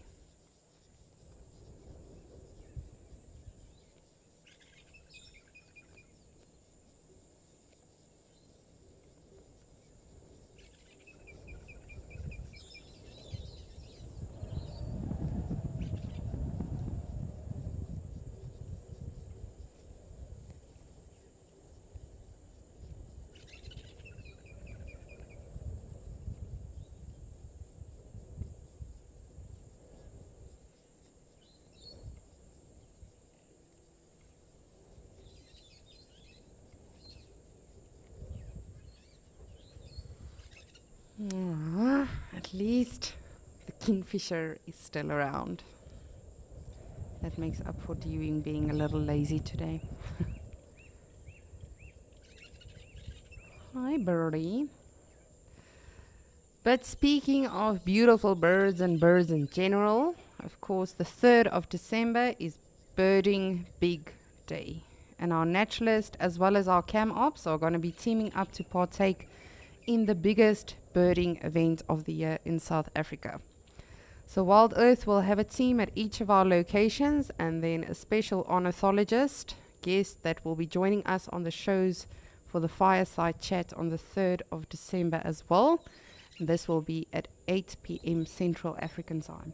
At least the kingfisher is still around. That makes up for Dewey being a little lazy today. Hi, birdie. But speaking of beautiful birds and birds in general, of course, the 3rd of December is Birding Big Day. And our naturalist as well as our cam ops are going to be teaming up to partake in the biggest birding event of the year in South Africa. So Wild Earth will have a team at each of our locations, and then a special ornithologist guest that will be joining us on the shows for the fireside chat on the 3rd of December as well. And this will be at 8 p.m. Central African time.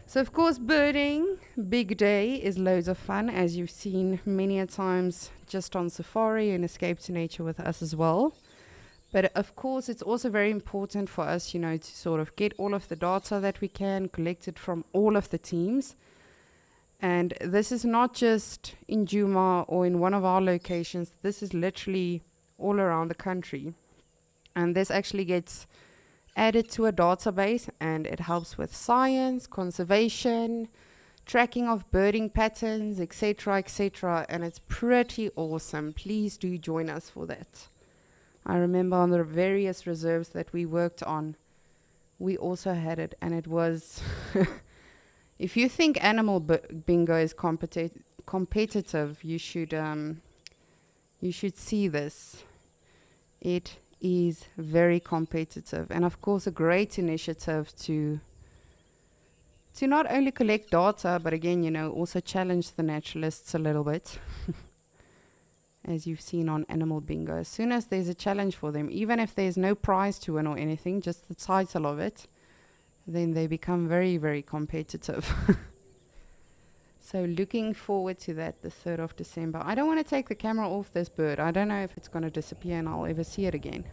So of course birding, big day, is loads of fun, as you've seen many a times just on safari and Escape to Nature with us as well. But of course it's also very important for us, you know, to sort of get all of the data that we can, collect it from all of the teams. And this is not just in Djuma or in one of our locations, this is literally all around the country. And this actually gets added to a database, and it helps with science, conservation, tracking of birding patterns, etc., etc. And it's pretty awesome. Please do join us for that. I remember on the various reserves that we worked on, we also had it, and it was if you think animal bingo is competitive, you should see this. It is very competitive, and of course a great initiative to not only collect data, but again, you know, also challenge the naturalists a little bit. As you've seen on Animal Bingo, as soon as there's a challenge for them, even if there's no prize to win or anything, just the title of it, then they become very, very competitive. So looking forward to that, the 3rd of December. I don't want to take the camera off this bird. I don't know if it's going to disappear and I'll ever see it again.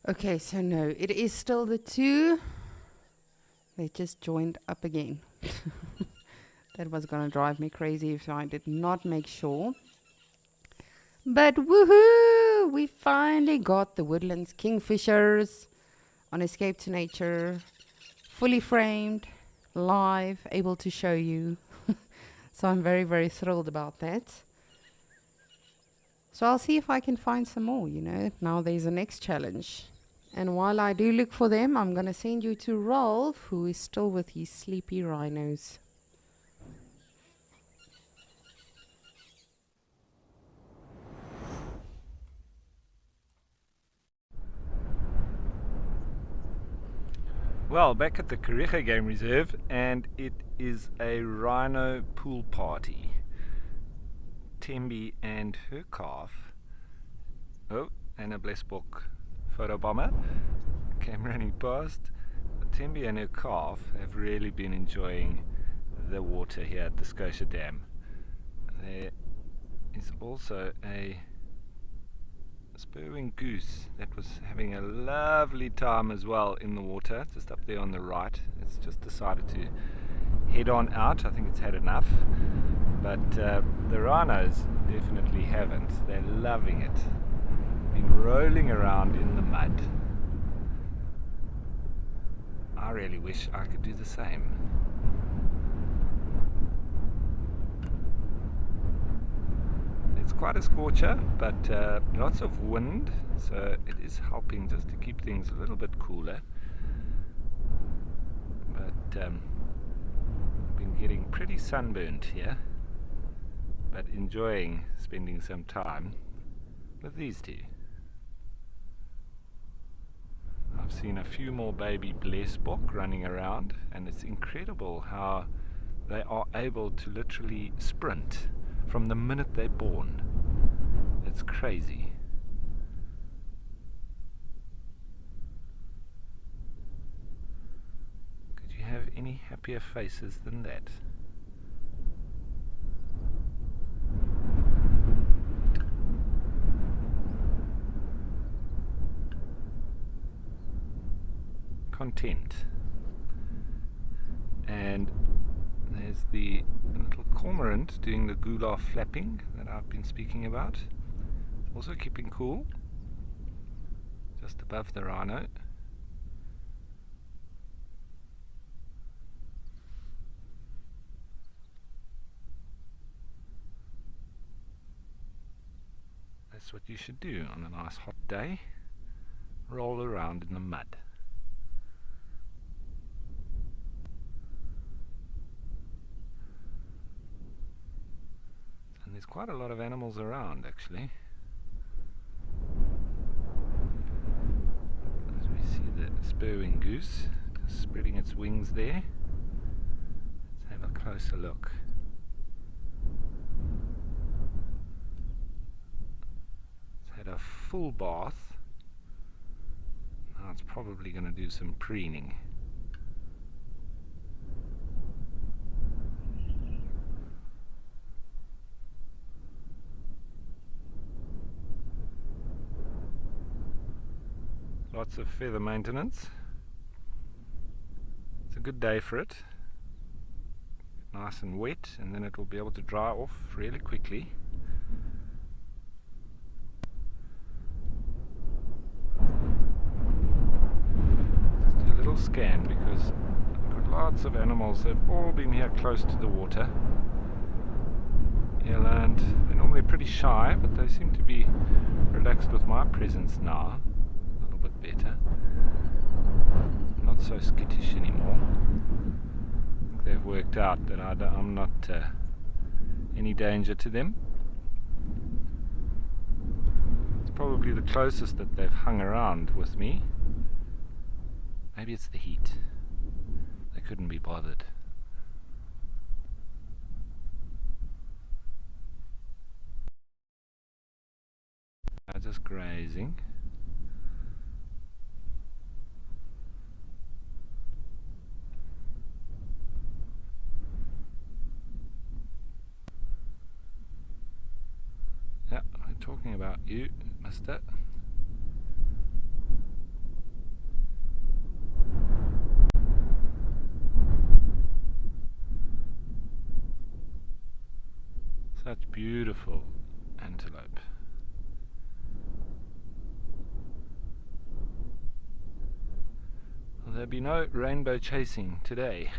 Okay, so no, it is still the two. They just joined up again. That was gonna drive me crazy if I did not make sure. But woohoo! We finally got the Woodlands Kingfishers on Escape to Nature, fully framed, live, able to show you. So I'm very, very thrilled about that. So I'll see if I can find some more, you know. Now there's the next challenge. And while I do look for them, I'm going to send you to Rolf, who is still with his sleepy rhinos. Well, back at the Kariega Game Reserve, and it is a rhino pool party. Tembi and her calf, oh, and a Blesbok photo bomber came running past. Tembi and her calf have really been enjoying the water here at the Scotia Dam. There is also a spurwing goose that was having a lovely time as well in the water, just up there on the right. It's just decided to head on out. I think it's had enough, but the rhinos definitely haven't. They're loving it. Been rolling around in the mud. I really wish I could do the same. It's quite a scorcher, but lots of wind, so it is helping just to keep things a little bit cooler. But been getting pretty sunburnt here, but enjoying spending some time with these two. I've seen a few more baby Blesbok running around, and it's incredible how they are able to literally sprint from the minute they're born. It's crazy. Could you have any happier faces than that? Content. And there's the little cormorant doing the goulard flapping that I've been speaking about. Also keeping cool, just above the rhino. That's what you should do on a nice hot day. Roll around in the mud. And there's quite a lot of animals around actually. As we see the spurwing goose just spreading its wings there. Let's have a closer look. It's had a full bath. Now it's probably going to do some preening. Lots of feather maintenance. It's a good day for it. Nice and wet, and then it will be able to dry off really quickly. Just do a little scan because I've got lots of animals. They've all been here close to the water. And they're normally pretty shy, but they seem to be relaxed with my presence now. Better. Not so skittish anymore. I think they've worked out that I'm not any danger to them. It's probably the closest that they've hung around with me. Maybe it's the heat. They couldn't be bothered. They're just grazing. Talking about you, mister. Such beautiful antelope. Well, there'll be no rainbow chasing today.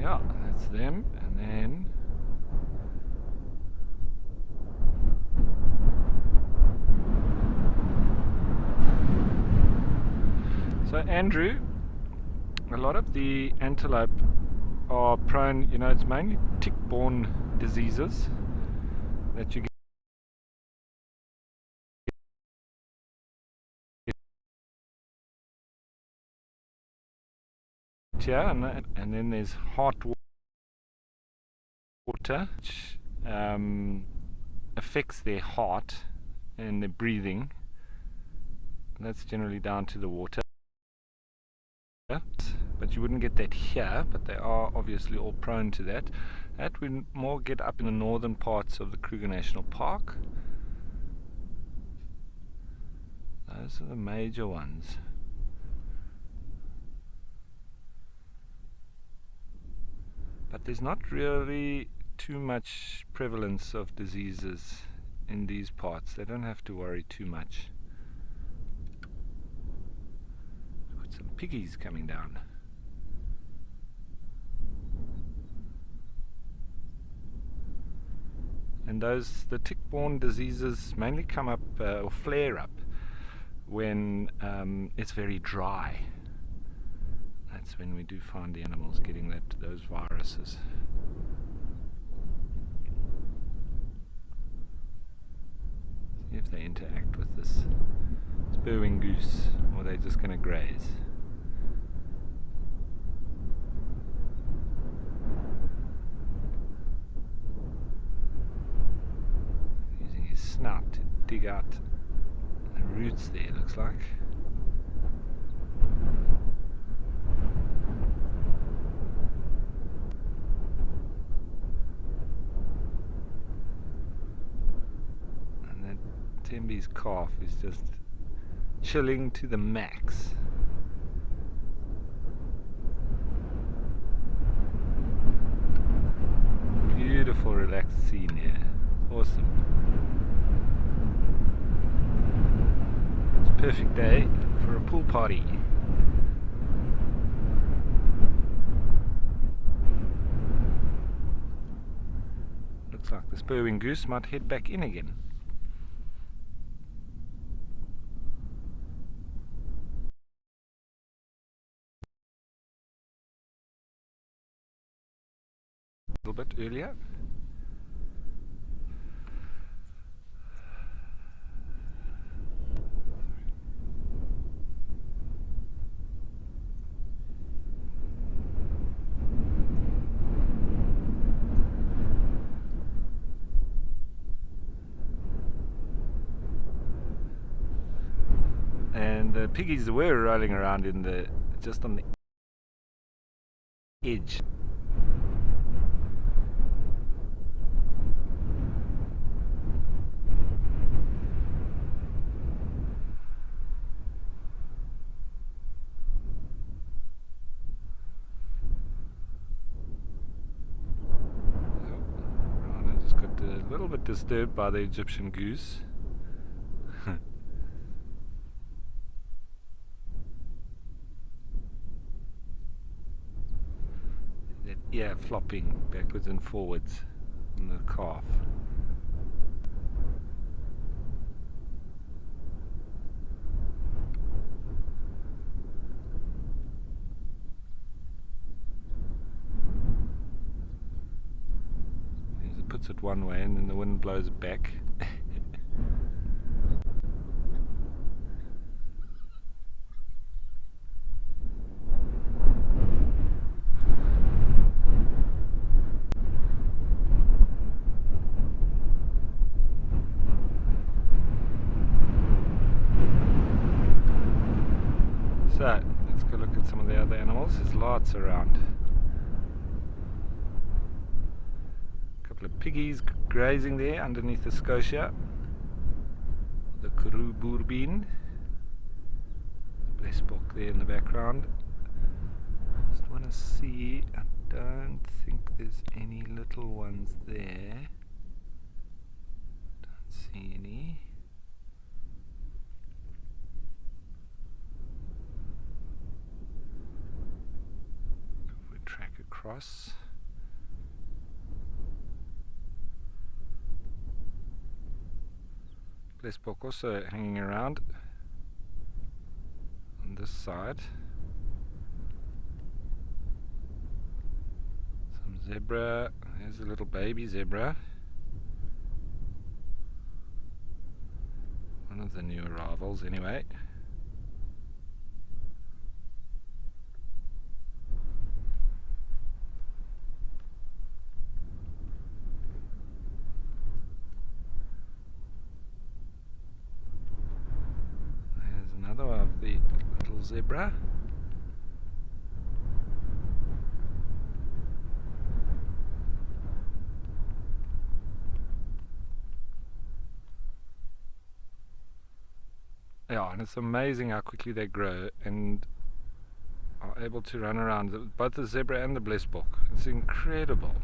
Yeah, that's them, and then so Andrew, a lot of the antelope are prone, you know, it's mainly tick-borne diseases that you get here, and then there's heart water, which affects their heart and their breathing. And that's generally down to the water, but you wouldn't get that here, but they are obviously all prone to that. That we more get up in the northern parts of the Kruger National Park. Those are the major ones. But there's not really too much prevalence of diseases in these parts. They don't have to worry too much. Got some piggies coming down. And the tick-borne diseases mainly come up or flare up when it's very dry. That's when we do find the animals getting those viruses. See if they interact with this spur-winged goose, or they're just going to graze. Using his snout to dig out the roots there, looks like. Tembe's calf is just chilling to the max. Beautiful relaxed scene here. Awesome. It's a perfect day for a pool party. Looks like the spur-winged goose might head back in again. A little bit earlier. And the piggies were rolling around just on the edge. A little bit disturbed by the Egyptian goose. That ear flopping backwards and forwards on the calf. Puts it one way and then the wind blows it back. So let's go look at some of the other animals. There's lots around. couple of piggies grazing there underneath the scotia. The Karoo Boorbeen. The blesbok there in the background. Just want to see, I don't think there's any little ones there. Don't see any. If we track across. Blesbok also hanging around on this side. Some zebra. There's a little baby zebra. One of the new arrivals anyway. Of the little zebra. Yeah, and it's amazing how quickly they grow and are able to run around, both the zebra and the blesbok. It's incredible.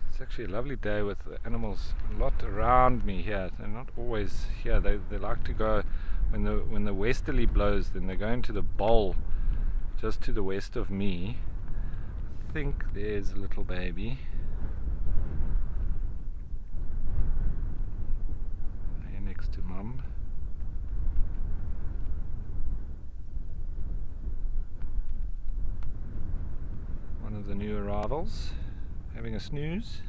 It's actually a lovely day with the animals a lot around me here. They're not always here. They like to go when the westerly blows, then they go into the bowl just to the west of me. I think there's a little baby. There next to mum. One of the new arrivals. Having a snooze.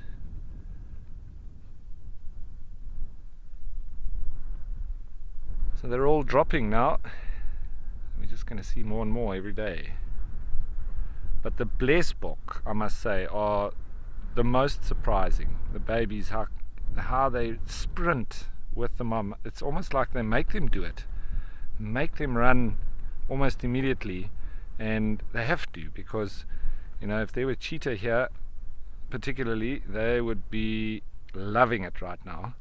So they're all dropping now. We're just going to see more and more every day. But the blesbok, I must say, are the most surprising. The babies, how they sprint with the mum. It's almost like they make them do it. Make them run almost immediately. And they have to, because, you know, if there were cheetah here, particularly, they would be loving it right now,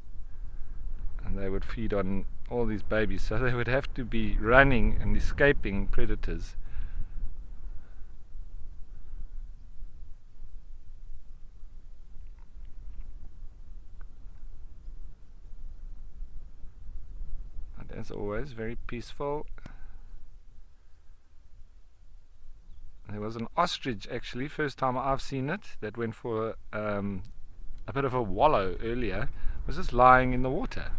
and they would feed on all these babies, so they would have to be running and escaping predators. And as always, very peaceful. There was an ostrich, actually, first time I've seen it, that went for a bit of a wallow earlier. It was just lying in the water.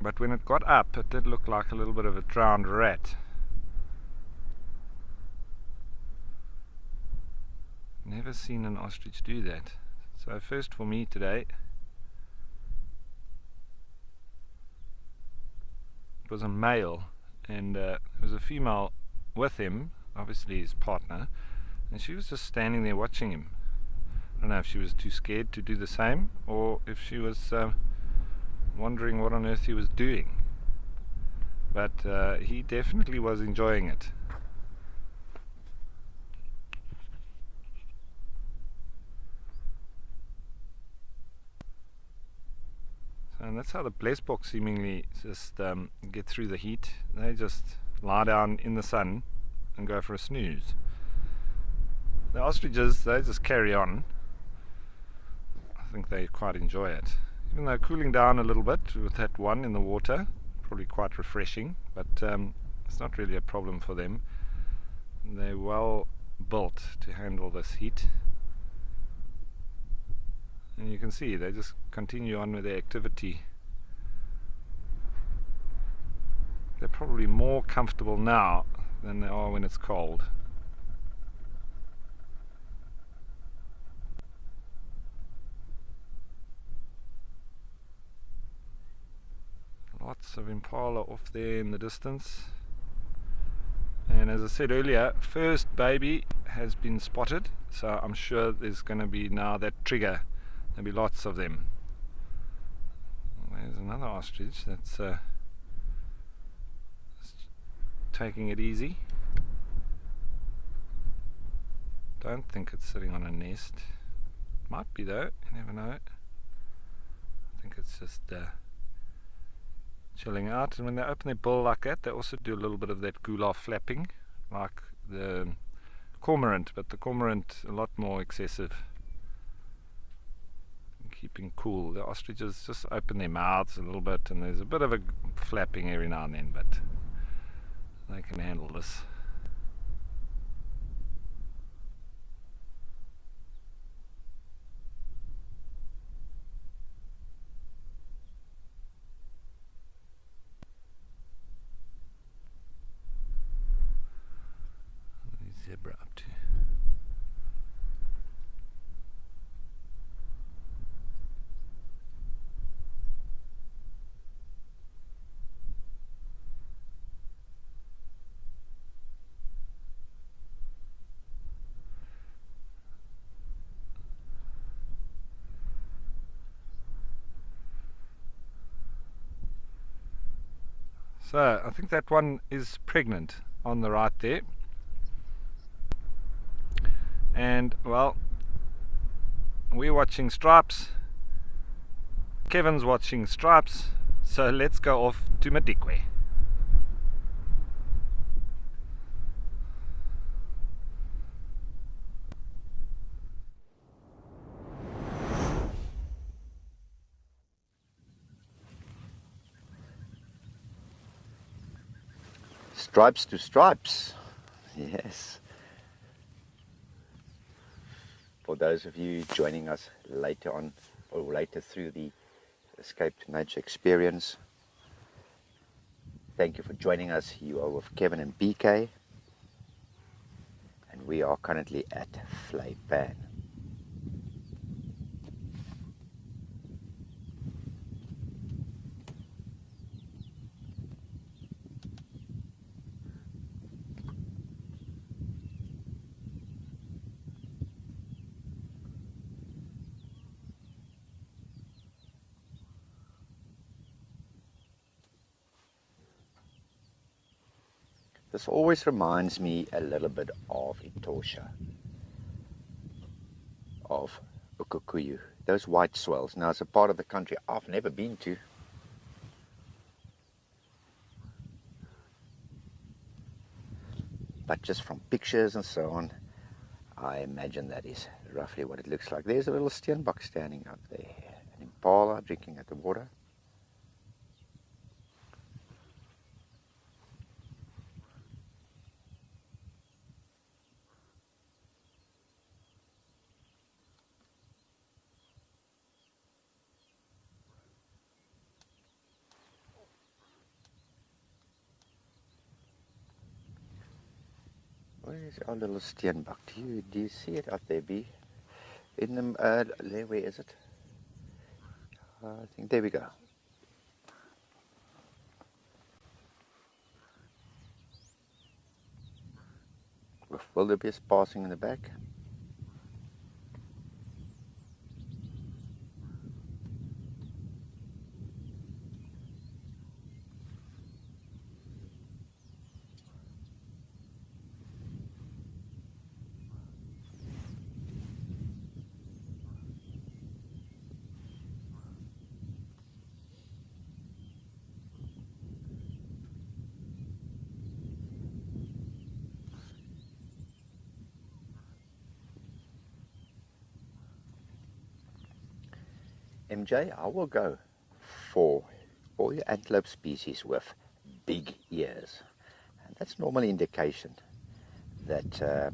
But when it got up, it did look like a little bit of a drowned rat. Never seen an ostrich do that. So first for me today. It was a male, and there was a female with him, obviously his partner, and she was just standing there watching him. I don't know if she was too scared to do the same, or if she was wondering what on earth he was doing. But he definitely was enjoying it. And that's how the blesbok seemingly just get through the heat. They just lie down in the sun and go for a snooze. The ostriches, they just carry on. I think they quite enjoy it. Even though cooling down a little bit with that one in the water, probably quite refreshing, but it's not really a problem for them. They're well built to handle this heat. And you can see they just continue on with their activity. They're probably more comfortable now than they are when it's cold. Lots of impala off there in the distance. And as I said earlier, first baby has been spotted, so I'm sure there's going to be now that trigger. There'll be lots of them. There's another ostrich that's taking it easy. Don't think it's sitting on a nest. Might be though, you never know. I think it's just chilling out. And when they open their bill like that, they also do a little bit of that gular flapping, like the cormorant, but the cormorant a lot more excessive. Keeping cool. The ostriches just open their mouths a little bit, and there's a bit of a flapping every now and then, but they can handle this. Zebra up to. So I think that one is pregnant on the right there. And well, we're watching stripes, Kevin's watching stripes, so let's go off to Madikwe. Stripes to stripes, yes. For those of you joining us later on or later through the Escape to Nature experience, thank you for joining us. You are with Kevin and BK, and we are currently at Flaypan. This always reminds me a little bit of Etosha, of Ukukuyu, those white swells. Now it's a part of the country I've never been to. But just from pictures and so on, I imagine that is roughly what it looks like. There's a little steenbok standing up there, an impala drinking at the water. Where's our little steenbok? Do you see it out there, B? In the there, where is it? I think there we go. With wildebeest passing in the back. MJ, I will go for all your antelope species with big ears. And that's normally indication that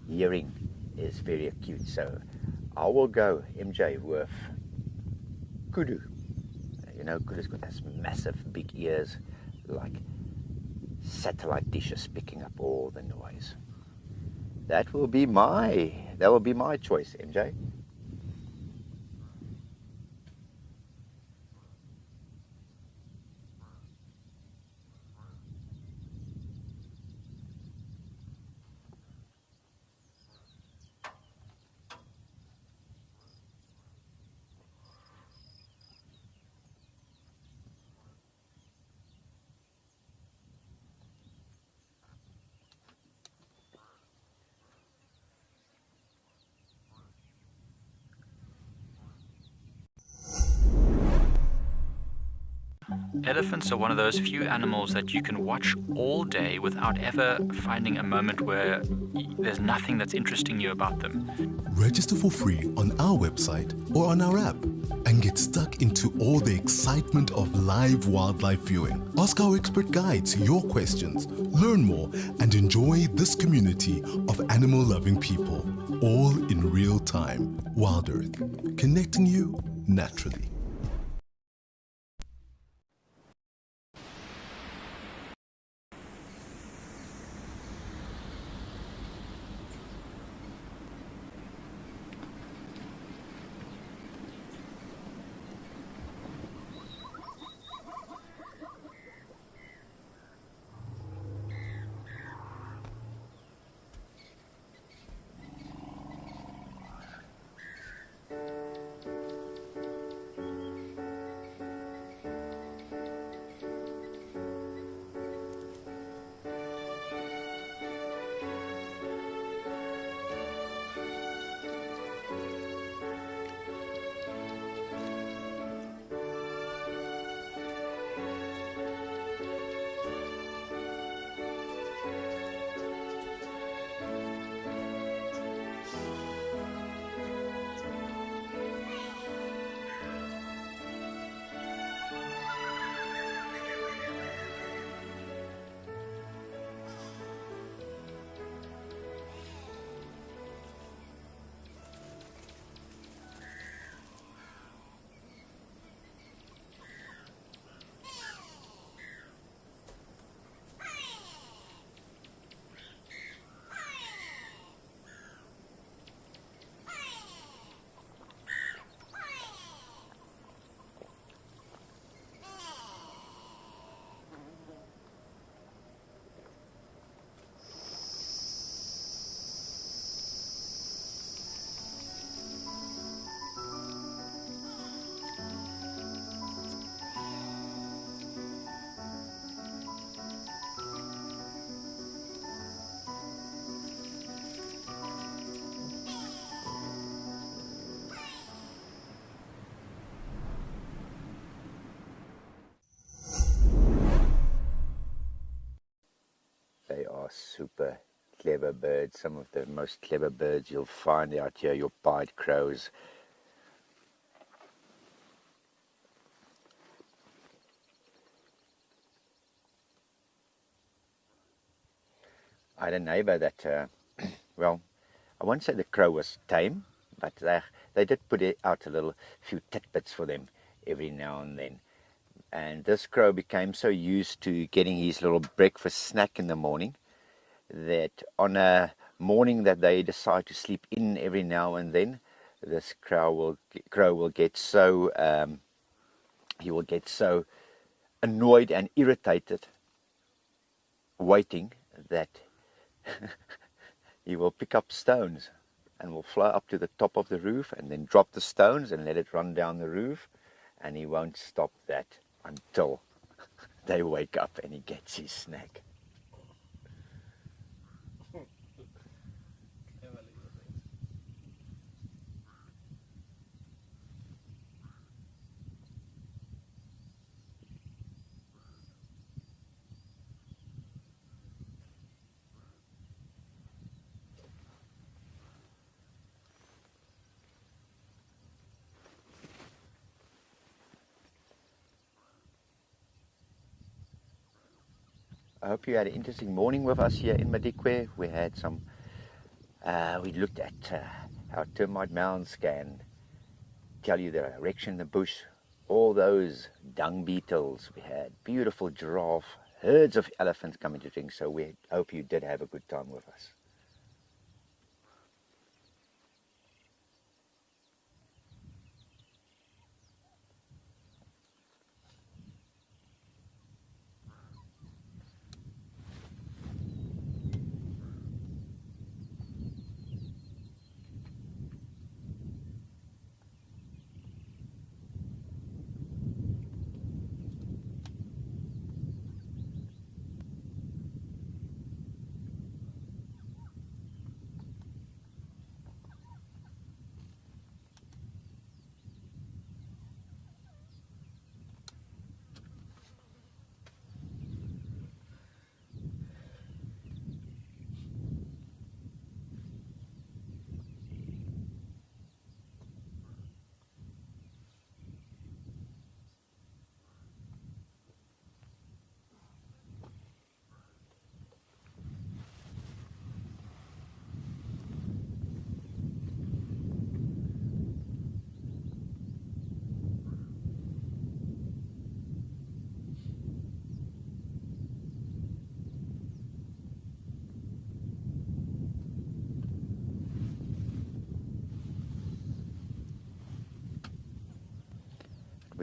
hearing is very acute. So I will go, MJ, with kudu. You know, kudu's got those massive big ears, like satellite dishes picking up all the noise. That will be my choice, MJ. Elephants are one of those few animals that you can watch all day without ever finding a moment where there's nothing that's interesting you about them. Register for free on our website or on our app and get stuck into all the excitement of live wildlife viewing. Ask our expert guides your questions, learn more, and enjoy this community of animal-loving people, all in real time. Wild Earth, connecting you naturally. They are super clever birds, some of the most clever birds you'll find out here, your pied crows. I had a neighbor that, well, I won't say the crow was tame, but they did put out a few tidbits for them every now and then. And this crow became so used to getting his little breakfast snack in the morning that on a morning that they decide to sleep in every now and then, this crow will get so he will get so annoyed and irritated waiting that he will pick up stones and will fly up to the top of the roof and then drop the stones and let it run down the roof, and he won't stop that until they wake up and he gets his snack. I hope you had an interesting morning with us here in Madikwe. We had some, we looked at how termite mounds can tell you the direction in the bush, all those dung beetles. We had beautiful giraffe, herds of elephants coming to drink, so we hope you did have a good time with us.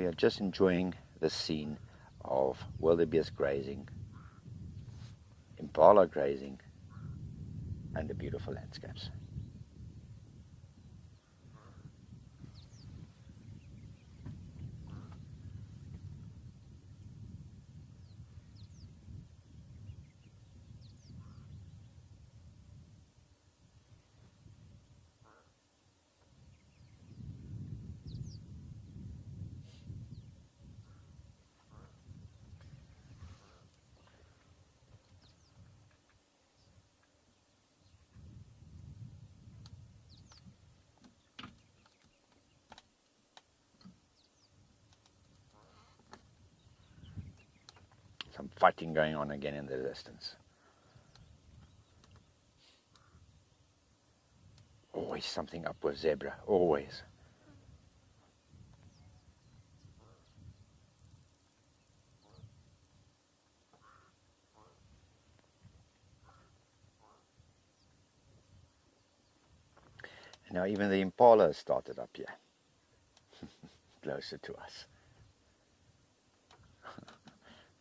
we are just enjoying the scene of wildebeest grazing, impala grazing, and the beautiful landscapes. Some fighting going on again in the distance. Always something up with zebra, always. Now even the impala has started up here, closer to us.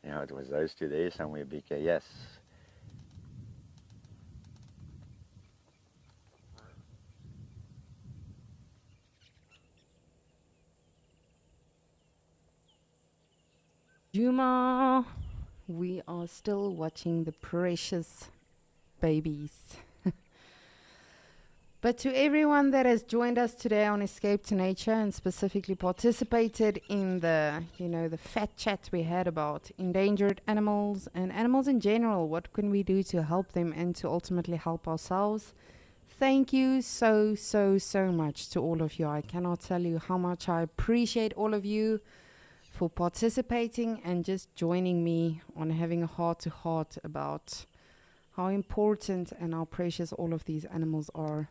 Yeah, it was those two there somewhere big. Yes. Juma, we are still watching the precious babies. But to everyone that has joined us today on Escape to Nature and specifically participated in the, the fat chat we had about endangered animals and animals in general, what can we do to help them and to ultimately help ourselves? Thank you so, so, so much to all of you. I cannot tell you how much I appreciate all of you for participating and just joining me on having a heart-to-heart about how important and how precious all of these animals are.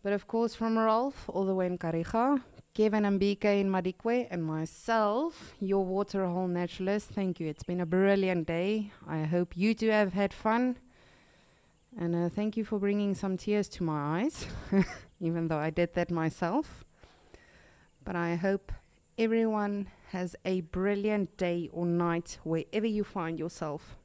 But of course, from Ralph, all the way in Kariga, Kevin Mbike in Madikwe, and myself, your waterhole naturalist, thank you. It's been a brilliant day. I hope you two have had fun. And thank you for bringing some tears to my eyes, even though I did that myself. But I hope everyone has a brilliant day or night wherever you find yourself.